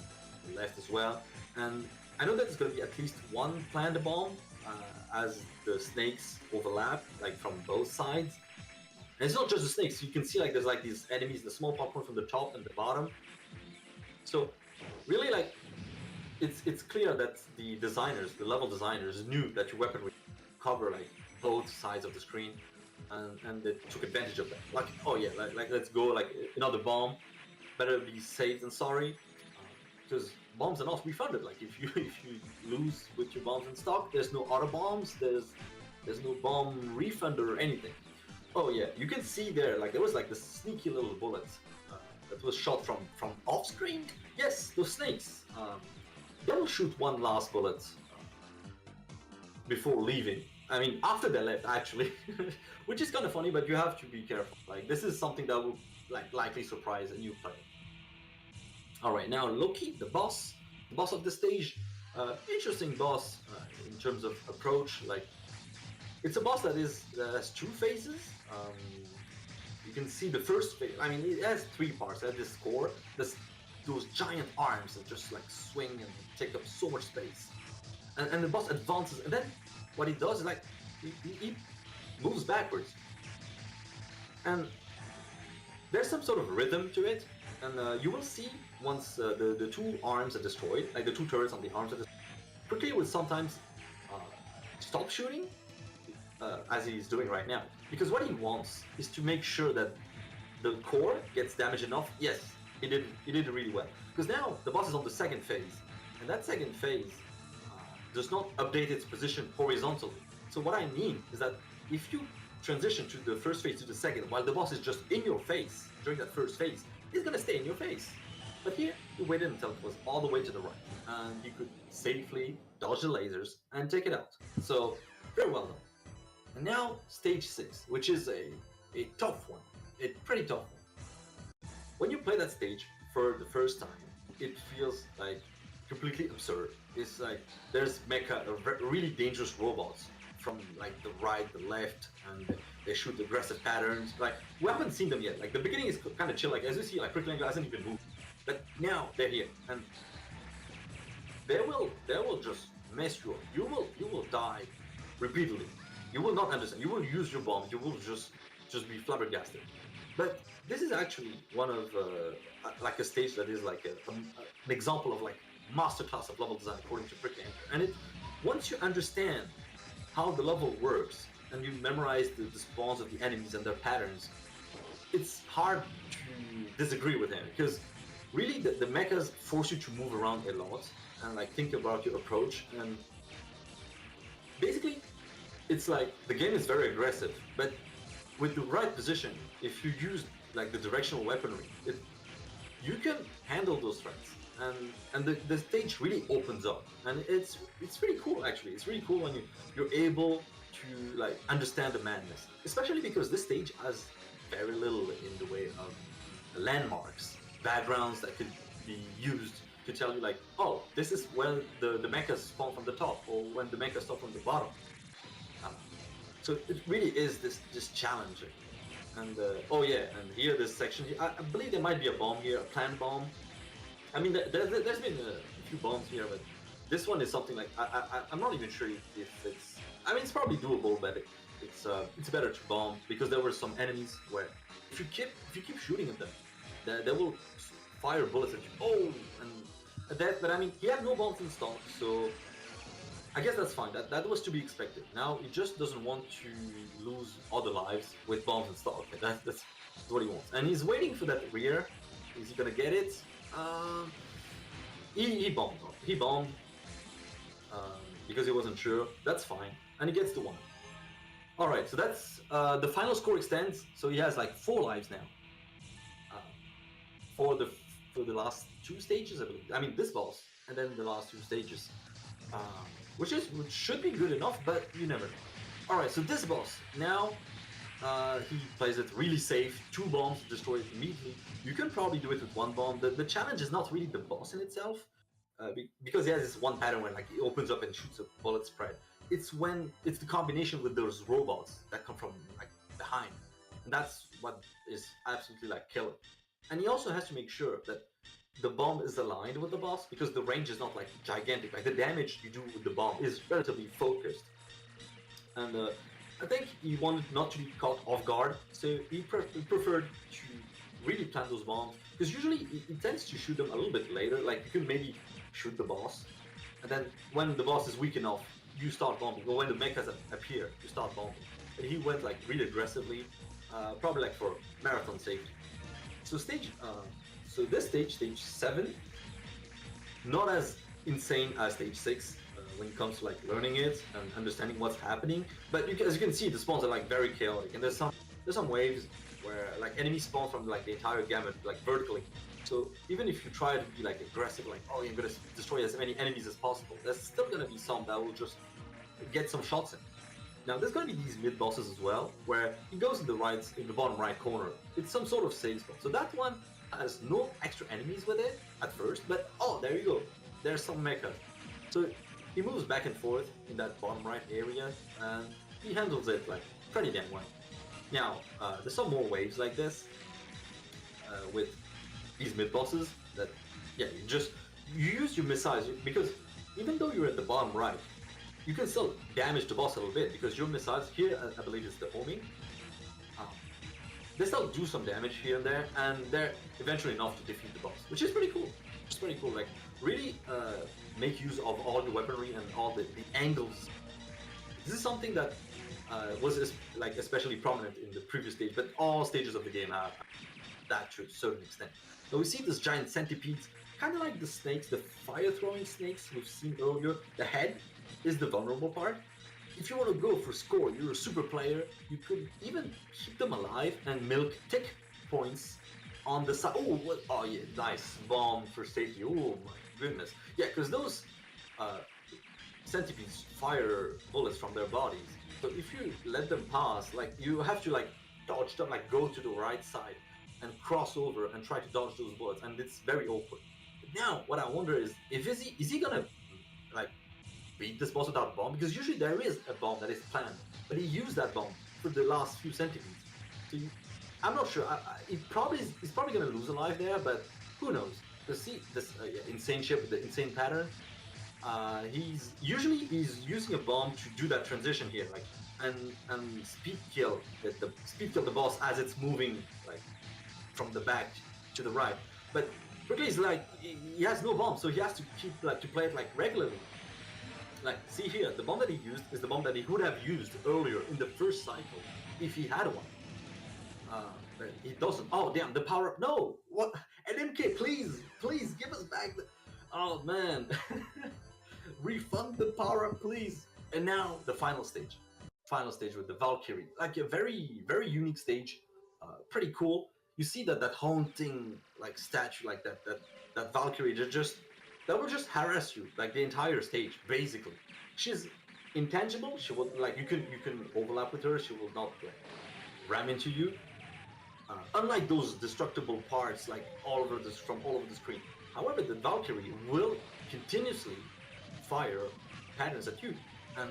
the left as well. And I know that there's gonna be at least one plant bomb as the snakes overlap, like from both sides. And it's not just the snakes, you can see like there's like these enemies, the small popcorn from the top and the bottom. So really like it's clear that the designers, the level designers knew that your weapon would cover like both sides of the screen, and they took advantage of that. Like, oh yeah, like let's go, like another bomb, better be safe than sorry, because bombs are not refunded. Like if you lose with your bombs in stock, there's no auto bombs, there's no bomb refund or anything. Oh yeah, you can see there, like there was like this sneaky little bullets that was shot from off screen. Yes, those snakes. They will shoot one last bullet before leaving. I mean, after they left, actually, which is kind of funny, but you have to be careful. Like this is something that will like likely surprise a new player. All right, now Loki, the boss of the stage. Interesting boss in terms of approach. Like it's a boss that has two phases. You can see the first phase. I mean, it has three parts. It has this core, those giant arms that just like swing and take up so much space, and the boss advances, and then what he does is like he moves backwards, and there's some sort of rhythm to it, and you will see once the two arms are destroyed, like the two turrets on the arms are destroyed, quickly will sometimes stop shooting, as he's doing right now, because what he wants is to make sure that the core gets damaged enough. Yes, he did it really well, because now the boss is on the second phase, and that second phase does not update its position horizontally. So what I mean is that if you transition to the first phase to the second while the boss is just in your face during that first phase, he's gonna stay in your face. But here, he waited until it was all the way to the right, and he could safely dodge the lasers and take it out. So very well done. And now stage 6, which is a tough one, a pretty tough one. When you play that stage for the first time, it feels like completely absurd. It's like there's mecha, really dangerous robots from like the right, the left, and they shoot aggressive patterns. Like we haven't seen them yet. Like the beginning is kind of chill. Like as you see, like Prickling hasn't even moved, but now they're here, and they will just mess you up. You will die repeatedly. You will not understand. You will use your bombs. You will just be flabbergasted. But this is actually one of like a stage that is like an example of like masterclass of level design according to Prickling. And it once you understand how the level works and you memorize the spawns of the enemies and their patterns, it's hard to disagree with him, because really the mechas force you to move around a lot and like think about your approach, and basically it's like the game is very aggressive, but with the right position, if you use like the directional weaponry, you can handle those threats, and the stage really opens up, and it's really cool actually. It's really cool when you're able to like understand the madness, especially because this stage has very little in the way of landmarks, backgrounds that could be used to tell you like, oh, this is where the mechas spawn from the top, or when the mechas spawn from the bottom. So it really is this challenging. And oh yeah, and here this section, I believe there might be a bomb here, a planned bomb. I mean, there's been a few bombs here, but this one is something like I'm not even sure if it's. I mean, it's probably doable, but it's better to bomb, because there were some enemies where if you keep shooting at them, they will fire bullets at you. Oh, and that. But I mean, he had no bombs in stock, so I guess that's fine. That was to be expected. Now he just doesn't want to lose other lives with bombs in stock. That's what he wants, and he's waiting for that rear. Is he gonna get it? He bombed. He bombed because he wasn't sure. That's fine, and he gets the 1. All right, so that's the final score extends. So he has like 4 lives now. For the last 2 stages, I believe. I mean, this boss and then the last 2 stages, which should be good enough, but you never know. All right, so this boss now. He plays it really safe. 2 bombs to destroy it immediately. You can probably do it with 1 bomb. The challenge is not really the boss in itself, because he has this one pattern when like he opens up and shoots a bullet spread. It's the combination with those robots that come from like behind, and that's what is absolutely like killer. And he also has to make sure that the bomb is aligned with the boss, because the range is not like gigantic. Like the damage you do with the bomb is relatively focused, and I think he wanted not to be caught off guard, so he preferred to really plant those bombs, because usually he tends to shoot them a little bit later. Like you can maybe shoot the boss, and then when the boss is weak enough, you start bombing, or when the mechas appear, you start bombing. And he went like really aggressively, probably like for marathon safety. So this stage 7, not as insane as stage 6 when it comes to like learning it and understanding what's happening. But as you can see, the spawns are like very chaotic, and there's some waves where like enemies spawn from like the entire gamut, like vertically. So even if you try to be like aggressive, like oh you're gonna destroy as many enemies as possible, there's still gonna be some that will just get some shots in. Now there's gonna be these mid bosses as well, where he goes in the bottom right corner. It's some sort of save spot. So that one has no extra enemies with it at first, but oh there you go, there's some mecha. So he moves back and forth in that bottom right area, and he handles it like pretty damn well. Now there's some more waves like this with these mid bosses that you use your missiles, because even though you're at the bottom right, you can still damage the boss a little bit, because your missiles here, I believe it's the homing, they still do some damage here and there, and they're eventually enough to defeat the boss, which is pretty cool. It's pretty cool. Like really make use of all your weaponry and all the angles. This is something that was like especially prominent in the previous stage, but all stages of the game have that to a certain extent. Now we see this giant centipedes, kind of like the snakes, the fire-throwing snakes we've seen earlier. The head is the vulnerable part. If you want to go for score, you're a super player, you could even keep them alive and milk tick points on the side. Oh yeah, nice bomb for safety. Oh my goodness. Yeah, because those centipedes fire bullets from their bodies. So if you let them pass, like you have to like dodge them, like go to the right side and cross over and try to dodge those bullets, and it's very awkward. But now, what I wonder is is he gonna like beat this boss without a bomb? Because usually there is a bomb that is planned, but he used that bomb for the last few centipedes. So I'm not sure. He's probably gonna lose a life there, but who knows? See this insane ship with the insane pattern. He's using a bomb to do that transition here, like and speed kill the boss as it's moving like from the back to the right. But Berkeley is like he has no bomb, so he has to keep like to play it like regularly. Like see here, the bomb that he used is the bomb that he would have used earlier in the first cycle if he had one. But he doesn't. Oh damn, the power up. No, what? NMK, please give us back the. Oh man, refund the power up, please. And now the final stage with the Valkyrie, like a very unique stage, pretty cool. You see that haunting like statue, like that Valkyrie that will just harass you like the entire stage basically. She's intangible. She will like you can overlap with her. She will not like, ram into you. Unlike those destructible parts like from all over the screen. However, the Valkyrie will continuously fire patterns at you, and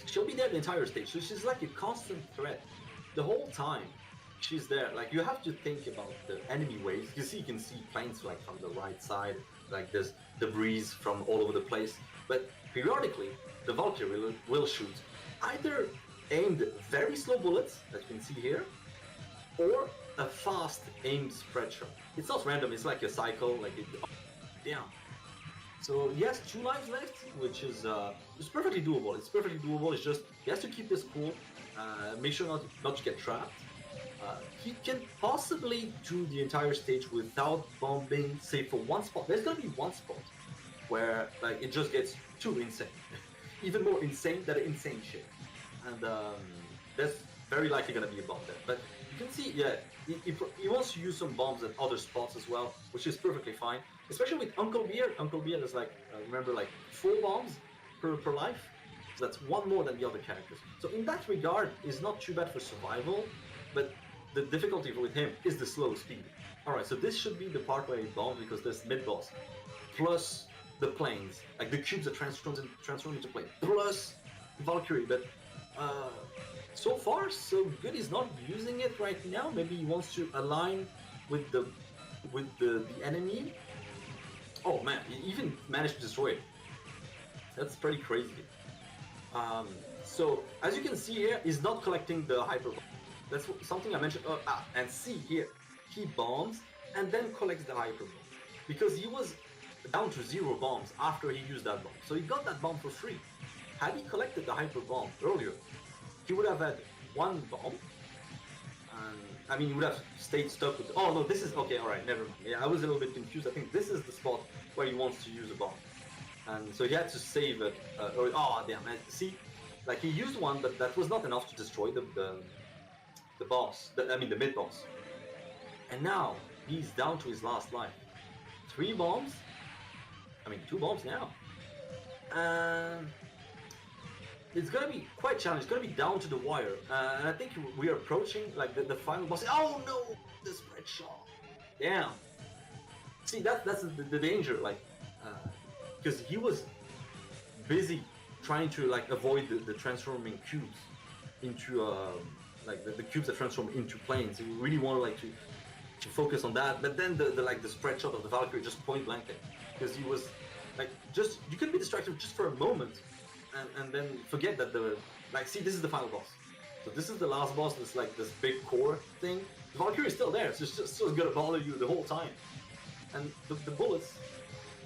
she'll be there the entire stage. So she's like a constant threat the whole time. She's there. Like you have to think about the enemy waves. You can see planes like from the right side, like there's debris from all over the place. But periodically, the Valkyrie will shoot either aimed very slow bullets, as you can see here, or a fast aim spread shot. It's not random, it's like a cycle, like it down. So he has 2 lives left, which is it's perfectly doable. It's perfectly doable. It's just he has to keep his cool, make sure not to get trapped. He can possibly do the entire stage without bombing, save for one spot. There's gonna be one spot where like it just gets too insane, even more insane than insane shit, and that's very likely gonna be a bomb there. But you can see, yeah, he wants to use some bombs at other spots as well, which is perfectly fine. Especially with Uncle Beer. Uncle Beer is like, remember, like 4 bombs per life. So that's 1 more than the other characters. So in that regard, it's not too bad for survival, but the difficulty with him is the slow speed. Alright, so this should be the part where he bombs because there's mid-boss, plus the planes, like the cubes that transform into planes, plus Valkyrie, but so far so good. He's not using it right now. Maybe he wants to align with the enemy. Oh man, he even managed to destroy it. That's pretty crazy. So as you can see here, he's not collecting the hyper bomb. That's something I mentioned. And see here, he bombs and then collects the hyper bomb because he was down to 0 bombs after he used that bomb. So he got that bomb for free. Had he collected the hyper bomb earlier, he would have had 1 bomb. And I mean, he would have stayed stuck with. Oh no, this is okay. All right, never mind. Yeah, I was a little bit confused. I think this is the spot where he wants to use a bomb, and so he had to save it. Oh damn! See, like he used one, but that was not enough to destroy the boss. I mean, the mid boss. And now he's down to his last life. 3 bombs. I mean, 2 bombs now. It's gonna be quite challenging. It's gonna be down to the wire, and I think we are approaching like the final boss. Oh no, the spread shot. Damn. See, that's the danger, like, because he was busy trying to like avoid the transforming cubes into like the cubes that transform into planes. He really wanted like to focus on that, but then the spread shot of the Valkyrie just point blank it, because he was like you couldn't be distracted just for a moment. And then forget that see, this is the final boss. So this is the last boss. This like this big core thing. The Valkyrie is still there. It's just gonna bother you the whole time. And the bullets,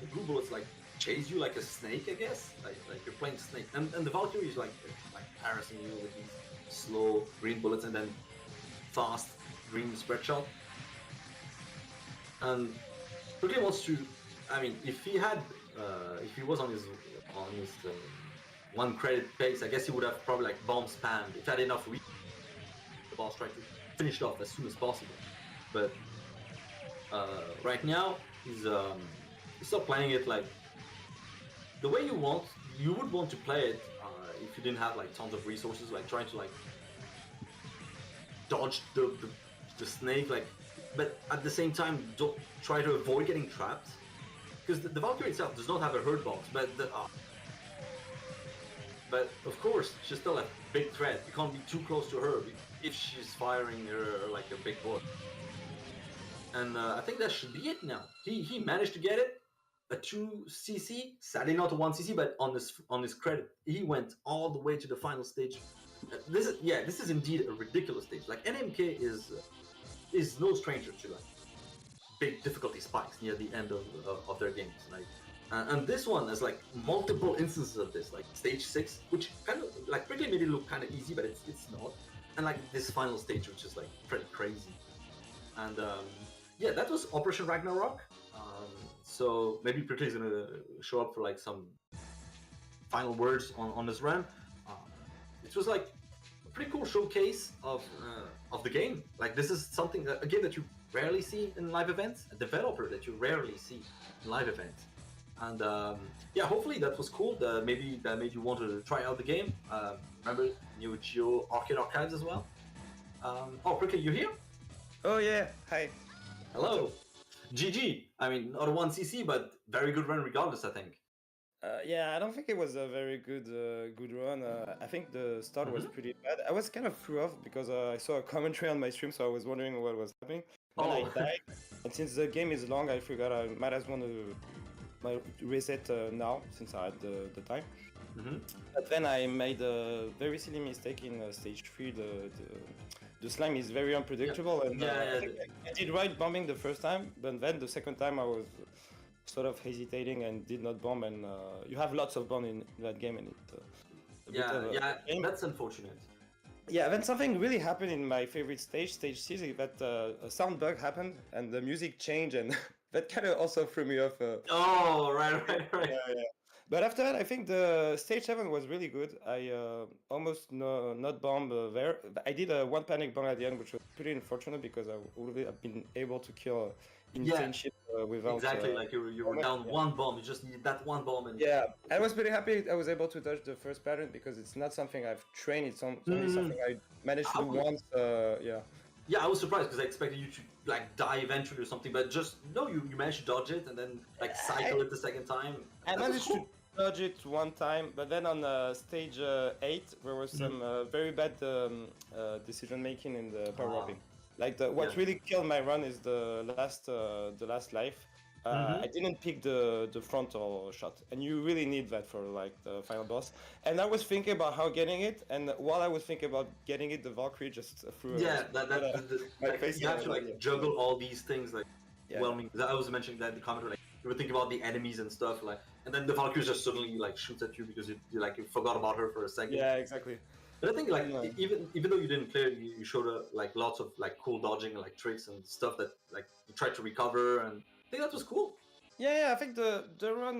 the blue bullets, like chase you like a snake, I guess. Like you're playing Snake. And the Valkyrie is like harassing you with these slow green bullets and then fast green spread shot. And Brooklyn wants to. I mean, if he was on his 1 credit pace, I guess he would have probably like bomb spammed if he had enough reach. The boss tried to finish it off as soon as possible, but right now he's still playing it like the way you would want to play it if you didn't have like tons of resources, like trying to like dodge the snake, like, but at the same time don't try to avoid getting trapped, because the Valkyrie itself does not have a hurt box, but of course, she's still a big threat. You can't be too close to her if she's firing her like a big bullet. And I think that should be it now. He managed to get it, a 2cc, sadly not a 1cc, but on his credit, he went all the way to the final stage. This is indeed a ridiculous stage. Like NMK is no stranger to like big difficulty spikes near the end of their games. Like. And this one has like multiple instances of this, like stage 6, which kind of like quickly made it look kind of easy, but it's not. And like this final stage, which is like pretty crazy. And yeah, that was Operation Ragnarok. So maybe Prickly is gonna show up for like some final words on this run. It was like a pretty cool showcase of the game. Like this is something a game that you rarely see in live events, a developer that you rarely see in live events. And yeah, hopefully that was cool. Maybe that made you want to try out the game. Remember Neo Geo Arcades as well. Oh, Prickly, you here? Oh yeah, hi. Hello. GG. I mean, not a 1cc, but very good run regardless, I think. Yeah, I don't think it was a very good run. I think the start was pretty bad. I was kind of threw off because I saw a commentary on my stream, so I was wondering what was happening. Then I died, and since the game is long, I figured I might as well reset now, since I had the time. But then I made a very silly mistake in stage 3. The slime is very unpredictable, and I think I did right bombing the first time, but then the second time I was sort of hesitating and did not bomb, and you have lots of bomb in that game, and it's a bit of a game. That's unfortunate. Yeah, then something really happened in my favorite stage 6, that a sound bug happened and the music changed, and that kind of also threw me off. Oh, right. Yeah. But after that, I think the stage 7 was really good. I almost not bombed there. I did a one panic bomb at the end, which was pretty unfortunate because I would have been able to kill insane shit without... Exactly, like you were down one bomb, you just need that one bomb. And yeah, I was pretty happy I was able to dodge the first pattern because it's not something I've trained, it's only something I managed to do once, yeah. Yeah, I was surprised because I expected you to like die eventually or something, but just no, you managed to dodge it and then like cycle it the second time. I managed to dodge it one time, but then on stage 8 there was some very bad decision making in the power upping. Like what really killed my run is the last life. I didn't pick the frontal shot, and you really need that for like the final boss. And I was thinking about how getting it, and while I was thinking about getting it, the Valkyrie just threw. Yeah, you have to like juggle all these things like whelming. I was mentioning that in the comment, like you were thinking about the enemies and stuff, like, and then the Valkyrie just suddenly like shoots at you because you forgot about her for a second. Yeah, exactly. But I think like even though you didn't clear it, you showed like lots of like cool dodging and like tricks and stuff that like you tried to recover, and I think that was cool. Yeah, I think the run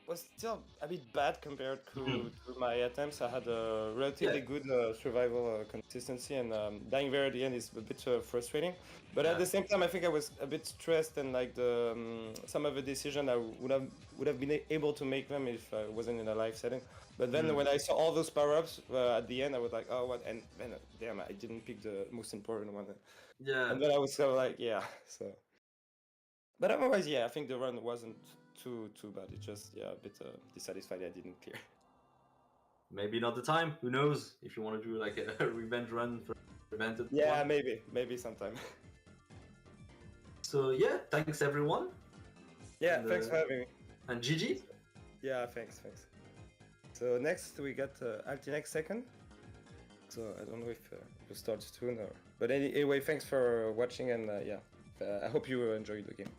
was still a bit bad compared to my attempts. I had a relatively good survival consistency, and dying there at the end is a bit frustrating. But at the same time, I think I was a bit stressed, and like some of the decisions I would have been able to make them if I wasn't in a live setting. But then when I saw all those power-ups at the end, I was like, oh, what? And then damn, I didn't pick the most important one. Yeah. And then I was so like, yeah, so. But otherwise, yeah, I think the run wasn't too bad. It's just, yeah, a bit dissatisfied I didn't clear. Maybe not the time. Who knows? If you want to do like a revenge run for prevented. Yeah, maybe sometime. So yeah, thanks everyone. Yeah, thanks for having me. And GG. Yeah, thanks. So next we got Altinex second. So I don't know if we'll start soon or. But anyway, thanks for watching, and yeah, I hope you enjoyed the game.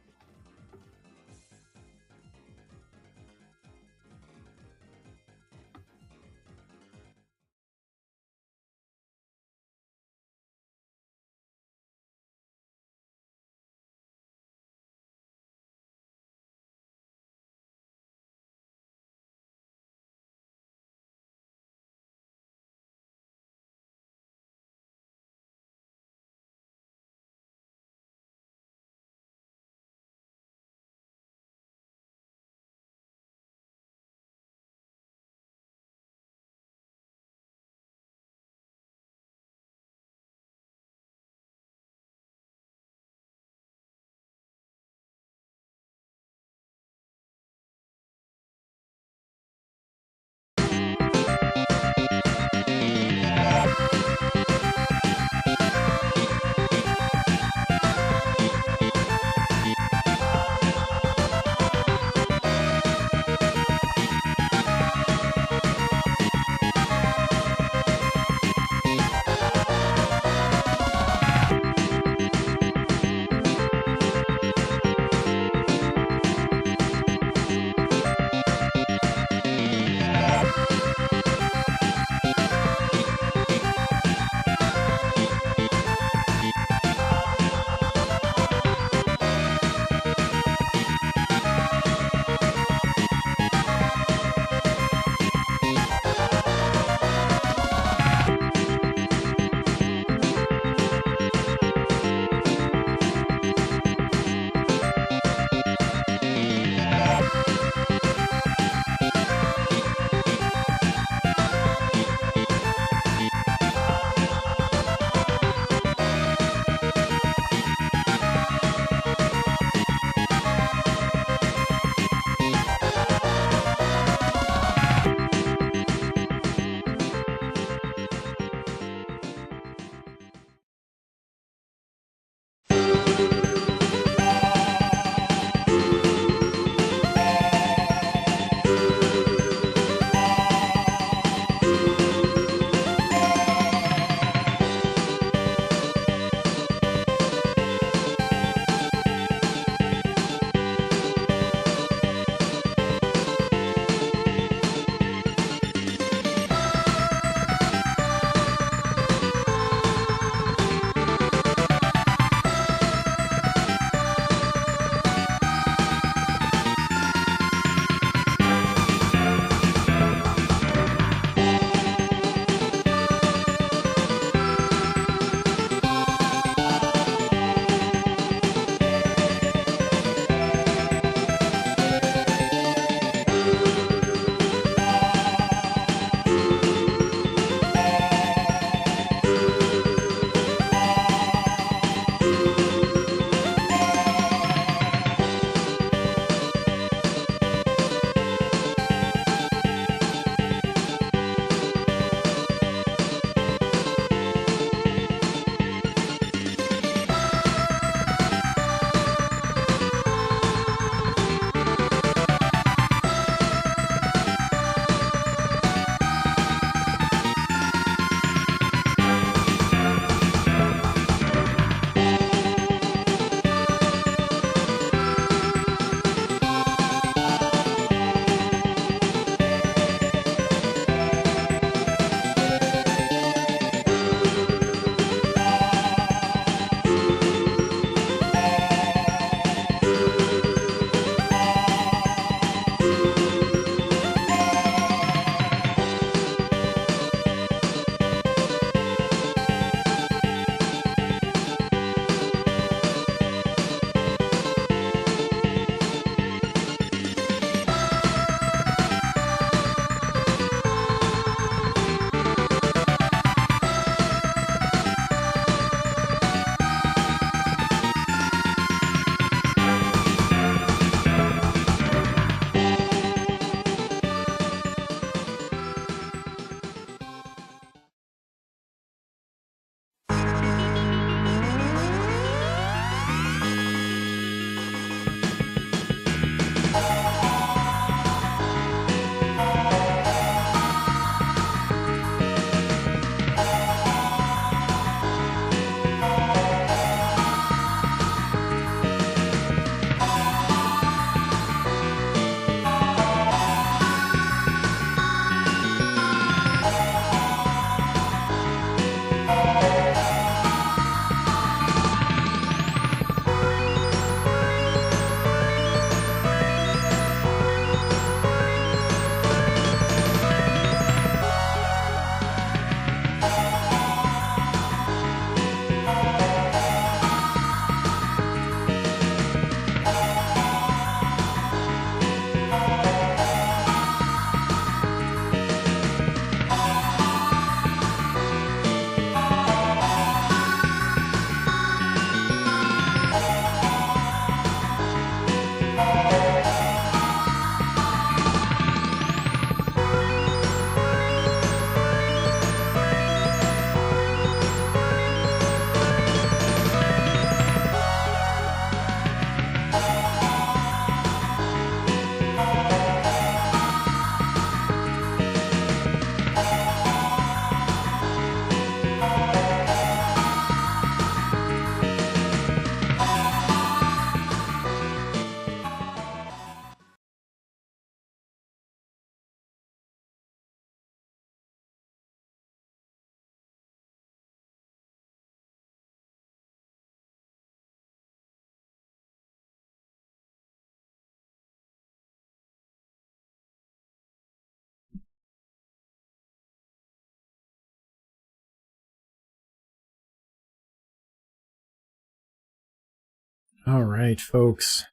All right, folks.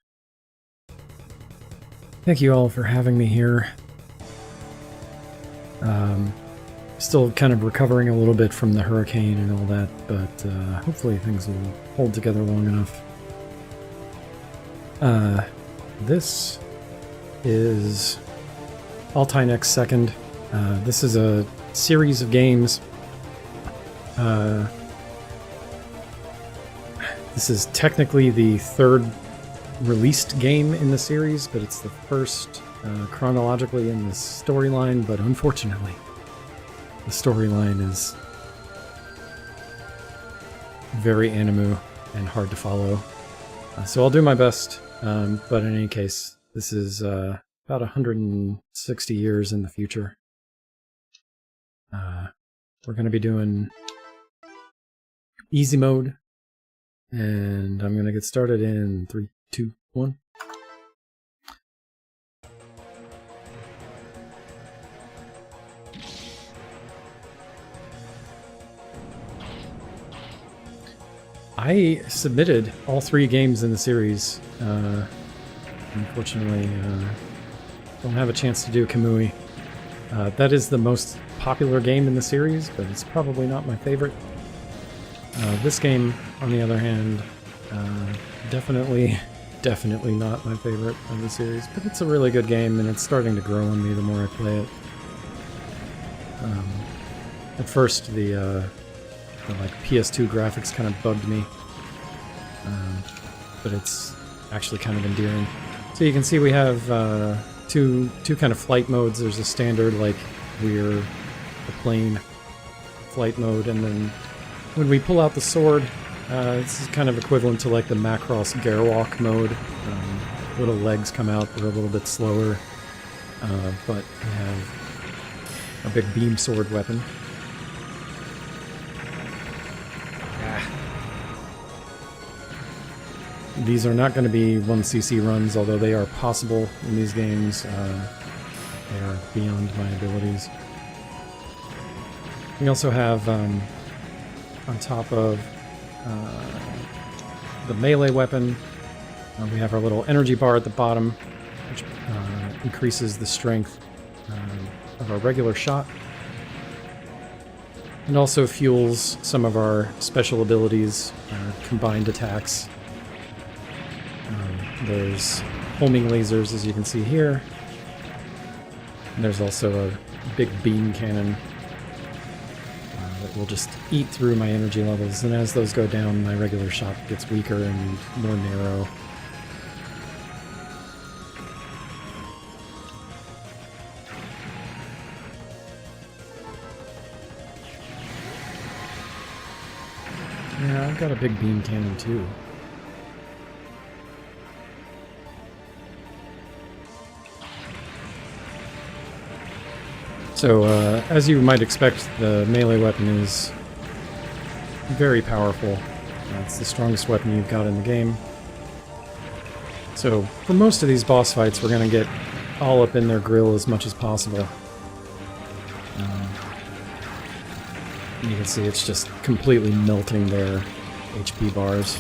Thank you all for having me here. Still kind of recovering a little bit from the hurricane and all that, but hopefully things will hold together long enough. This is Altinex Second. This is a series of games. This is technically the third released game in the series, but it's the first chronologically in the storyline, but unfortunately, the storyline is very animu and hard to follow. So I'll do my best, but in any case, this is about 160 years in the future. We're going to be doing easy mode, and I'm going to get started in 3, 2, 1. I submitted all 3 games in the series. Unfortunately, don't have a chance to do Kamui. That is the most popular game in the series, but it's probably not my favorite. This game, on the other hand, definitely not my favorite of the series, but it's a really good game, and it's starting to grow on me the more I play it. At first, the like PS2 graphics kind of bugged me, but it's actually kind of endearing. So you can see we have two kind of flight modes. There's a standard, like we're the plane flight mode, and then when we pull out the sword, this is kind of equivalent to like the Macross Garwalk mode. Little legs come out, they're a little bit slower, but we have a big beam sword weapon. These are not going to be 1cc runs, although they are possible in these games. They are beyond my abilities. We also have, on top of the melee weapon, we have our little energy bar at the bottom, which increases the strength of our regular shot, and also fuels some of our special abilities, combined attacks. There's homing lasers, as you can see here. And there's also a big beam cannon that will just eat through my energy levels, and as those go down, my regular shot gets weaker and more narrow. Yeah, I've got a big beam cannon too. So, as you might expect, the melee weapon is very powerful. It's the strongest weapon you've got in the game. So, for most of these boss fights, we're going to get all up in their grill as much as possible. You can see it's just completely melting their HP bars.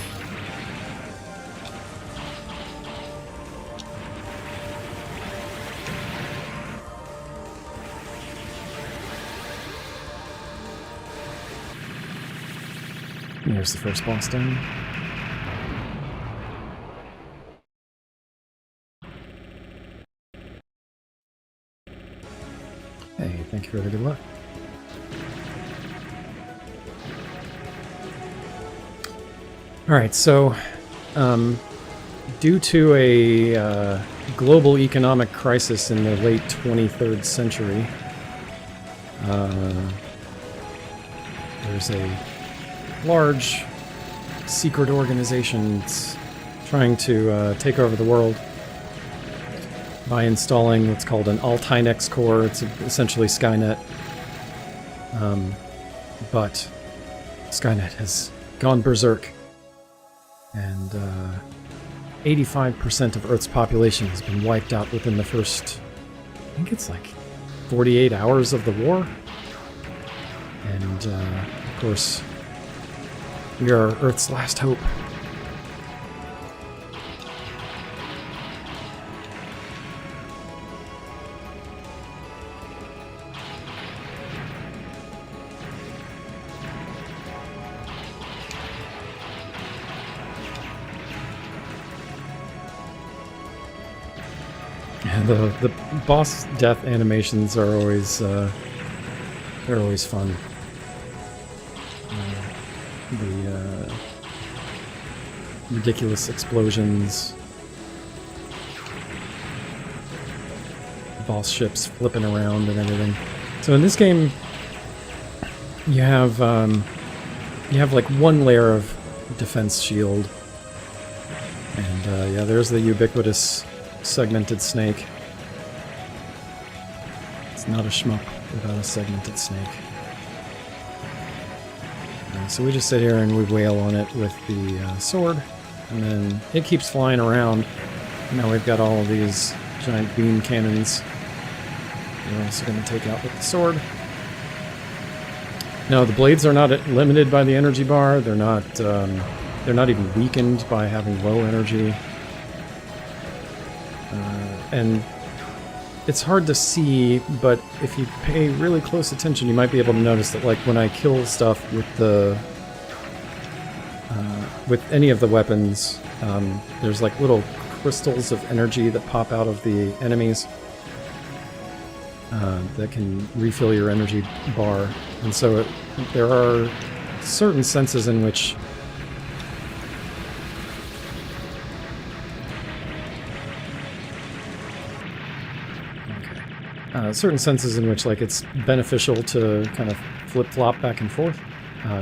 Here's the first boss down. Hey, thank you for the good luck. Alright, so, due to a global economic crisis in the late 23rd century, there's a large secret organization that's trying to take over the world by installing what's called an Altinex core. It's essentially Skynet. But Skynet has gone berserk, and 85% of Earth's population has been wiped out within the first, I think it's like 48 hours of the war. And of course, we are Earth's last hope. The boss death animations are always they're always fun. The ridiculous explosions, boss ships flipping around and everything. So in this game, you have like one layer of defense shield, and yeah, there's the ubiquitous segmented snake. It's not a shmup without a segmented snake. So we just sit here and we wail on it with the sword, and then it keeps flying around. Now we've got all of these giant beam cannons we're also going to take out with the sword. No, the blades are not limited by the energy bar. They're not even weakened by having low energy. And it's hard to see, but if you pay really close attention, you might be able to notice that, like, when I kill stuff with the with any of the weapons, there's like little crystals of energy that pop out of the enemies that can refill your energy bar. And so there are certain senses in which like it's beneficial to kind of flip-flop back and forth,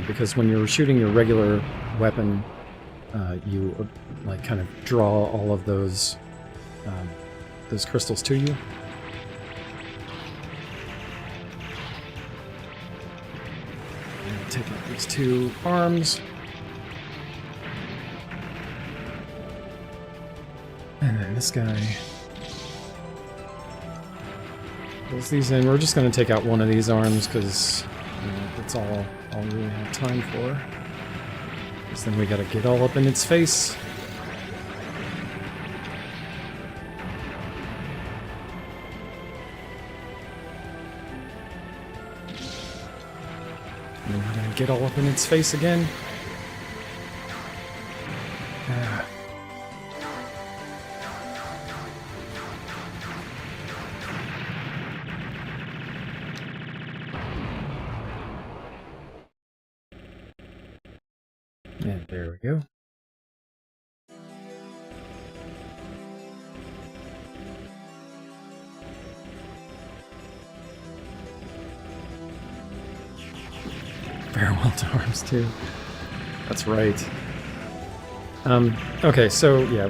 because when you're shooting your regular weapon, you like kind of draw all of those crystals to you. Take out these two arms. And then this guy pulls these in. We're just going to take out one of these arms because that's all I'll really have time for. Because then we got to get all up in its face. And then we're going to get all up in its face again. And there we go. Farewell to arms too. That's right. Okay, so yeah,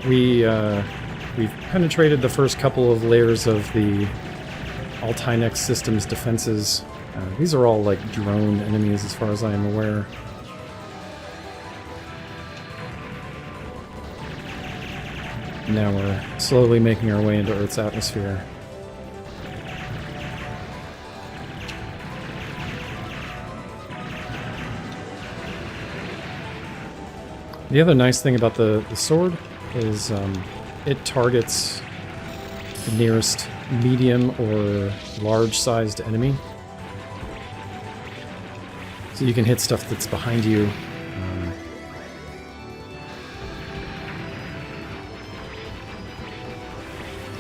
we've penetrated the first couple of layers of the Altinex Systems defenses. These are all like drone enemies as far as I am aware. Now we're slowly making our way into Earth's atmosphere. The other nice thing about the sword is it targets the nearest medium or large-sized enemy. So you can hit stuff that's behind you.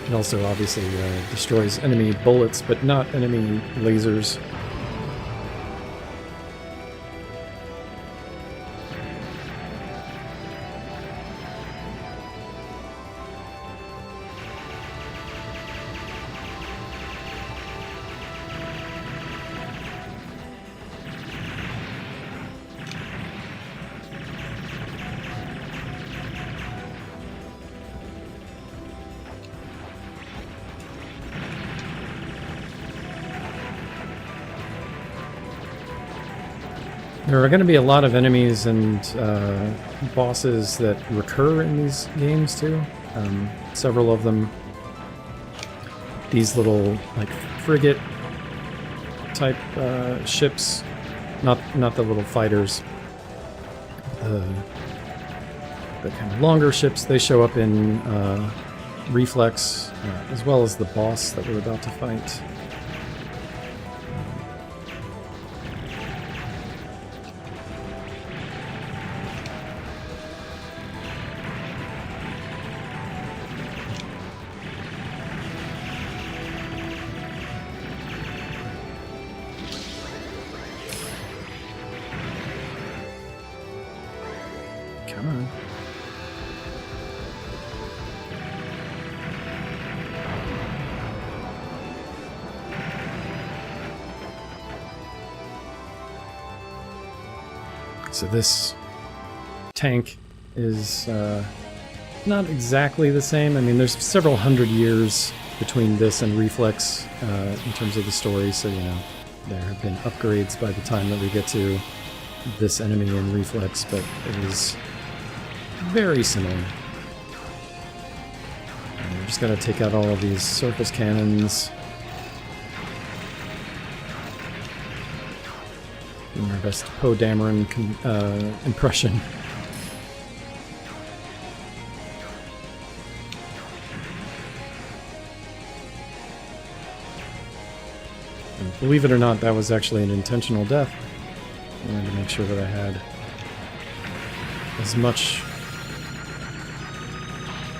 It also obviously destroys enemy bullets, but not enemy lasers. There are going to be a lot of enemies and bosses that recur in these games too. Several of them. These little like frigate type ships, not the little fighters. The kind of longer ships. They show up in Reflex, as well as the boss that we're about to fight. Come on. So this tank is not exactly the same. I mean, there's several hundred years between this and Reflex in terms of the story, so, you know, there have been upgrades by the time that we get to this enemy in Reflex, but it is very similar. And we're just gotta take out all of these surface cannons. Doing our best Poe Dameron impression. And believe it or not, that was actually an intentional death. I wanted to make sure that I had as much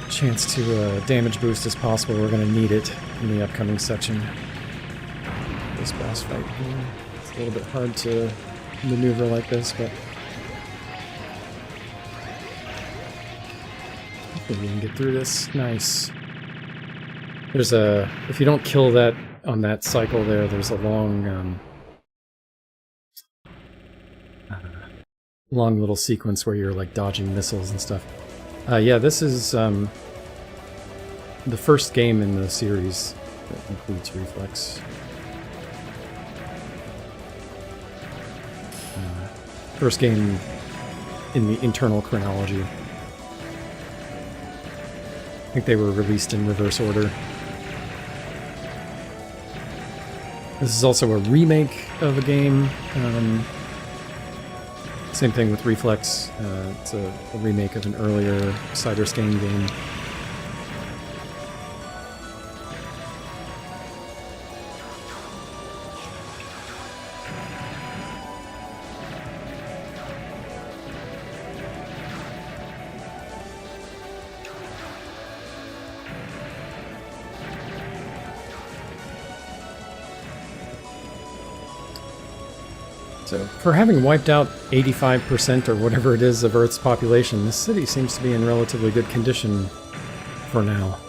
chance to damage boost as possible. We're going to need it in the upcoming section. This boss fight here. It's a little bit hard to maneuver like this, but hopefully we can get through this. Nice. There's a... If you don't kill that on that cycle there, there's a long... long little sequence where you're like dodging missiles and stuff. Yeah, this is the first game in the series that includes Reflex. First game in the internal chronology. I think they were released in reverse order. This is also a remake of a game. Same thing with Reflex. It's a remake of an earlier Cider Skein game. So, for having wiped out 85% or whatever it is of Earth's population, this city seems to be in relatively good condition for now.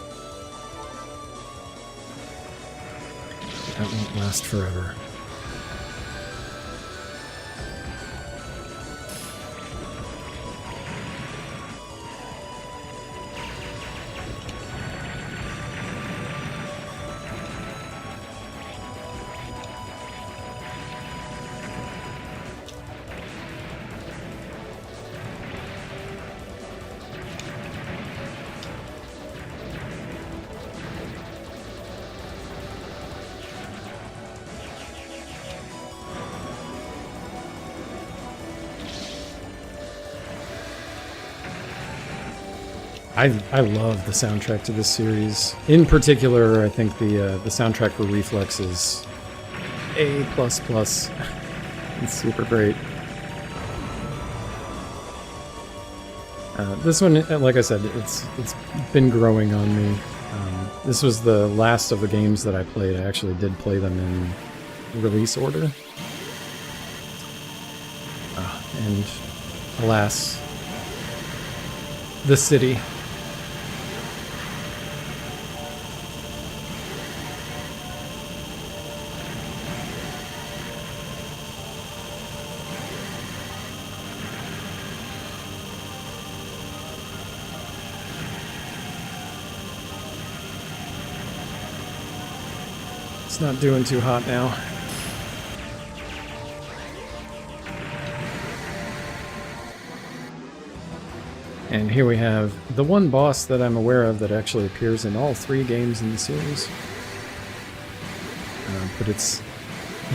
That won't last forever. I love the soundtrack to this series. In particular, I think the soundtrack for Reflex is A++. It's super great. This one, like I said, it's been growing on me. This was the last of the games that I played. I actually did play them in release order. And alas, the city. It's not doing too hot now. And here we have the one boss that I'm aware of that actually appears in all 3 games in the series. But it's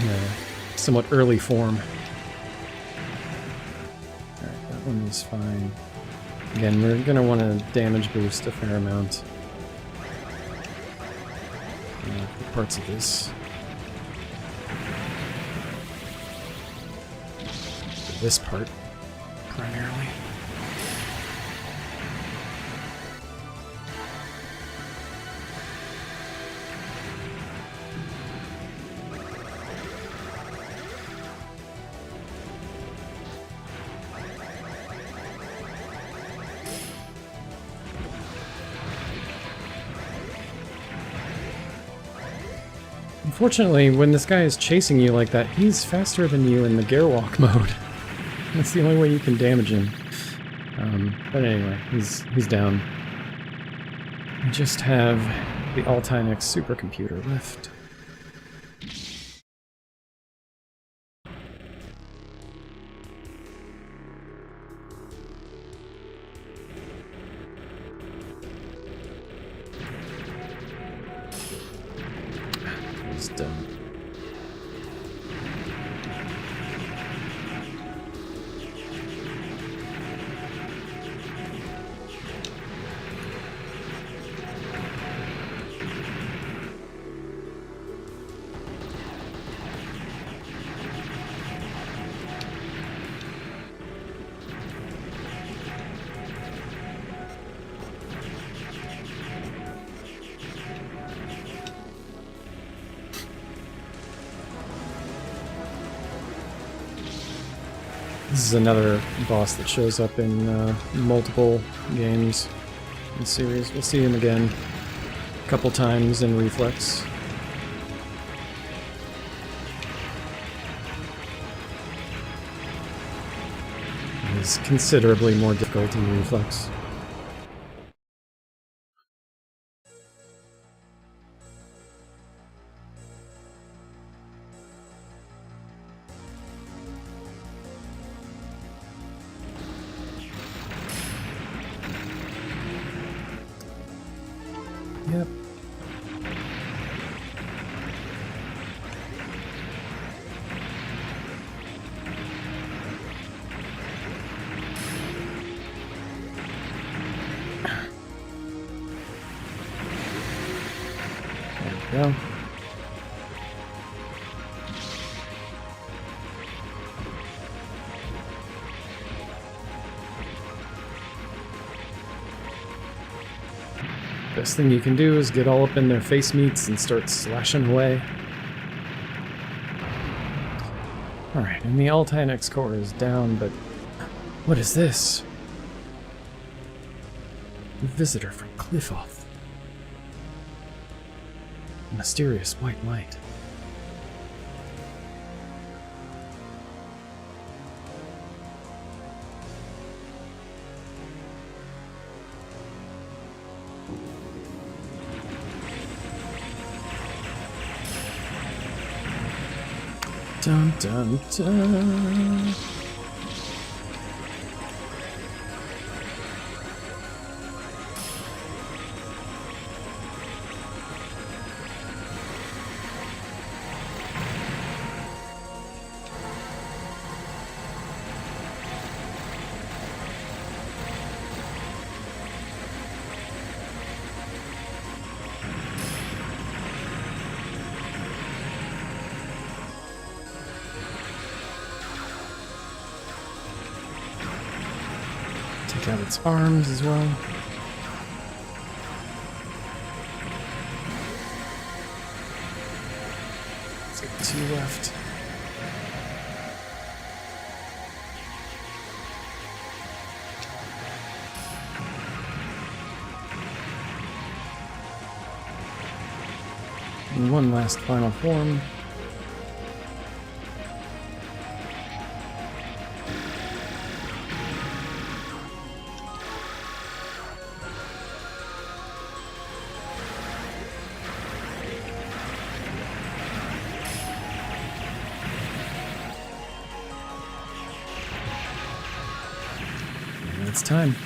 in a somewhat early form. Alright, that one is fine. Again, we're going to want to damage boost a fair amount. Parts of this. This part, primarily. Unfortunately, when this guy is chasing you like that, he's faster than you in the Gearwalk mode. That's the only way you can damage him. But anyway, he's down. I just have the Altinex supercomputer left. He's done. This is another boss that shows up in multiple games in the series. We'll see him again a couple times in Reflex. He's considerably more difficult in Reflex. Yep. There we go. Best thing you can do is get all up in their face meats and start slashing away. Alright, and the Altinex core is down, but what is this? A visitor from Cliffoth. A mysterious white light. Dun dun dun. Take out its arms as well. Let's get 2 left. And one last final form. It's time.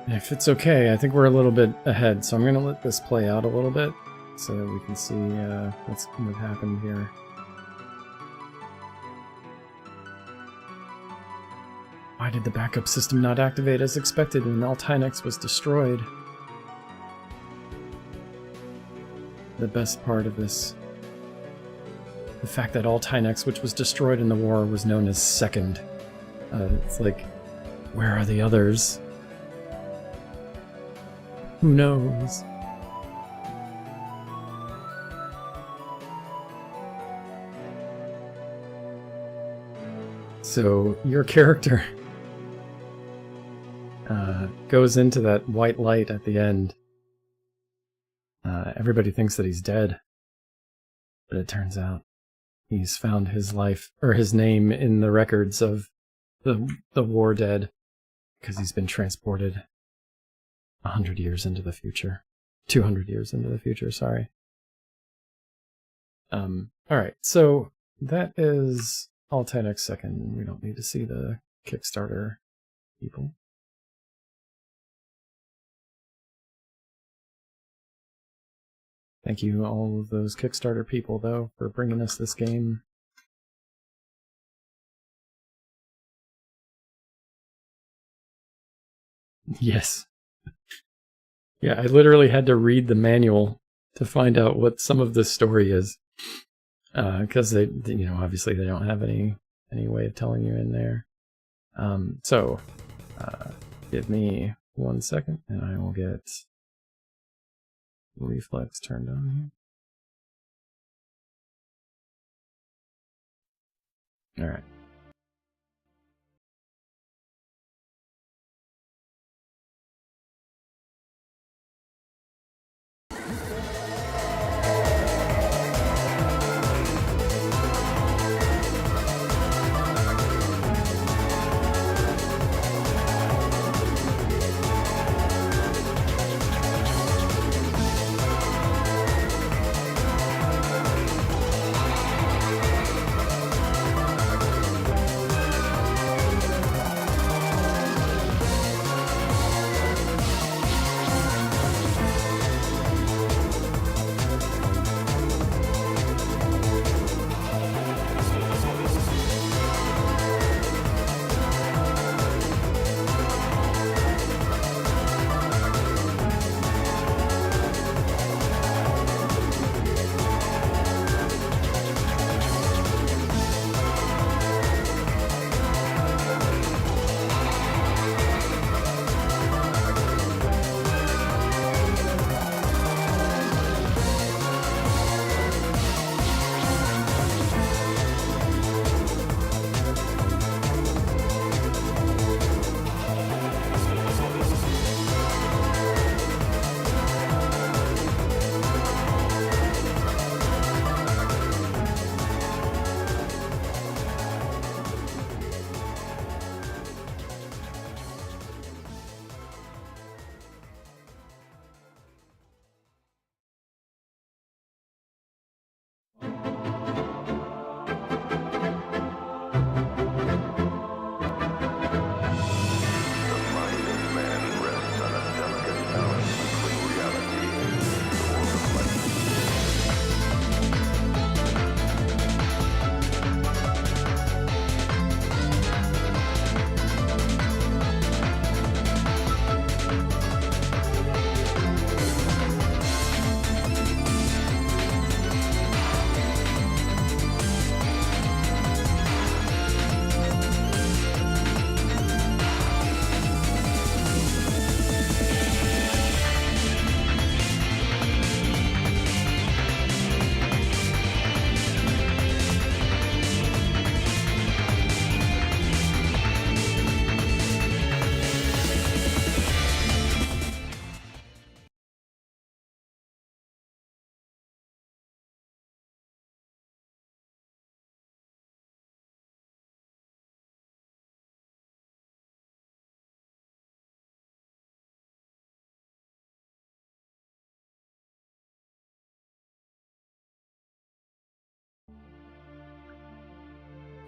If it's okay, I think we're a little bit ahead, so I'm going to let this play out a little bit so that we can see what happened here. Why did the backup system not activate as expected when Altinex was destroyed? The best part of this, the fact that Altinex, which was destroyed in the war, was known as second. It's like Where are the others? Who knows? So, your character goes into that white light at the end. Everybody thinks that he's dead, but it turns out he's found his life, or his name, in the records of the war dead, because he's been transported 100 years into the future. 200 years into the future, sorry. Alright, so that is Altanex second. We don't need to see the Kickstarter people. Thank you all of those Kickstarter people, though, for bringing us this game. Yes. Yeah, I literally had to read the manual to find out what some of this story is. Because they, you know, obviously they don't have any way of telling you in there. Give me 1 second and I will get Reflex turned on here. Alright.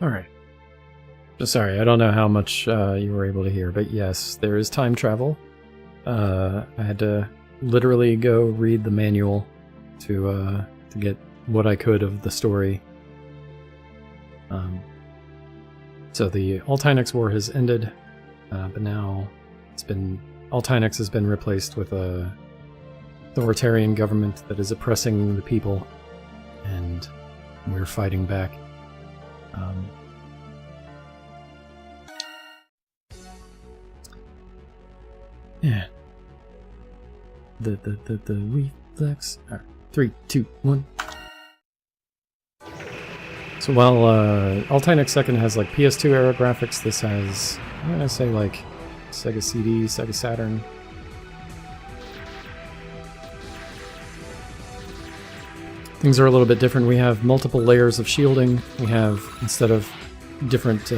Alright. Sorry, I don't know how much you were able to hear, but yes, there is time travel. I had to literally go read the manual to get what I could of the story. So the Altanex War has ended, but now Altanex has been replaced with a authoritarian government that is oppressing the people, and we're fighting back. Yeah. The reflex. All right. 3, 2, 1. So while Altai Second has like PS2 era graphics, this has, I'm gonna say like Sega CD, Sega Saturn. Things are a little bit different. We have multiple layers of shielding. We have, instead of different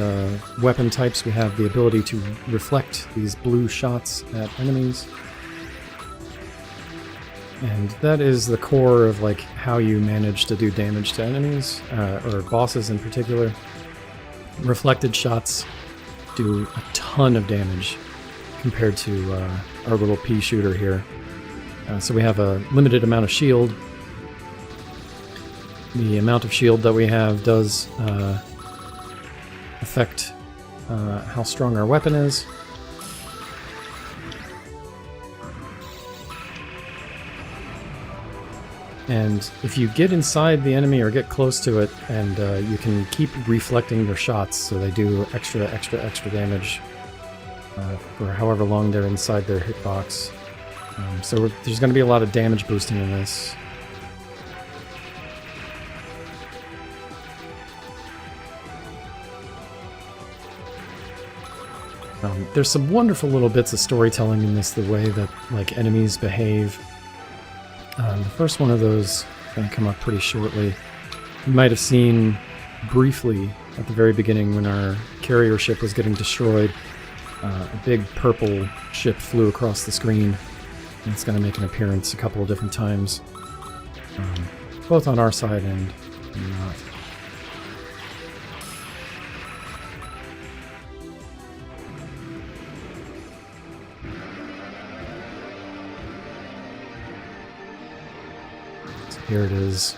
weapon types, we have the ability to reflect these blue shots at enemies. And that is the core of like how you manage to do damage to enemies, or bosses in particular. Reflected shots do a ton of damage compared to our little pea shooter here. So we have a limited amount of shield. The amount of shield that we have does affect how strong our weapon is. And if you get inside the enemy or get close to it, and you can keep reflecting their shots, so they do extra damage for however long they're inside their hitbox. So there's going to be a lot of damage boosting in this. There's some wonderful little bits of storytelling in this, the way that like enemies behave. The first one of those is going to come up pretty shortly. You might have seen briefly at the very beginning when our carrier ship was getting destroyed, a big purple ship flew across the screen, and it's going to make an appearance a couple of different times, both on our side and not. Here it is.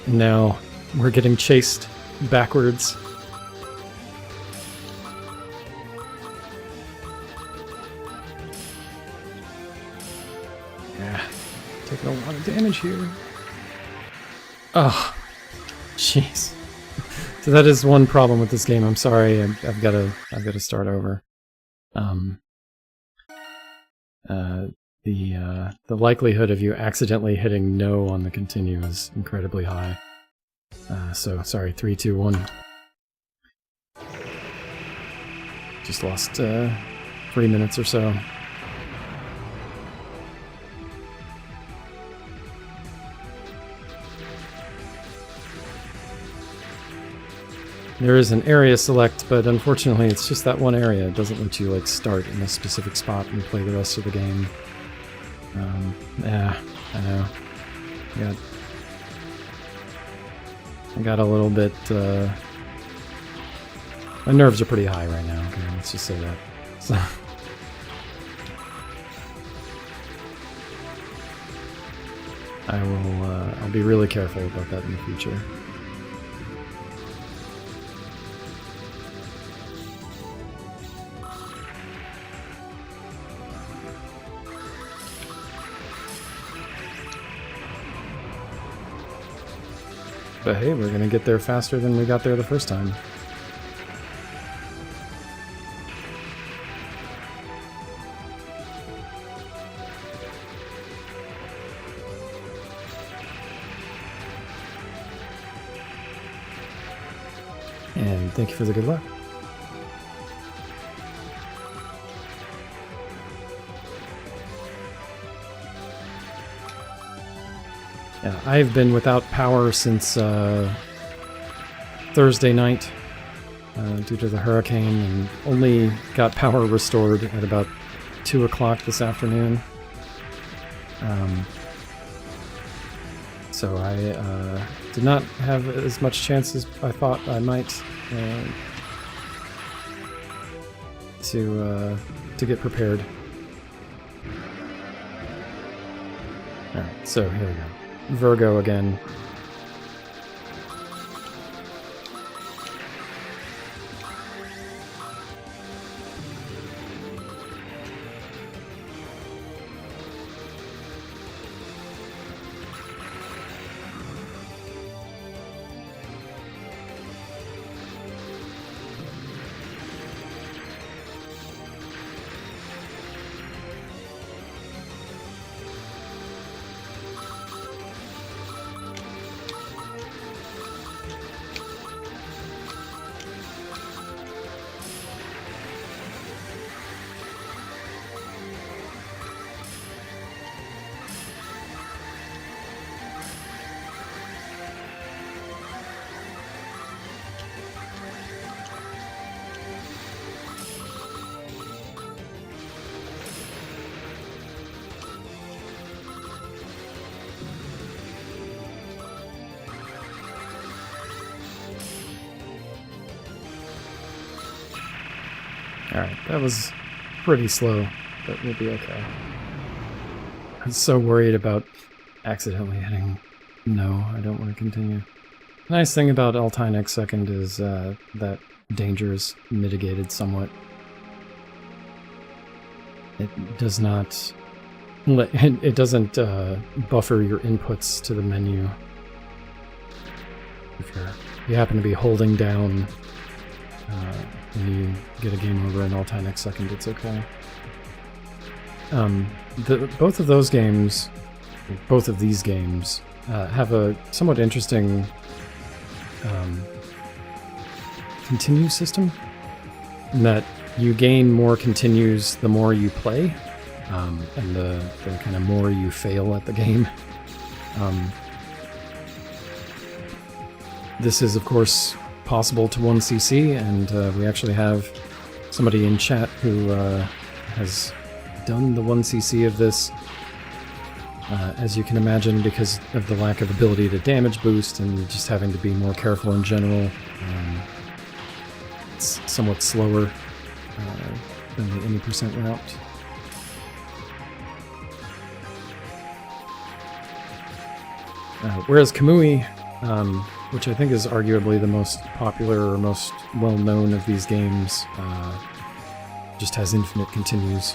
Now we're getting chased backwards. Taking a lot of damage here. Oh, jeez. So that is one problem with this game. I'm sorry. I've got to start over. The likelihood of you accidentally hitting no on the continue is incredibly high. So sorry. 3, 2, 1. Just lost 3 minutes or so. There is an area select, but unfortunately it's just that one area. It doesn't let you like start in a specific spot and play the rest of the game. Yeah, I know. I got a little bit, my nerves are pretty high right now, okay, let's just say that. So. I'll be really careful about that in the future. But hey, we're gonna get there faster than we got there the first time. And thank you for the good luck. Yeah, I've been without power since Thursday night due to the hurricane, and only got power restored at about 2 o'clock this afternoon. So I did not have as much chance as I thought I might to get prepared. Alright, so here we go. Virgo again. Alright, that was pretty slow, but we'll be okay. I'm so worried about accidentally hitting no, I don't want to continue. The nice thing about Altynex second is that danger is mitigated somewhat. It does not... It doesn't buffer your inputs to the menu. If you happen to be holding down when you get a game over in Altynex second, it's okay. Both of those games, both of these games, have a somewhat interesting continue system, in that you gain more continues the more you play, and the kind of more you fail at the game. This is, of course, possible to 1cc, and we actually have somebody in chat who has done the 1cc of this. As you can imagine, because of the lack of ability to damage boost and just having to be more careful in general, it's somewhat slower than the any percent route. Whereas Kamui, which I think is arguably the most popular or most well-known of these games, just has infinite continues.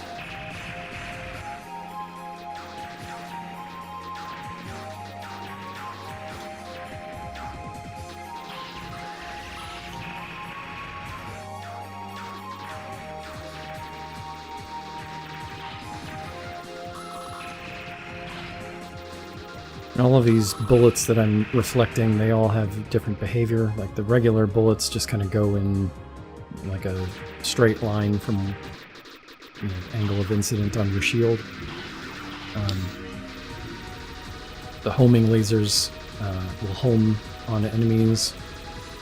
All of these bullets that I'm reflecting, they all have different behavior. Like the regular bullets just kind of go in like a straight line from angle of incident on your shield. The homing lasers will home on enemies.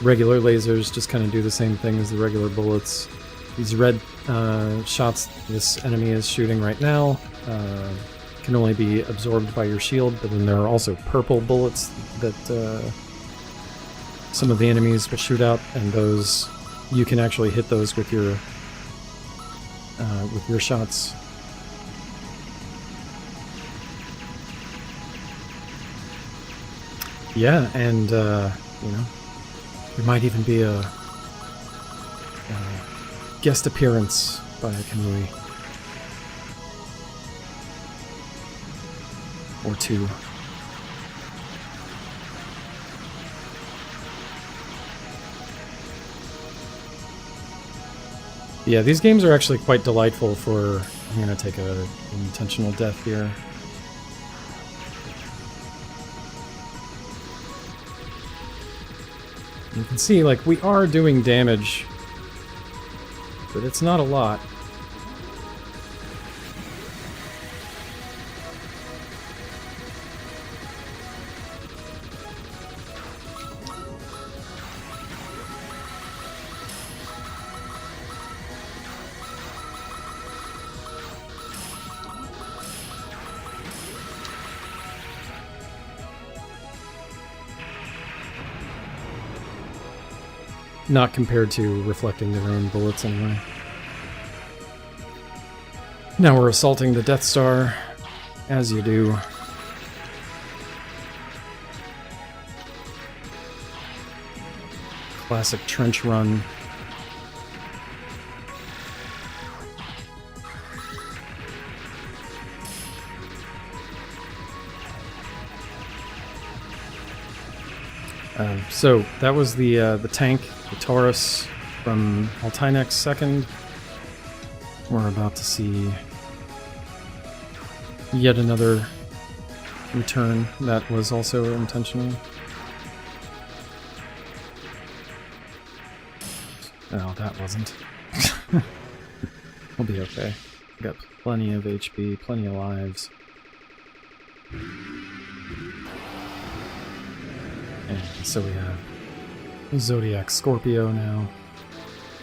Regular lasers just kind of do the same thing as the regular bullets. These red shots this enemy is shooting right now can only be absorbed by your shield, but then there are also purple bullets that some of the enemies will shoot out, and those you can actually hit those with your shots. Yeah, and there might even be a guest appearance by Kamui. Or two. Yeah, these games are actually quite delightful for... I'm gonna take an intentional death here. You can see, like, we are doing damage, but it's not a lot. Not compared to reflecting their own bullets, anyway. Now we're assaulting the Death Star, as you do. Classic trench run. So that was the tank, the Taurus from Altynex second. We're about to see yet another return that was also intentional. Oh, that wasn't. We'll be okay. Got plenty of HP, plenty of lives. And so we have Zodiac Scorpio now.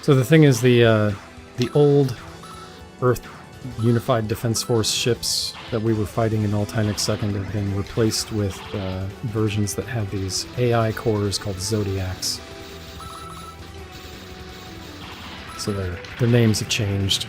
So the thing is, the old Earth Unified Defense Force ships that we were fighting in Altynex second have been replaced with versions that have these AI cores called Zodiacs. So their names have changed.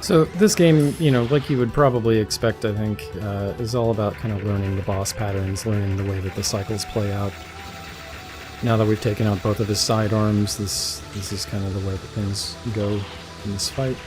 So this game, you know, like you would probably expect, I think, is all about kind of learning the boss patterns, learning the way that the cycles play out. Now that we've taken out both of his sidearms, this is kind of the way that things go in this fight.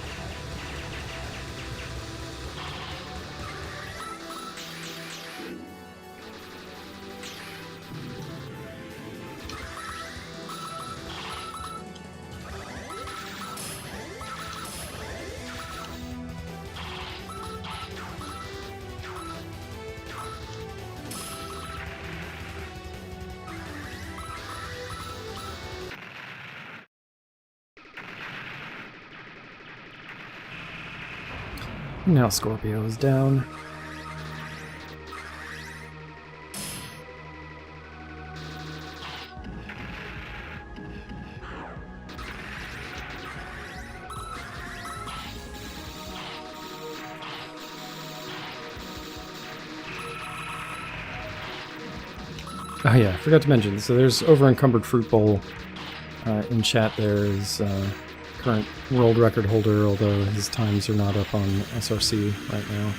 Now Scorpio is down. Oh yeah, I forgot to mention, so there's Over Encumbered Fruit Bowl in chat. There is current world record holder, although his times are not up on SRC right now.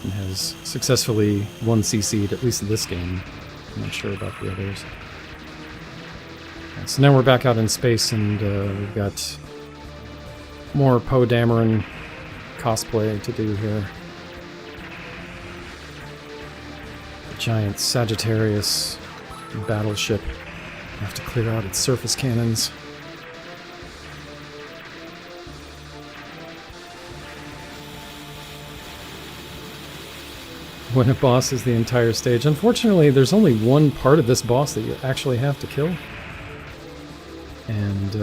And has successfully 1cc'd, at least in this game. I'm not sure about the others. So now we're back out in space, and we've got more Poe Dameron cosplay to do here. The giant Sagittarius battleship. We have to clear out its surface cannons. When a boss is the entire stage. Unfortunately, there's only one part of this boss that you actually have to kill. And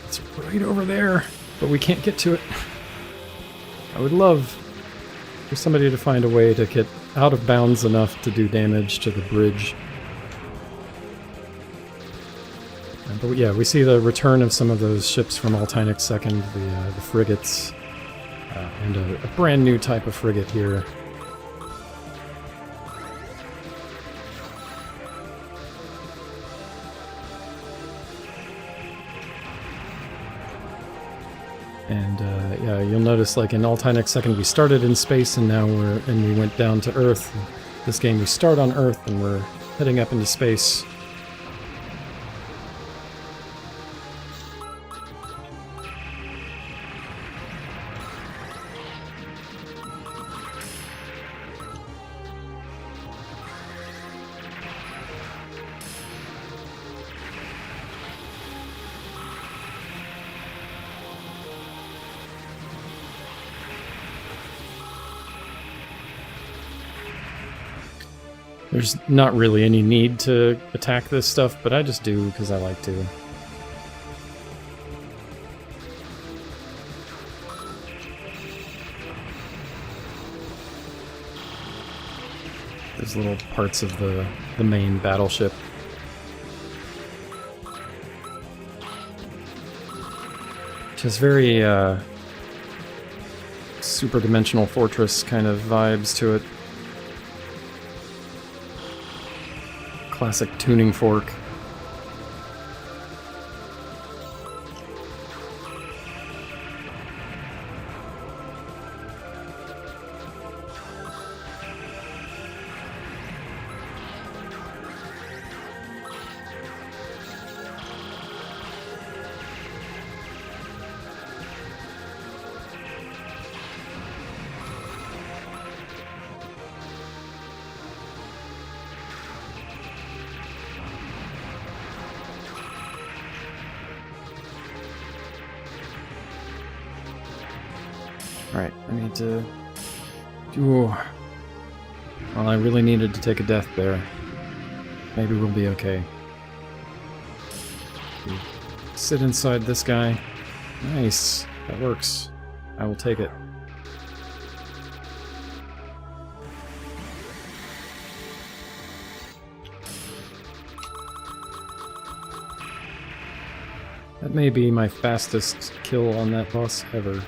it's right over there, but we can't get to it. I would love for somebody to find a way to get out of bounds enough to do damage to the bridge. But yeah, we see the return of some of those ships from Altynix Second, the frigates, and a brand new type of frigate here. And yeah, you'll notice, like in Altynix Second, we started in space, and now we went down to Earth. This game, we start on Earth, and we're heading up into space. There's not really any need to attack this stuff, but I just do because I like to. There's little parts of the main battleship. Which has very super dimensional fortress kind of vibes to it. Classic tuning fork. Alright, I need to... Ooh. Well, I really needed to take a death there. Maybe we'll be okay. Sit inside this guy. Nice. That works. I will take it. That may be my fastest kill on that boss ever.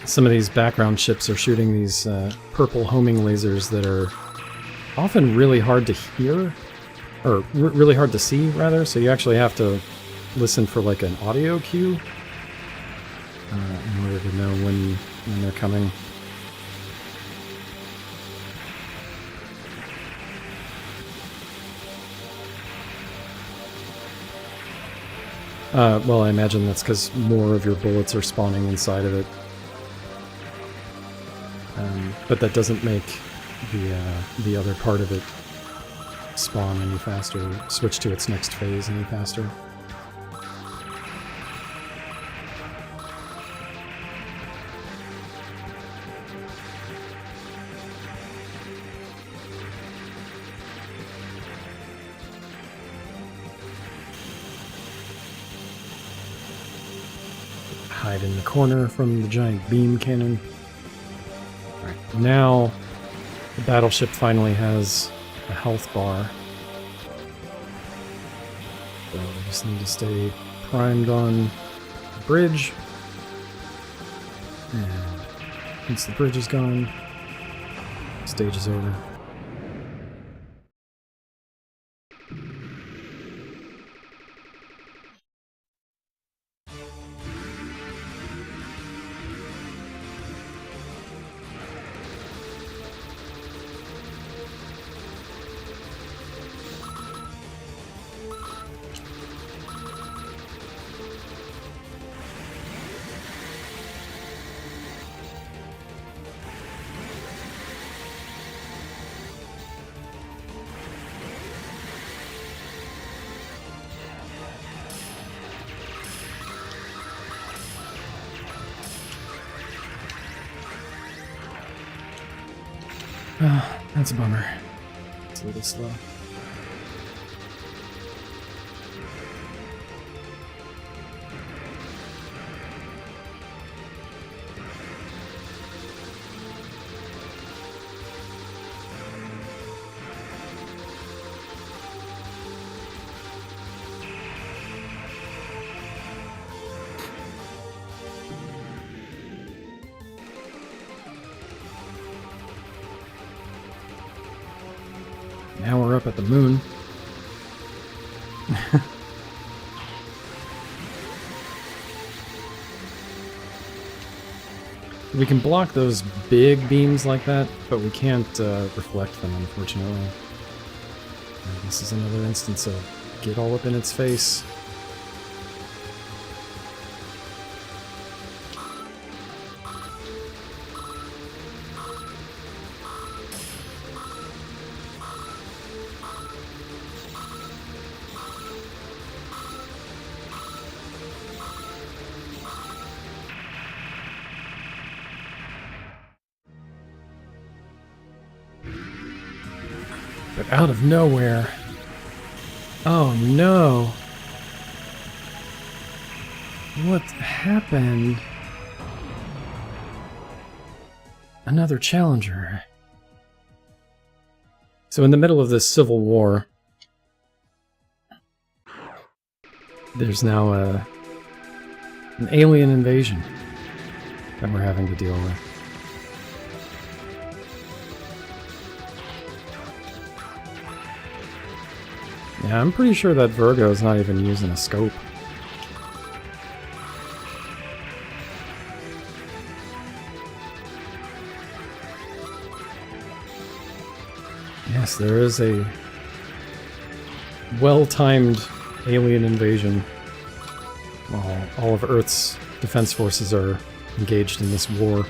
Some of these background ships are shooting these purple homing lasers that are often really hard to hear, or really hard to see, rather, so you actually have to listen for like an audio cue in order to know when they're coming. Well, I imagine that's because more of your bullets are spawning inside of it. But that doesn't make the other part of it spawn any faster, switch to its next phase any faster. Hide in the corner from the giant beam cannon. Now, the battleship finally has a health bar. So we just need to stay primed on the bridge. And once the bridge is gone, the stage is over. Oh, that's a bummer. It's a little slow. Now we're up at the moon. We can block those big beams like that, but we can't reflect them, unfortunately. And this is another instance of get all up in its face. But out of nowhere... Oh no! What happened? Another challenger. So in the middle of this civil war, there's now an alien invasion that we're having to deal with. Yeah, I'm pretty sure that Virgo's not even using a scope. Yes, there is a well-timed alien invasion while all of Earth's defense forces are engaged in this war.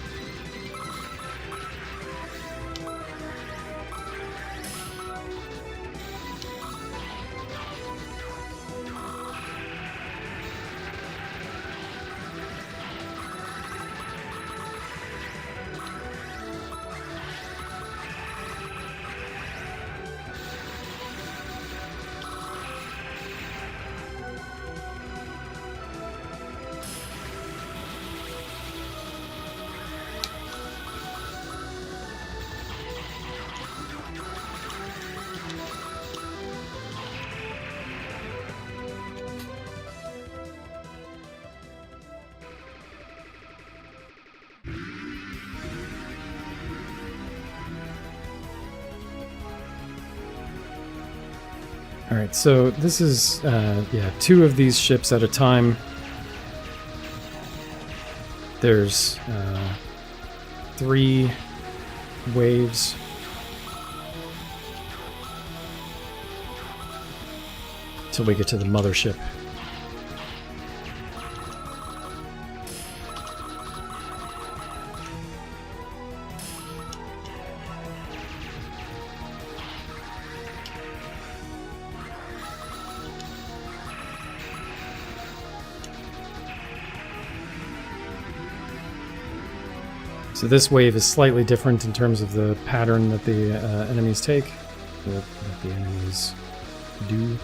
Alright, so this is, yeah, 2 of these ships at a time. There's 3 waves. Till we get to the mothership. So this wave is slightly different in terms of the pattern that the enemies take, that the enemies do.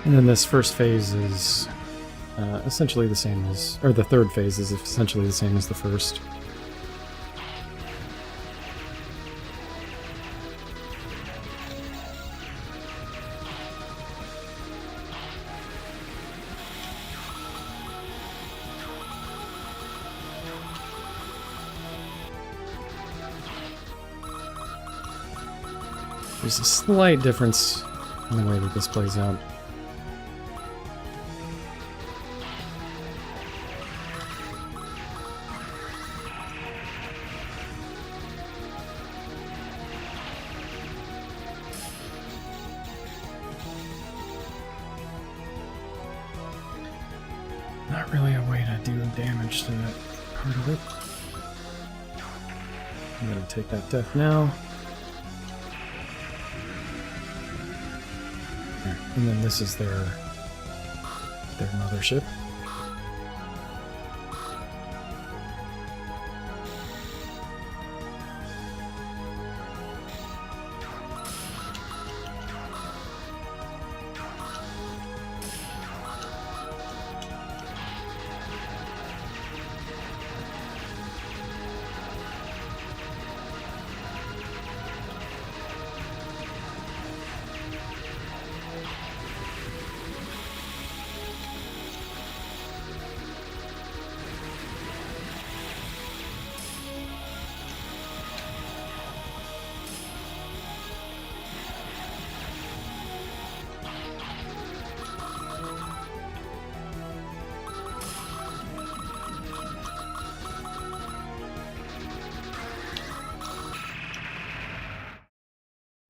And then this first phase is essentially the same as, or the third phase is essentially the same as the first. There's a slight difference in the way that this plays out. Not really a way to do damage to that part of it. I'm gonna take that death now. There. And then this is their mothership.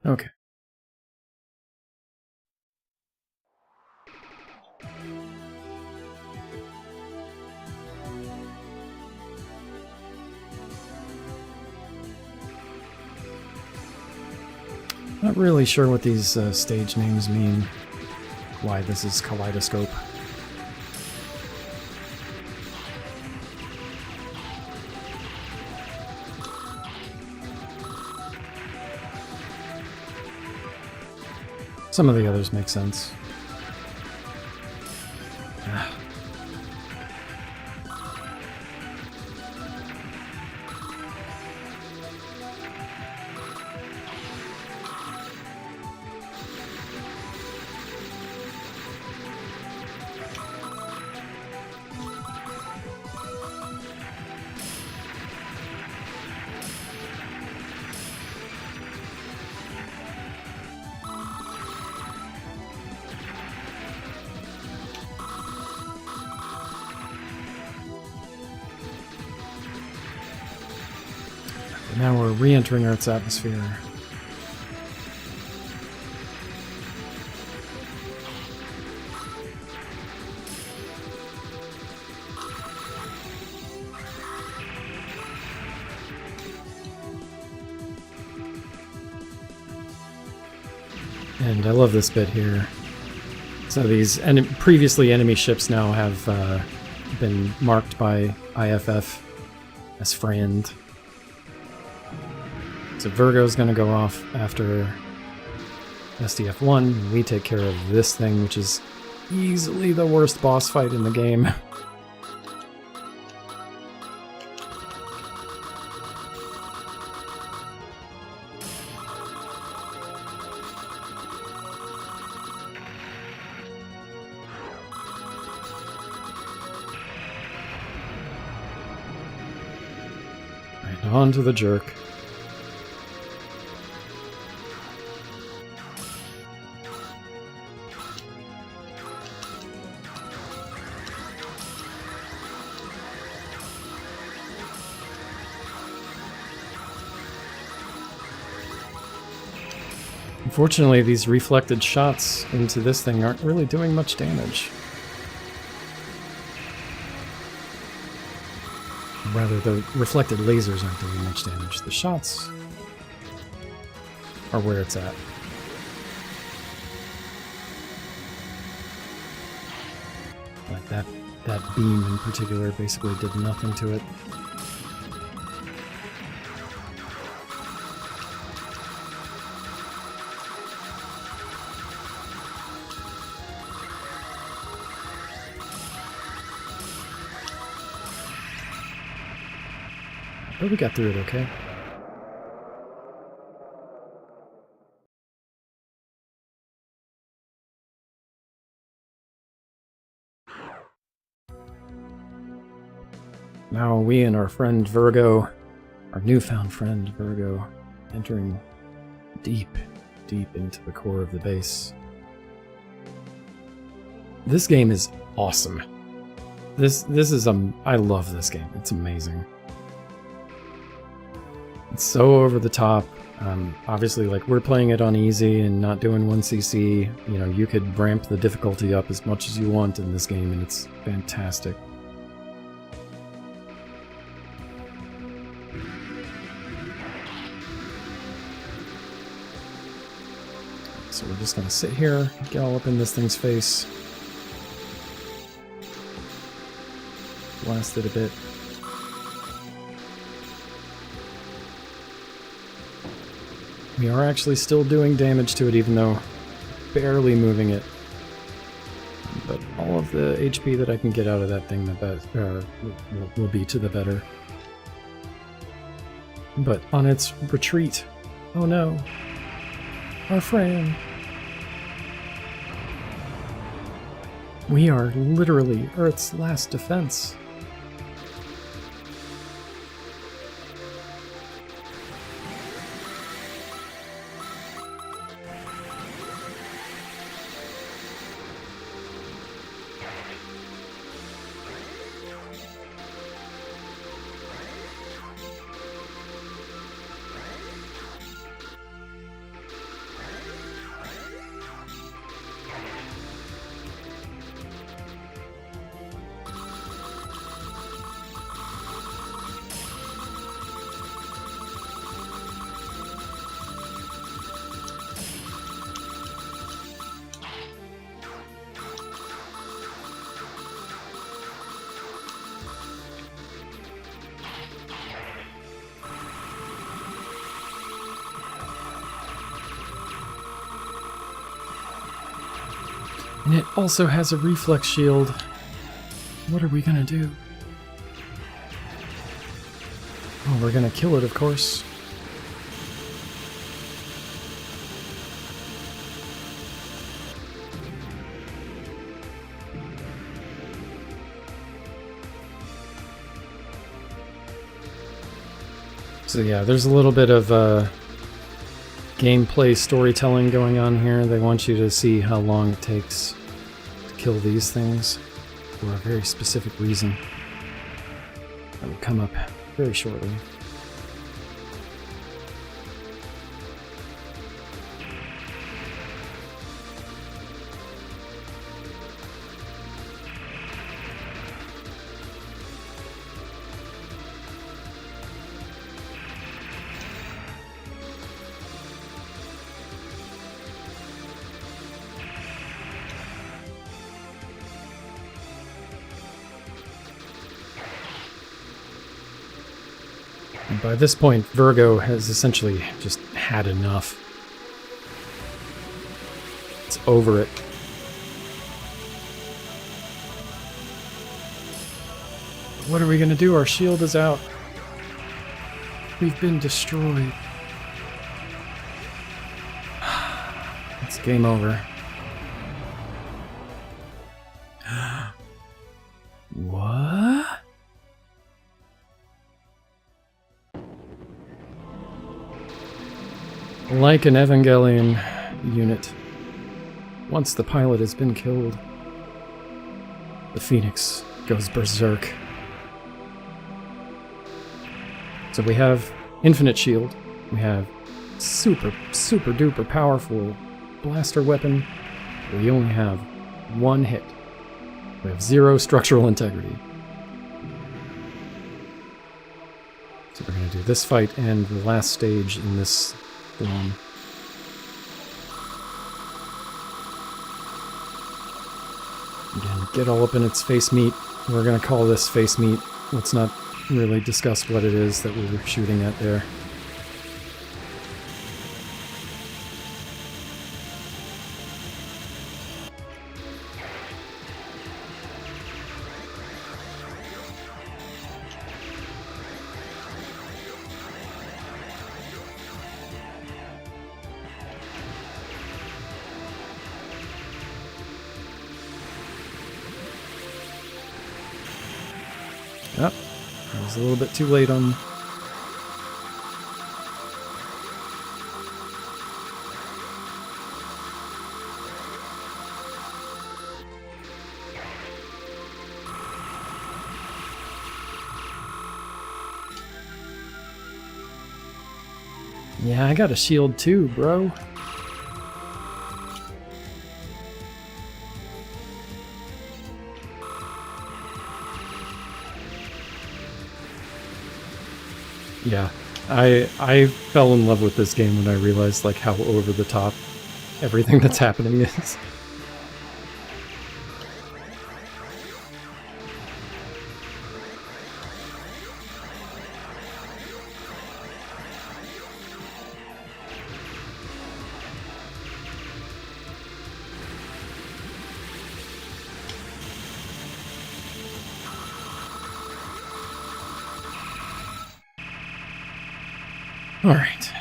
Okay. Not really sure what these stage names mean, why this is Kaleidoscope. Some of the others make sense. Ah. But now we're re-entering Earth's atmosphere. And I love this bit here. So these previously enemy ships now have been marked by IFF as friend. So Virgo's gonna go off after SDF-1. We take care of this thing, which is easily the worst boss fight in the game. On to the jerk. Unfortunately, these reflected shots into this thing aren't really doing much damage. Rather, the reflected lasers aren't doing much damage. The shots are where it's at. Like that beam in particular basically did nothing to it. But we got through it okay. Now we and our friend Virgo, our newfound friend Virgo, entering deep, deep into the core of the base. This game is awesome. This is I love this game. It's amazing. It's so over the top. Obviously, like, we're playing it on easy and not doing 1cc. You know, you could ramp the difficulty up as much as you want in this game, and it's fantastic. So we're just gonna sit here, get all up in this thing's face. Blast it a bit. We are actually still doing damage to it, even though barely moving it. But all of the HP that I can get out of that thing will be to the better. But on its retreat, oh no, our friend. We are literally Earth's last defense. And it also has a reflex shield. What are we gonna do? Oh, we're gonna kill it, of course. So yeah, there's a little bit of gameplay storytelling going on here. They want you to see how long it takes to kill these things for a very specific reason that will come up very shortly. And by this point, Virgo has essentially just had enough. It's over it. What are we gonna do? Our shield is out. We've been destroyed. It's game over. What? Like an Evangelion unit, once the pilot has been killed, the Phoenix goes berserk. So we have infinite shield, we have super duper powerful blaster weapon, we only have one hit. We have 0 structural integrity. So we're going to do this fight and the last stage in this form. Again, get all up in its face meat. We're going to call this face meat. Let's not really discuss what it is that we were shooting at there. Yep, I was a little bit too late on. Yeah, I got a shield too, bro. Yeah, I fell in love with this game when I realized like how over the top everything that's happening is. Alright.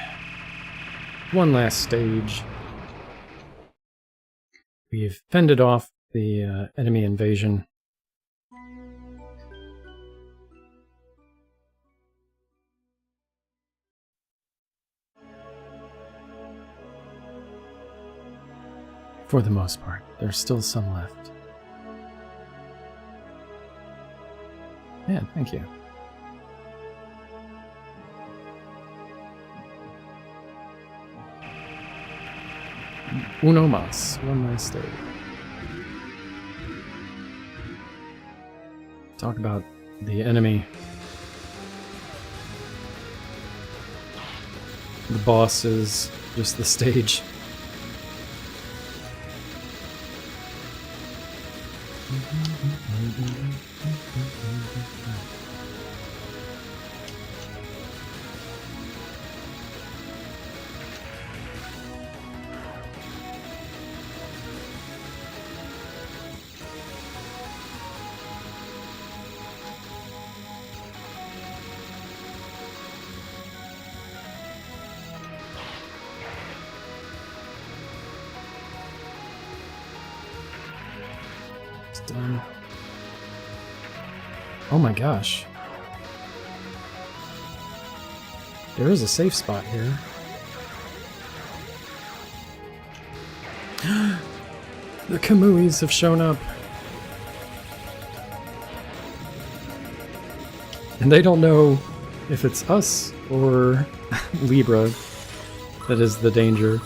One last stage. We've fended off the enemy invasion. For the most part. There's still some left. Yeah, thank you. Uno mas. One last day. Talk about the enemy. The boss is just the stage. Done. Oh my gosh. There is a safe spot here. The Kamuis have shown up. And they don't know if it's us or Libra that is the danger.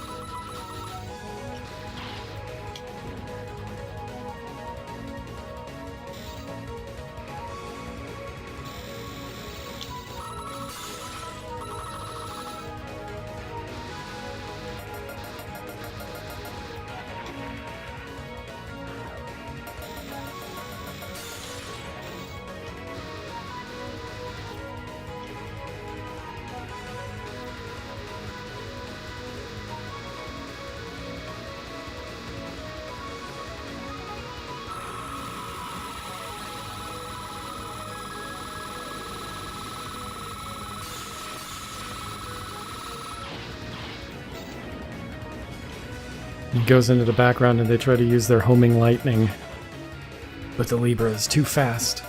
He goes into the background and they try to use their homing lightning. But the Libra is too fast.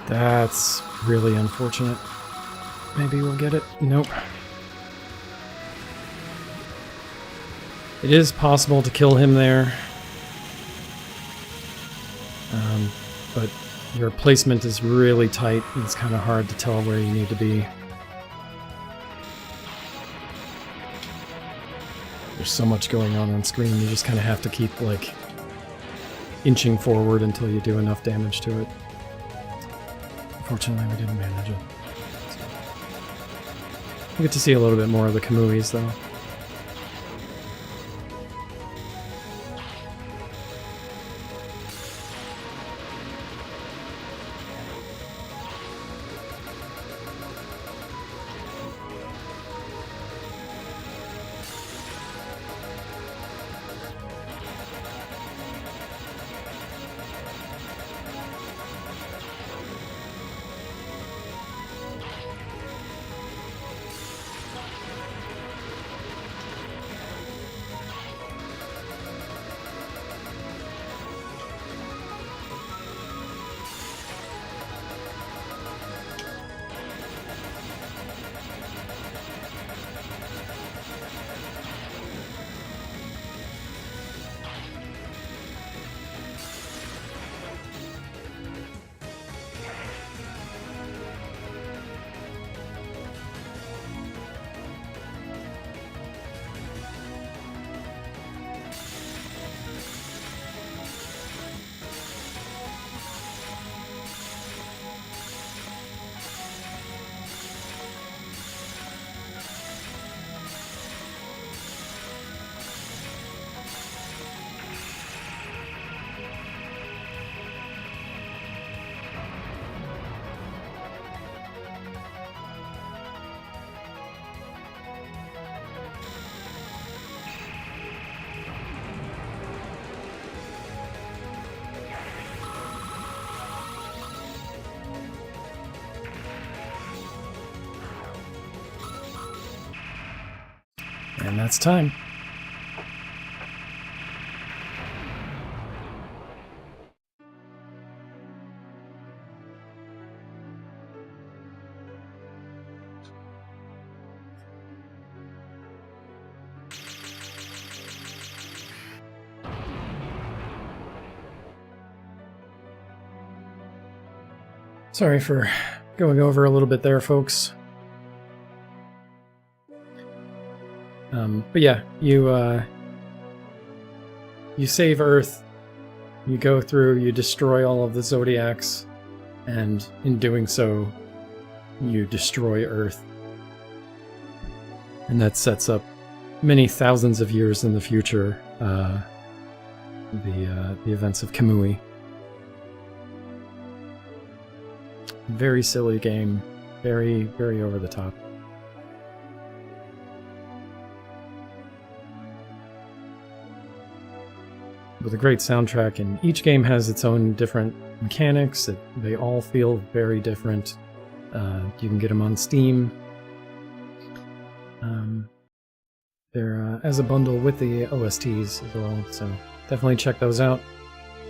That's really unfortunate. Maybe we'll get it. Nope. It is possible to kill him there. But your placement is really tight, and it's kind of hard to tell where you need to be. There's so much going on screen, you just kind of have to keep, like, inching forward until you do enough damage to it. Unfortunately, we didn't manage it. We get to see a little bit more of the Kamuis, though. And that's time. Sorry for going over a little bit there, folks. But yeah, you save Earth, you go through, you destroy all of the Zodiacs, and in doing so, you destroy Earth. And that sets up many thousands of years in the future, the events of Kamui. Very silly game, very, very over the top. With a great soundtrack, and each game has its own different mechanics. They all feel very different. You can get them on Steam. They're as a bundle with the OSTs as well, so definitely check those out.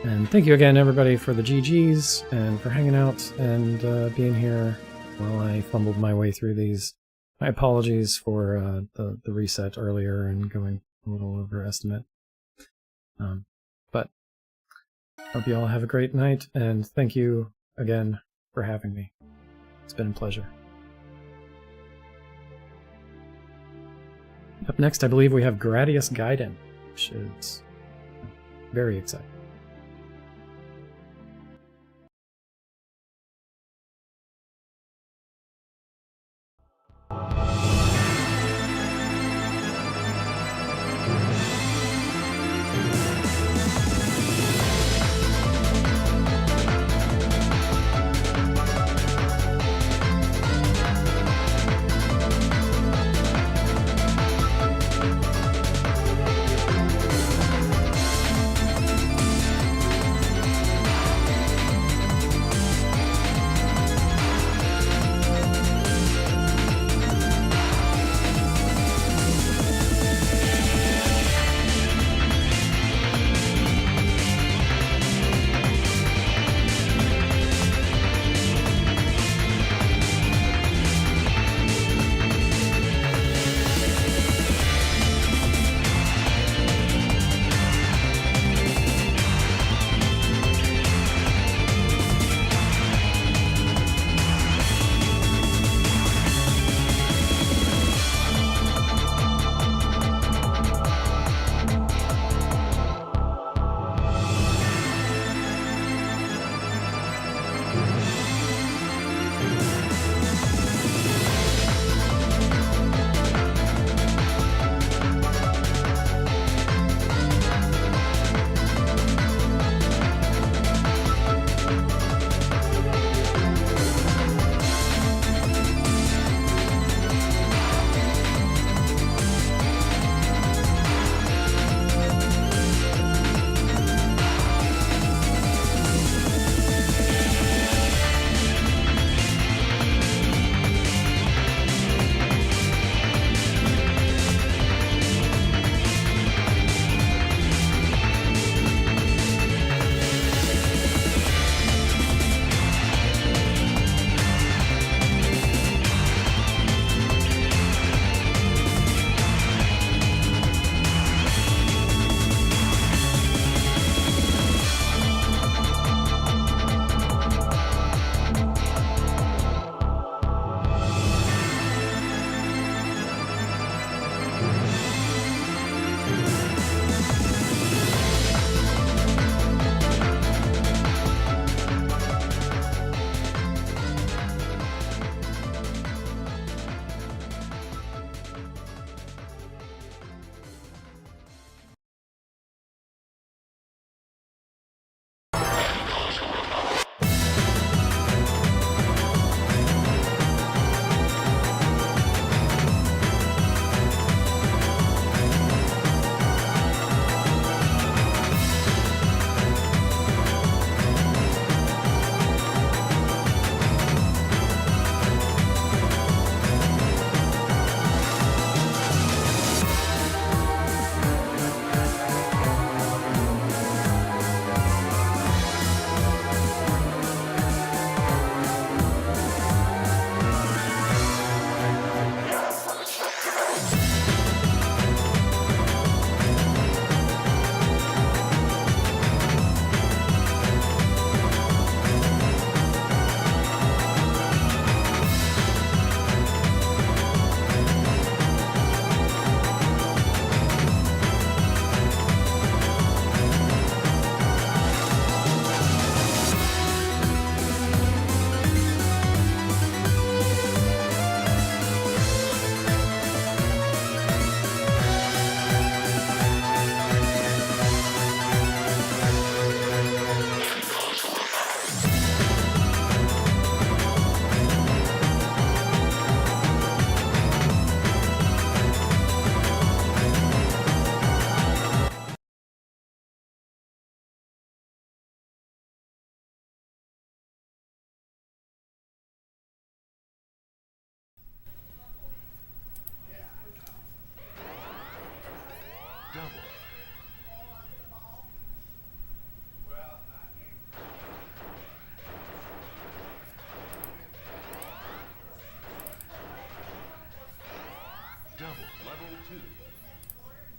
And thank you again, everybody, for the GGs and for hanging out and being here while I fumbled my way through these. My apologies for the reset earlier and going a little over estimate. But hope you all have a great night, and thank you again for having me. It's been a pleasure. Up next, I believe we have Gradius Gaiden, which is very exciting.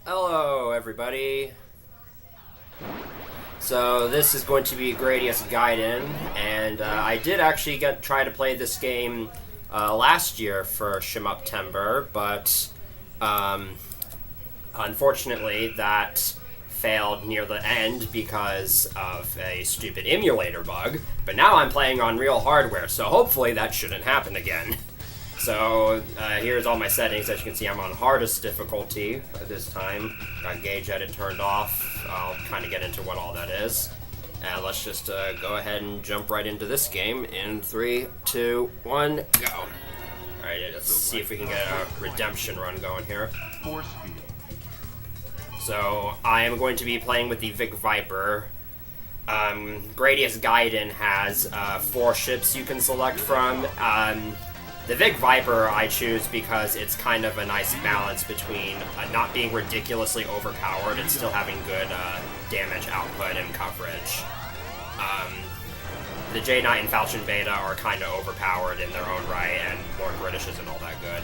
Hello, everybody. So this is going to be Gradius Gaiden, and I did actually try to play this game last year for Shmuptember, but unfortunately that failed near the end because of a stupid emulator bug. But now I'm playing on real hardware, so hopefully that shouldn't happen again. So here's all my settings. As you can see, I'm on hardest difficulty this time. Got gauge edit turned off. I'll kind of get into what all that is. And let's just go ahead and jump right into this game in 3, 2, 1, go. Alright, let's see if we can get a redemption run going here. So I am going to be playing with the Vic Viper. Gradius Gaiden has 4 ships you can select from. The Vic Viper I choose because it's kind of a nice balance between not being ridiculously overpowered and still having good damage output and coverage. The J Knight and Falchion Beta are kind of overpowered in their own right, and Lord British isn't all that good.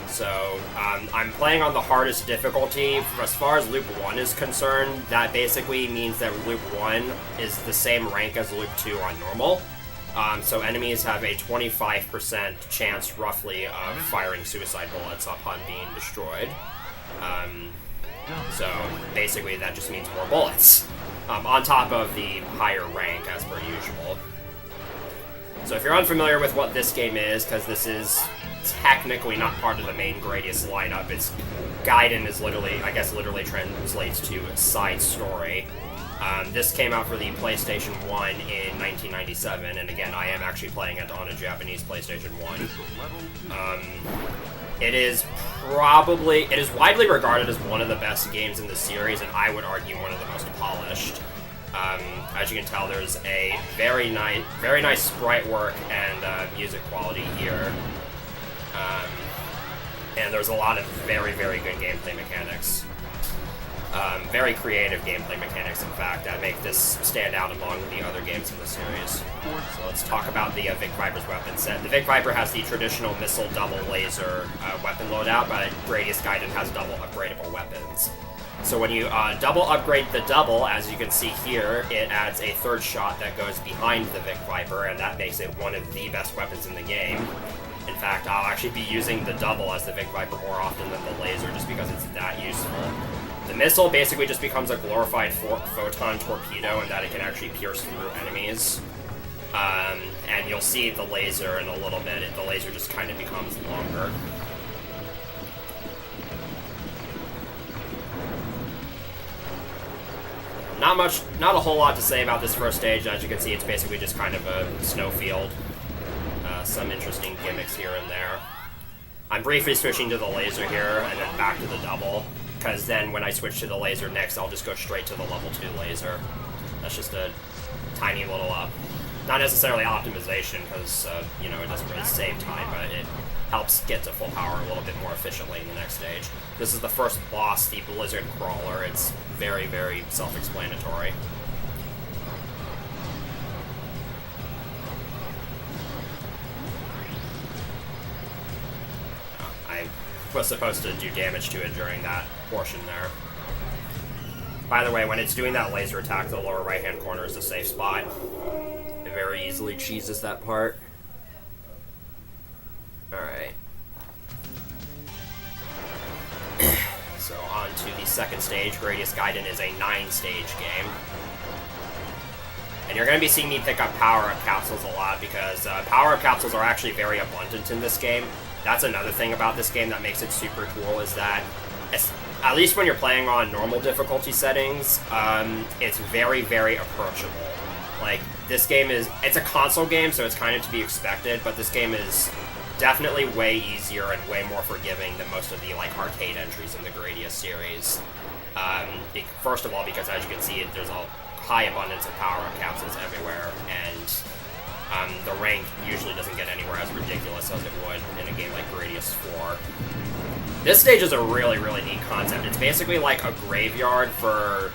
So I'm playing on the hardest difficulty. As far as Loop 1 is concerned, that basically means that Loop 1 is the same rank as Loop 2 on normal. So enemies have a 25% chance, roughly, of firing suicide bullets upon being destroyed. So basically that just means more bullets, on top of the higher rank as per usual. So if you're unfamiliar with what this game is, because this is technically not part of the main Gradius lineup, it's Gaiden is literally translates to side story. This came out for the PlayStation 1 in 1997, and again, I am actually playing it on a Japanese PlayStation 1. It is widely regarded as one of the best games in the series, and I would argue one of the most polished. As you can tell, there's a very nice sprite work and music quality here. And there's a lot of very, very good gameplay mechanics. Very creative gameplay mechanics, in fact, that make this stand out among the other games in the series. So let's talk about the Vic Viper's weapon set. The Vic Viper has the traditional missile double laser weapon loadout, but Gradius Gaiden has double upgradable weapons. So when you double upgrade the double, as you can see here, it adds a third shot that goes behind the Vic Viper, and that makes it one of the best weapons in the game. In fact, I'll actually be using the double as the Vic Viper more often than the laser, just because it's that useful. The missile basically just becomes a glorified photon torpedo, in that it can actually pierce through enemies. And you'll see the laser in a little bit. The laser just kind of becomes longer. Not a whole lot to say about this first stage. As you can see, it's basically just kind of a snowfield. Some interesting gimmicks here and there. I'm briefly switching to the laser here, and then back to the double, because then when I switch to the laser next, I'll just go straight to the level 2 laser. That's just a tiny little, not necessarily optimization, because, it doesn't really save time, but it helps get to full power a little bit more efficiently in the next stage. This is the first boss, the Blizzard Crawler. It's very, very self-explanatory. I was supposed to do damage to it during that portion there. By the way, when it's doing that laser attack, the lower right-hand corner is a safe spot. It very easily cheeses that part. Alright. So on to the second stage. Gradius Gaiden is a 9-stage game. And you're going to be seeing me pick up power-up capsules a lot, because power-up capsules are actually very abundant in this game. That's another thing about this game that makes it super cool, is that, at least when you're playing on normal difficulty settings, it's very, very approachable. Like, this game it's a console game, so it's kind of to be expected, but this game is definitely way easier and way more forgiving than most of the, arcade entries in the Gradius series. First of all, because as you can see, there's a high abundance of power-up capsules everywhere, and the rank usually doesn't get anywhere as ridiculous as it would in a game like Gradius 4. This stage is a really, really neat concept. It's basically like a graveyard for,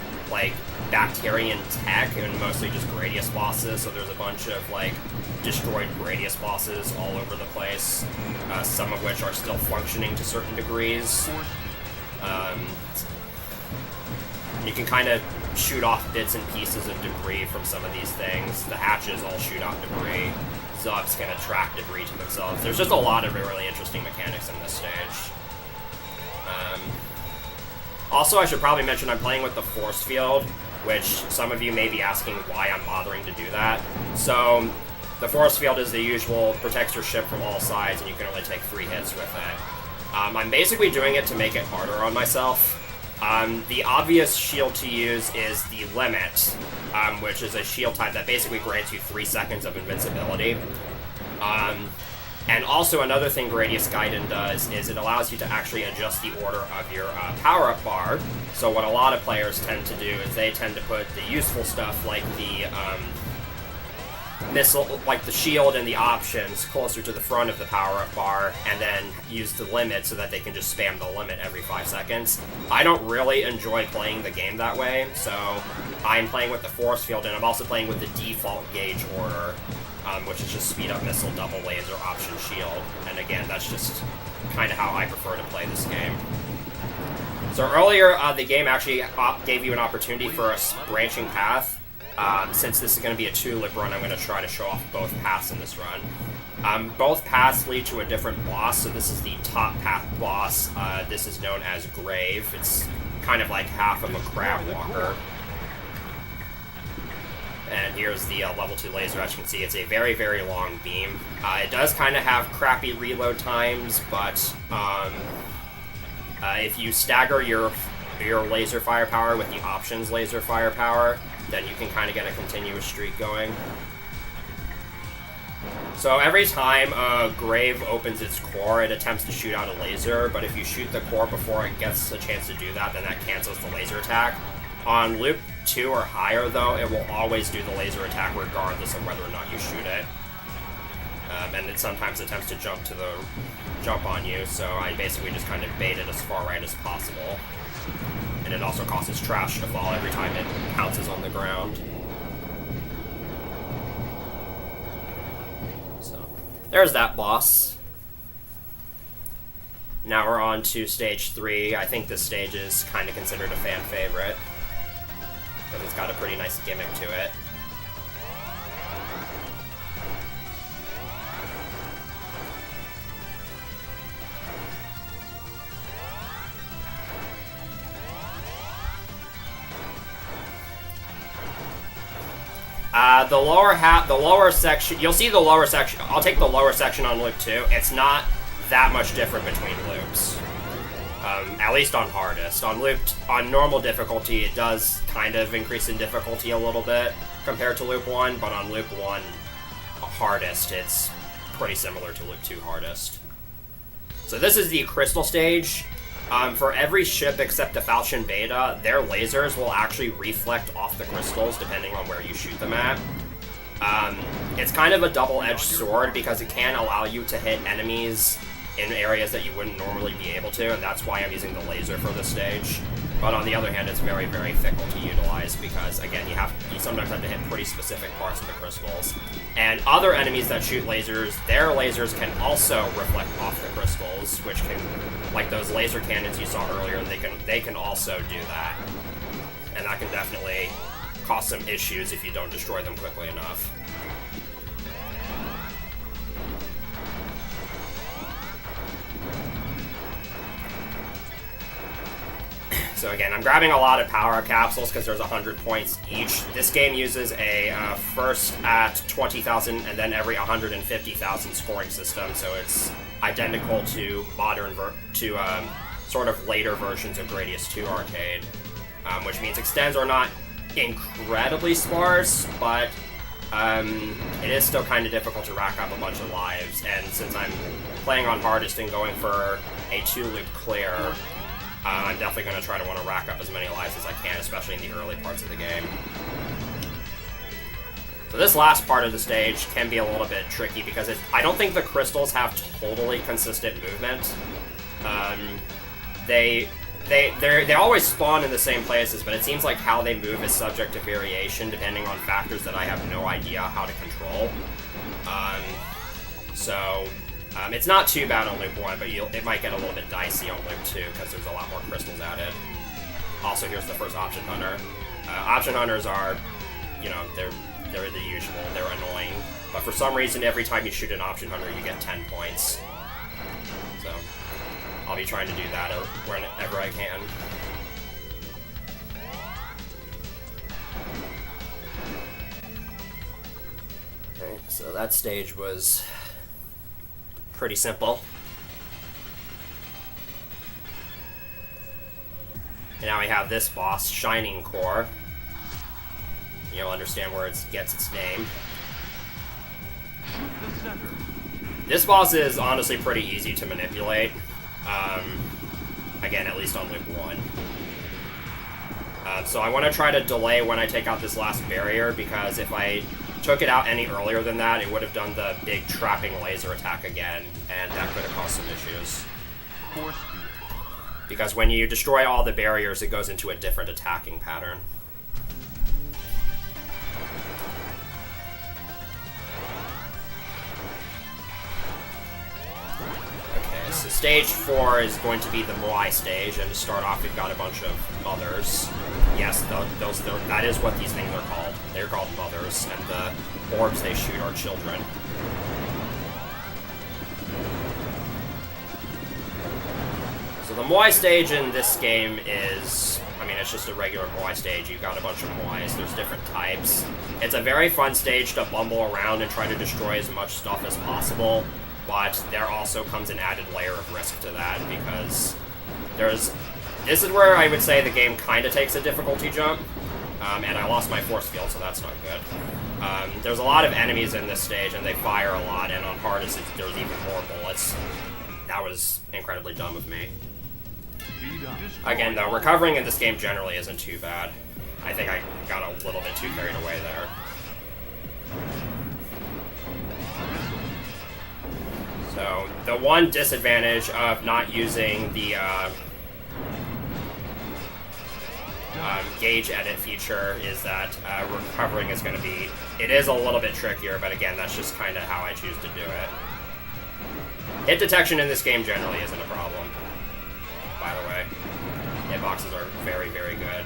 Bacterian tech, and mostly just Gradius bosses, so there's a bunch of, destroyed Gradius bosses all over the place, some of which are still functioning to certain degrees. You can kind of shoot off bits and pieces of debris from some of these things. The hatches all shoot out debris. Zubs can attract debris to themselves. There's just a lot of really interesting mechanics in this stage. Also, I should probably mention I'm playing with the force field, which some of you may be asking why I'm bothering to do that. So, the force field is the usual, protects your ship from all sides, and you can only take 3 hits with it. I'm basically doing it to make it harder on myself. The obvious shield to use is the Limit, which is a shield type that basically grants you 3 seconds of invincibility. And also another thing Gradius Gaiden does is it allows you to actually adjust the order of your power-up bar. So what a lot of players tend to do is they tend to put the useful stuff like the missile, like the shield and the options closer to the front of the power-up bar, and then use the limit so that they can just spam the limit every 5 seconds. I don't really enjoy playing the game that way, so I'm playing with the force field, and I'm also playing with the default gauge order, which is just speed up missile, double laser, option shield. And again, that's just kind of how I prefer to play this game. So earlier, the game actually gave you an opportunity for a branching path. Since this is going to be a 2-lip run, I'm going to try to show off both paths in this run. Both paths lead to a different boss, so this is the top path boss. This is known as Grave. It's kind of like half of a crab walker. And here's the level 2 laser. As you can see, it's a very, very long beam. It does kind of have crappy reload times, but if you stagger your laser firepower with the options laser firepower, then you can kind of get a continuous streak going. So every time a Grave opens its core, it attempts to shoot out a laser, but if you shoot the core before it gets a chance to do that, then that cancels the laser attack. On loop 2 or higher, though, it will always do the laser attack regardless of whether or not you shoot it. And it sometimes attempts to jump on you, so I basically just kind of bait it as far right as possible. And it also causes trash to fall every time it pounces on the ground. So, there's that boss. Now we're on to stage 3. I think this stage is kind of considered a fan favorite, because it's got a pretty nice gimmick to it. The lower section, you'll see the lower section. I'll take the lower section on loop 2. It's not that much different between loops. At least on hardest. On normal difficulty, it does kind of increase in difficulty a little bit compared to loop 1, but on loop 1 hardest, it's pretty similar to loop 2 hardest. So this is the crystal stage. For every ship except the Falchion Beta, their lasers will actually reflect off the crystals depending on where you shoot them at. It's kind of a double-edged sword because it can allow you to hit enemies in areas that you wouldn't normally be able to, and that's why I'm using the laser for this stage. But on the other hand, it's very, very fickle to utilize because, again, you sometimes have to hit pretty specific parts of the crystals. And other enemies that shoot lasers, their lasers can also reflect off the crystals, which can, like those laser cannons you saw earlier, they can also do that. And that can definitely cause some issues if you don't destroy them quickly enough. So again, I'm grabbing a lot of power capsules because there's 100 points each. This game uses a first at 20,000 and then every 150,000 scoring system, so it's identical to sort of later versions of Gradius 2 Arcade, which means extends are not incredibly sparse, but it is still kind of difficult to rack up a bunch of lives, and since I'm playing on hardest and going for a 2-loop clear, I'm definitely going to try to want to rack up as many lives as I can, especially in the early parts of the game. So this last part of the stage can be a little bit tricky because I don't think the crystals have totally consistent movement. They always spawn in the same places, but it seems like how they move is subject to variation depending on factors that I have no idea how to control. It's not too bad on loop 1, but it might get a little bit dicey on loop 2 because there's a lot more crystals added. Also, here's the first option hunter. Option hunters are, they're the usual. They're annoying, but for some reason, every time you shoot an option hunter, you get 10 points. So I'll be trying to do that whenever I can. Okay, so that stage was pretty simple. And now we have this boss, Shining Core. You'll understand where it gets its name. This boss is honestly pretty easy to manipulate. Again, at least on loop 1. So I want to try to delay when I take out this last barrier, because if I took it out any earlier than that, it would have done the big trapping laser attack again, and that could have caused some issues. Because when you destroy all the barriers, it goes into a different attacking pattern. Okay, so stage 4 is going to be the Moai stage, and to start off, we've got a bunch of mothers. Yes, that is what these things are called. They're called mothers, and the orbs they shoot are children. So the Moai stage in this game is, it's just a regular Moai stage. You've got a bunch of Moais, there's different types. It's a very fun stage to bumble around and try to destroy as much stuff as possible, but there also comes an added layer of risk to that, because this is where I would say the game kind of takes a difficulty jump, and I lost my force field, so that's not good. There's a lot of enemies in this stage, and they fire a lot, and on hardest, there's even more bullets. That was incredibly dumb of me. Again, though, recovering in this game generally isn't too bad. I think I got a little bit too carried away there. So, the one disadvantage of not using the gauge edit feature is that recovering is going to be... It is a little bit trickier, but again, that's just kind of how I choose to do it. Hit detection in this game generally isn't a problem, by the way. Hitboxes are very, very good.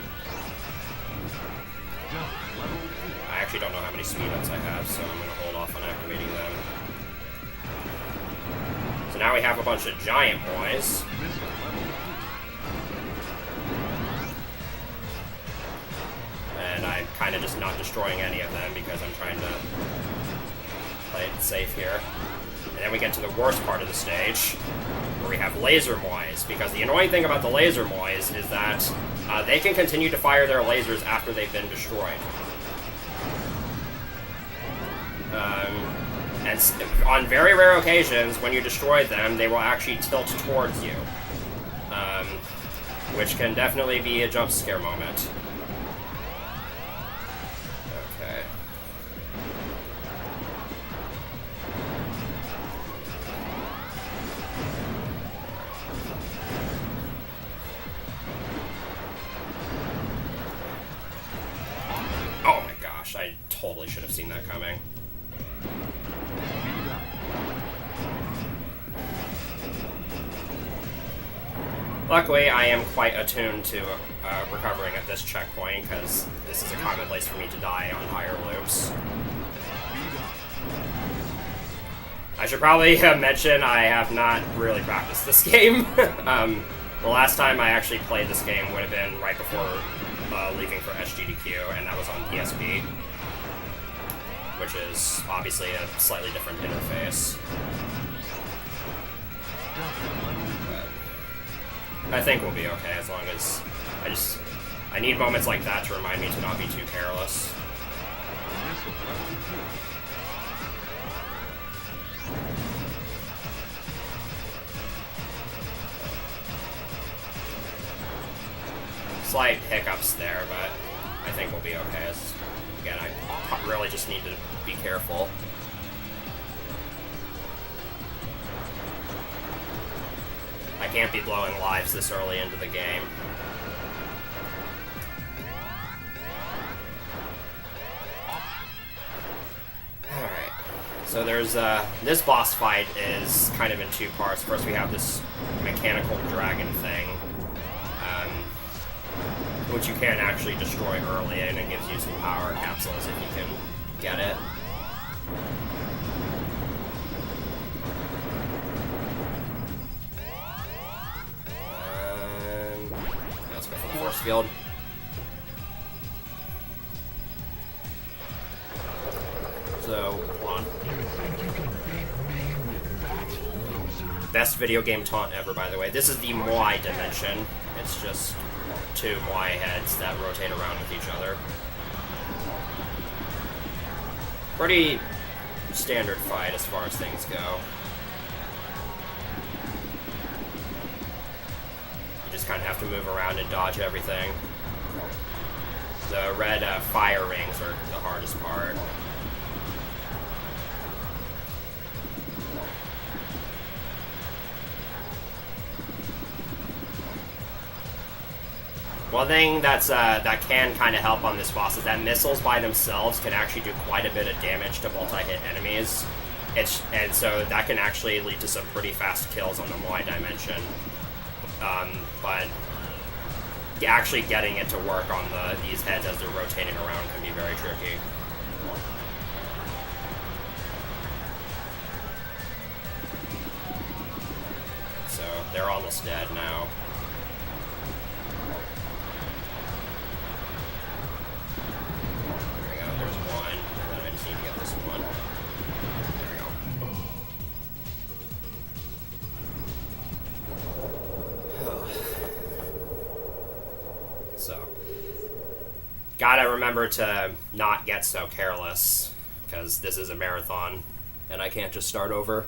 I actually don't know how many speed-ups I have, so I'm going to hold off on activating them. So now we have a bunch of giant boys. And I'm kind of just not destroying any of them because I'm trying to play it safe here. And then we get to the worst part of the stage, where we have laser mois, because the annoying thing about the laser mois is that they can continue to fire their lasers after they've been destroyed. And on very rare occasions, when you destroy them, they will actually tilt towards you, which can definitely be a jump scare moment. Okay. Oh my gosh, I totally should have seen that coming. Luckily, I am quite attuned to recovering at this checkpoint, because this is a common place for me to die on higher loops. I should probably mention I have not really practiced this game. The last time I actually played this game would have been right before leaving for SGDQ, and that was on PSP, which is obviously a slightly different interface. I think we'll be okay as long as I need moments like that to remind me to not be too careless. Slight hiccups there, but I think we'll be okay. Again, I really just need to be careful. I can't be blowing lives this early into the game. Alright. So there's this boss fight is kind of in two parts. First we have this mechanical dragon thing, which you can actually destroy early, and it gives you some power capsules if you can get it. Let's go for the force field. So, hold on. Best video game taunt ever, by the way. This is the Moai dimension. It's just two Moai heads that rotate around with each other. Pretty standard fight as far as things go. You just kind of have to move around and dodge everything. The red fire rings are the hardest part. One thing that's that can kind of help on this boss is that missiles by themselves can actually do quite a bit of damage to multi-hit enemies. And so that can actually lead to some pretty fast kills on the Moai dimension. But actually getting it to work on these heads as they're rotating around can be very tricky. So they're almost dead now. Gotta remember to not get so careless, because this is a marathon, and I can't just start over.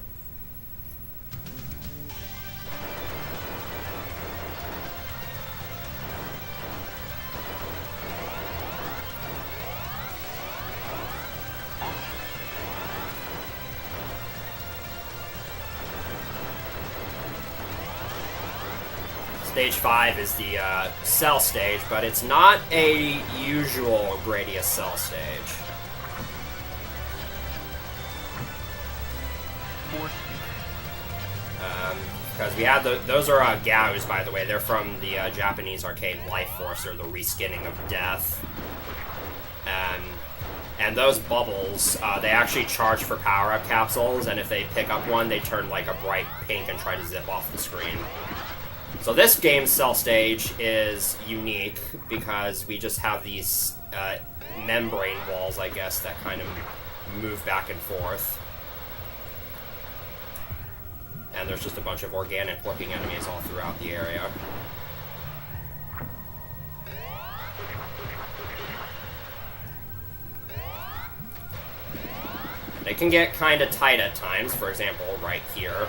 Stage 5 is the cell stage, but it's not a usual Gradius cell stage. Because we have those are Gaus, by the way. They're from the Japanese arcade Life Force, or the reskinning of Death. And those bubbles, they actually charge for power-up capsules, and if they pick up one, they turn like a bright pink and try to zip off the screen. So this game's cell stage is unique because we just have these membrane walls, I guess, that kind of move back and forth. And there's just a bunch of organic-looking enemies all throughout the area. They can get kind of tight at times, for example, right here.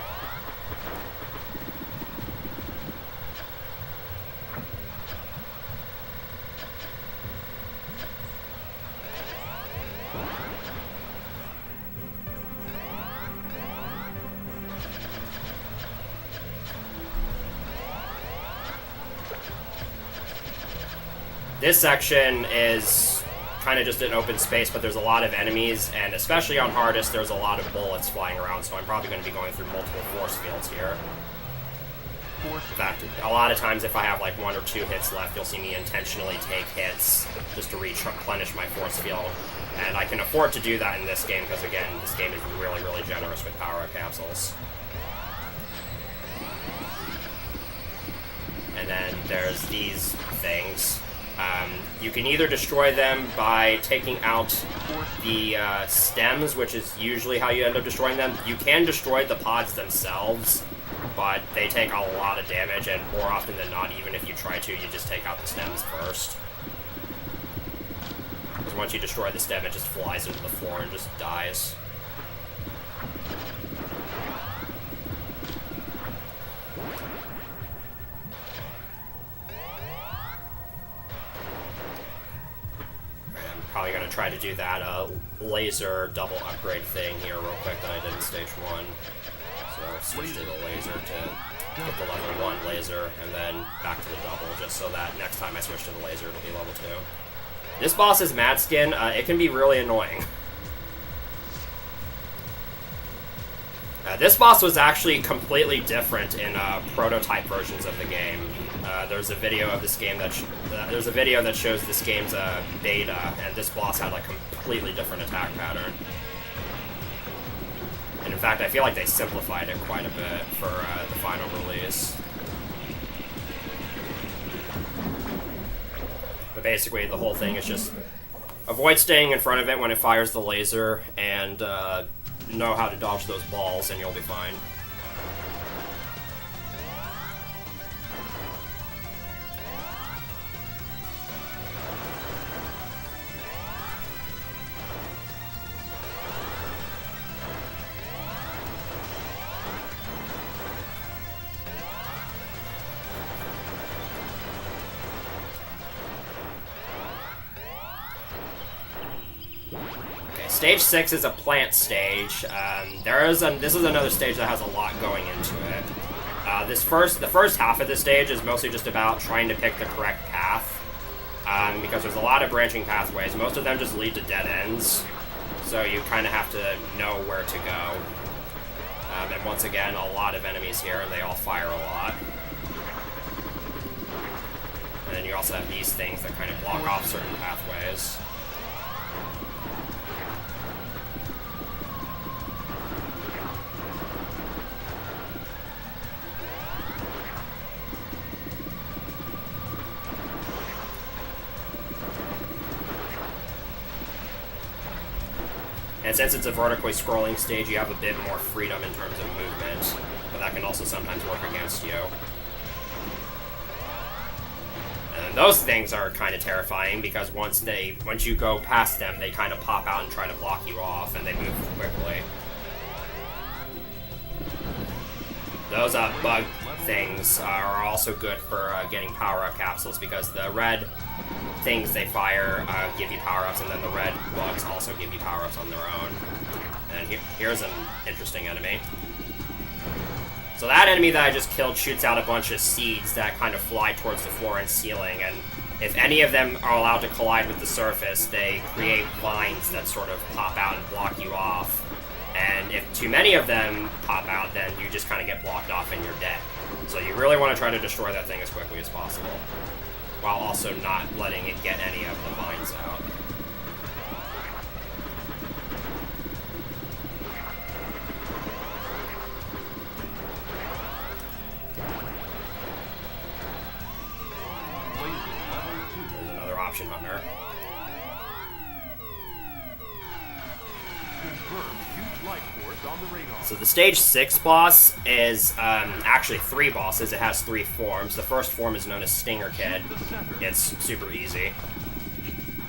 This section is kind of just an open space, but there's a lot of enemies, and especially on hardest, there's a lot of bullets flying around, so I'm probably going to be going through multiple force fields here. In fact, a lot of times if I have like 1 or 2 hits left, you'll see me intentionally take hits just to replenish my force field. And I can afford to do that in this game because, again, this game is really, really generous with power-up capsules. And then there's these things. You can either destroy them by taking out the stems, which is usually how you end up destroying them. You can destroy the pods themselves, but they take a lot of damage, and more often than not, even if you try to, you just take out the stems first. Because once you destroy the stem, it just flies into the floor and just dies. Probably going to try to do that laser double upgrade thing here real quick that I did in stage 1. So switch to the laser to get the level 1 laser, and then back to the double, just so that next time I switch to the laser it'll be level 2. This boss is Mad Skin. It can be really annoying. This boss was actually completely different in prototype versions of the game. There's a video of this game there's a video that shows this game's beta, and this boss had like completely different attack pattern. And in fact, I feel like they simplified it quite a bit for the final release. But basically, the whole thing is just avoid staying in front of it when it fires the laser, and know how to dodge those balls, and you'll be fine. Stage 6 is a plant stage. This is another stage that has a lot going into it. The first half of the stage is mostly just about trying to pick the correct path, because there's a lot of branching pathways. Most of them just lead to dead ends, so you kind of have to know where to go. And once again, a lot of enemies here, and they all fire a lot. And then you also have these things that kind of block off certain pathways. And since it's a vertically scrolling stage, you have a bit more freedom in terms of movement, but that can also sometimes work against you. And those things are kind of terrifying because once you go past them, they kind of pop out and try to block you off, and they move quickly. Those bug things are also good for getting power-up capsules, because the red things they fire give you power-ups, and then the red bugs also give you power-ups on their own. And here's an interesting enemy. So that enemy that I just killed shoots out a bunch of seeds that kind of fly towards the floor and ceiling, and if any of them are allowed to collide with the surface, they create vines that sort of pop out and block you off. And if too many of them pop out, then you just kind of get blocked off and you're dead. So you really want to try to destroy that thing as quickly as possible, while also not letting it get any of the vines out. There's another option hunter. So the stage 6 boss is actually 3 bosses. It has 3 forms. The first form is known as Stinger Kid. It's super easy.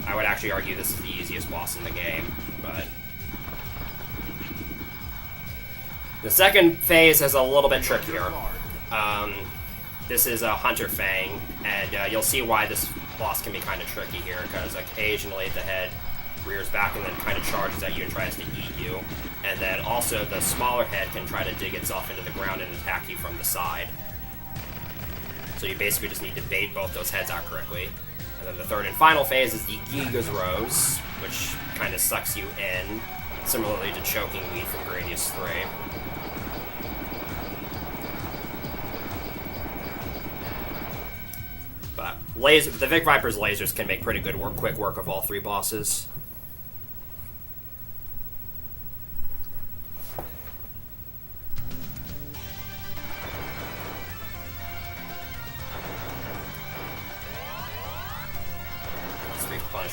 I would actually argue this is the easiest boss in the game, but the second phase is a little bit trickier. This is a Hunter Fang, and you'll see why this boss can be kind of tricky here, because occasionally the head rears back and then kind of charges at you and tries to eat you. And then also the smaller head can try to dig itself into the ground and attack you from the side. So you basically just need to bait both those heads out correctly. And then the third and final phase is the Giga's Rose, which kind of sucks you in, similarly to Choking Weed from Gradius 3. But the Vic Viper's lasers can make pretty good quick work of all 3 bosses.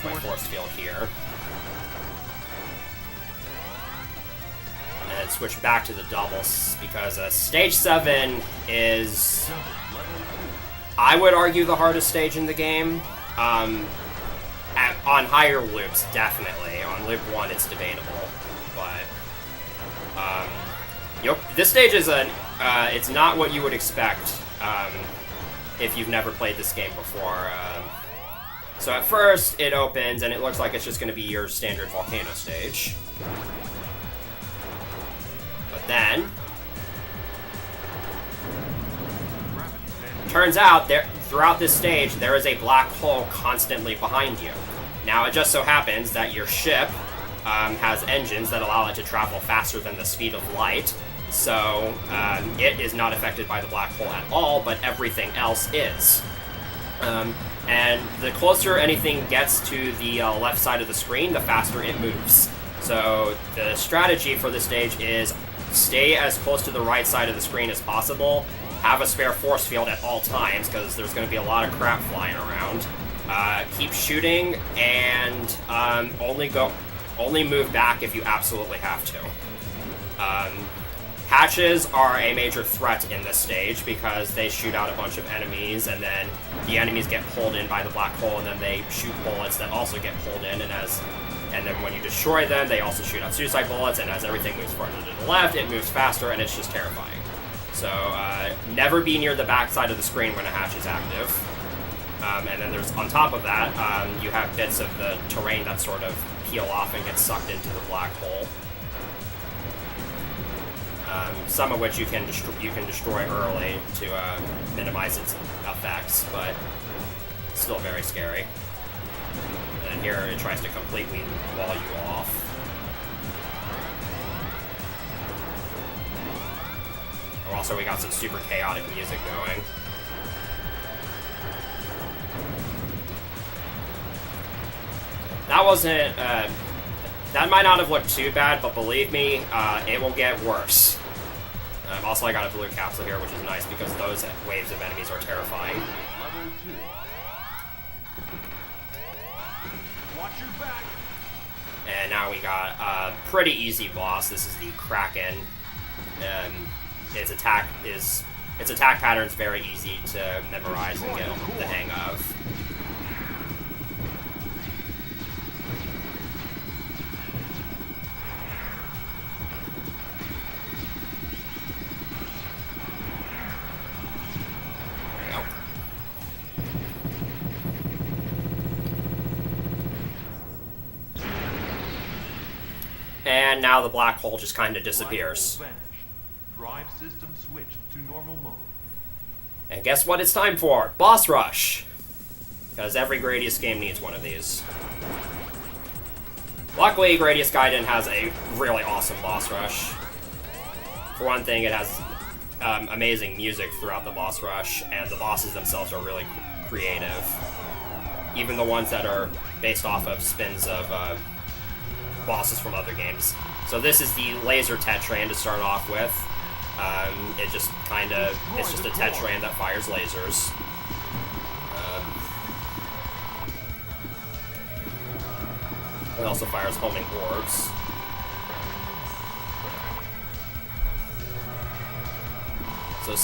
My force field here. And switch back to the doubles, because stage 7 is, I would argue, the hardest stage in the game. On higher loops, definitely. On loop 1, it's debatable, but this stage is it's not what you would expect if you've never played this game before. So at first, it opens, and it looks like it's just going to be your standard volcano stage. But then, turns out, throughout this stage, there is a black hole constantly behind you. Now, it just so happens that your ship has engines that allow it to travel faster than the speed of light, So it is not affected by the black hole at all, but everything else is. And the closer anything gets to the left side of the screen, the faster it moves. So the strategy for this stage is stay as close to the right side of the screen as possible, have a spare force field at all times, because there's going to be a lot of crap flying around. Keep shooting, and only move back if you absolutely have to. Hatches are a major threat in this stage because they shoot out a bunch of enemies, and then the enemies get pulled in by the black hole, and then they shoot bullets that also get pulled in, and then when you destroy them, they also shoot out suicide bullets, and as everything moves farther to the left, it moves faster, and it's just terrifying. So never be near the back side of the screen when a hatch is active. And then there's, on top of that, you have bits of the terrain that sort of peel off and get sucked into the black hole. Some of which you can destroy early to minimize its effects, but still very scary. And here it tries to completely wall you off. Also, we got some super chaotic music going. That wasn't, that might not have looked too bad, but believe me, it will get worse. Also, I got a blue capsule here, which is nice because those waves of enemies are terrifying. Level 2. Watch your back. And now we got a pretty easy boss. This is the Kraken. Its attack pattern is very easy to memorize and get the hang of. And now the black hole just kind of disappears. Drive system switched to normal mode. And guess what it's time for? Boss Rush! Because every Gradius game needs one of these. Luckily, Gradius Gaiden has a really awesome boss rush. For one thing, it has amazing music throughout the boss rush, and the bosses themselves are really creative. Even the ones that are based off of spins of bosses from other games. So this is the laser Tetran to start off with. It's just a Tetran that fires lasers. It also fires homing orbs. So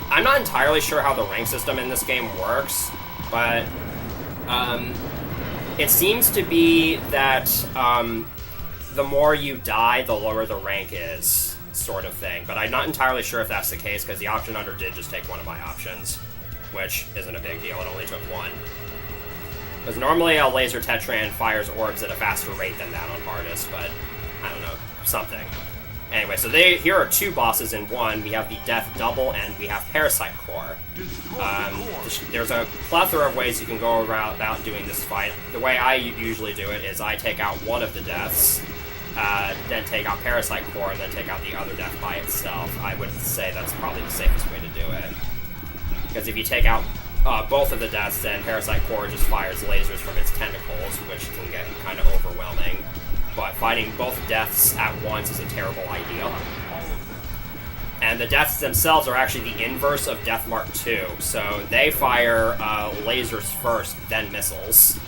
I'm not entirely sure how the rank system in this game works, but it seems to be that the more you die, the lower the rank is, sort of thing. But I'm not entirely sure if that's the case, because the option hunter did just take one of my options, which isn't a big deal, it only took one. Because normally a laser Tetran fires orbs at a faster rate than that on hardest, but I don't know, something. Anyway, so here are two bosses in one. We have the Death Double and we have Parasite Core. There's a plethora of ways you can go about doing this fight. The way I usually do it is I take out one of the deaths, then take out Parasite Core, and then take out the other death by itself. I would say that's probably the safest way to do it. Because if you take out both of the deaths, then Parasite Core just fires lasers from its tentacles, which can get kind of overwhelming. But fighting both deaths at once is a terrible idea. And the deaths themselves are actually the inverse of Death Mark II, so they fire lasers first, then missiles.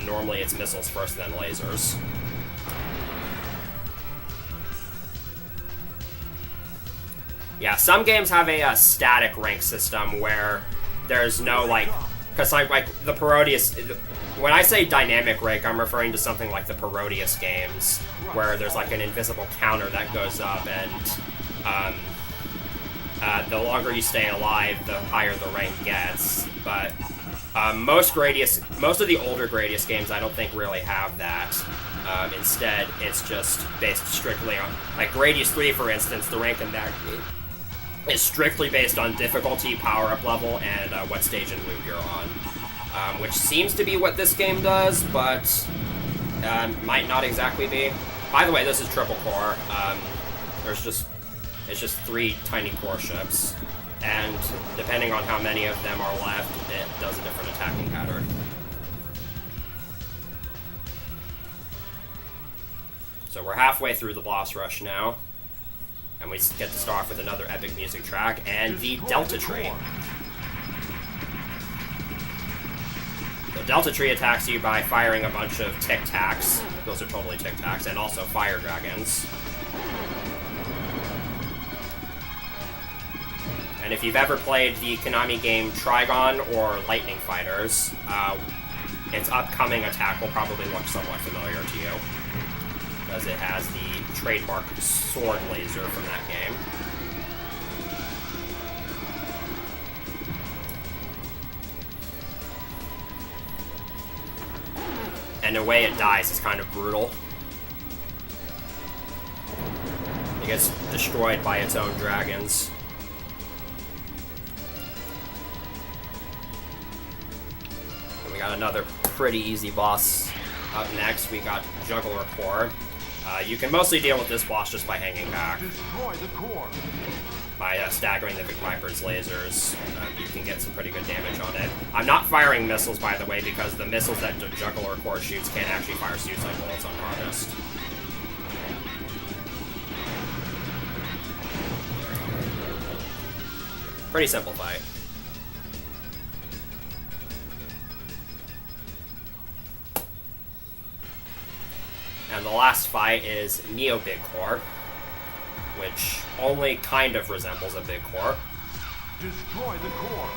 Normally it's missiles first, then lasers. Yeah, some games have a static rank system where there's no, because like the Parodius, when I say dynamic rank, I'm referring to something like the Parodius games, where there's like an invisible counter that goes up, and the longer you stay alive, the higher the rank gets. But most of the older Gradius games, I don't think really have that. Instead, it's just based strictly on, like Gradius 3, for instance, the rank in that is strictly based on difficulty, power-up level, and what stage and loop you're on. Which seems to be what this game does, but might not exactly be. By the way, this is triple core. There's just It's just 3 tiny core ships, and depending on how many of them are left, it does a different attacking pattern. So we're halfway through the boss rush now, and we get to start off with another epic music track and the Delta Tree. The Delta Tree attacks you by firing a bunch of Tic Tacs. Those are totally Tic Tacs, and also fire dragons. And if you've ever played the Konami game Trigon or Lightning Fighters, its upcoming attack will probably look somewhat familiar to you, because it has the trademark sword laser from that game. And the way it dies is kind of brutal. It gets destroyed by its own dragons. And we got another pretty easy boss up next. We got Juggler Core. You can mostly deal with this boss just by hanging back. Destroy the core. By staggering the Vic Viper's lasers, you can get some pretty good damage on it. I'm not firing missiles, by the way, because the missiles that the Juggler Core shoots can't actually fire suicide bullets on hardest. Pretty simple fight. And the last fight is Neo Big Core, which only kind of resembles a big core. Destroy the core.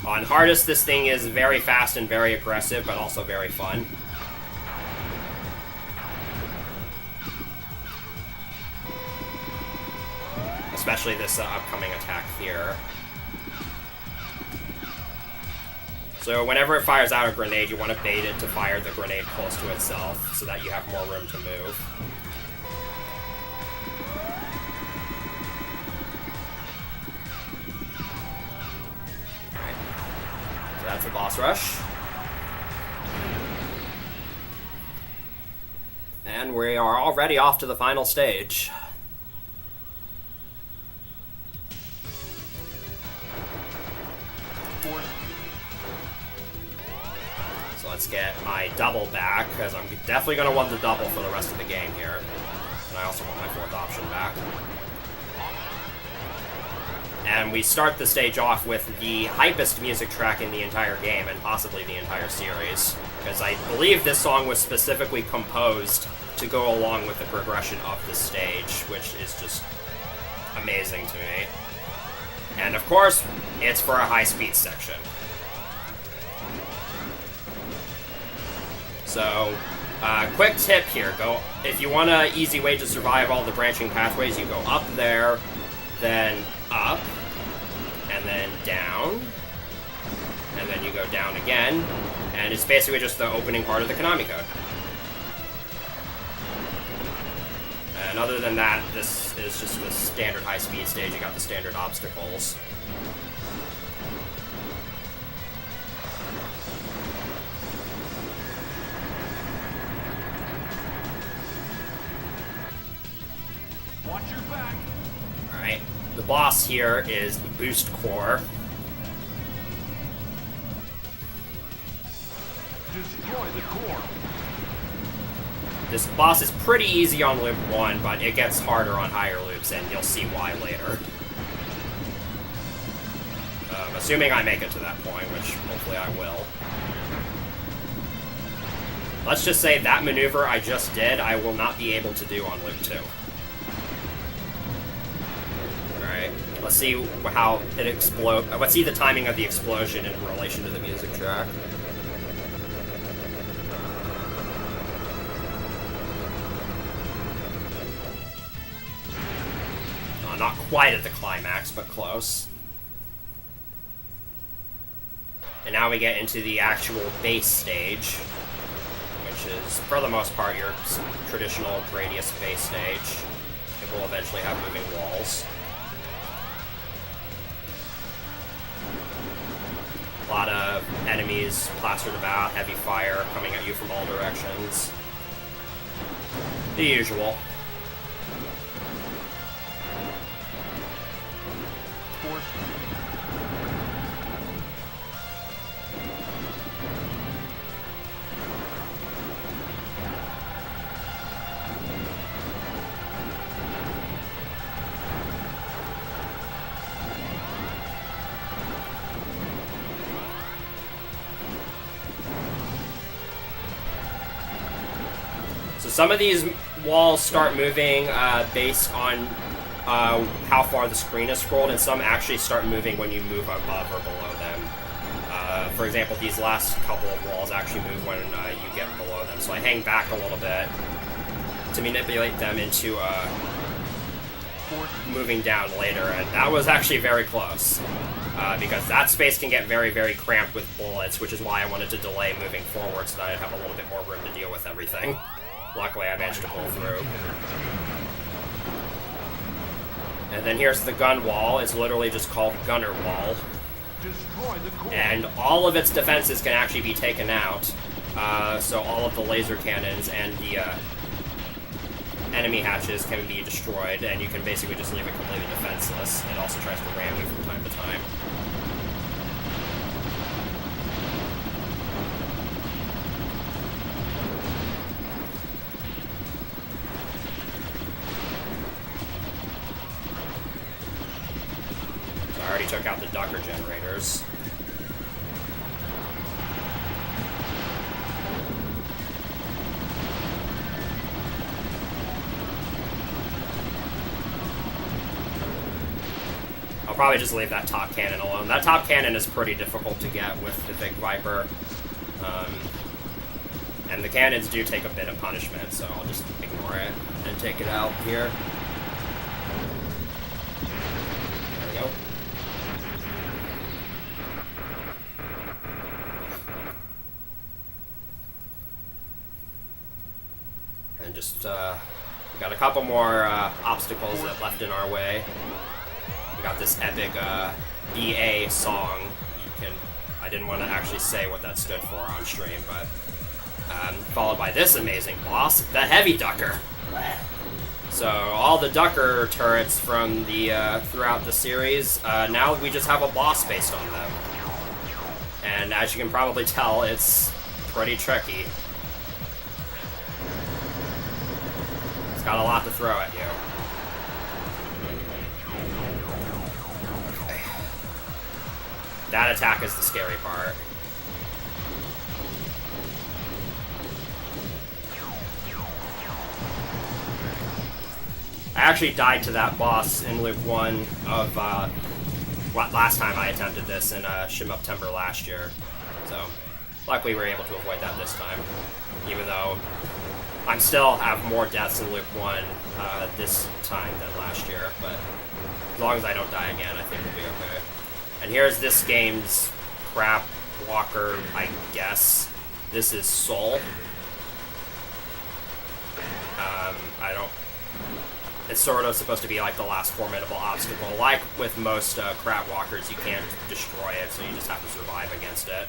On hardest, this thing is very fast and very aggressive, but also very fun. Especially this upcoming attack here. So whenever it fires out a grenade, you want to bait it to fire the grenade close to itself, so that you have more room to move. So that's the boss rush. And we are already off to the final stage. So let's get my double back, because I'm definitely going to want the double for the rest of the game here. And I also want my 4th option back. And we start the stage off with the hypest music track in the entire game, and possibly the entire series. Because I believe this song was specifically composed to go along with the progression of the stage, which is just amazing to me. And of course, it's for a high-speed section. So, quick tip here, if you want an easy way to survive all the branching pathways, you go up there, then up, and then down, and then you go down again, and it's basically just the opening part of the Konami code. And other than that, this is just the standard high-speed stage. You got the standard obstacles. Watch your back. Alright, the boss here is Boost Core. Destroy the core. This boss is pretty easy on loop 1, but it gets harder on higher loops, and you'll see why later. Assuming I make it to that point, which hopefully I will. Let's just say that maneuver I just did, I will not be able to do on loop 2. Alright, let's see how it explodes. Let's see the timing of the explosion in relation to the music track. Not quite at the climax, but close. And now we get into the actual base stage, which is, for the most part, your traditional Gradius base stage. It will eventually have moving walls. A lot of enemies plastered about, heavy fire coming at you from all directions. The usual. So some of these walls start moving based on how far the screen is scrolled, and some actually start moving when you move above or below them. For example, these last couple of walls actually move when you get below them. So I hang back a little bit to manipulate them into moving down later, and that was actually very close. Because that space can get very, very cramped with bullets, which is why I wanted to delay moving forward so that I'd have a little bit more room to deal with everything. Luckily, I managed to pull through. And then here's the gun wall. It's literally just called Gunner Wall. And all of its defenses can actually be taken out. So all of the laser cannons and the enemy hatches can be destroyed, and you can basically just leave it completely defenseless. It also tries to ram you from time to time. So I already took out the Ducker generators. I'll probably just leave that top cannon alone. That top cannon is pretty difficult to get with the big Viper. And the cannons do take a bit of punishment, so I'll just ignore it and take it out here. There we go. And just, we got a couple more obstacles that left in our way. We got this epic BA song. I didn't want to actually say what that stood for on stream, but followed by this amazing boss, the Heavy Ducker. So all the Ducker turrets from the throughout the series, now we just have a boss based on them. And as you can probably tell, it's pretty tricky. It's got a lot to throw at you. That attack is the scary part. I actually died to that boss in Loop 1 of last time I attempted this in Shmuptember last year. So, luckily we were able to avoid that this time. Even though I still have more deaths in Loop 1 this time than last year. But as long as I don't die again, I think we'll be okay. And here's this game's crap walker, I guess. This is Soul. I don't... It's sort of supposed to be like the last formidable obstacle. Like with most crab walkers, you can't destroy it, so you just have to survive against it.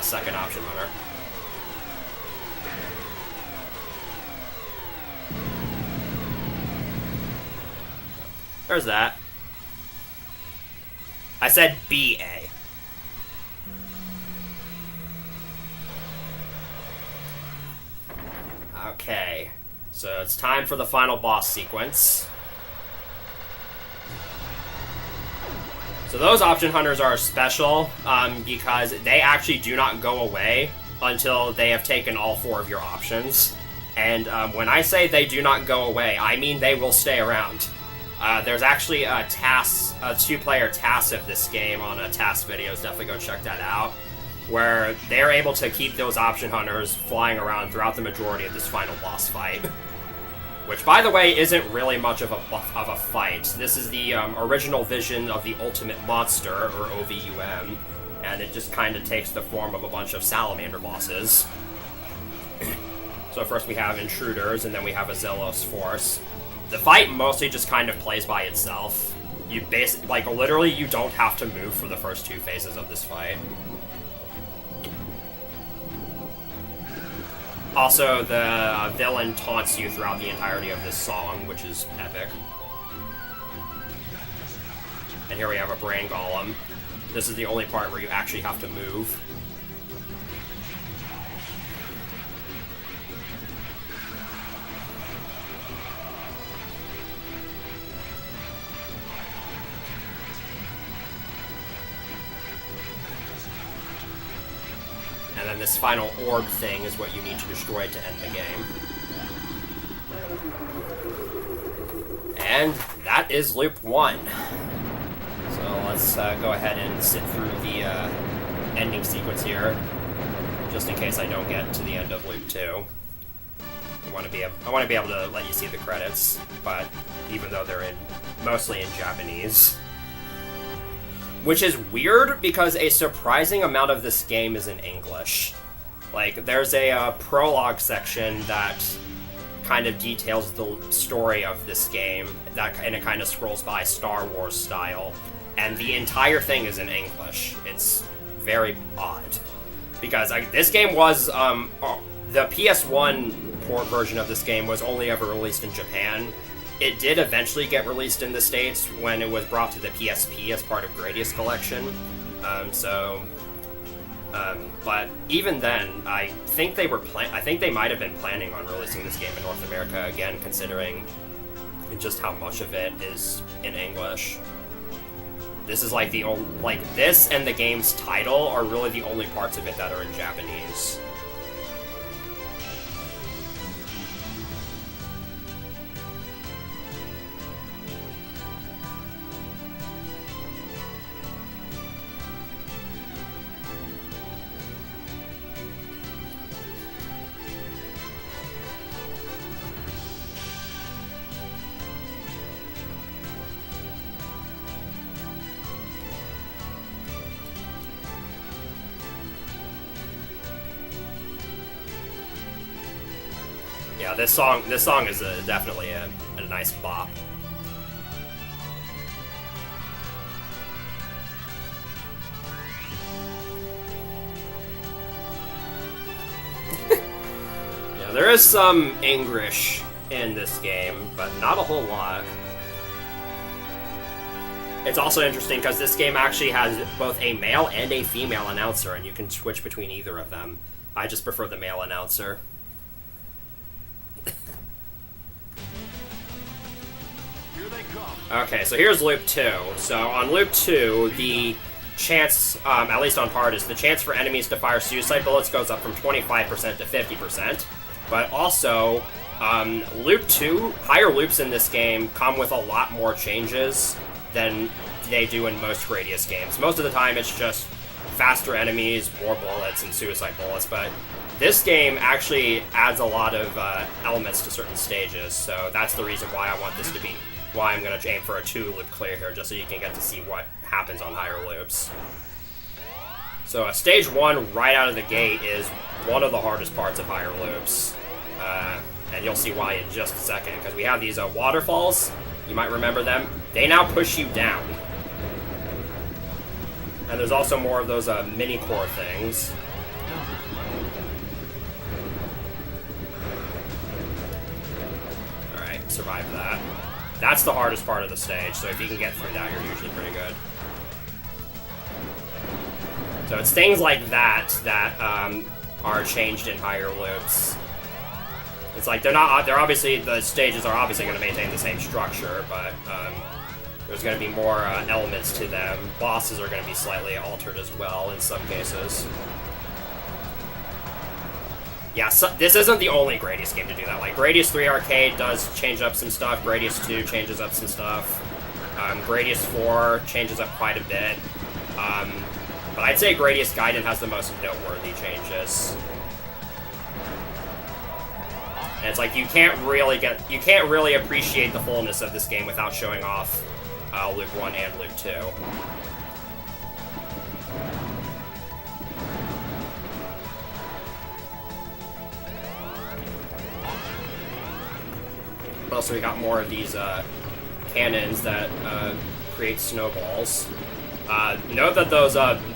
Second option runner. There's that. I said BA. Okay, so it's time for the final boss sequence. So those option hunters are special because they actually do not go away until they have taken all 4 of your options. And when I say they do not go away, I mean they will stay around. There's actually a 2-player TAS of this game on TAS videos. Definitely go check that out. where they're able to keep those option hunters flying around throughout the majority of this final boss fight. Which, by the way, isn't really much of a fight. This is the original vision of the Ultimate Monster, or OVUM, and it just kind of takes the form of a bunch of salamander bosses. So first we have Intruders, and then we have a Zelos Force. The fight mostly just kind of plays by itself. You basically, like, literally, you don't have to move for the first 2 phases of this fight. Also, the villain taunts you throughout the entirety of this song, which is epic. And here we have a Brain Golem. This is the only part where you actually have to move. And then this final orb thing is what you need to destroy to end the game. And that is loop 1. So let's go ahead and sit through the ending sequence here, just in case I don't get to the end of loop 2. I want to be able to let you see the credits, but even though they're mostly in Japanese. Which is weird, because a surprising amount of this game is in English. Like, there's a prologue section that kind of details the story of this game, and it kind of scrolls by Star Wars style, and the entire thing is in English. It's very odd. Because this game was, the PS1 port version of this game was only ever released in Japan. It did eventually get released in the States when it was brought to the PSP as part of Gradius Collection. But even then, I think they might have been planning on releasing this game in North America again, considering just how much of it is in English. This is like this and the game's title are really the only parts of it that are in Japanese. Yeah, this song is definitely a nice bop. Yeah, there is some English in this game, but not a whole lot. It's also interesting because this game actually has both a male and a female announcer, and you can switch between either of them. I just prefer the male announcer. Okay, so here's loop 2. So on loop 2, the chance, at least on hard, is the chance for enemies to fire suicide bullets goes up from 25% to 50%. But also, loop 2, higher loops in this game come with a lot more changes than they do in most Gradius games. Most of the time it's just faster enemies, more bullets, and suicide bullets, but this game actually adds a lot of elements to certain stages, so that's the reason why I want this to be why I'm going to aim for a 2-loop clear here, just so you can get to see what happens on higher loops. So stage 1 right out of the gate is one of the hardest parts of higher loops, and you'll see why in just a second, because we have these waterfalls. You might remember them. They now push you down. And there's also more of those mini-core things. Alright, survive that. That's the hardest part of the stage, so if you can get through that, you're usually pretty good. So it's things like that that are changed in higher loops. It's like they're obviously, the stages are obviously going to maintain the same structure, but there's going to be more elements to them. Bosses are going to be slightly altered as well in some cases. Yeah, so this isn't the only Gradius game to do that. Like, Gradius 3 Arcade does change up some stuff, Gradius 2 changes up some stuff, Gradius 4 changes up quite a bit. But I'd say Gradius Gaiden has the most noteworthy changes. And it's like you can't really appreciate the fullness of this game without showing off Loop 1 and Loop 2. Also, we got more of these cannons that create snowballs. Note that those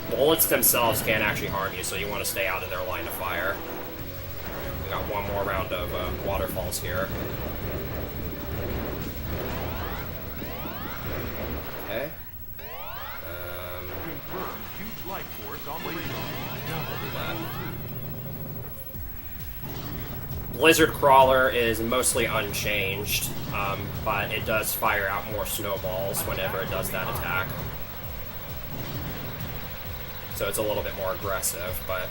bullets themselves can't actually harm you, so you want to stay out of their line of fire. We got one more round of waterfalls here. Okay. Huge light force on the radar. We'll do that. Blizzard Crawler is mostly unchanged, but it does fire out more snowballs whenever it does that attack. So it's a little bit more aggressive, but,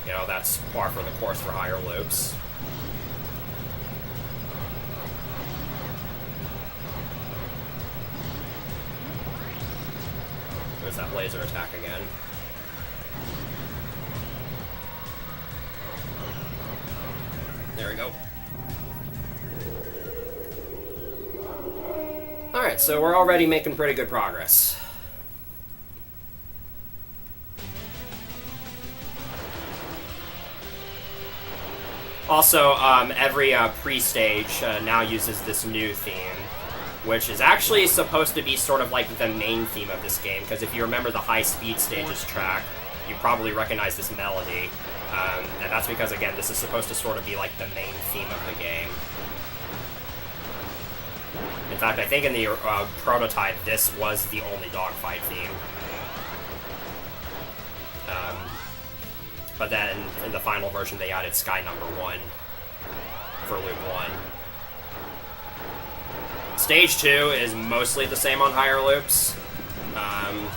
you know, that's par for the course for higher loops. There's that laser attack again. There we go. Alright, so we're already making pretty good progress. Also, every pre-stage now uses this new theme, which is actually supposed to be sort of like the main theme of this game, because if you remember the high-speed stages track, you probably recognize this melody. And that's because, again, this is supposed to sort of be like the main theme of the game. In fact, I think in the prototype, this was the only dogfight theme. But then in the final version, they added Sky Number 1 for Loop 1. Stage 2 is mostly the same on higher loops.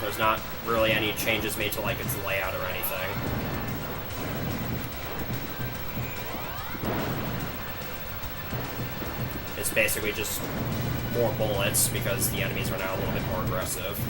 There's not really any changes made to like its layout or anything. It's basically just more bullets because the enemies are now a little bit more aggressive.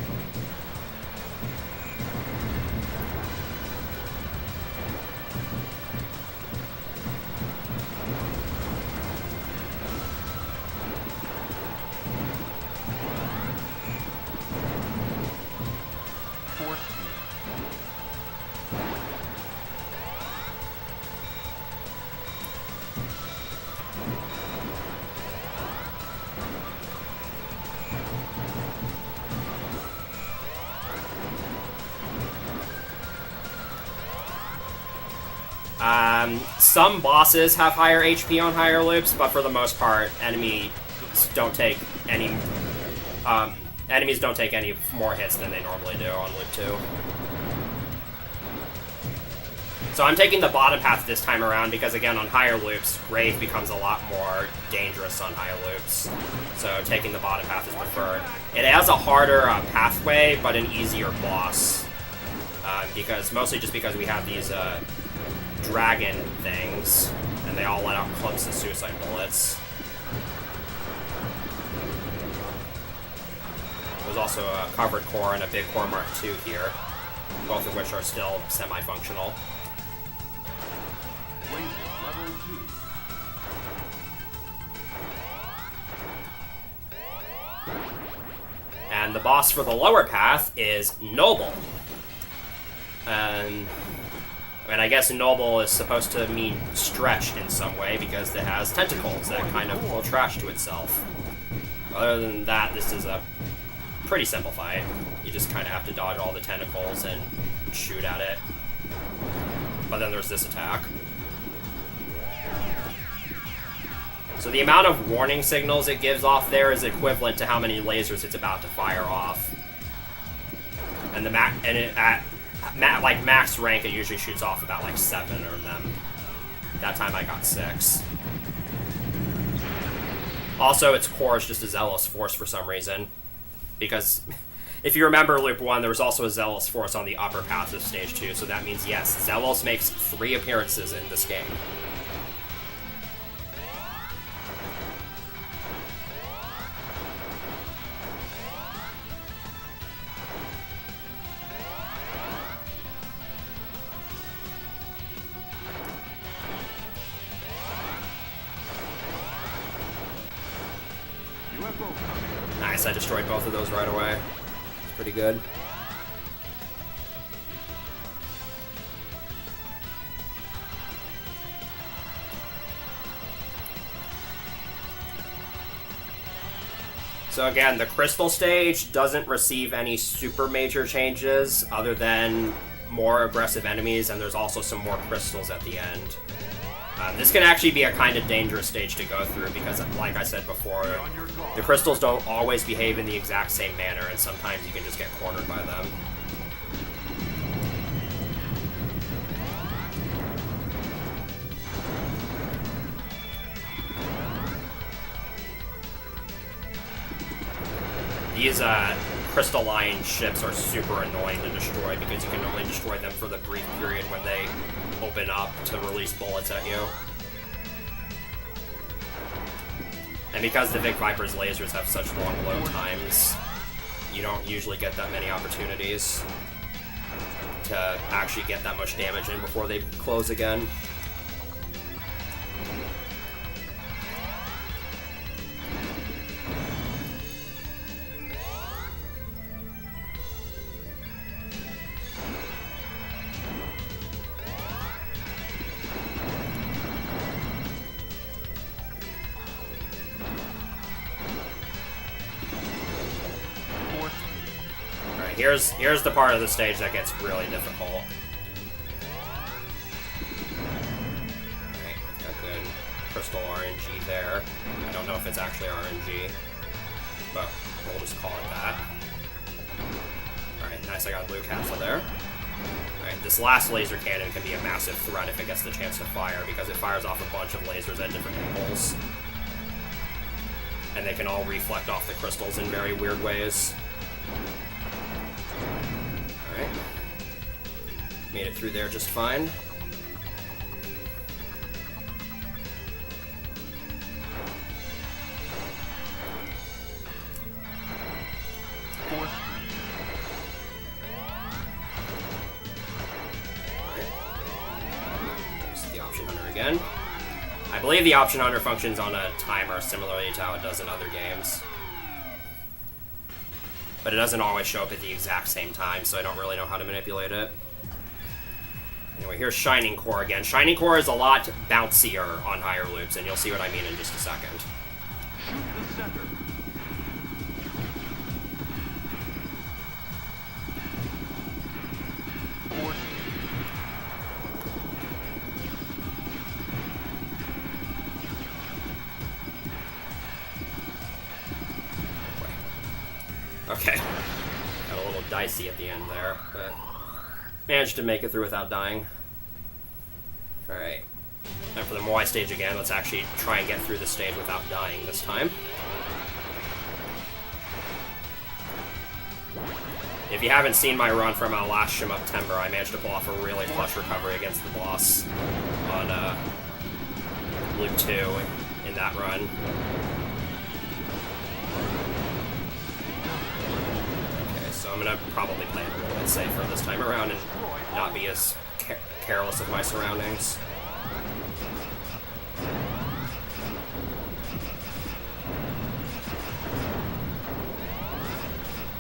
Some bosses have higher HP on higher loops, but for the most part, enemies don't take any more hits than they normally do on Loop 2. So I'm taking the bottom path this time around because, again, on higher loops, Grave becomes a lot more dangerous on higher loops. So taking the bottom path is preferred. It has a harder pathway, but an easier boss. Mostly just because we have these dragon things, and they all let out clumps of suicide bullets. There's also a covered core and a big core Mark II here, both of which are still semi-functional. Level 2. And the boss for the lower path is Noble. And I guess Noble is supposed to mean stretch in some way because it has tentacles that kind of will trash to itself. Other than that, this is a pretty simple fight. You just kind of have to dodge all the tentacles and shoot at it. But then there's this attack. So the amount of warning signals it gives off there is equivalent to how many lasers it's about to fire off. And at max rank, it usually shoots off about like 7 of them. That time I got 6. Also, its core is just a Zealous Force for some reason. Because if you remember Loop 1, there was also a Zealous Force on the upper path of Stage 2, so that means, yes, Zealous makes 3 appearances in this game. Nice, I destroyed both of those right away. It's pretty good. So again, the crystal stage doesn't receive any super major changes other than more aggressive enemies, and there's also some more crystals at the end. This can actually be a kind of dangerous stage to go through because, like I said before, the crystals don't always behave in the exact same manner, and sometimes you can just get cornered by them. These crystalline ships are super annoying to destroy because you can only destroy them for the brief period when they open up to release bullets at you. And because the Vic Viper's lasers have such long load times, you don't usually get that many opportunities to actually get that much damage in before they close again. Here's the part of the stage that gets really difficult. Alright, got good crystal RNG there. I don't know if it's actually RNG, but we'll just call it that. Alright, nice, I got a blue capsule there. Alright, this last laser cannon can be a massive threat if it gets the chance to fire, because it fires off a bunch of lasers at different angles. And they can all reflect off the crystals in very weird ways. Alright. Made it through there just fine. There's the option hunter again. I believe the option hunter functions on a timer similarly to how it does in other games. But it doesn't always show up at the exact same time, so I don't really know how to manipulate it. Anyway, here's Shining Core again. Shining Core is a lot bouncier on higher loops, and you'll see what I mean in just a second. Shoot the center. Okay. Got a little dicey at the end there, but managed to make it through without dying. Alright. Now for the Moai stage again, let's actually try and get through the stage without dying this time. If you haven't seen my run from last Shmuptember, I managed to pull off a really clutch recovery against the boss on Loop 2 in that run. So I'm going to probably play it a little bit safer this time around and not be as careless of my surroundings.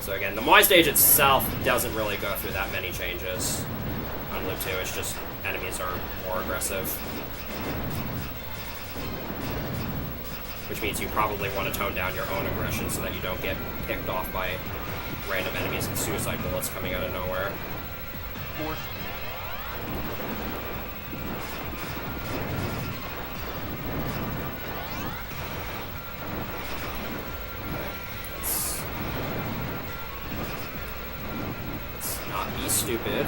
So again, the Moai stage itself doesn't really go through that many changes on Loop 2. It's just enemies are more aggressive. Which means you probably want to tone down your own aggression so that you don't get picked off by random enemies and suicide bullets coming out of nowhere. Let's not be stupid.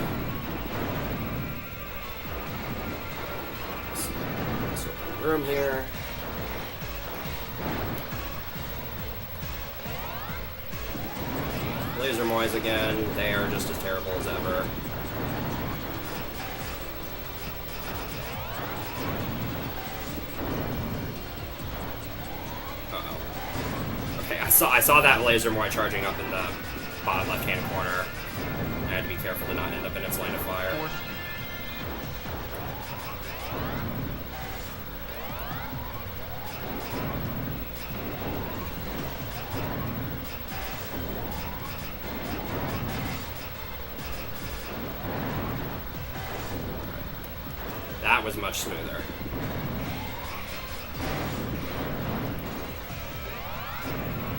Let's open the room here. Laser Moais again, they are just as terrible as ever. Uh-oh. Okay, I saw that Laser Moai charging up in the bottom left-hand corner. I had to be careful to not end up in its line of fire. was much smoother.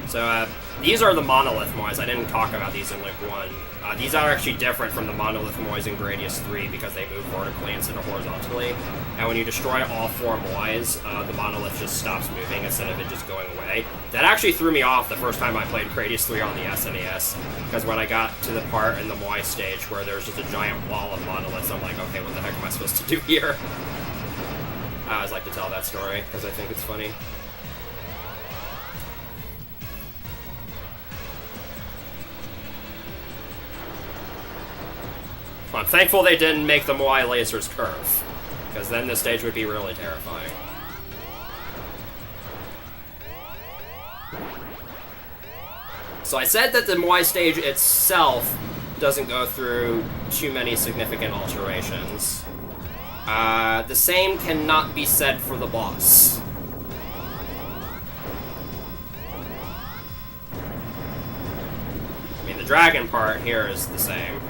So, these are the monolith moys. I didn't talk about these in Loop 1. These are actually different from the monolith moys in Gradius 3 because they move vertically instead of horizontally. And when you destroy all 4 moys, the monolith just stops moving instead of it just going away. That actually threw me off the first time I played Gradius 3 on the SNES, because when I got to the part in the moy stage where there's just a giant wall of monoliths, I'm like, okay, what the heck am I supposed to do here? I always like to tell that story because I think it's funny. I'm thankful they didn't make the Moai lasers curve, because then this stage would be really terrifying. So I said that the Moai stage itself doesn't go through too many significant alterations. The same cannot be said for the boss. I mean, the dragon part here is the same.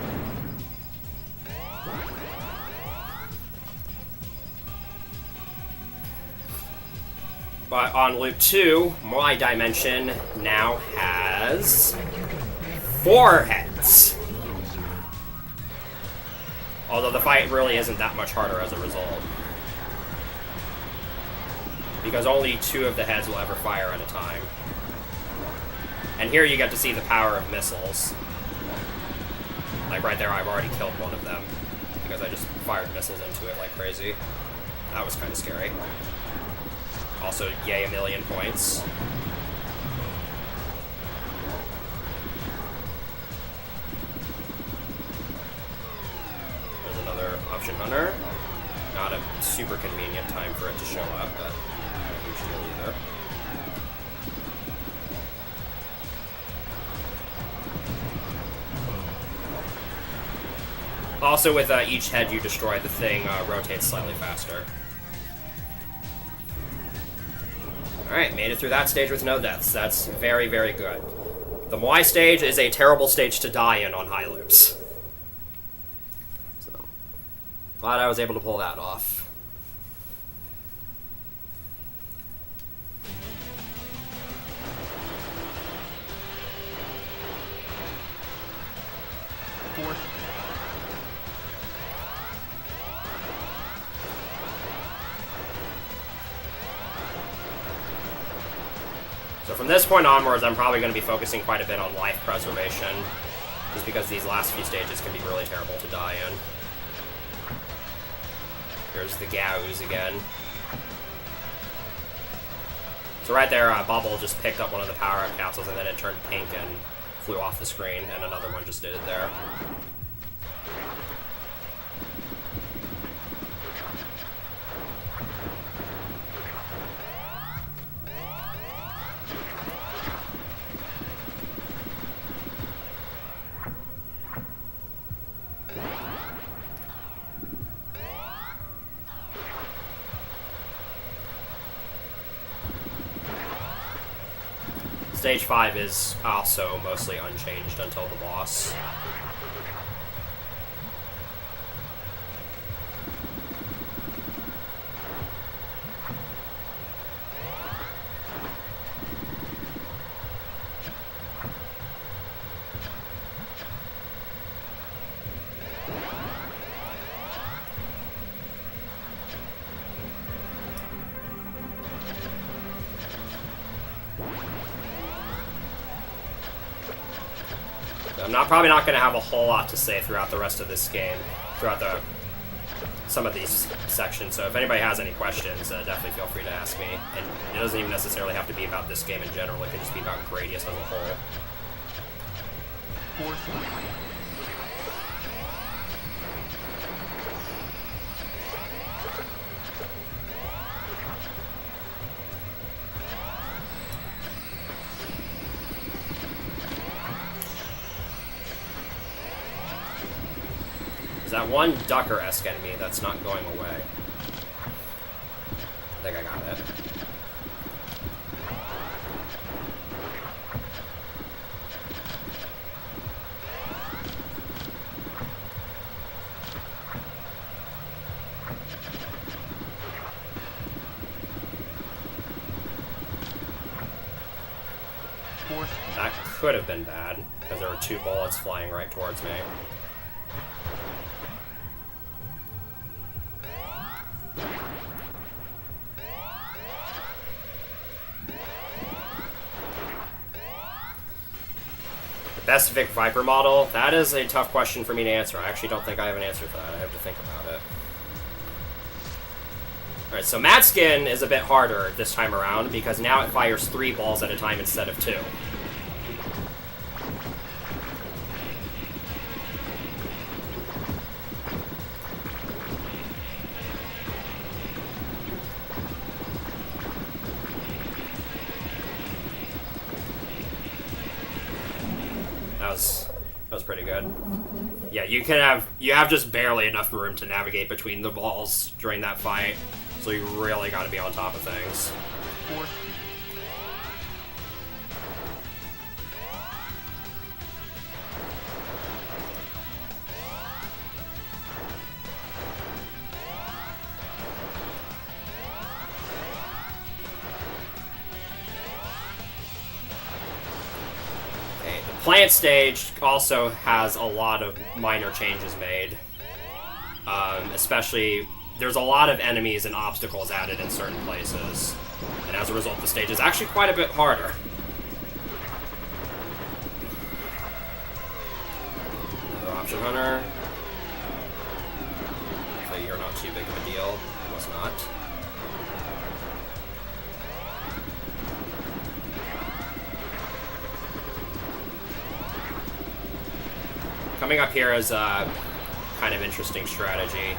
But on Loop 2, my dimension now has 4 heads. Although the fight really isn't that much harder as a result. Because only 2 of the heads will ever fire at a time. And here you get to see the power of missiles. Like right there, I've already killed one of them. Because I just fired missiles into it like crazy. That was kind of scary. Also, yay, 1,000,000 points. There's another option hunter. Not a super convenient time for it to show up, but not a huge deal either. Also, with each head you destroy, the thing rotates slightly faster. Alright, made it through that stage with no deaths. That's very, very good. The Moai stage is a terrible stage to die in on high loops. So, glad I was able to pull that off. So from this point onwards, I'm probably going to be focusing quite a bit on life preservation, just because these last few stages can be really terrible to die in. Here's the Gaoos again. So right there, Bubble just picked up one of the power-up capsules, and then it turned pink and flew off the screen, and another one just did it there. Stage 5 is also mostly unchanged until the boss. I'm probably not going to have a whole lot to say throughout the rest of this game, throughout some of these sections, so if anybody has any questions, definitely feel free to ask me. And it doesn't even necessarily have to be about this game in general, it can just be about Gradius as a whole. There's that one Ducker-esque enemy that's not going away. I think I got it. could have been bad, because there were 2 bullets flying right towards me. Best Vic Viper model? That is a tough question for me to answer. I actually don't think I have an answer for that. I have to think about it. Alright, so Matskin is a bit harder this time around because now it fires 3 balls at a time instead of 2. That was pretty good. Yeah, you have just barely enough room to navigate between the balls during that fight, so you really got to be on top of things. Plant stage also has a lot of minor changes made. Especially, there's a lot of enemies and obstacles added in certain places. And as a result, the stage is actually quite a bit harder. Another option hunter. So you're not too big of a deal. It was not. Coming up here is a kind of interesting strategy.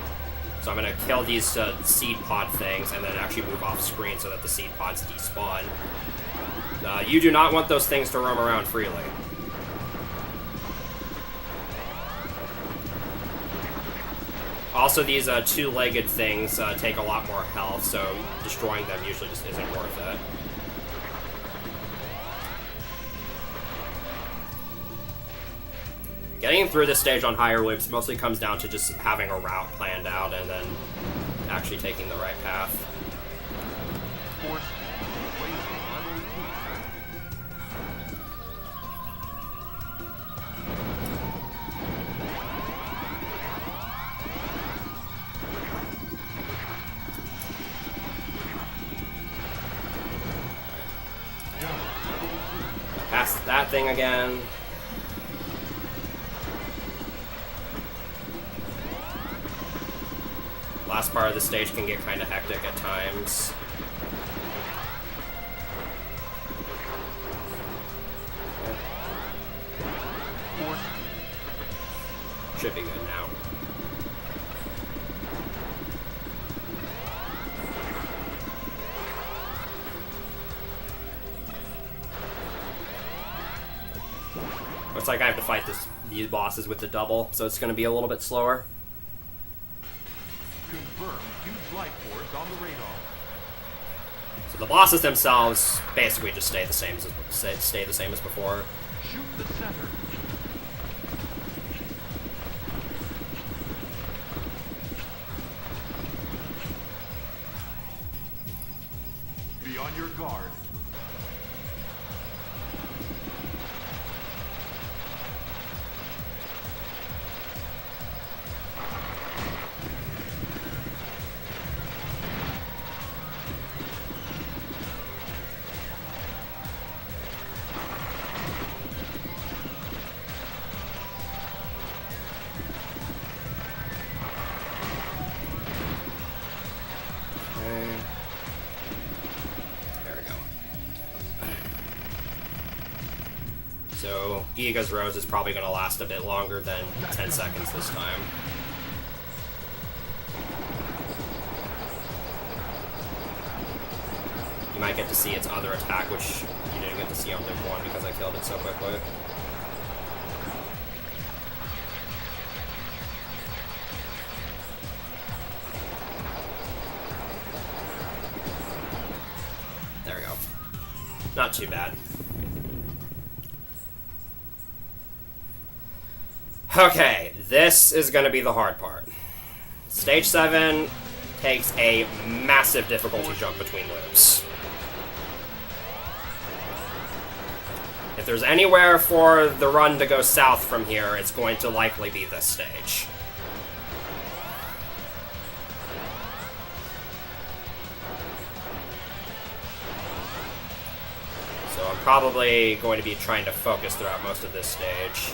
So I'm going to kill these seed pod things and then actually move off screen so that the seed pods despawn. You do not want those things to roam around freely. Also, these 2-legged things take a lot more health, so destroying them usually just isn't worth it. Getting through this stage on higher loops mostly comes down to just having a route planned out and then actually taking the right path. Past that thing again. Last part of the stage can get kind of hectic at times. Should be good now. Looks like I have to fight these bosses with the double, so it's going to be a little bit slower. Confirm huge life force on the radar. So the bosses themselves basically just stay the same as before. Shoot the center. Be on your guard. So Giga's Rose is probably going to last a bit longer than 10 seconds this time. You might get to see its other attack, which you didn't get to see on Loop 1 because I killed it so quickly. There we go. Not too bad. Okay, this is going to be the hard part. Stage 7 takes a massive difficulty jump between loops. If there's anywhere for the run to go south from here, it's going to likely be this stage. So I'm probably going to be trying to focus throughout most of this stage.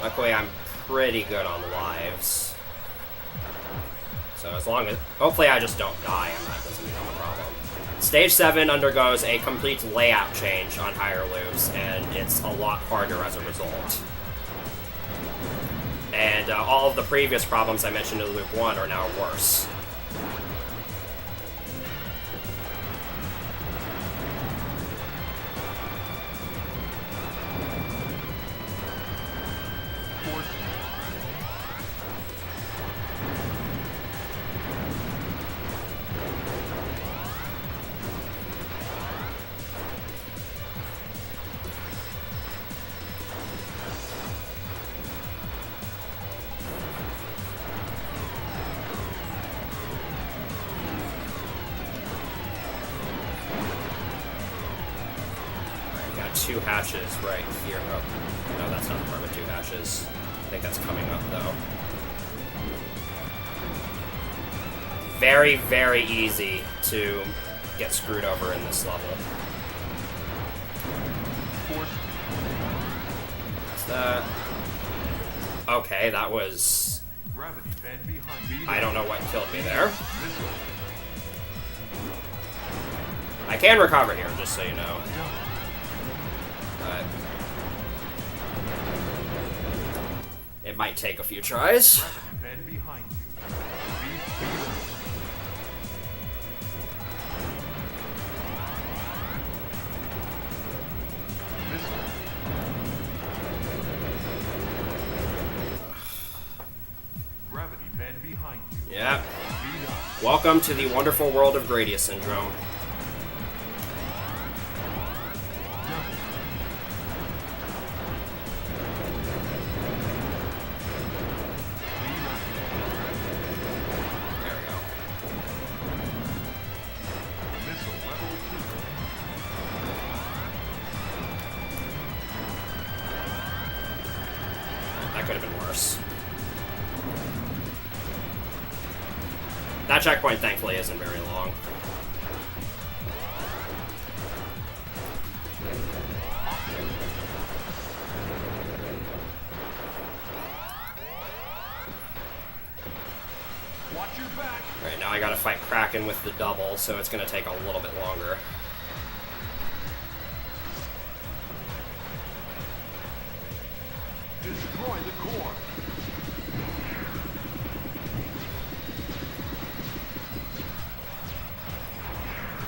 Luckily, I'm pretty good on lives. So as long as... Hopefully I just don't die and that doesn't become a problem. Stage 7 undergoes a complete layout change on higher loops, and it's a lot harder as a result. And all of the previous problems I mentioned in Loop 1 are now worse. Two hatches right here. Oh, no, that's not the part with two hatches. I think that's coming up, though. Very, very easy to get screwed over in this level. That's that. Okay, that was... I don't know what killed me there. I can recover here, just so you know. It might take a few tries. Yeah. Welcome to the wonderful world of Gradius Syndrome. That checkpoint, thankfully, isn't very long. Alright, now I gotta fight Kraken with the double, so it's gonna take a little bit longer. Destroy the core.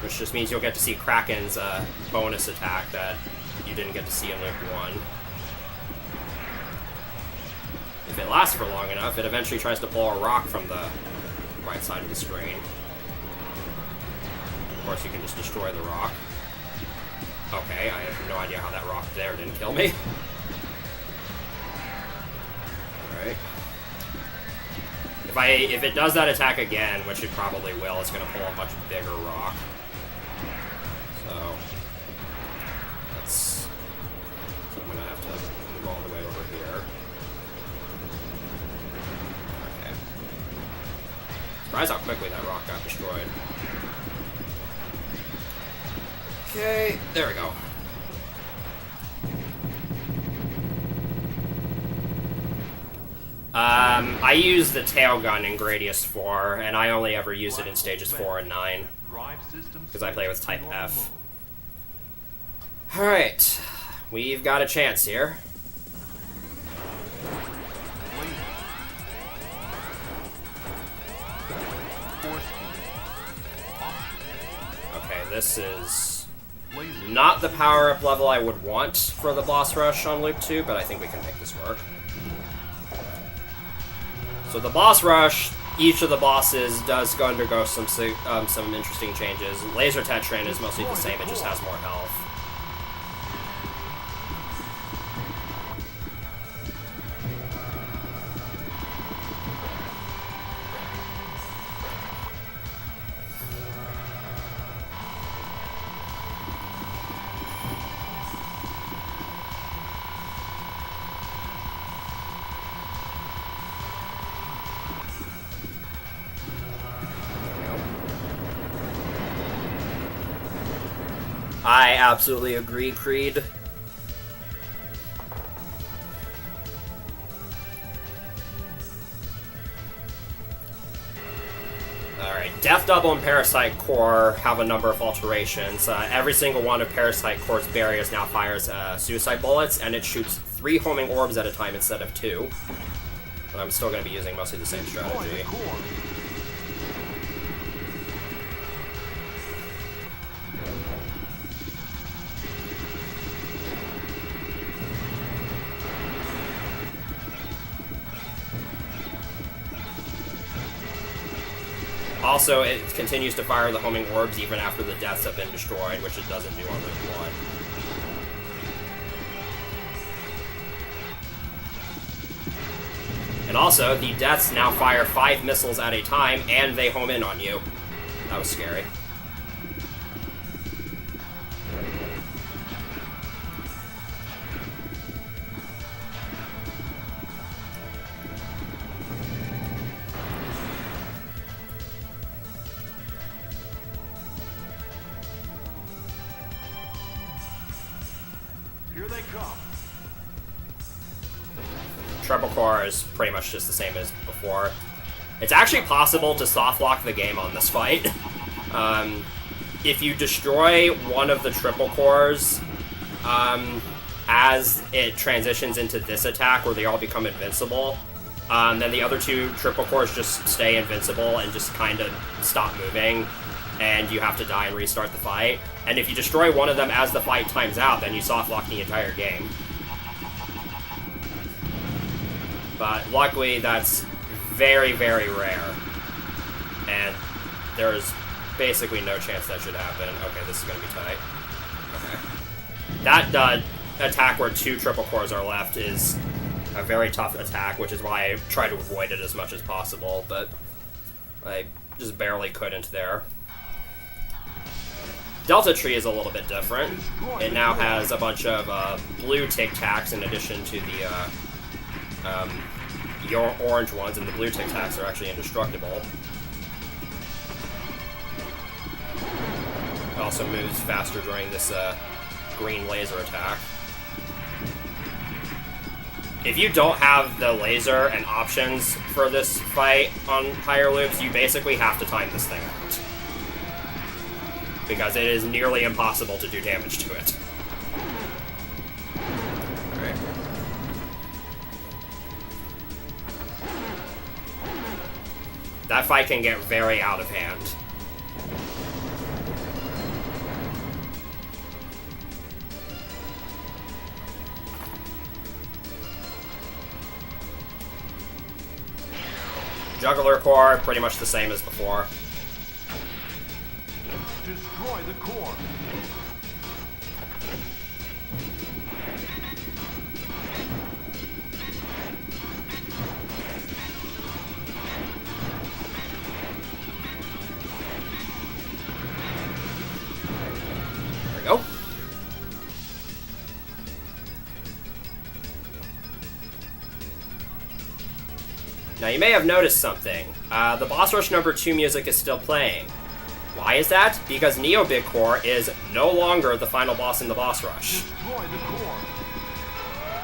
Which just means you'll get to see Kraken's bonus attack that you didn't get to see in Loop 1. If it lasts for long enough, it eventually tries to pull a rock from the right side of the screen. Of course, you can just destroy the rock. Okay, I have no idea how that rock there didn't kill me. Alright. If it does that attack again, which it probably will, it's going to pull a much bigger rock. So I'm going to have to move all the way over here. Okay. Surprised how quickly that rock got destroyed. Okay, there we go. I use the tail gun in Gradius 4, and I only ever use it in stages 4 and 9, because I play with Type F. Alright, we've got a chance here. Okay, this is not the power-up level I would want for the boss rush on Loop 2, but I think we can make this work. So the boss rush, each of the bosses does undergo some interesting changes. Laser Tetran is mostly the same, it just has more health. I absolutely agree, Creed. Alright, Death Double and Parasite Core have a number of alterations. Every single one of Parasite Core's barriers now fires suicide bullets, and it shoots 3 homing orbs at a time instead of 2. But I'm still going to be using mostly the same strategy. Also, it continues to fire the homing orbs even after the deaths have been destroyed, which it doesn't do on Loop 1. And also, the deaths now fire 5 missiles at a time, and they home in on you. That was scary. Here they come. Treble Core is pretty much just the same as before. It's actually possible to soft lock the game on this fight. If you destroy one of the triple cores as it transitions into this attack where they all become invincible, then the other 2 triple cores just stay invincible and just kind of stop moving, and you have to die and restart the fight. And if you destroy one of them as the fight times out, then you soft lock the entire game. But luckily, that's very, very rare. And there's basically no chance that should happen. Okay, this is going to be tight. Okay. That attack where 2 triple cores are left is a very tough attack, which is why I try to avoid it as much as possible, but I just barely couldn't there. Delta Tree is a little bit different. It now has a bunch of blue Tic Tacs in addition to the your orange ones, and the blue Tic Tacs are actually indestructible. It also moves faster during this green laser attack. If you don't have the laser and options for this fight on higher loops, you basically have to time this thing out, because it is nearly impossible to do damage to it. Alright. That fight can get very out of hand. Juggler Core, pretty much the same as before. Destroy the core. There we go. Now you may have noticed something. The Boss Rush number 2 music is still playing. Why is that? Because Neo Big Core is no longer the final boss in the Boss Rush. Destroy the core.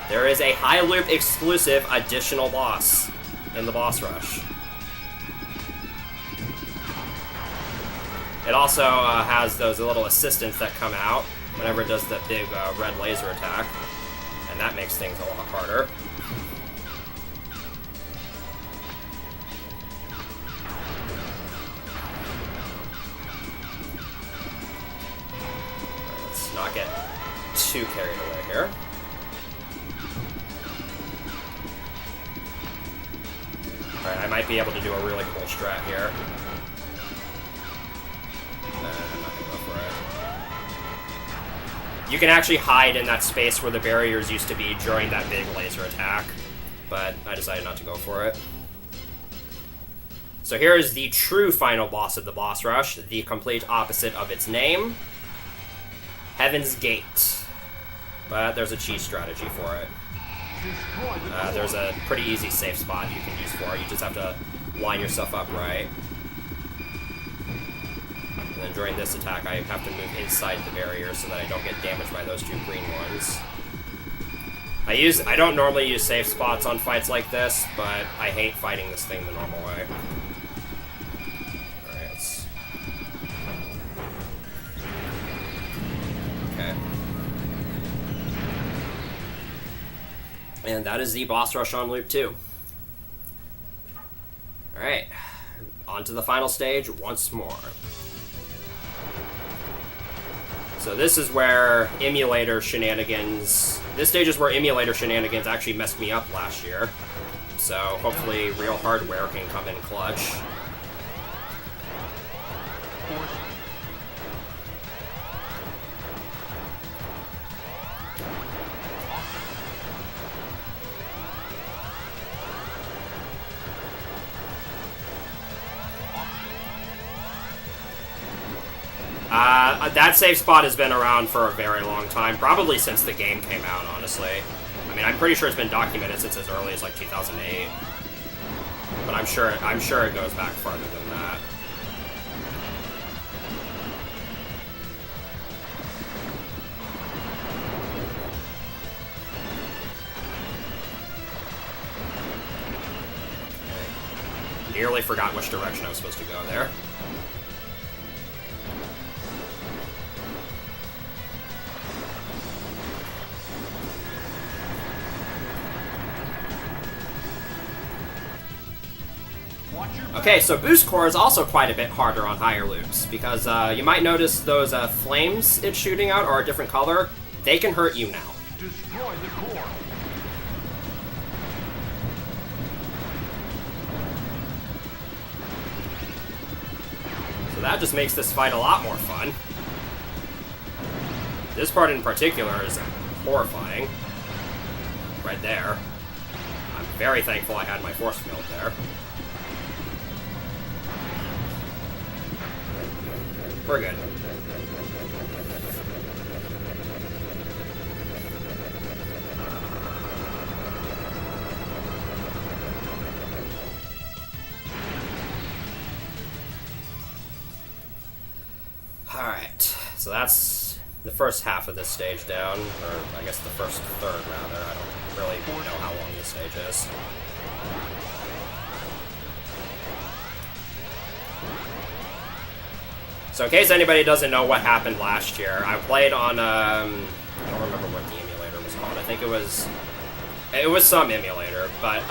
There is a high loop exclusive additional boss in the Boss Rush. It also has those little assistants that come out whenever it does the big red laser attack, and that makes things a lot harder. Let's not get too carried away here. Alright, I might be able to do a really cool strat here. I'm not gonna go for it. You can actually hide in that space where the barriers used to be during that big laser attack, but I decided not to go for it. So here is the true final boss of the Boss Rush, the complete opposite of its name, Heaven's Gate. But there's a cheese strategy for it. There's a pretty easy safe spot you can use for it. You just have to line yourself up right. And then during this attack, I have to move inside the barrier so that I don't get damaged by those 2 green ones. I don't normally use safe spots on fights like this, but I hate fighting this thing the normal way. Alright. Okay. And that is the boss rush on loop 2. Alright. On to the final stage once more. So this is where emulator shenanigans... This stage is where emulator shenanigans actually messed me up last year. So hopefully real hardware can come in clutch. That save spot has been around for a very long time, probably since the game came out, honestly. I mean, I'm pretty sure it's been documented since as early as like 2008. But I'm sure it goes back farther than that. Nearly forgot which direction I was supposed to go there. Okay, so boost core is also quite a bit harder on higher loops, because you might notice those flames it's shooting out are a different color. They can hurt you now. Destroy the core. So that just makes this fight a lot more fun. This part in particular is horrifying. Right there. I'm very thankful I had my force field there. We're good. Alright, so that's the first half of this stage down, or I guess the first third rather. I don't really know how long this stage is. So in case anybody doesn't know what happened last year, I played on, I don't remember what the emulator was called. I think it was some emulator, but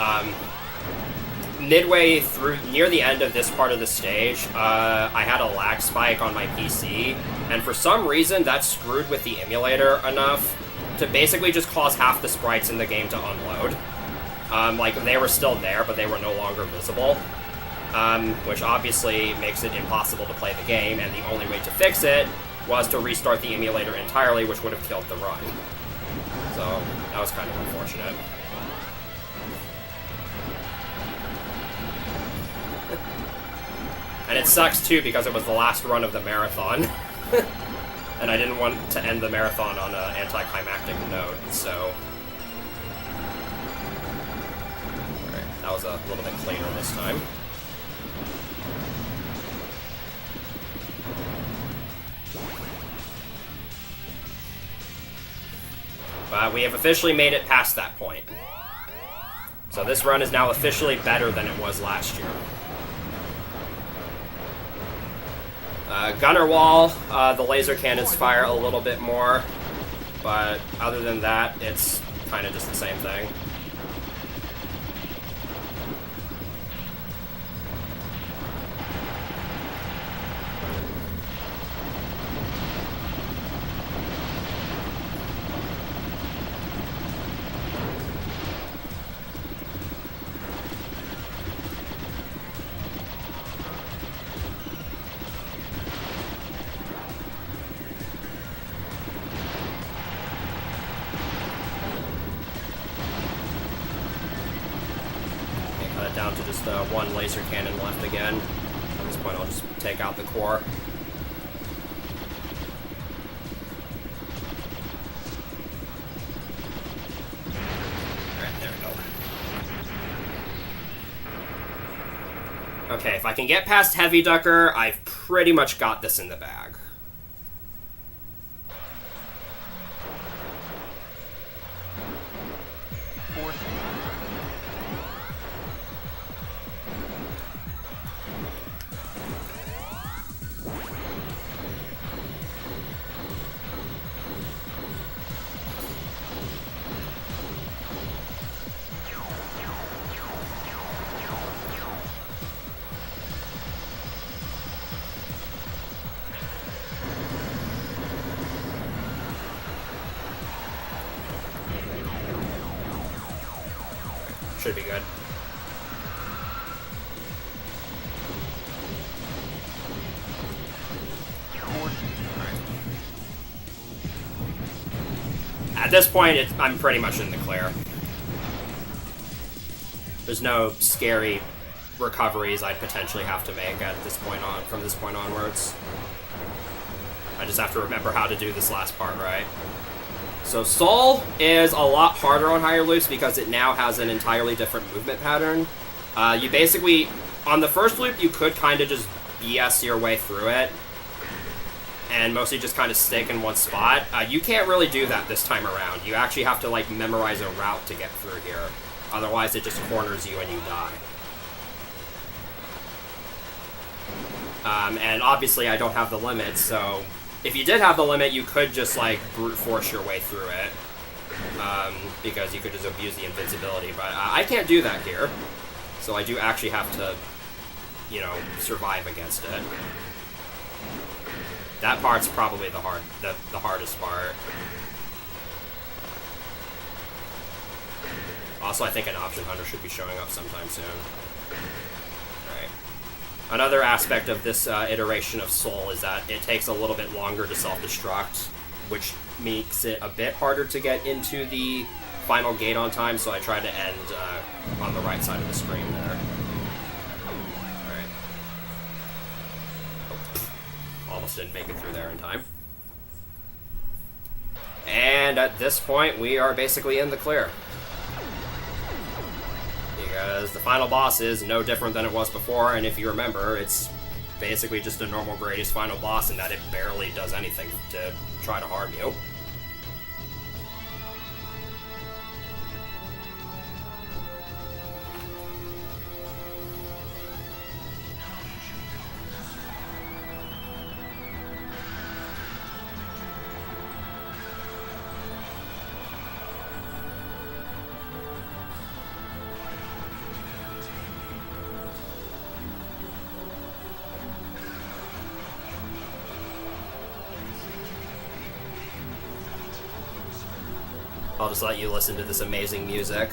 midway through, near the end of this part of the stage, I had a lag spike on my PC, and for some reason that screwed with the emulator enough to basically just cause half the sprites in the game to unload. Like, they were still there, but they were no longer visible. Which obviously makes it impossible to play the game, and the only way to fix it was to restart the emulator entirely, which would have killed the run. So, that was kind of unfortunate. And it sucks too, because it was the last run of the marathon. And I didn't want to end the marathon on an anticlimactic note, so... Alright, that was a little bit cleaner this time. But we have officially made it past that point. So this run is now officially better than it was last year. Gunner wall, the laser cannons fire a little bit more, but other than that, it's kind of just the same thing. Down to just one laser cannon left again. At this point, I'll just take out the core. Alright, there we go. Okay, if I can get past Heavy Ducker, I've pretty much got this in the bag. Should be good. At this point, I'm pretty much in the clear. There's no scary recoveries I'd potentially have to make at this point on, from this point onwards. I just have to remember how to do this last part right. So Soul is a lot harder on higher loops because it now has an entirely different movement pattern. You basically, on the first loop, you could kind of just BS your way through it and mostly just kind of stick in one spot. You can't really do that this time around. You actually have to like memorize a route to get through here. Otherwise, it just corners you and you die. And obviously, I don't have the limit, so if you did have the limit, you could just like brute force your way through it, because you could just abuse the invincibility. But I can't do that here, so I do actually have to, you know, survive against it. That part's probably the hardest part. Also, I think an option hunter should be showing up sometime soon. Alright. Another aspect of this iteration of Soul is that it takes a little bit longer to self-destruct, which makes it a bit harder to get into the final gate on time, so I tried to end on the right side of the screen there. Alright. Oh, almost didn't make it through there in time. And at this point, we are basically in the clear. Because the final boss is no different than it was before, and if you remember, it's basically just a normal Grady's final boss in that it barely does anything to try to harm you. I'll just let you listen to this amazing music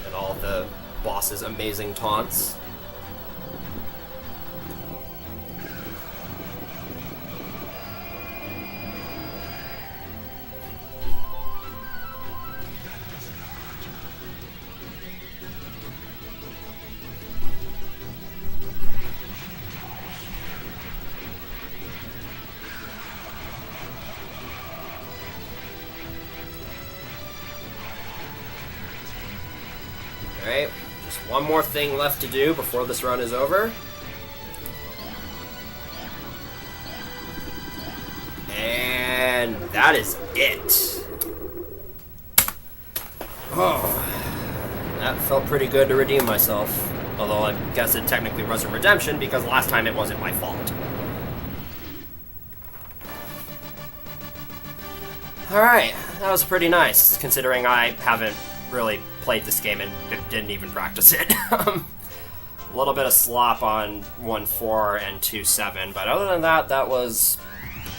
and all the boss's amazing taunts. Alright, just one more thing left to do before this run is over. And that is it. Oh, that felt pretty good to redeem myself. Although I guess it technically wasn't redemption because last time it wasn't my fault. Alright, that was pretty nice, considering I haven't really played this game and didn't even practice it. A little bit of slop on 1.4 and 2.7, but other than that, that was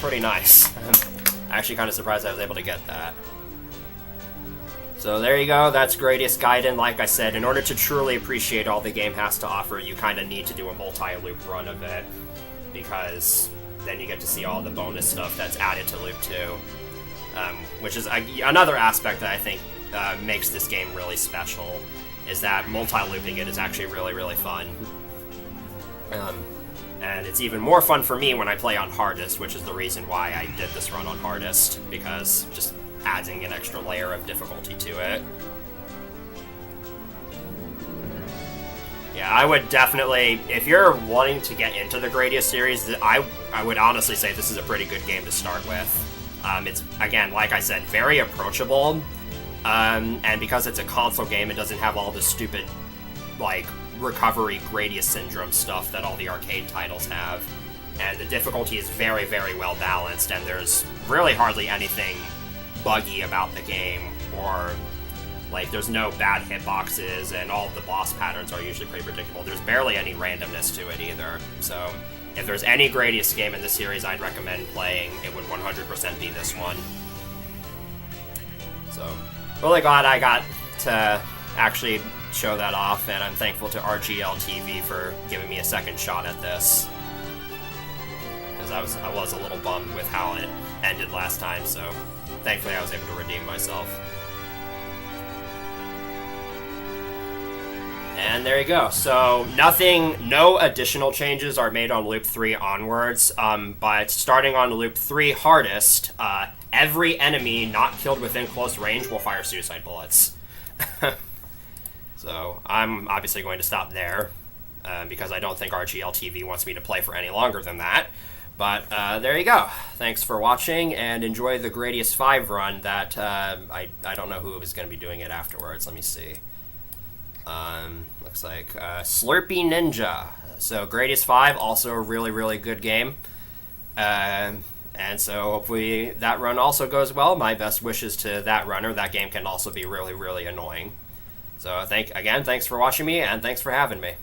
pretty nice. I'm actually kind of surprised I was able to get that. So there you go, that's Gradius Gaiden. Like I said, in order to truly appreciate all the game has to offer, you kind of need to do a multi-loop run of it, because then you get to see all the bonus stuff that's added to Loop 2. Which is another aspect that I think makes this game really special, is that multi-looping it is actually really, really fun. And it's even more fun for me when I play on hardest, which is the reason why I did this run on hardest, because just adding an extra layer of difficulty to it. Yeah, I would definitely, if you're wanting to get into the Gradius series, I would honestly say this is a pretty good game to start with. It's, again, like I said, very approachable, and because it's a console game, it doesn't have all the stupid, like, recovery Gradius syndrome stuff that all the arcade titles have. And the difficulty is very, very well balanced, and there's really hardly anything buggy about the game, or like there's no bad hitboxes, and all of the boss patterns are usually pretty predictable. There's barely any randomness to it either. So if there's any Gradius game in the series I'd recommend playing, it would 100% be this one. So really glad I got to actually show that off, and I'm thankful to RGL TV for giving me a second shot at this. Because I was a little bummed with how it ended last time, so thankfully I was able to redeem myself. And there you go. So no additional changes are made on Loop 3 onwards, but starting on Loop 3 hardest, every enemy not killed within close range will fire suicide bullets. So I'm obviously going to stop there, because I don't think RGL TV wants me to play for any longer than that. But there you go. Thanks for watching, and enjoy the Gradius 5 run that I don't know who is going to be doing it afterwards. Let me see. Looks like Slurpy Ninja. So Gradius 5, also a really, really good game. And so hopefully that run also goes well. My best wishes to that runner. That game can also be really, really annoying. So thanks for watching me, and thanks for having me.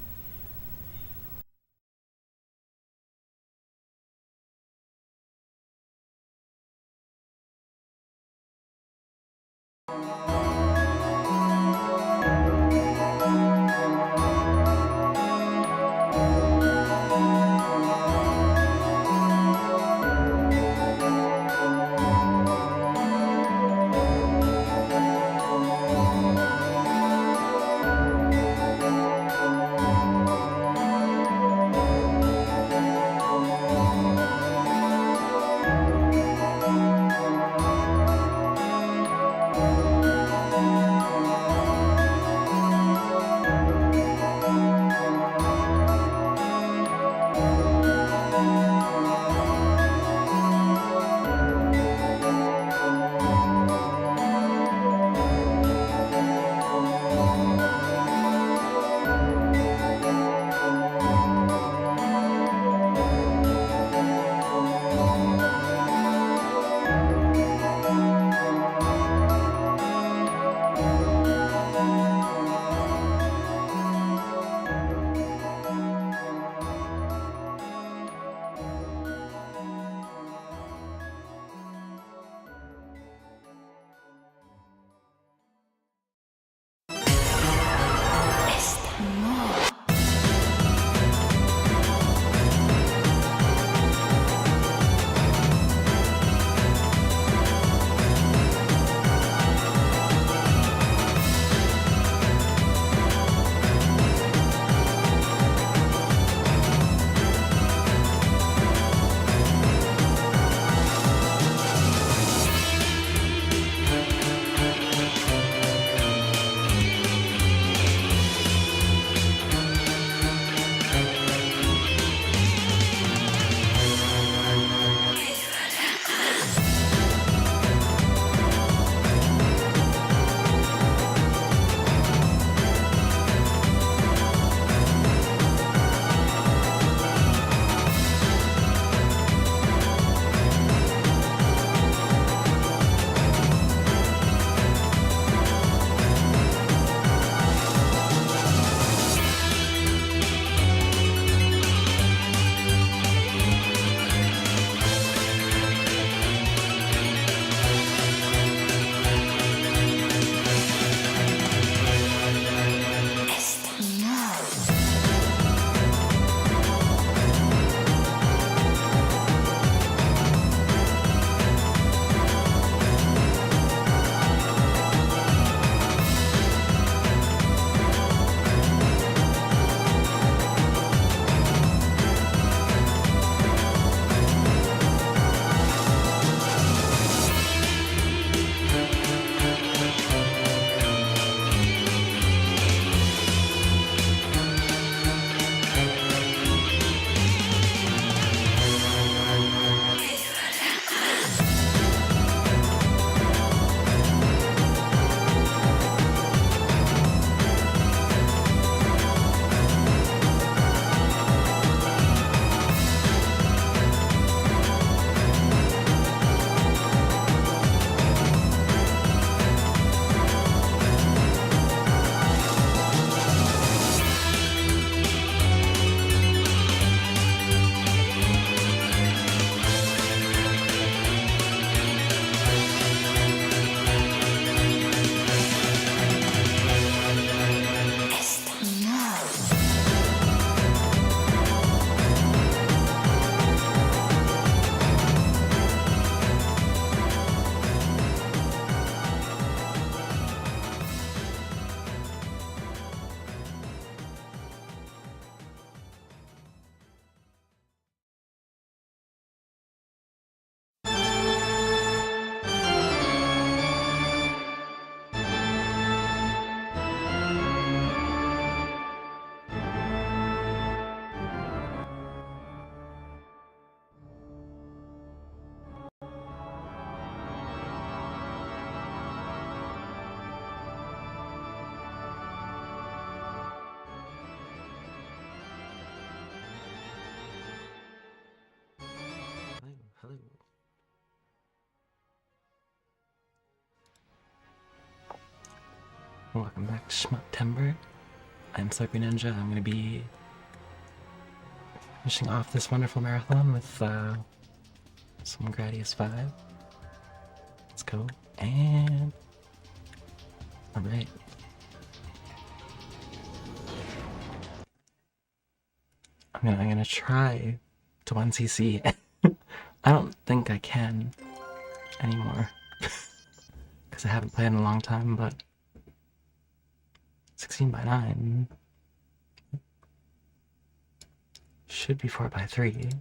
Welcome back to Shmuptember. I'm Slurpee Ninja. I'm gonna be finishing off this wonderful marathon with some Gradius 5. Let's go. And alright. I'm gonna try to 1cc. I don't think I can anymore. Because I haven't played in a long time, but 16:9 should be 4:3.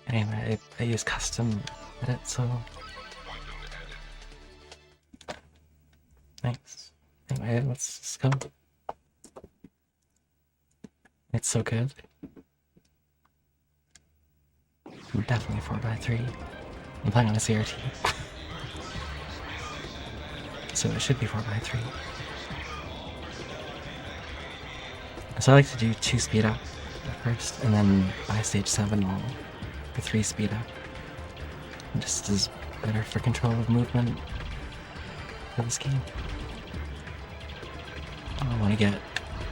Anyway, I use custom edit, so nice. Anyway, let's go. It's so good. Definitely 4:3. I'm playing on a CRT. So it should be 4:3. So I like to do 2 speed up at first, and then by stage 7 I'll go 3 speed up. It just is better for control of movement for this game. I want to get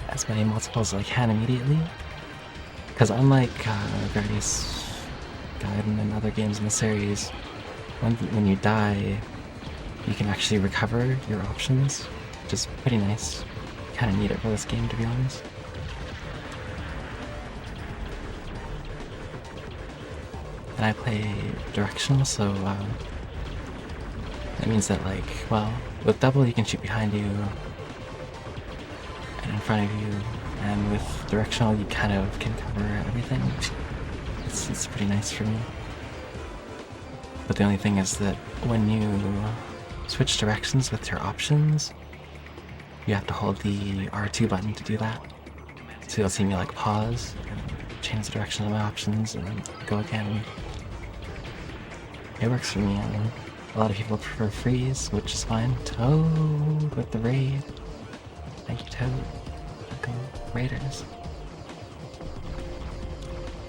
as many multiples as I can immediately, because unlike Gradius Gaiden and other games in the series, when you die, you can actually recover your options, which is pretty nice. Kind of need it for this game, to be honest. And I play directional, so that means that, like, well, with double you can shoot behind you and in front of you, and with directional you kind of can cover everything. It's pretty nice for me. But the only thing is that when you switch directions with your options, you have to hold the R2 button to do that. So you'll see me like pause and change the direction of my options and then go again. It works for me. I mean, a lot of people prefer freeze, which is fine. Toad with the raid. Thank you, Toad. Go Raiders.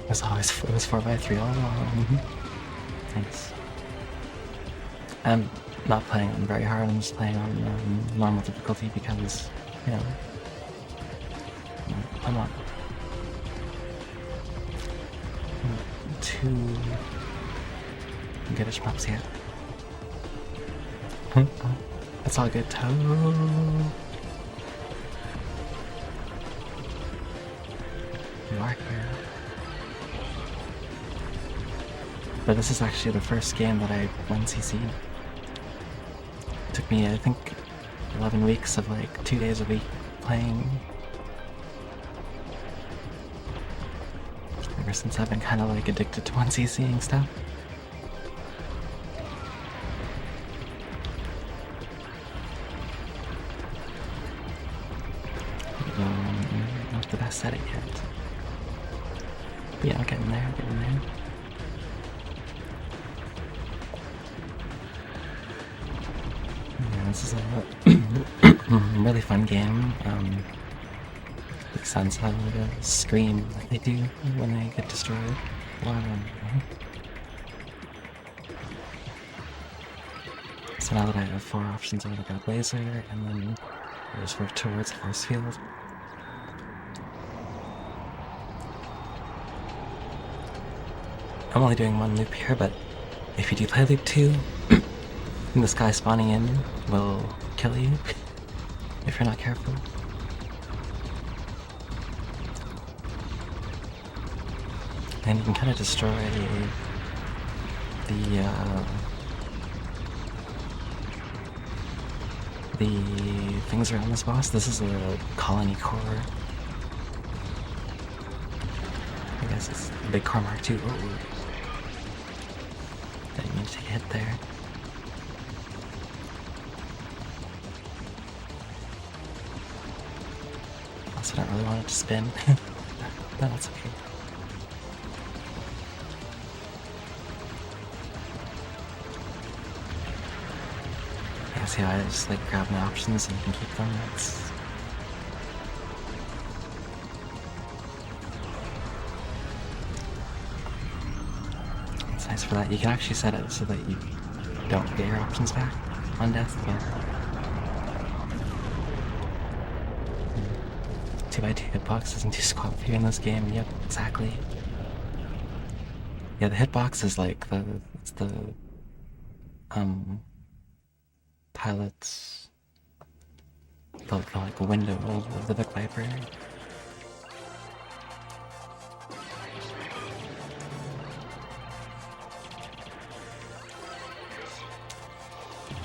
It was 4:3 all along. Thanks. I'm not playing on very hard, I'm just playing on normal difficulty because, you know, I'm not too good at shmups yet. That's all good, Toad. You are here. But this is actually the first game that I 1cc'd. It took me, I think, 11 weeks of like 2 days a week playing. Ever since I've been kind of like addicted to 1cc'ing stuff. Not the best at it yet. But yeah, I'm getting there, Yeah, this is a really fun game. It sounds like a scream like they do when they get destroyed. Wow. So now that I have 4 options, I'm gonna go laser, and then I just work towards force field. I'm only doing 1 loop here, but if you do play loop 2, this guy spawning in will kill you if you're not careful. And you can kind of destroy the things around this boss. This is a colony core. I guess it's a big core mark too. Oh. Didn't mean to take a hit there. Also, don't really want it to spin. But that's okay. See how I just like grab my options and can keep them. for that. You can actually set it so that you don't get your options back on death, but 2x2 hitbox isn't too squat for you in this game. Yep, exactly. Yeah, the hitbox is like it's the pilot's the like window of the Vic Viper.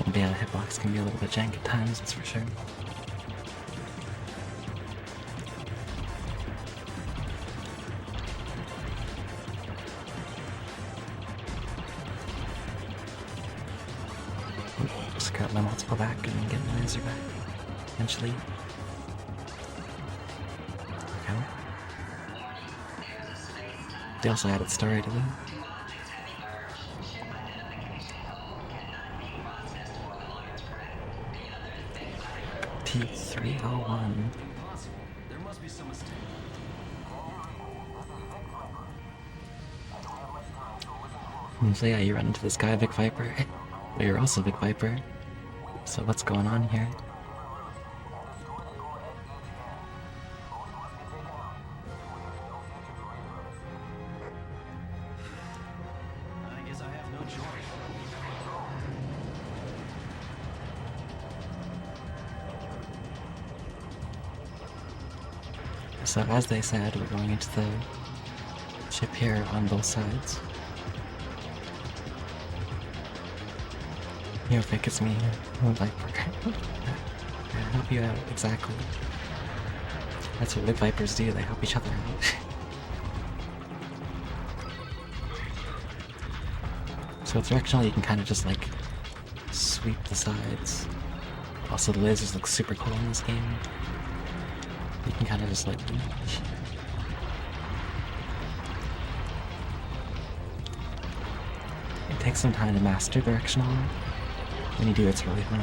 But yeah, the hitbox can be a little bit jank at times, that's for sure. Just grab my multiple back and get my laser back. Eventually. Okay. They also added story to them. T301. There must be some mistake. So yeah, you run into this guy, Vic Viper. But you're also Vic Viper. So what's going on here? I guess I have no choice. So as they said, we're going into the ship here on both sides. Yo, Vic, it's me. Viper. I'll help you out, exactly. That's what Vic Vipers do, they help each other out. So it's directional, you can kind of just like sweep the sides. Also, the lasers look super cool in this game. You can kind of just like... It takes some time to master directional. When you do, it's really fun.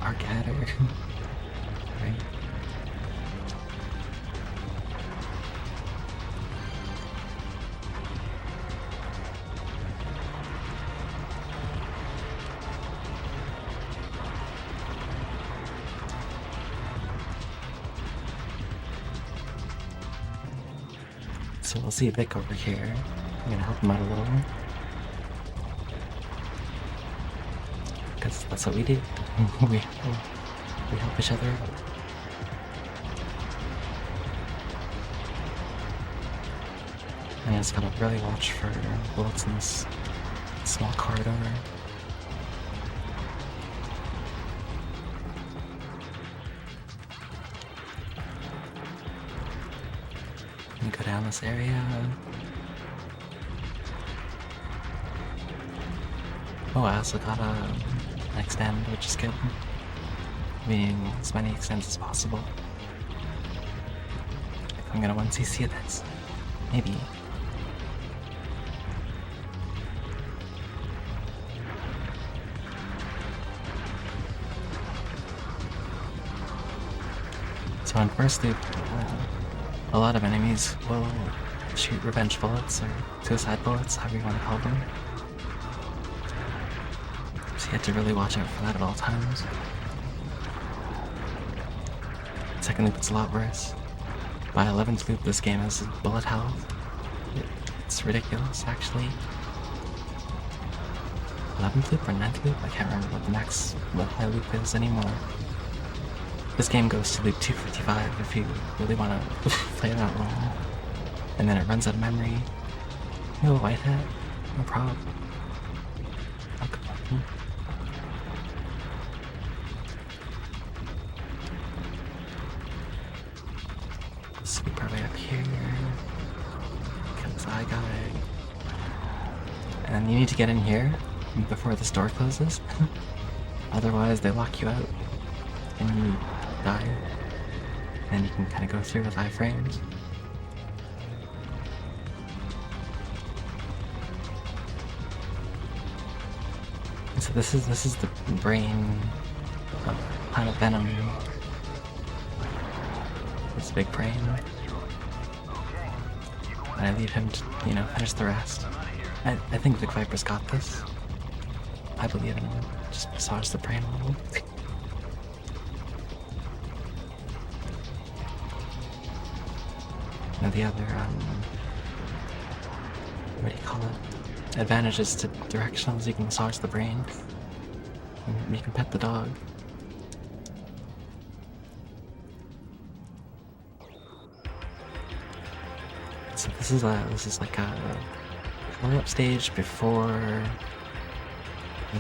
Arc adder. Right? So we'll see Vic over here. I'm gonna help him out a little. Because that's what we do. we help each other out. And I just gotta really watch for bullets in this small corridor. And go down this area. Oh, I also got an extend, which is good. Meaning as many extends as possible. If I'm gonna 1cc this. Maybe. So on first loop, a lot of enemies will shoot revenge bullets or suicide bullets, however you want to call them. So you have to really watch out for that at all times. Second loop, it's a lot worse. By 11th loop, this game has bullet health. It's ridiculous, actually. 11th loop or 9th loop? I can't remember what the max, what high loop is anymore. This game goes to loop 255 if you really want to play that long. And then it runs out of memory. No white hat? No problem. Okay. Sweep our way up here. Kill this eye guy. And you need to get in here before this door closes. Otherwise they lock you out and you die. And you can kind of go through with iframes. So this is the brain of Planet Venom. This big brain. and I leave him to, finish the rest. I think Vic Viper's got this. I believe in him. Just massage the brain a little. Now the other, what do you call it? Advantages to directionals, you can massage the brain. And you can pet the dog. So this is like a power-up stage before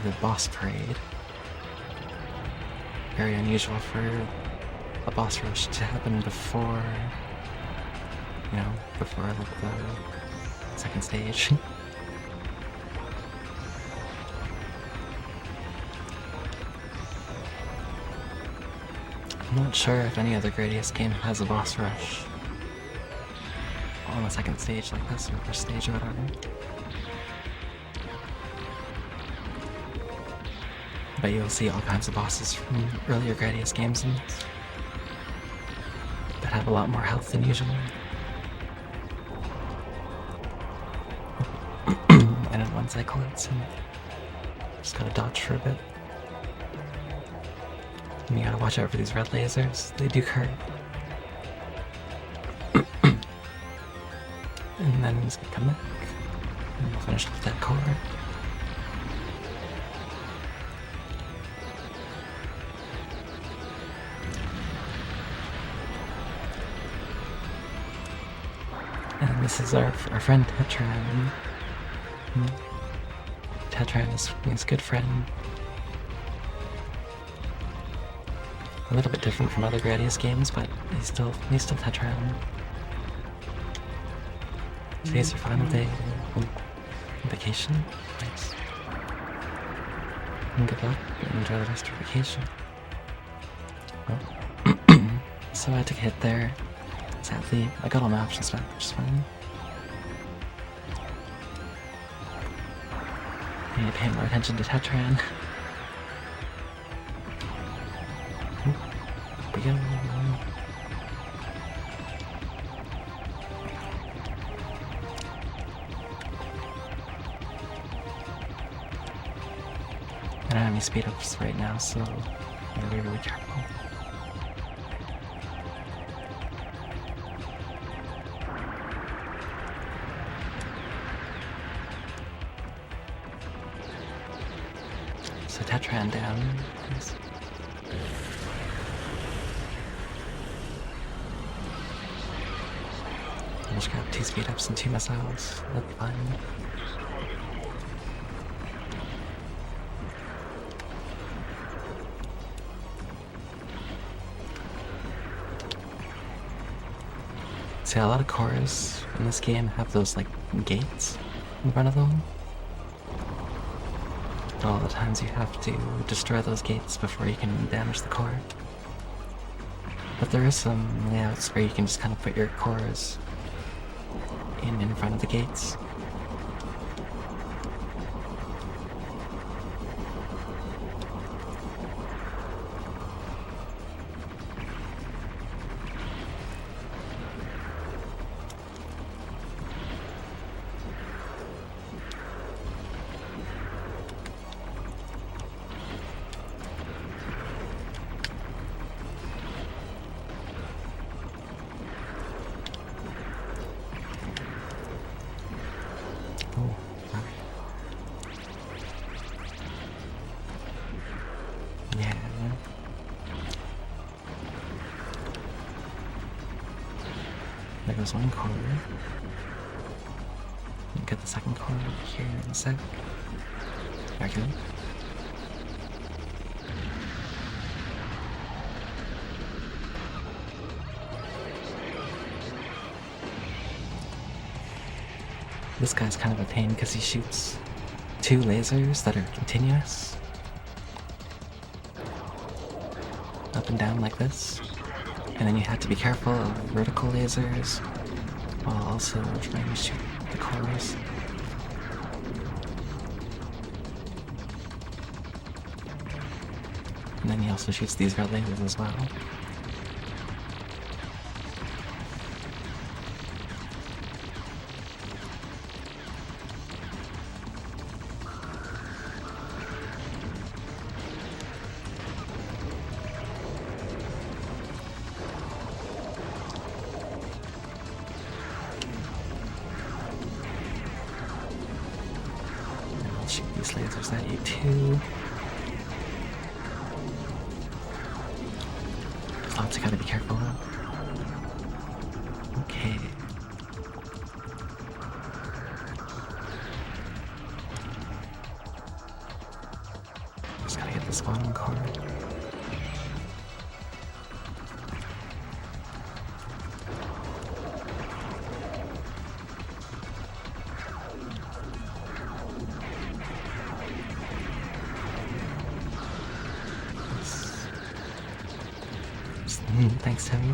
the boss parade. Very unusual for a boss rush to happen before, before like the second stage. I'm not sure if any other Gradius game has a boss rush on the second stage like this, or first stage or whatever. But you'll see all kinds of bosses from earlier Gradius games that have a lot more health than usual. And in one cycle it's just gotta dodge for a bit. And you gotta watch out for these red lasers, they do hurt. And then he's gonna come back, and we'll finish with that core. And this is our friend Tetran. Tetran is his good friend. A little bit different from other Gradius games, but he's still Tetran. Today's your final day on vacation. Nice. And good luck and enjoy the rest of your vacation. Well, so I took a hit there. Sadly, I got all my options back, which is fine. I need to pay more attention to Tetran. Here we go. I don't have any speed ups right now, so I'm gonna be really careful. So Tetran down. Nice. I'll just grab 2 speed ups and 2 missiles. That'll be fine. See, a lot of cores in this game have those like gates in front of them. All the times you have to destroy those gates before you can damage the core. But there is some layouts where you can just kind of put your cores in front of the gates. There goes one core. We'll get the second core here in a sec. Very good. This guy's kind of a pain because he shoots 2 lasers that are continuous. Up and down like this. And then you have to be careful of vertical lasers while also trying to shoot the cores. And then he also shoots these red lasers as well. got you too. Lots I gotta be careful of. Okay. Just gotta get the spawning core. Thanks, Heavy.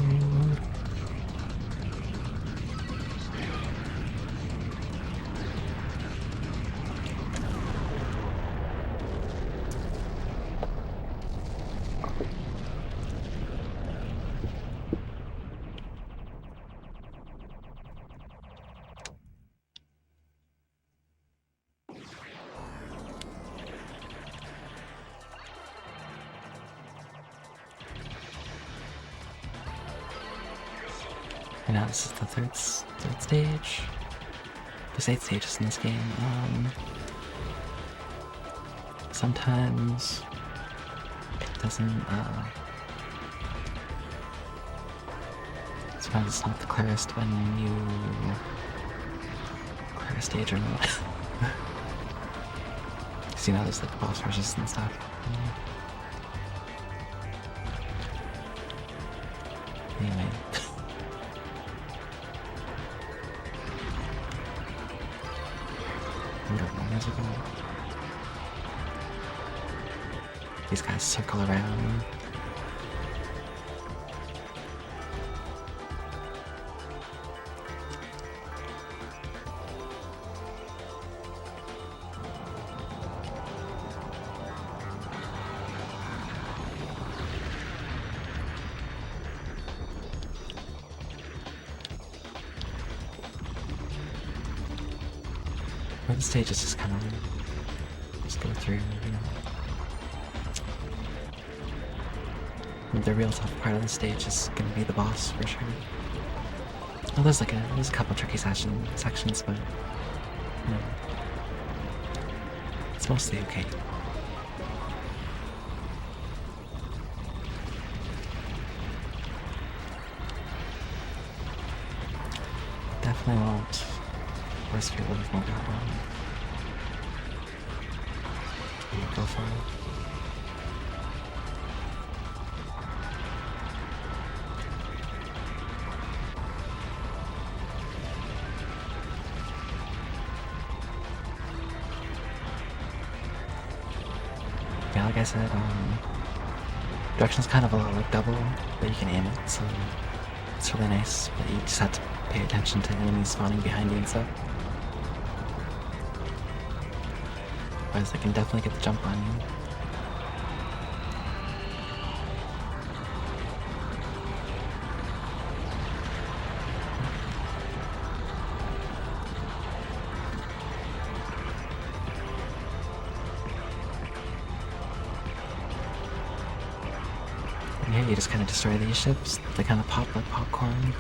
And now this is the third stage. There's 8 stages in this game. Sometimes it doesn't, sometimes it's not the clearest when you clear a stage or not. Because you know there's like boss rushes and stuff. Anyway. Musical. These guys circle around. The stages just kind of just go through, you know. The real tough part of the stage is going to be the boss for sure. Well, there's a couple tricky sections, but you know, it's mostly okay. Definitely won't force field with more that one. Go for it. Yeah, like I said, direction's kind of a lot like double, but you can aim it, so it's really nice, but you just have to pay attention to enemies spawning behind you and stuff. Otherwise, I can definitely get the jump on you. And here you just kind of destroy these ships. They kind of pop like popcorn.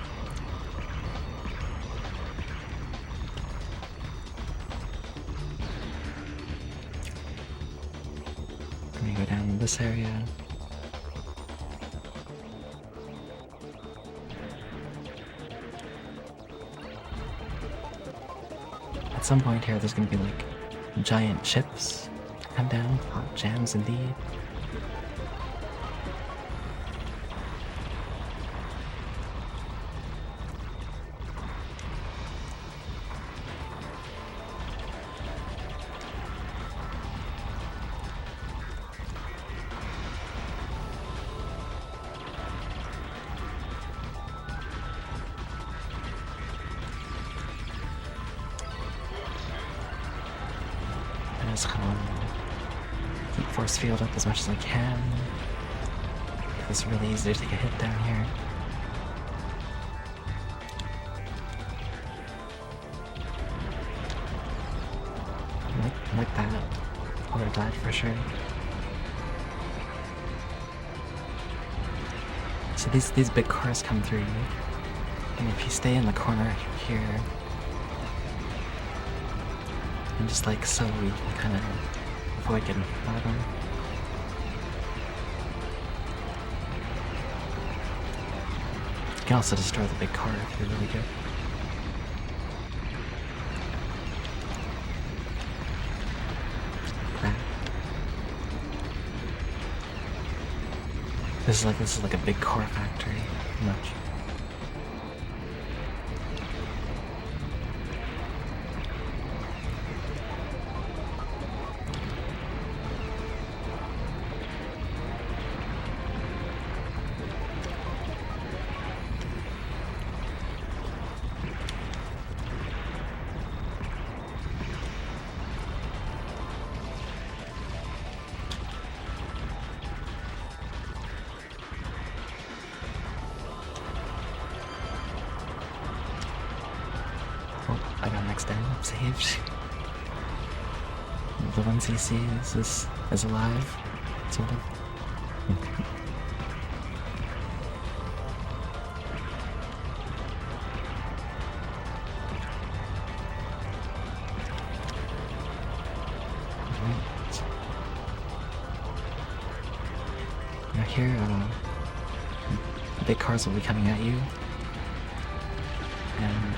Go down in this area. At some point here, there's gonna be like giant ships come down. Hot jams indeed. Just kind of keep force field up as much as I can. It's really easy to take a hit down here. Like that. I would have died for sure. So these big cars come through, and if you stay in the corner here, and just like so, you can kind of avoid getting hit by them. You can also destroy the big car if you're really good. That. This is like a big car factory, pretty much. I got next down, saved. The one CC is alive, sort of. Now here, the big cars will be coming at you, and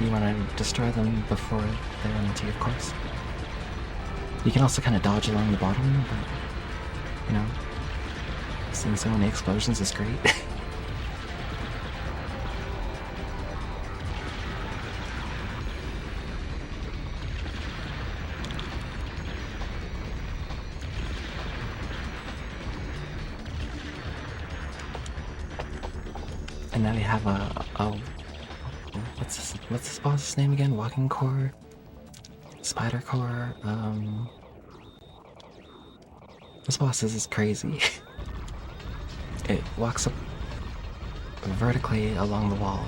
you want to destroy them before they run into you, of course. You can also kind of dodge along the bottom, but, you know, seeing so many explosions is great. And now we have what's this boss's name again? Walking Core? Spider Core? This boss is crazy. It walks up vertically along the wall.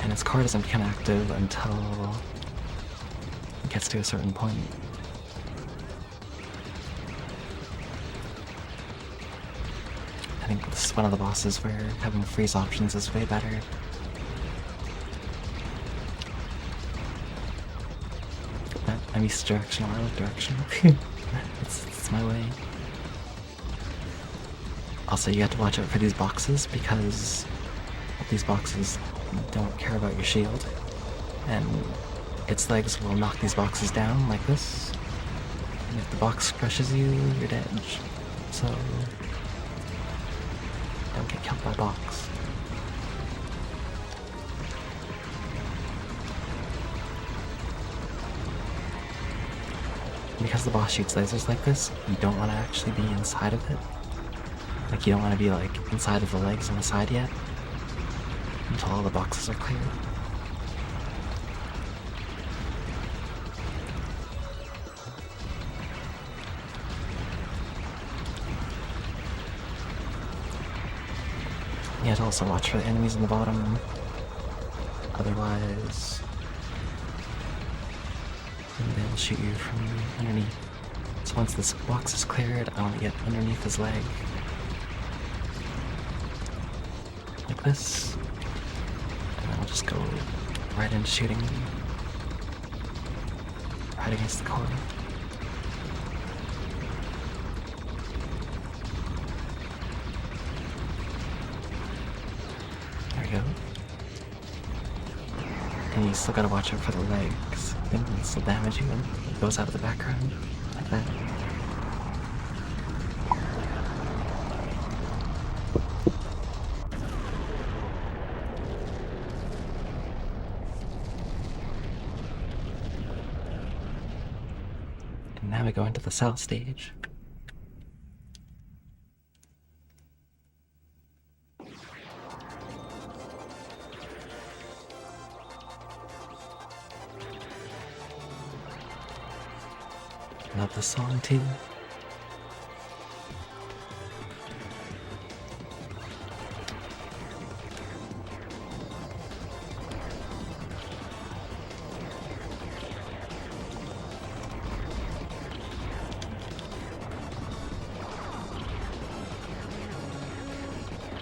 And its core doesn't become active until it gets to a certain point. I think this is one of the bosses where having freeze options is way better. But I'm used to directional, I like directional. it's my way. Also, you have to watch out for these boxes because these boxes don't care about your shield. And its legs will knock these boxes down like this. And if the box crushes you, you're dead. So don't get killed by box. Because the boss shoots lasers like this, you don't want to actually be inside of it. Like, you don't want to be like inside of the legs on the side yet until all the boxes are cleared. You have to also watch for the enemies in the bottom, otherwise they'll shoot you from underneath. So once this box is cleared, I want to get underneath his leg. Like this. And then I'll just go right into shooting right against the core. Go. And you still gotta watch out for the legs. They can still damage you and it goes out of the background. Like that. And now we go into the cell stage. Love the song too.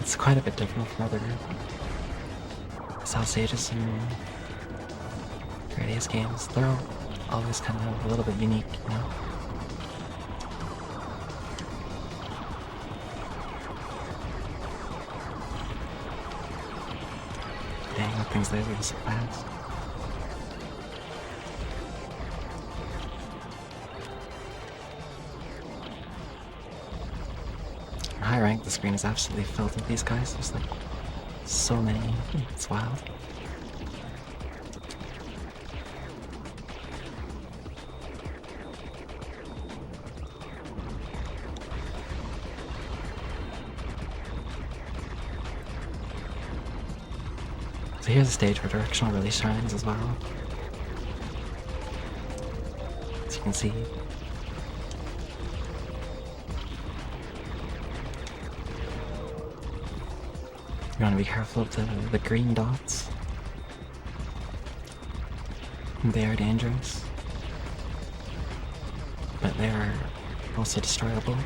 It's quite a bit different from other cell stages in these games. They're all always kind of a little bit unique, you know? Dang, that thing's laser so fast. In high rank, the screen is absolutely filled with these guys. There's like so many. It's wild. So here's a stage where directional really shines as well. As you can see. You want to be careful of the green dots. They are dangerous. But they are also destroyable.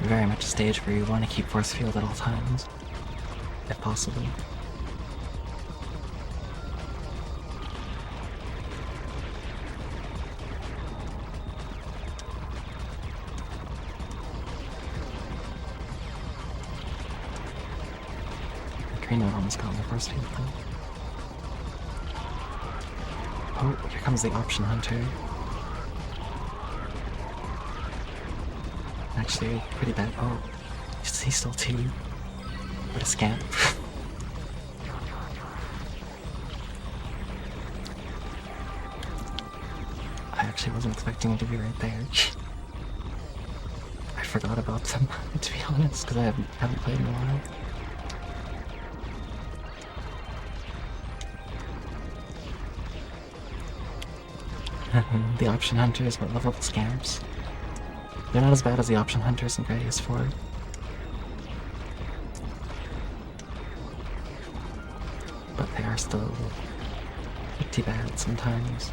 Very much a stage where you want to keep force field at all times, if possible. The green one almost got my force field though. Oh, here comes the option hunter. Actually, pretty bad. Oh, he's still 2. What a scamp. I actually wasn't expecting him to be right there. I forgot about them, to be honest, because I haven't played in a while. The option hunters were leveled scamps. They're not as bad as the option hunters in Gradius 4. But they are still pretty bad sometimes.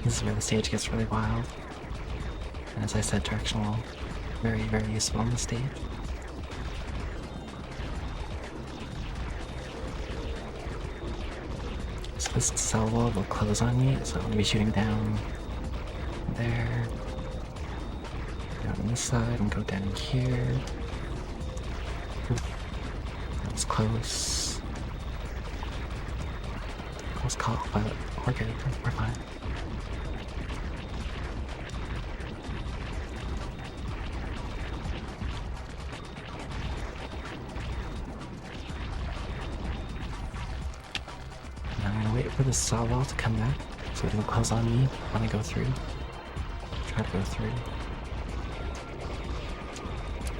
This is where the stage gets really wild. And as I said, directional, very, very useful on the stage. So this cell wall will close on me, so I'm going to be shooting down there, down on this side, and go down here. That was close. Almost caught, but we're good, we're fine. For the saw wall to come back, so it'll close on me when I go through. Try to go through.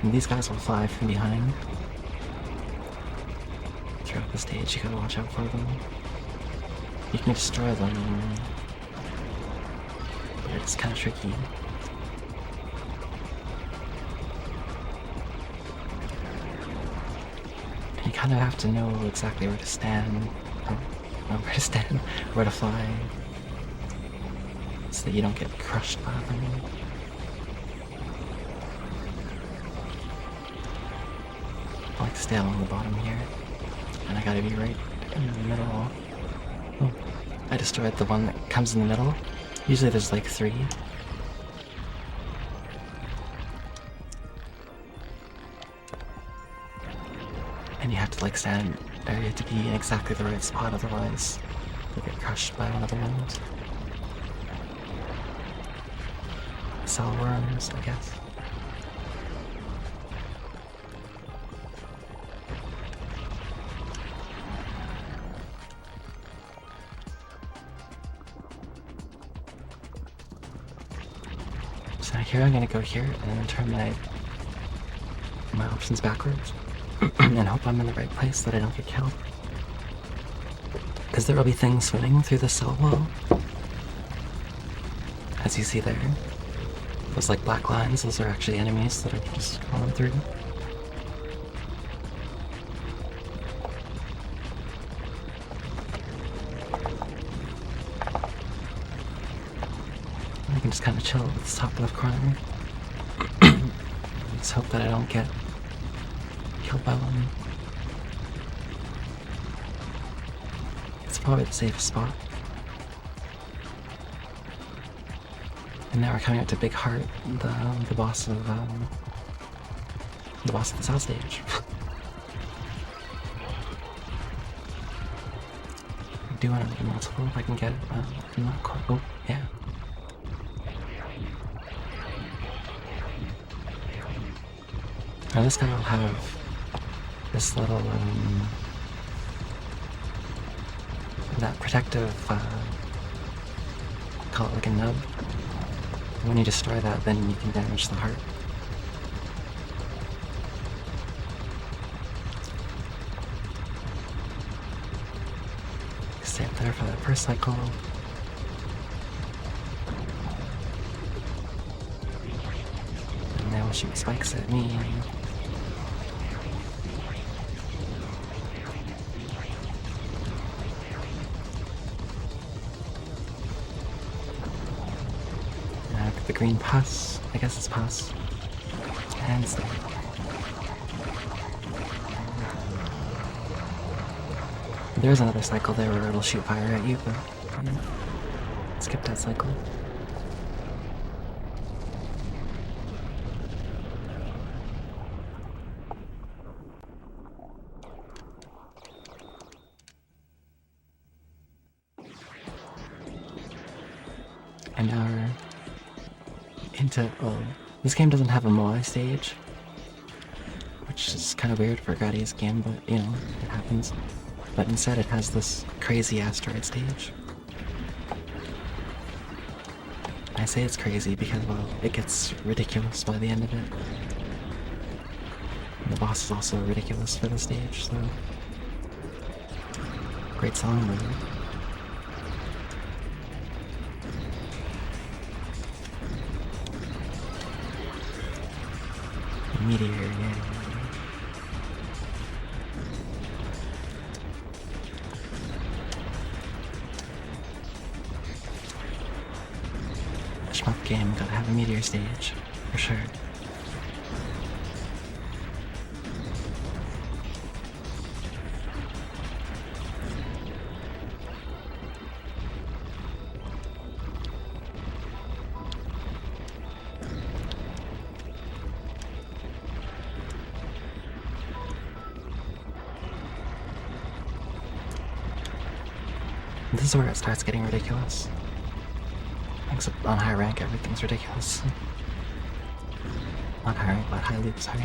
And these guys will fly from behind. Throughout the stage, you gotta watch out for them. You can destroy them, but it's kind of tricky. You kind of have to know exactly where to stand. Where to stand, where to fly, so that you don't get crushed by them. I like to stay along the bottom here, and I gotta be right in the middle. Oh, I destroyed the one that comes in the middle. Usually there's like 3. And you have to like stand there, you have to be in exactly the right spot, otherwise you'll get crushed by one of the ones. Cell worms, I guess. So here I'm gonna go here and then turn my options backwards. And hope I'm in the right place so that I don't get killed. Because there will be things swimming through the cell wall. As you see there. Those like black lines, those are actually enemies that I've just gone through. I can just kind of chill at the top left corner. Let's hope that I don't get killed by one. It's probably the safest spot. And now we're coming up to Big Heart, the boss of the south stage. I do want to do multiple if I can get it. I'm not quite. Oh, yeah. Now this guy will have this little that protective call it like a nub. When you destroy that, then you can damage the heart. Stay up there for that first cycle. And they will shoot spikes at me. The green pus, I guess it's pus. And it's there. There's another cycle there where it'll shoot fire at you, but skip that cycle. And now we're into, oh, this game doesn't have a Moai stage, which is kind of weird for a Gradius game, but you know, it happens. But instead it has this crazy asteroid stage. I say it's crazy because, well, it gets ridiculous by the end of it. And the boss is also ridiculous for the stage, so... Great song, though. Meteor, yeah. Shmup game, gotta have a meteor stage, for sure. This is where it starts getting ridiculous. Except on high rank, everything's ridiculous. Not high rank, but high loop, sorry.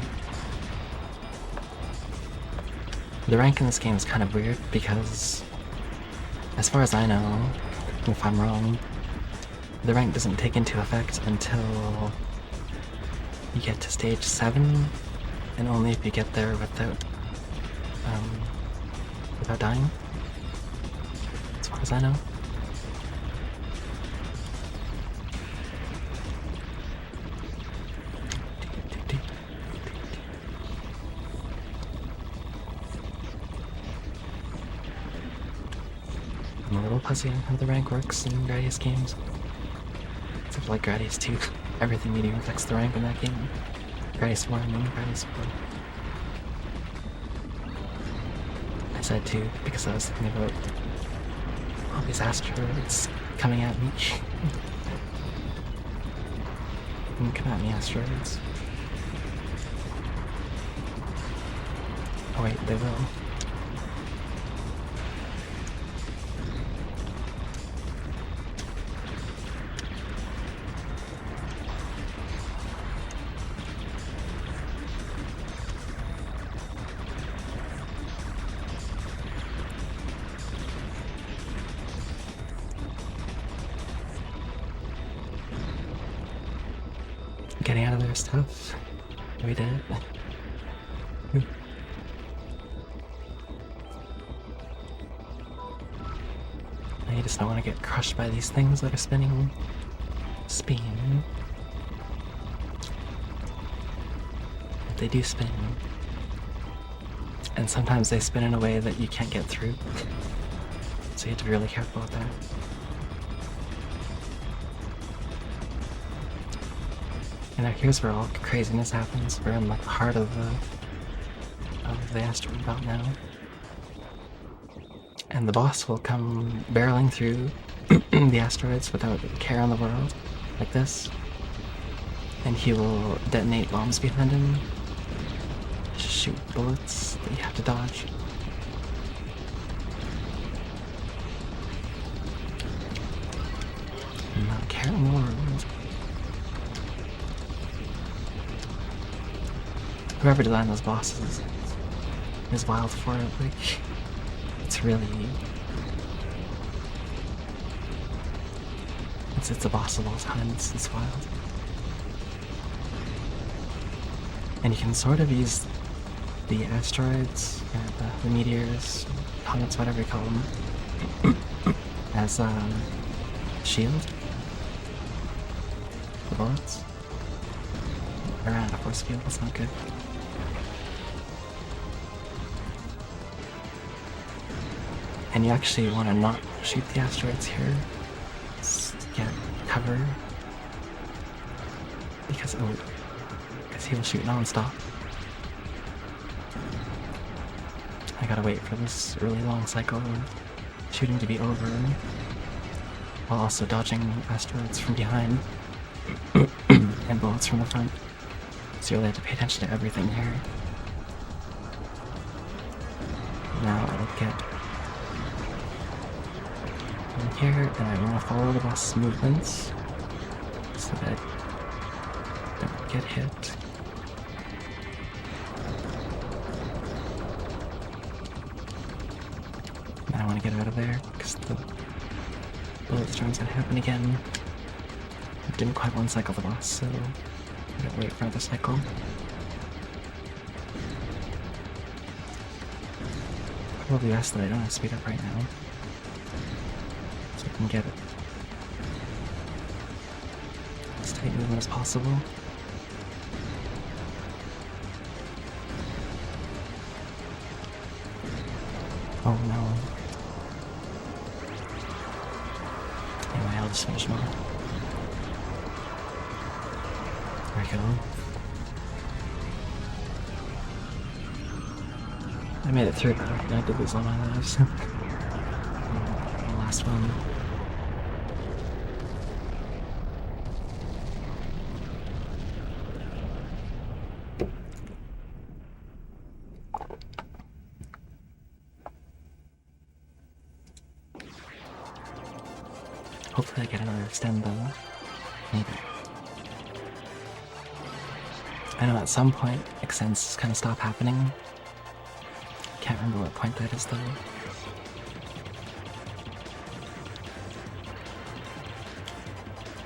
The rank in this game is kind of weird because, as far as I know, if I'm wrong, the rank doesn't take into effect until you get to stage 7, and only if you get there without dying. As far as I know. I'm a little pussy on how the rank works in Gradius games. Except for like Gradius 2, everything meteor affects the rank in that game. Gradius 1 and Gradius 4. I said 2 because I was thinking about all these asteroids coming at me. Come at me, asteroids. Oh wait, they will. Getting out of there is tough. We did it. I just don't want to get crushed by these things that are spinning. Spin. they do spin. And sometimes they spin in a way that you can't get through. So you have to be really careful with that. And now here's where all craziness happens. We're in like the heart of the asteroid belt now. And the boss will come barreling through the asteroids without a care in the world, like this. And he will detonate bombs behind him, shoot bullets that you have to dodge. Not a care in the world. Whoever designed those bosses is wild for it. Like, it's really... It's a boss of all time. It's wild. And you can sort of use the asteroids, or the meteors, comets, whatever you call them, as a shield. The bullets. Or a force field, that's not good. And you actually want to not shoot the asteroids here. Just get cover. Because he will shoot non-stop. I gotta wait for this really long cycle of shooting to be over, while also dodging asteroids from behind and bullets from the front. So you really have to pay attention to everything here. Now I'll get in here, and I want to follow the boss's movements so that I don't get hit. Now I want to get out of there because the bullet storm's gonna happen again. I didn't quite one cycle the boss, so I gotta wait for another cycle. Probably best that I don't have to speed up right now, so I can get it as tight movement as possible. Oh no. Anyway, I'll just finish mine. There we go. I made it through, but I did lose all my lives. The last one. Hopefully I get another extend though. Maybe. I know at some point extends kind of stop happening. Can't remember what point that is though.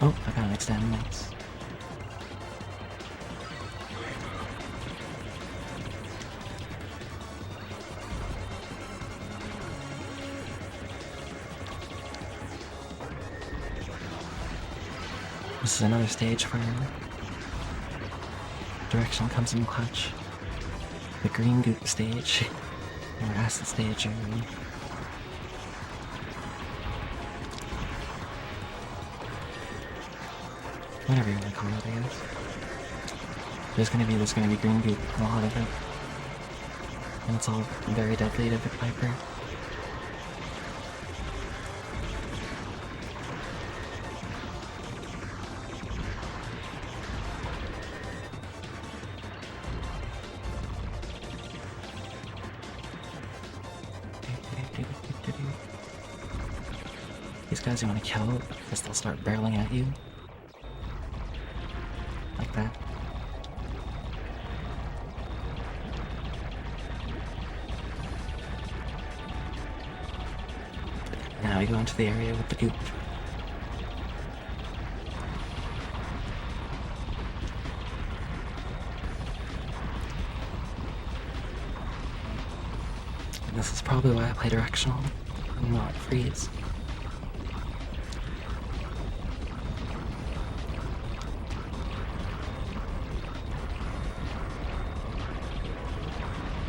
Oh, I got an extend, nice. This is another stage where direction comes in clutch. The green goop stage, or acid stage, or whatever you want to call it, I guess. There's gonna be green goop in a lot of it, and it's all very deadly to the Viper. These guys you want to kill, because they'll start barreling at you. Like that. Now we go into the area with the goop. And this is probably why I play directional and not freeze.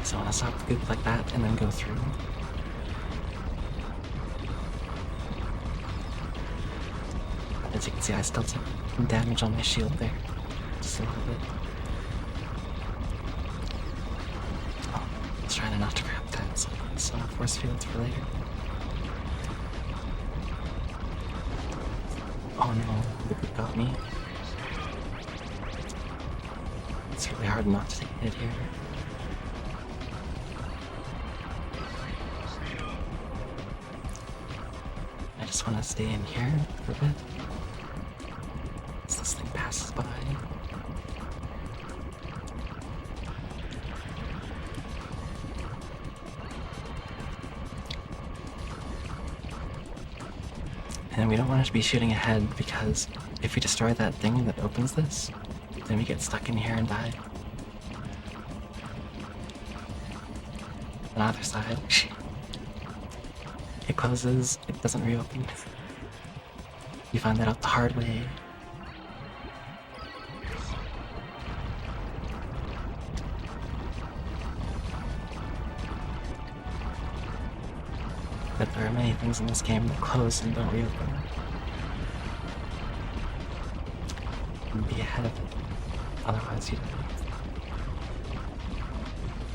So I want to stop the goop like that and then go through. As you can see, I still took some damage on my shield there. Just a little bit. Oh, I was trying not to grab that, so it's force fields for later. Oh no, the goop got me. It's really hard not to take a hit here. I just want to stay in here for a bit. As this thing passes by. And we don't want it to be shooting ahead because if we destroy that thing that opens this, then we get stuck in here and die. On the other side, it closes, it doesn't reopen. You find that out the hard way. But there are many things in this game that close and don't reopen. And be ahead of it. Otherwise you don't.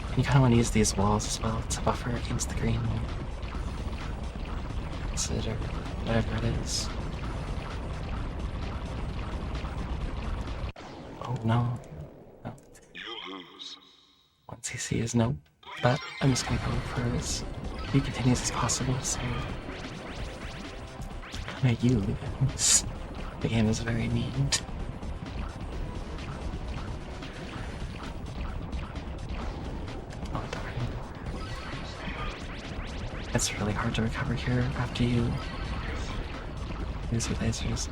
And you kind of want to use these walls as well to buffer against the green acid or whatever it is. Oh no. No. One CC is no. But I'm just gonna go for as few continues as possible, so no, you lose. The game is very mean. Oh darn. It's really hard to recover here after you use your lasers.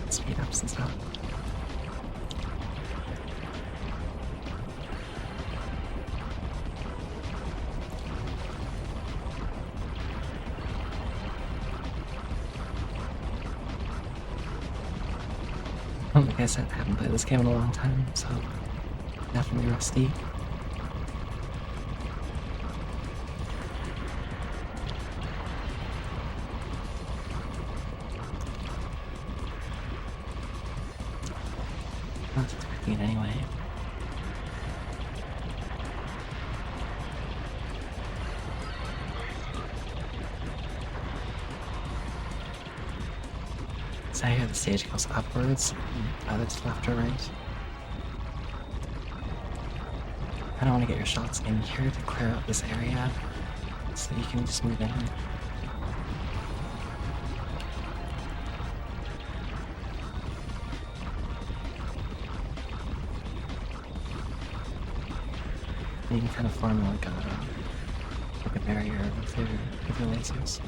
Speed ups and stuff. Like I said, I haven't played this game in a long time, so definitely rusty. Not expecting it anyway. So here the stage goes upwards, either to left or right. I don't want to get your shots in here to clear out this area, so you can just move in. And you can kind of form like a barrier with your lasers.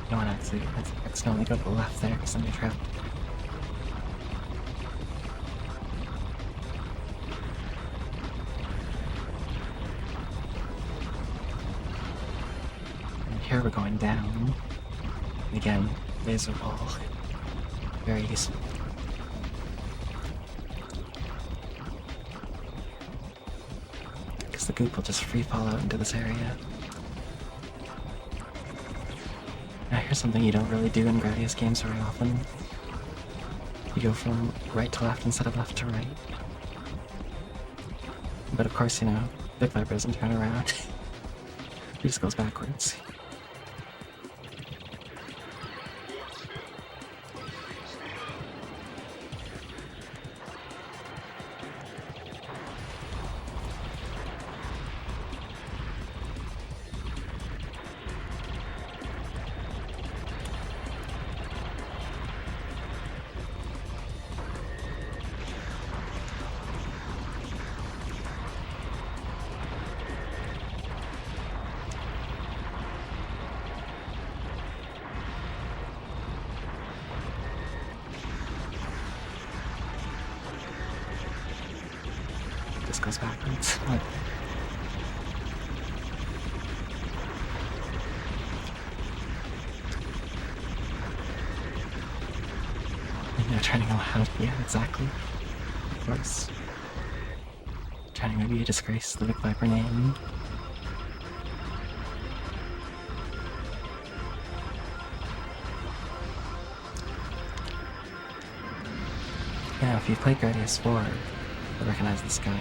You don't want to accidentally go to the left there because then you're trapped. And here we're going down. And again, laser ball. Very useful. Because the goop will just free fall out into this area. Now here's something you don't really do in Gradius games very often. You go from right to left instead of left to right. But of course, you know, Big Viper doesn't turn around. He just goes backwards. This goes backwards. What? trying to know how to, yeah, exactly. Of course. Trying to maybe disgrace the Vic Viper name. Yeah, if you've played Gradius 4, you'll recognize this guy.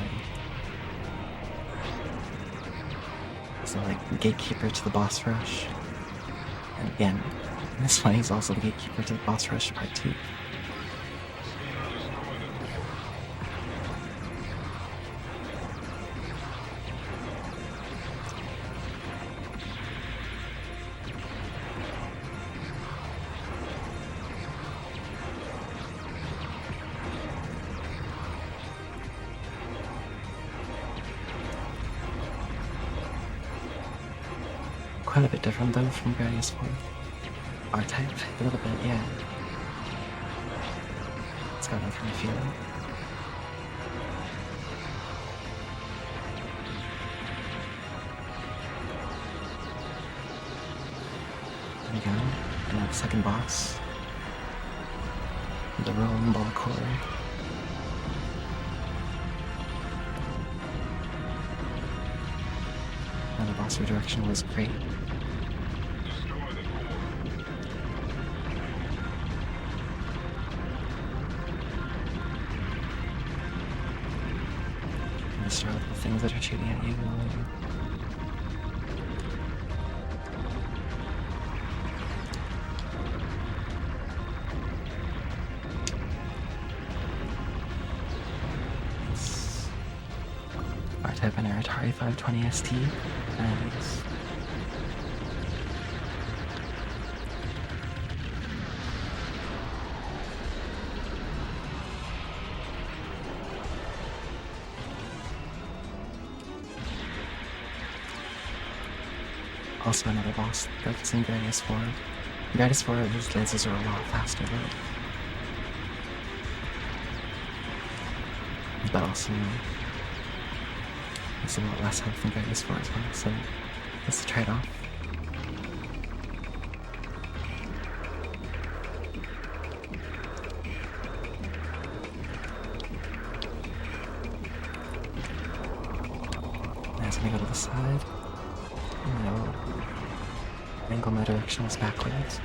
He's the, like, gatekeeper to the boss rush. And again, in this one he's also the gatekeeper to the boss rush part 2. Quite a bit different though from Gradius 4. R-type, a little bit, yeah. It's got that kind of feeling. There we go. And now the second boss. The rolling ball core. And the boss redirection was great. Destroy the things that are shooting at you. It's R-Type and Atari 520 ST. Nice. Also another boss that's in Gradius 4. Gradius 4, his lasers are a lot faster though. But also, it's a lot less health than Gradius 4 as well, so that's the trade-off. Now it's gonna go to the side. No. Angle my direction is backwards.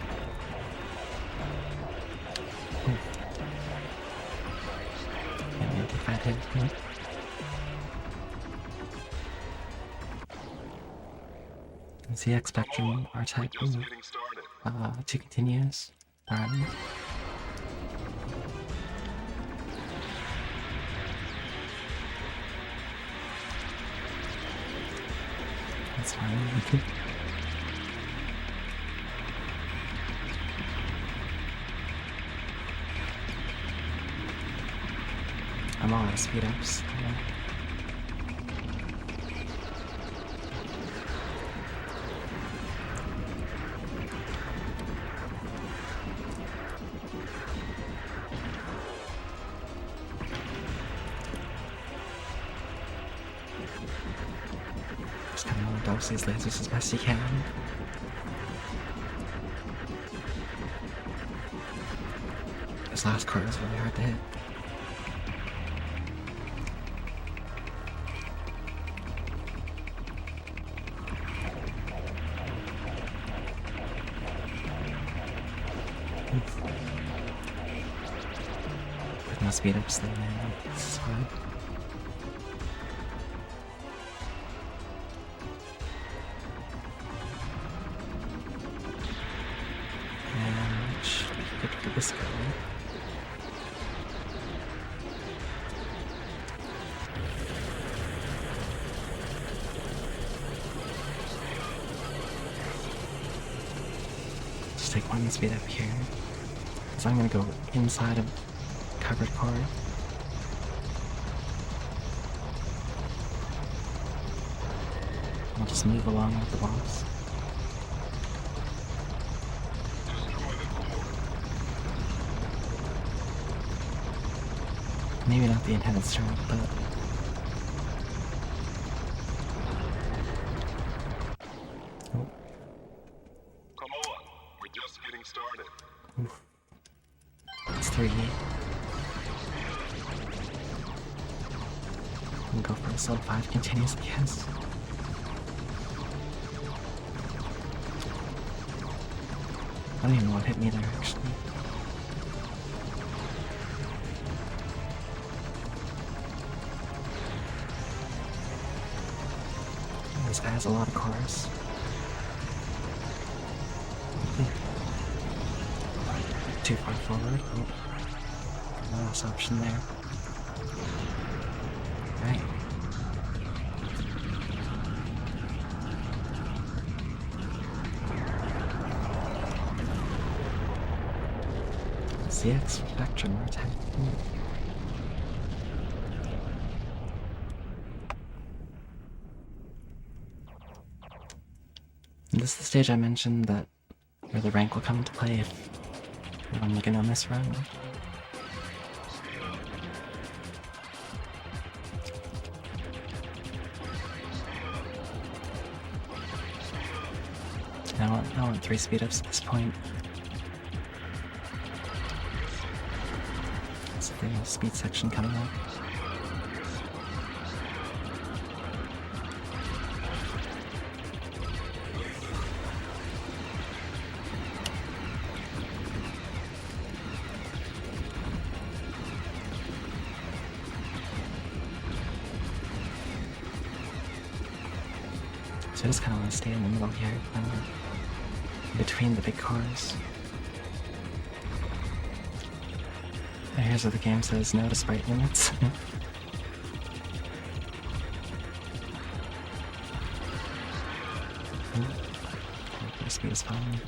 Ooh. And maybe if I hit him. ZX Spectrum, R-Type, 2 continues. That's fine. I'm all out of speed ups. Just kind of dodge these lasers as best you can. This last card is really hard to hit. With no speed ups though, man. This is hard. And should be good for this guy. Just take one speed up here. So I'm gonna go inside of covered core. I'll just move along with the boss. Maybe not the intended stroke, but oh. Come on, we're just getting started. Oof. It's 3. And go for a sub 5 continuously, yes. I don't even know what hit me there, actually. This guy has a lot of cores. Too far forward. Oh. Last option there. Right. CX Spectrum attack. This is the stage I mentioned that where the rank will come into play if I'm looking on this run. I want 3 speed ups at this point. It's the speed section coming up. So I just kind of want to stay in the middle here, between the big cars. And here's where the game says no to sprite limits. The speed is fine.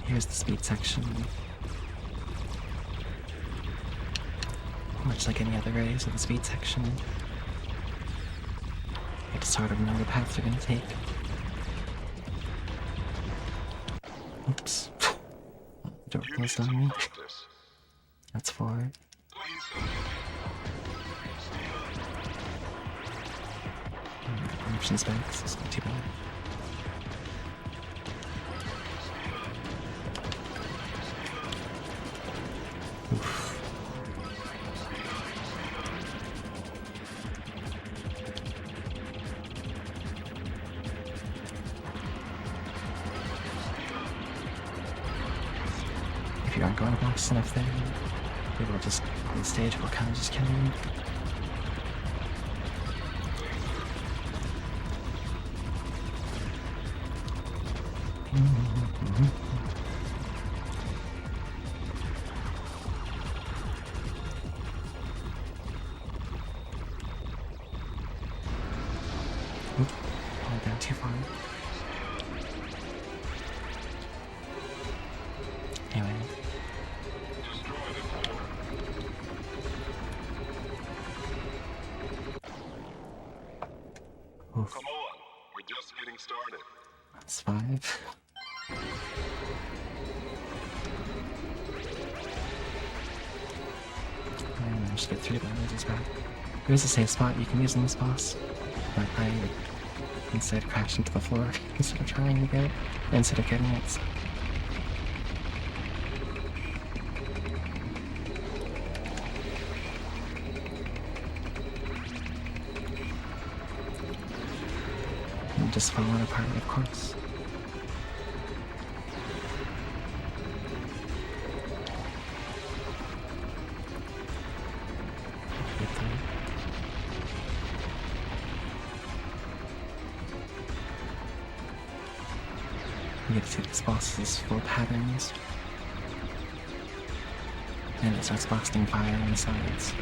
Here's the speed section. Much like any other areas of the speed section, you have to sort of know the path you're gonna take. Oops. Door closed on me. That's 4. Options back, so it's not too bad. Oof. If you aren't going fast enough there, it will just, the stage will kind of just kill you. Oop, went down too far. Anyway. Oof. Come on, we're just getting started. That's 5. I managed to get 3 bounties back. There's a safe spot you can use in this boss, but I instead crashed into the floor instead of trying to get it, instead of getting it. So. I'm just falling apart, of course. You get to see this boss's full patterns. And it starts blasting fire on the sides.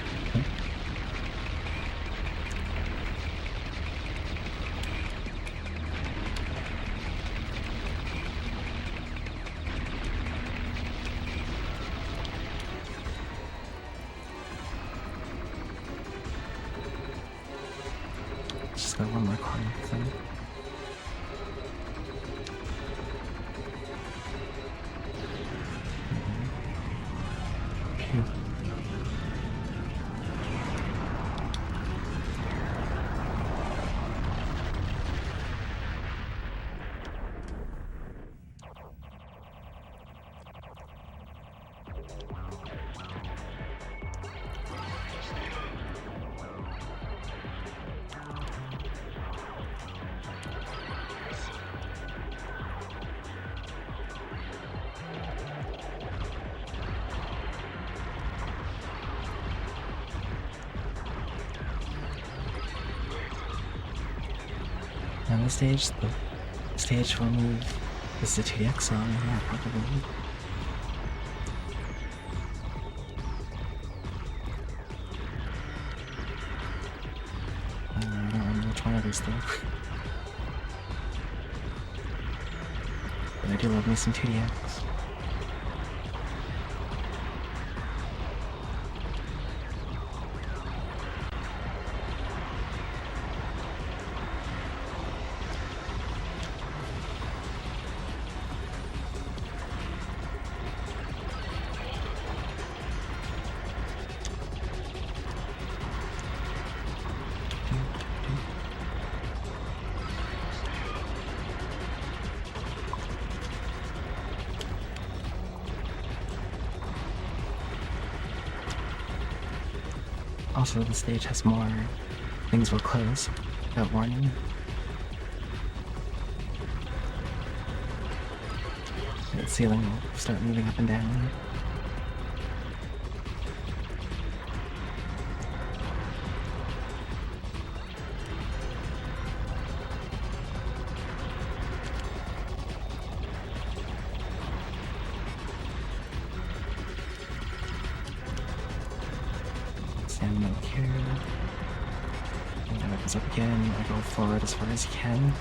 Just Just got one more coin with them. Phew. On the stage will move is the 2DX song, yeah, probably. I don't remember which one it is though. But I do love me some 2DX. Also, the stage has more things will close without warning. The ceiling will start moving up and down. Stand up here. And then it goes up again. I go forward as far as you can.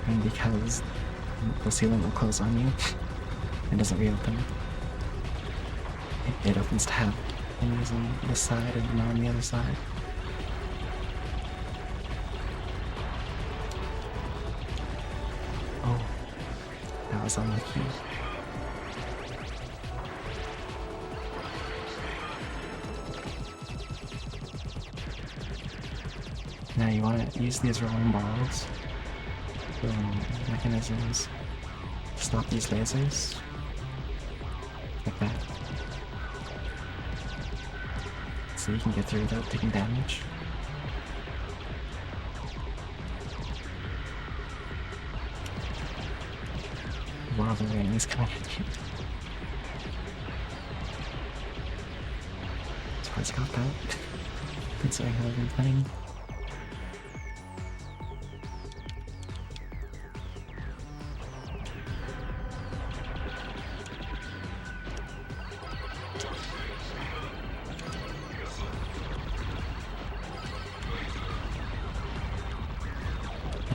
And because the ceiling will close on you, it doesn't reopen. It opens to have enemies on this side and not on the other side. Oh, that was unlucky. Now you want to use these rolling balls, mechanisms, to stop these lasers, like that, so you can get through without taking damage. While the rain is coming at you. So I just got that, considering how I've been playing.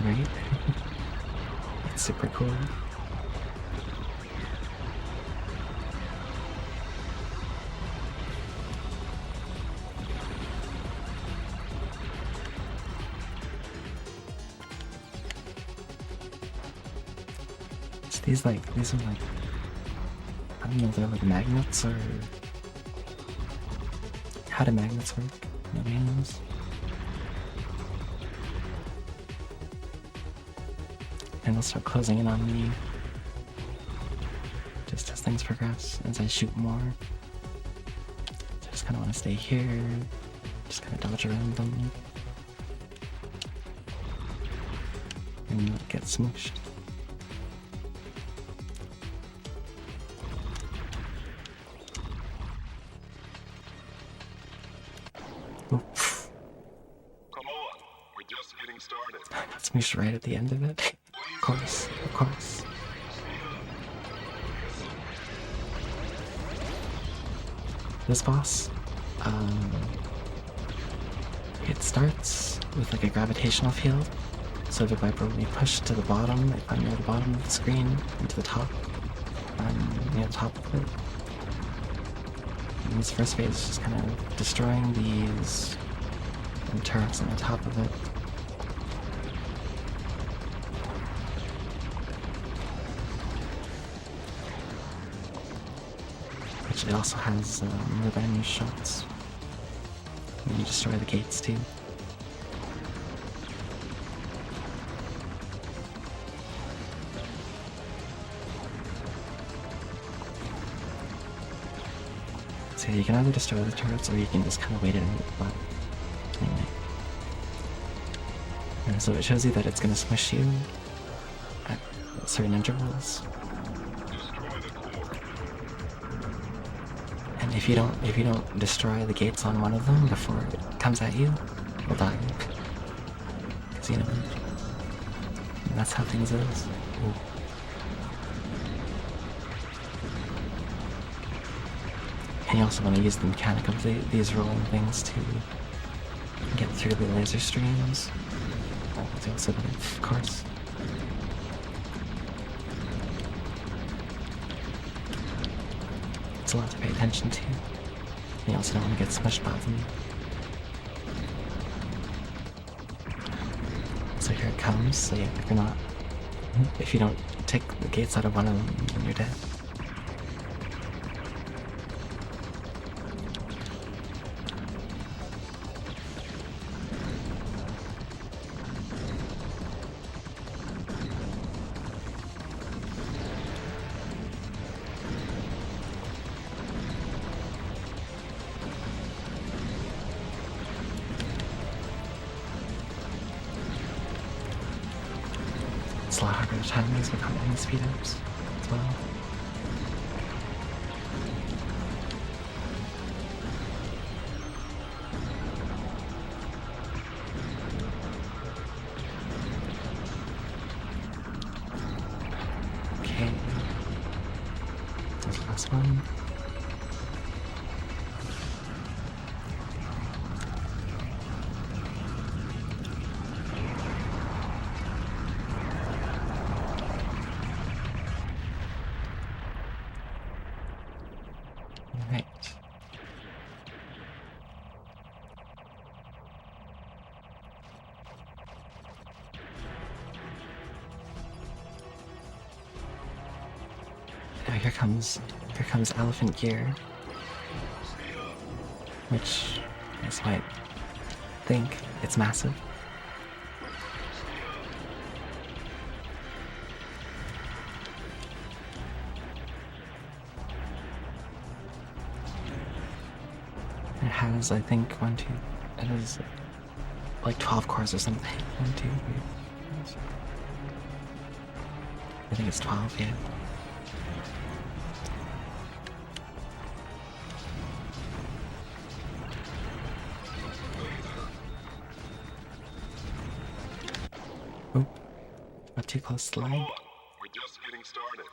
Right? It's super cool. So these are like, I don't know if they're like magnets or how do magnets work? Nobody knows. And they'll start closing in on me just as things progress, as I shoot more. So I just kind of want to stay here, just kind of dodge around them, and not get smooshed. Oof. Come on, we're just getting started. I got smooshed right at the end of it. Of course, of course. This boss, it starts with like a gravitational field. So if I be pushed to the bottom, if I'm near the bottom of the screen, and to the top, I'm near the top of it. And this first phase is just kind of destroying these and turrets on the top of it. Which it also has the enemy shots. When you destroy the gates too. So you can either destroy the turrets or you can just kind of wait it and hit the button. Anyway. And so it shows you that it's going to smush you at certain intervals. And if you don't destroy the gates on one of them before it comes at you, you'll die. 'Cause you know, and that's how things is. Ooh. And you also want to use the mechanic of these rolling things to get through the laser streams. That's also good, of course. It's a lot to pay attention to. And you also don't want to get smushed by them. So here it comes. So yeah, if you don't take the gates out of one of them, then you're dead. It's a lot harder to time these without any speed ups as well. Okay. That's the last one. Right. Now here comes Elephant Gear, which you might think it's massive. It has, I think, it has like 12 cores or something. 1, 2, 3. I think it's 12, yeah. Oh, not too close to the line. We're just getting started.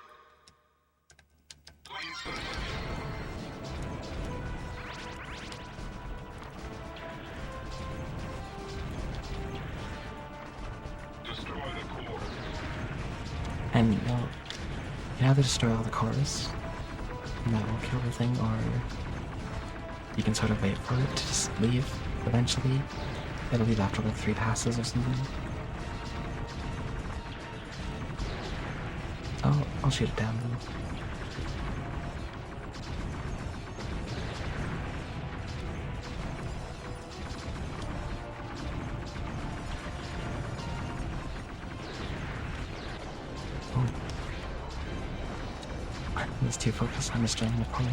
Please destroy the core. And you can either destroy all the cores, and that will kill the thing, or you can sort of wait for it to just leave eventually. It'll leave after like 3 passes or something. I'll shoot it down then. Oh. I was too focused on destroying the core.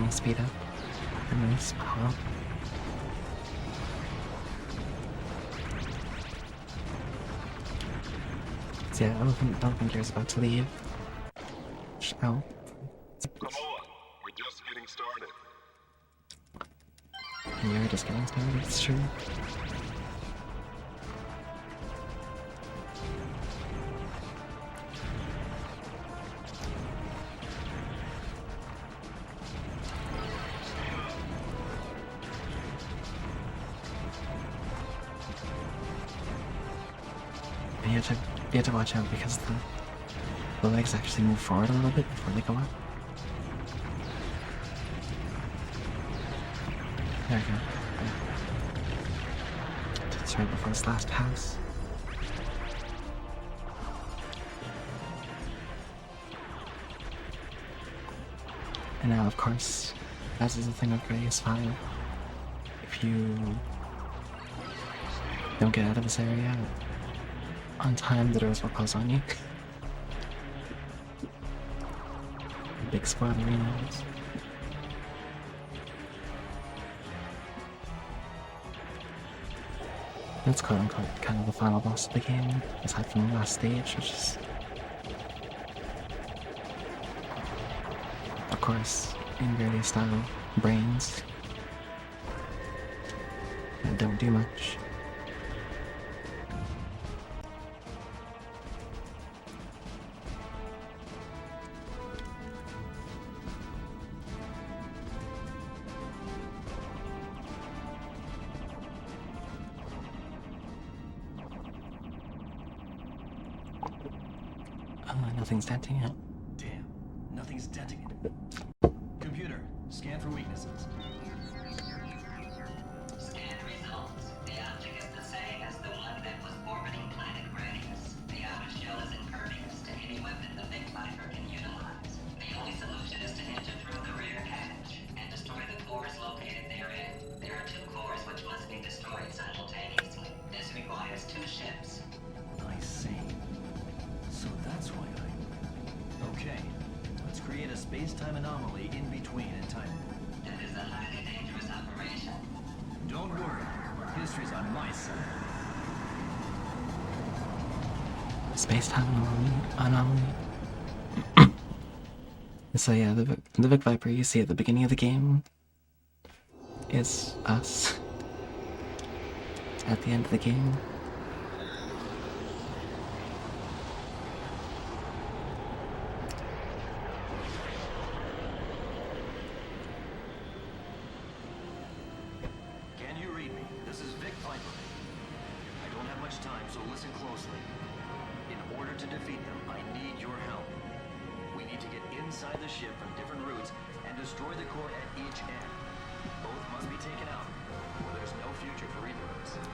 Speed up. Nice power up. So yeah, Elephant Gear's about to leave. Ow. Come on, we're just getting started. And you're just getting started, it's true. And you have to watch out because the legs actually move forward a little bit before they go up. There we go. It's right before this last pass. And now, of course, as is the thing with Radius 5, if you don't get out of this area on time, the doors will close on you. Big spoilerinos. That's quote-unquote kind of the final boss of the game, aside from the last stage, which is, of course, in Grady style, brains that don't do much. Nothing's denting it. Damn, nothing's denting it. Computer, scan for weaknesses. Scan results. The object is the same as the one that was orbiting planet Radius. The outer shell is impervious to any weapon the Big Viper can utilize. The only solution is to enter through the rear hatch and destroy the cores located therein. There are 2 cores which must be destroyed simultaneously. This requires 2 ships. I see. So that's why Okay, let's create a space-time anomaly in between in time. That is a highly dangerous operation. Don't worry, history's on my side. Space-time anomaly. So yeah, the Big Viper you see at the beginning of the game is us. At the end of the game,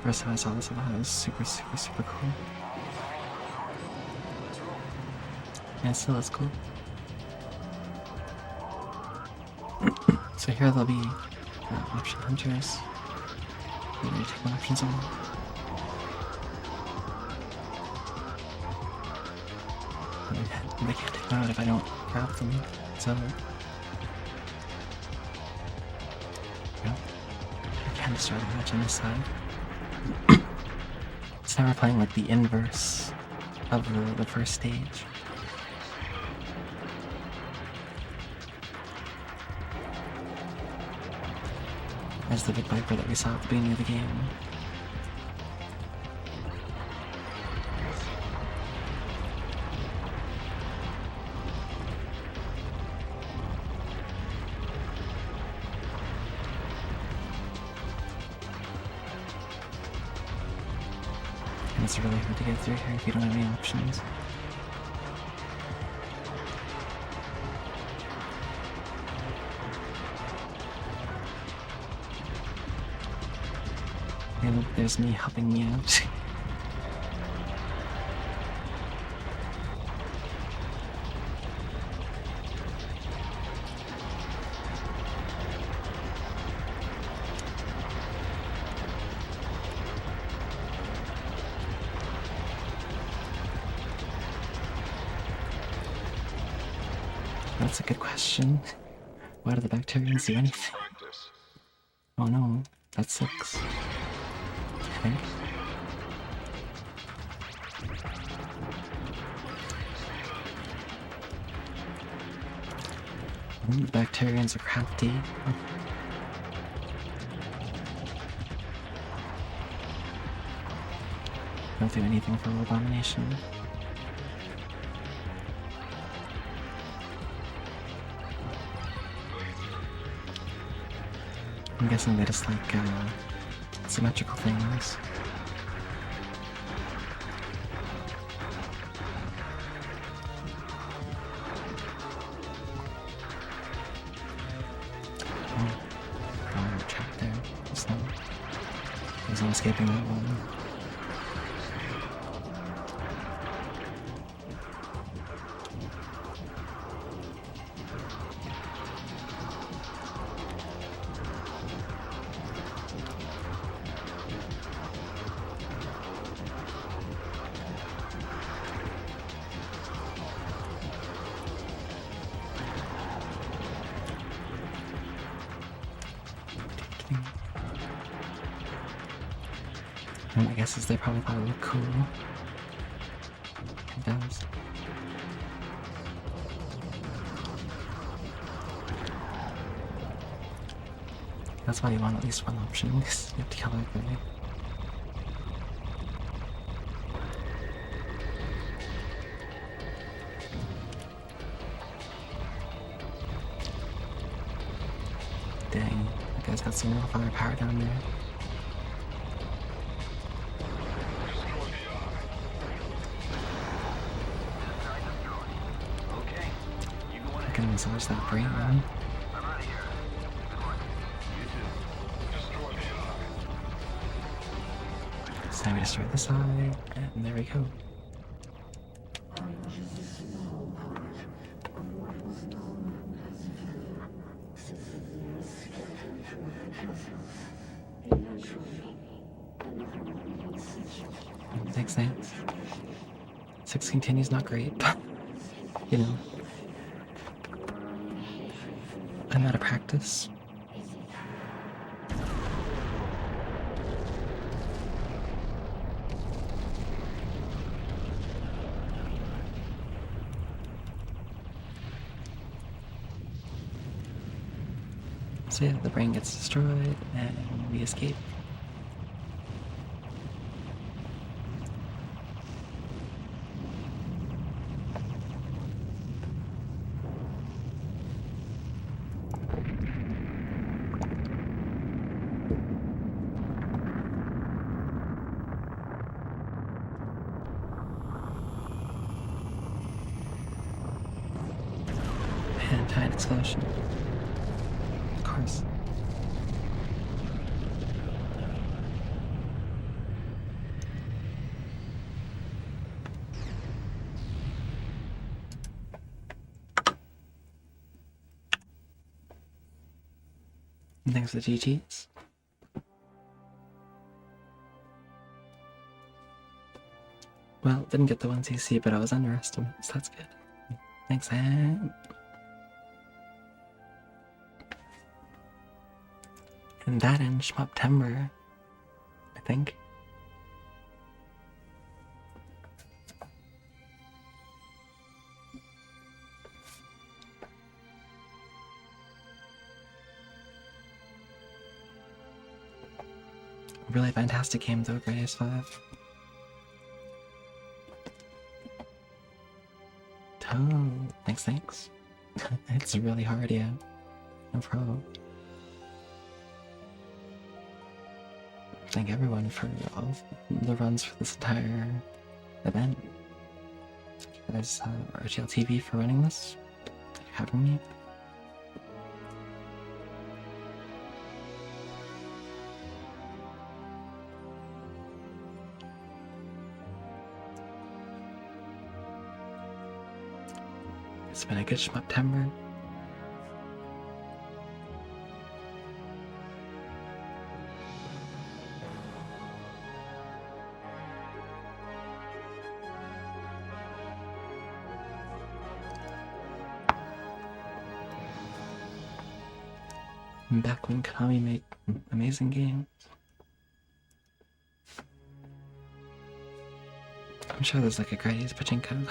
first time I saw this, I thought it was super cool. Yeah, it still is cool. So here there'll be option hunters. I'm going to take my options on. They can't take them out if I don't grab them, so... Yeah. I can destroy the hatch on this side. So now we're playing like the inverse of the first stage. As the Big Viper that we saw at the beginning of the game. And it's really hard to get through here if you don't have any options. And there's me helping me out. That's a good question. Why do the Bacterians do anything? Oh no, that's 6. I think. The Bacterians are crafty. Don't do anything for Abomination. I'm guessing they just like symmetrical things. escaping that one. And my guess is they probably thought it looked cool. It does. That's why you want at least one option, because you have to kill that guy. Dang, that guy's got some real firepower down there. I can massage that brain. So now we destroy the side, and there we go. Thanks. 6 continues not great, but you know. I'm out of practice. So yeah, the brain gets destroyed and we escape. And giant explosion. Of course. And thanks for the GGs. Well, didn't get the 1 CC, but I was underestimated, so that's good. Thanks, Anne. And that ends Shmuptember, I think. Really fantastic game though, Great Ace 5. Oh, thanks. It's really hard, yeah. No problem. Thank everyone for all the runs for this entire event. Guys, RGL TV for running this. Thank you for having me. It's been a good Shmuptember. Back when Konami made amazing games. I'm sure there's like a Grady's Pachinko.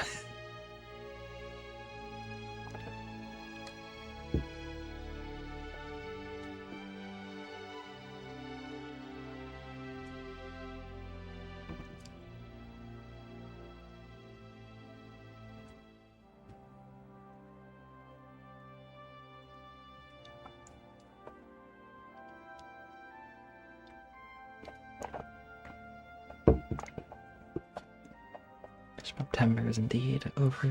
Shmuptember is indeed over.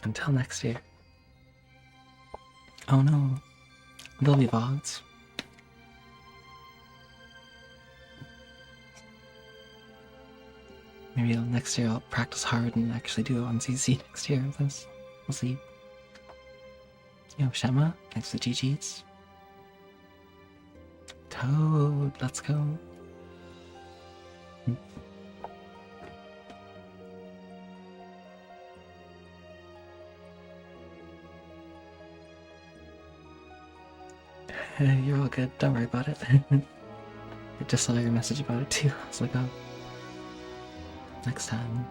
Until next year. Oh no. They'll be VODs. Maybe next year I'll practice hard and actually do it on CC next year. We'll see. Yo, Shema, thanks for GG's. Toad, let's go. You're all good, don't worry about it. I just saw your message about it too. I was like, oh, next time.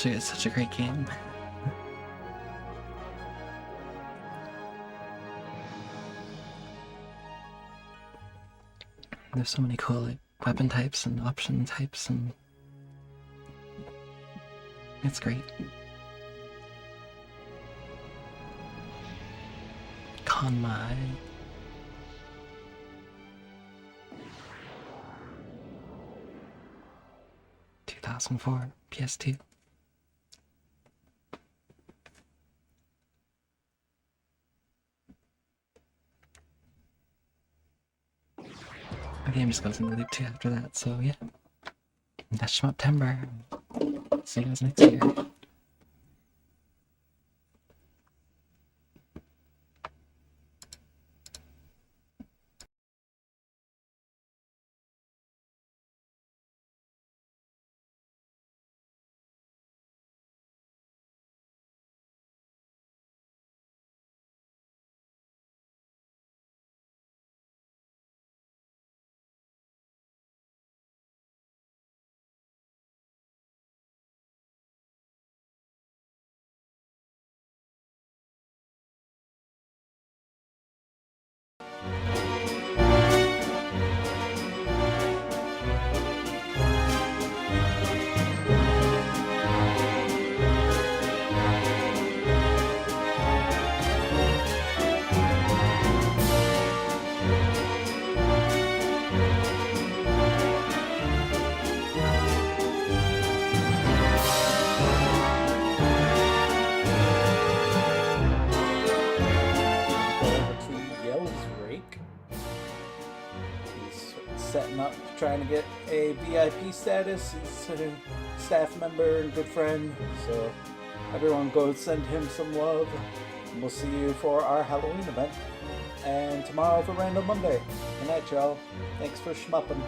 It's such a great game. There's so many cool like weapon types and option types, and it's great. Conmai. ...2004, PS2. The game just goes into loop 2 after that, so yeah. That's Shmuptember. See you guys next year. Trying to get a VIP status. He's a staff member and good friend, so everyone go send him some love. And we'll see you for our Halloween event and tomorrow for Random Monday. Good night, y'all. Thanks for shmupping.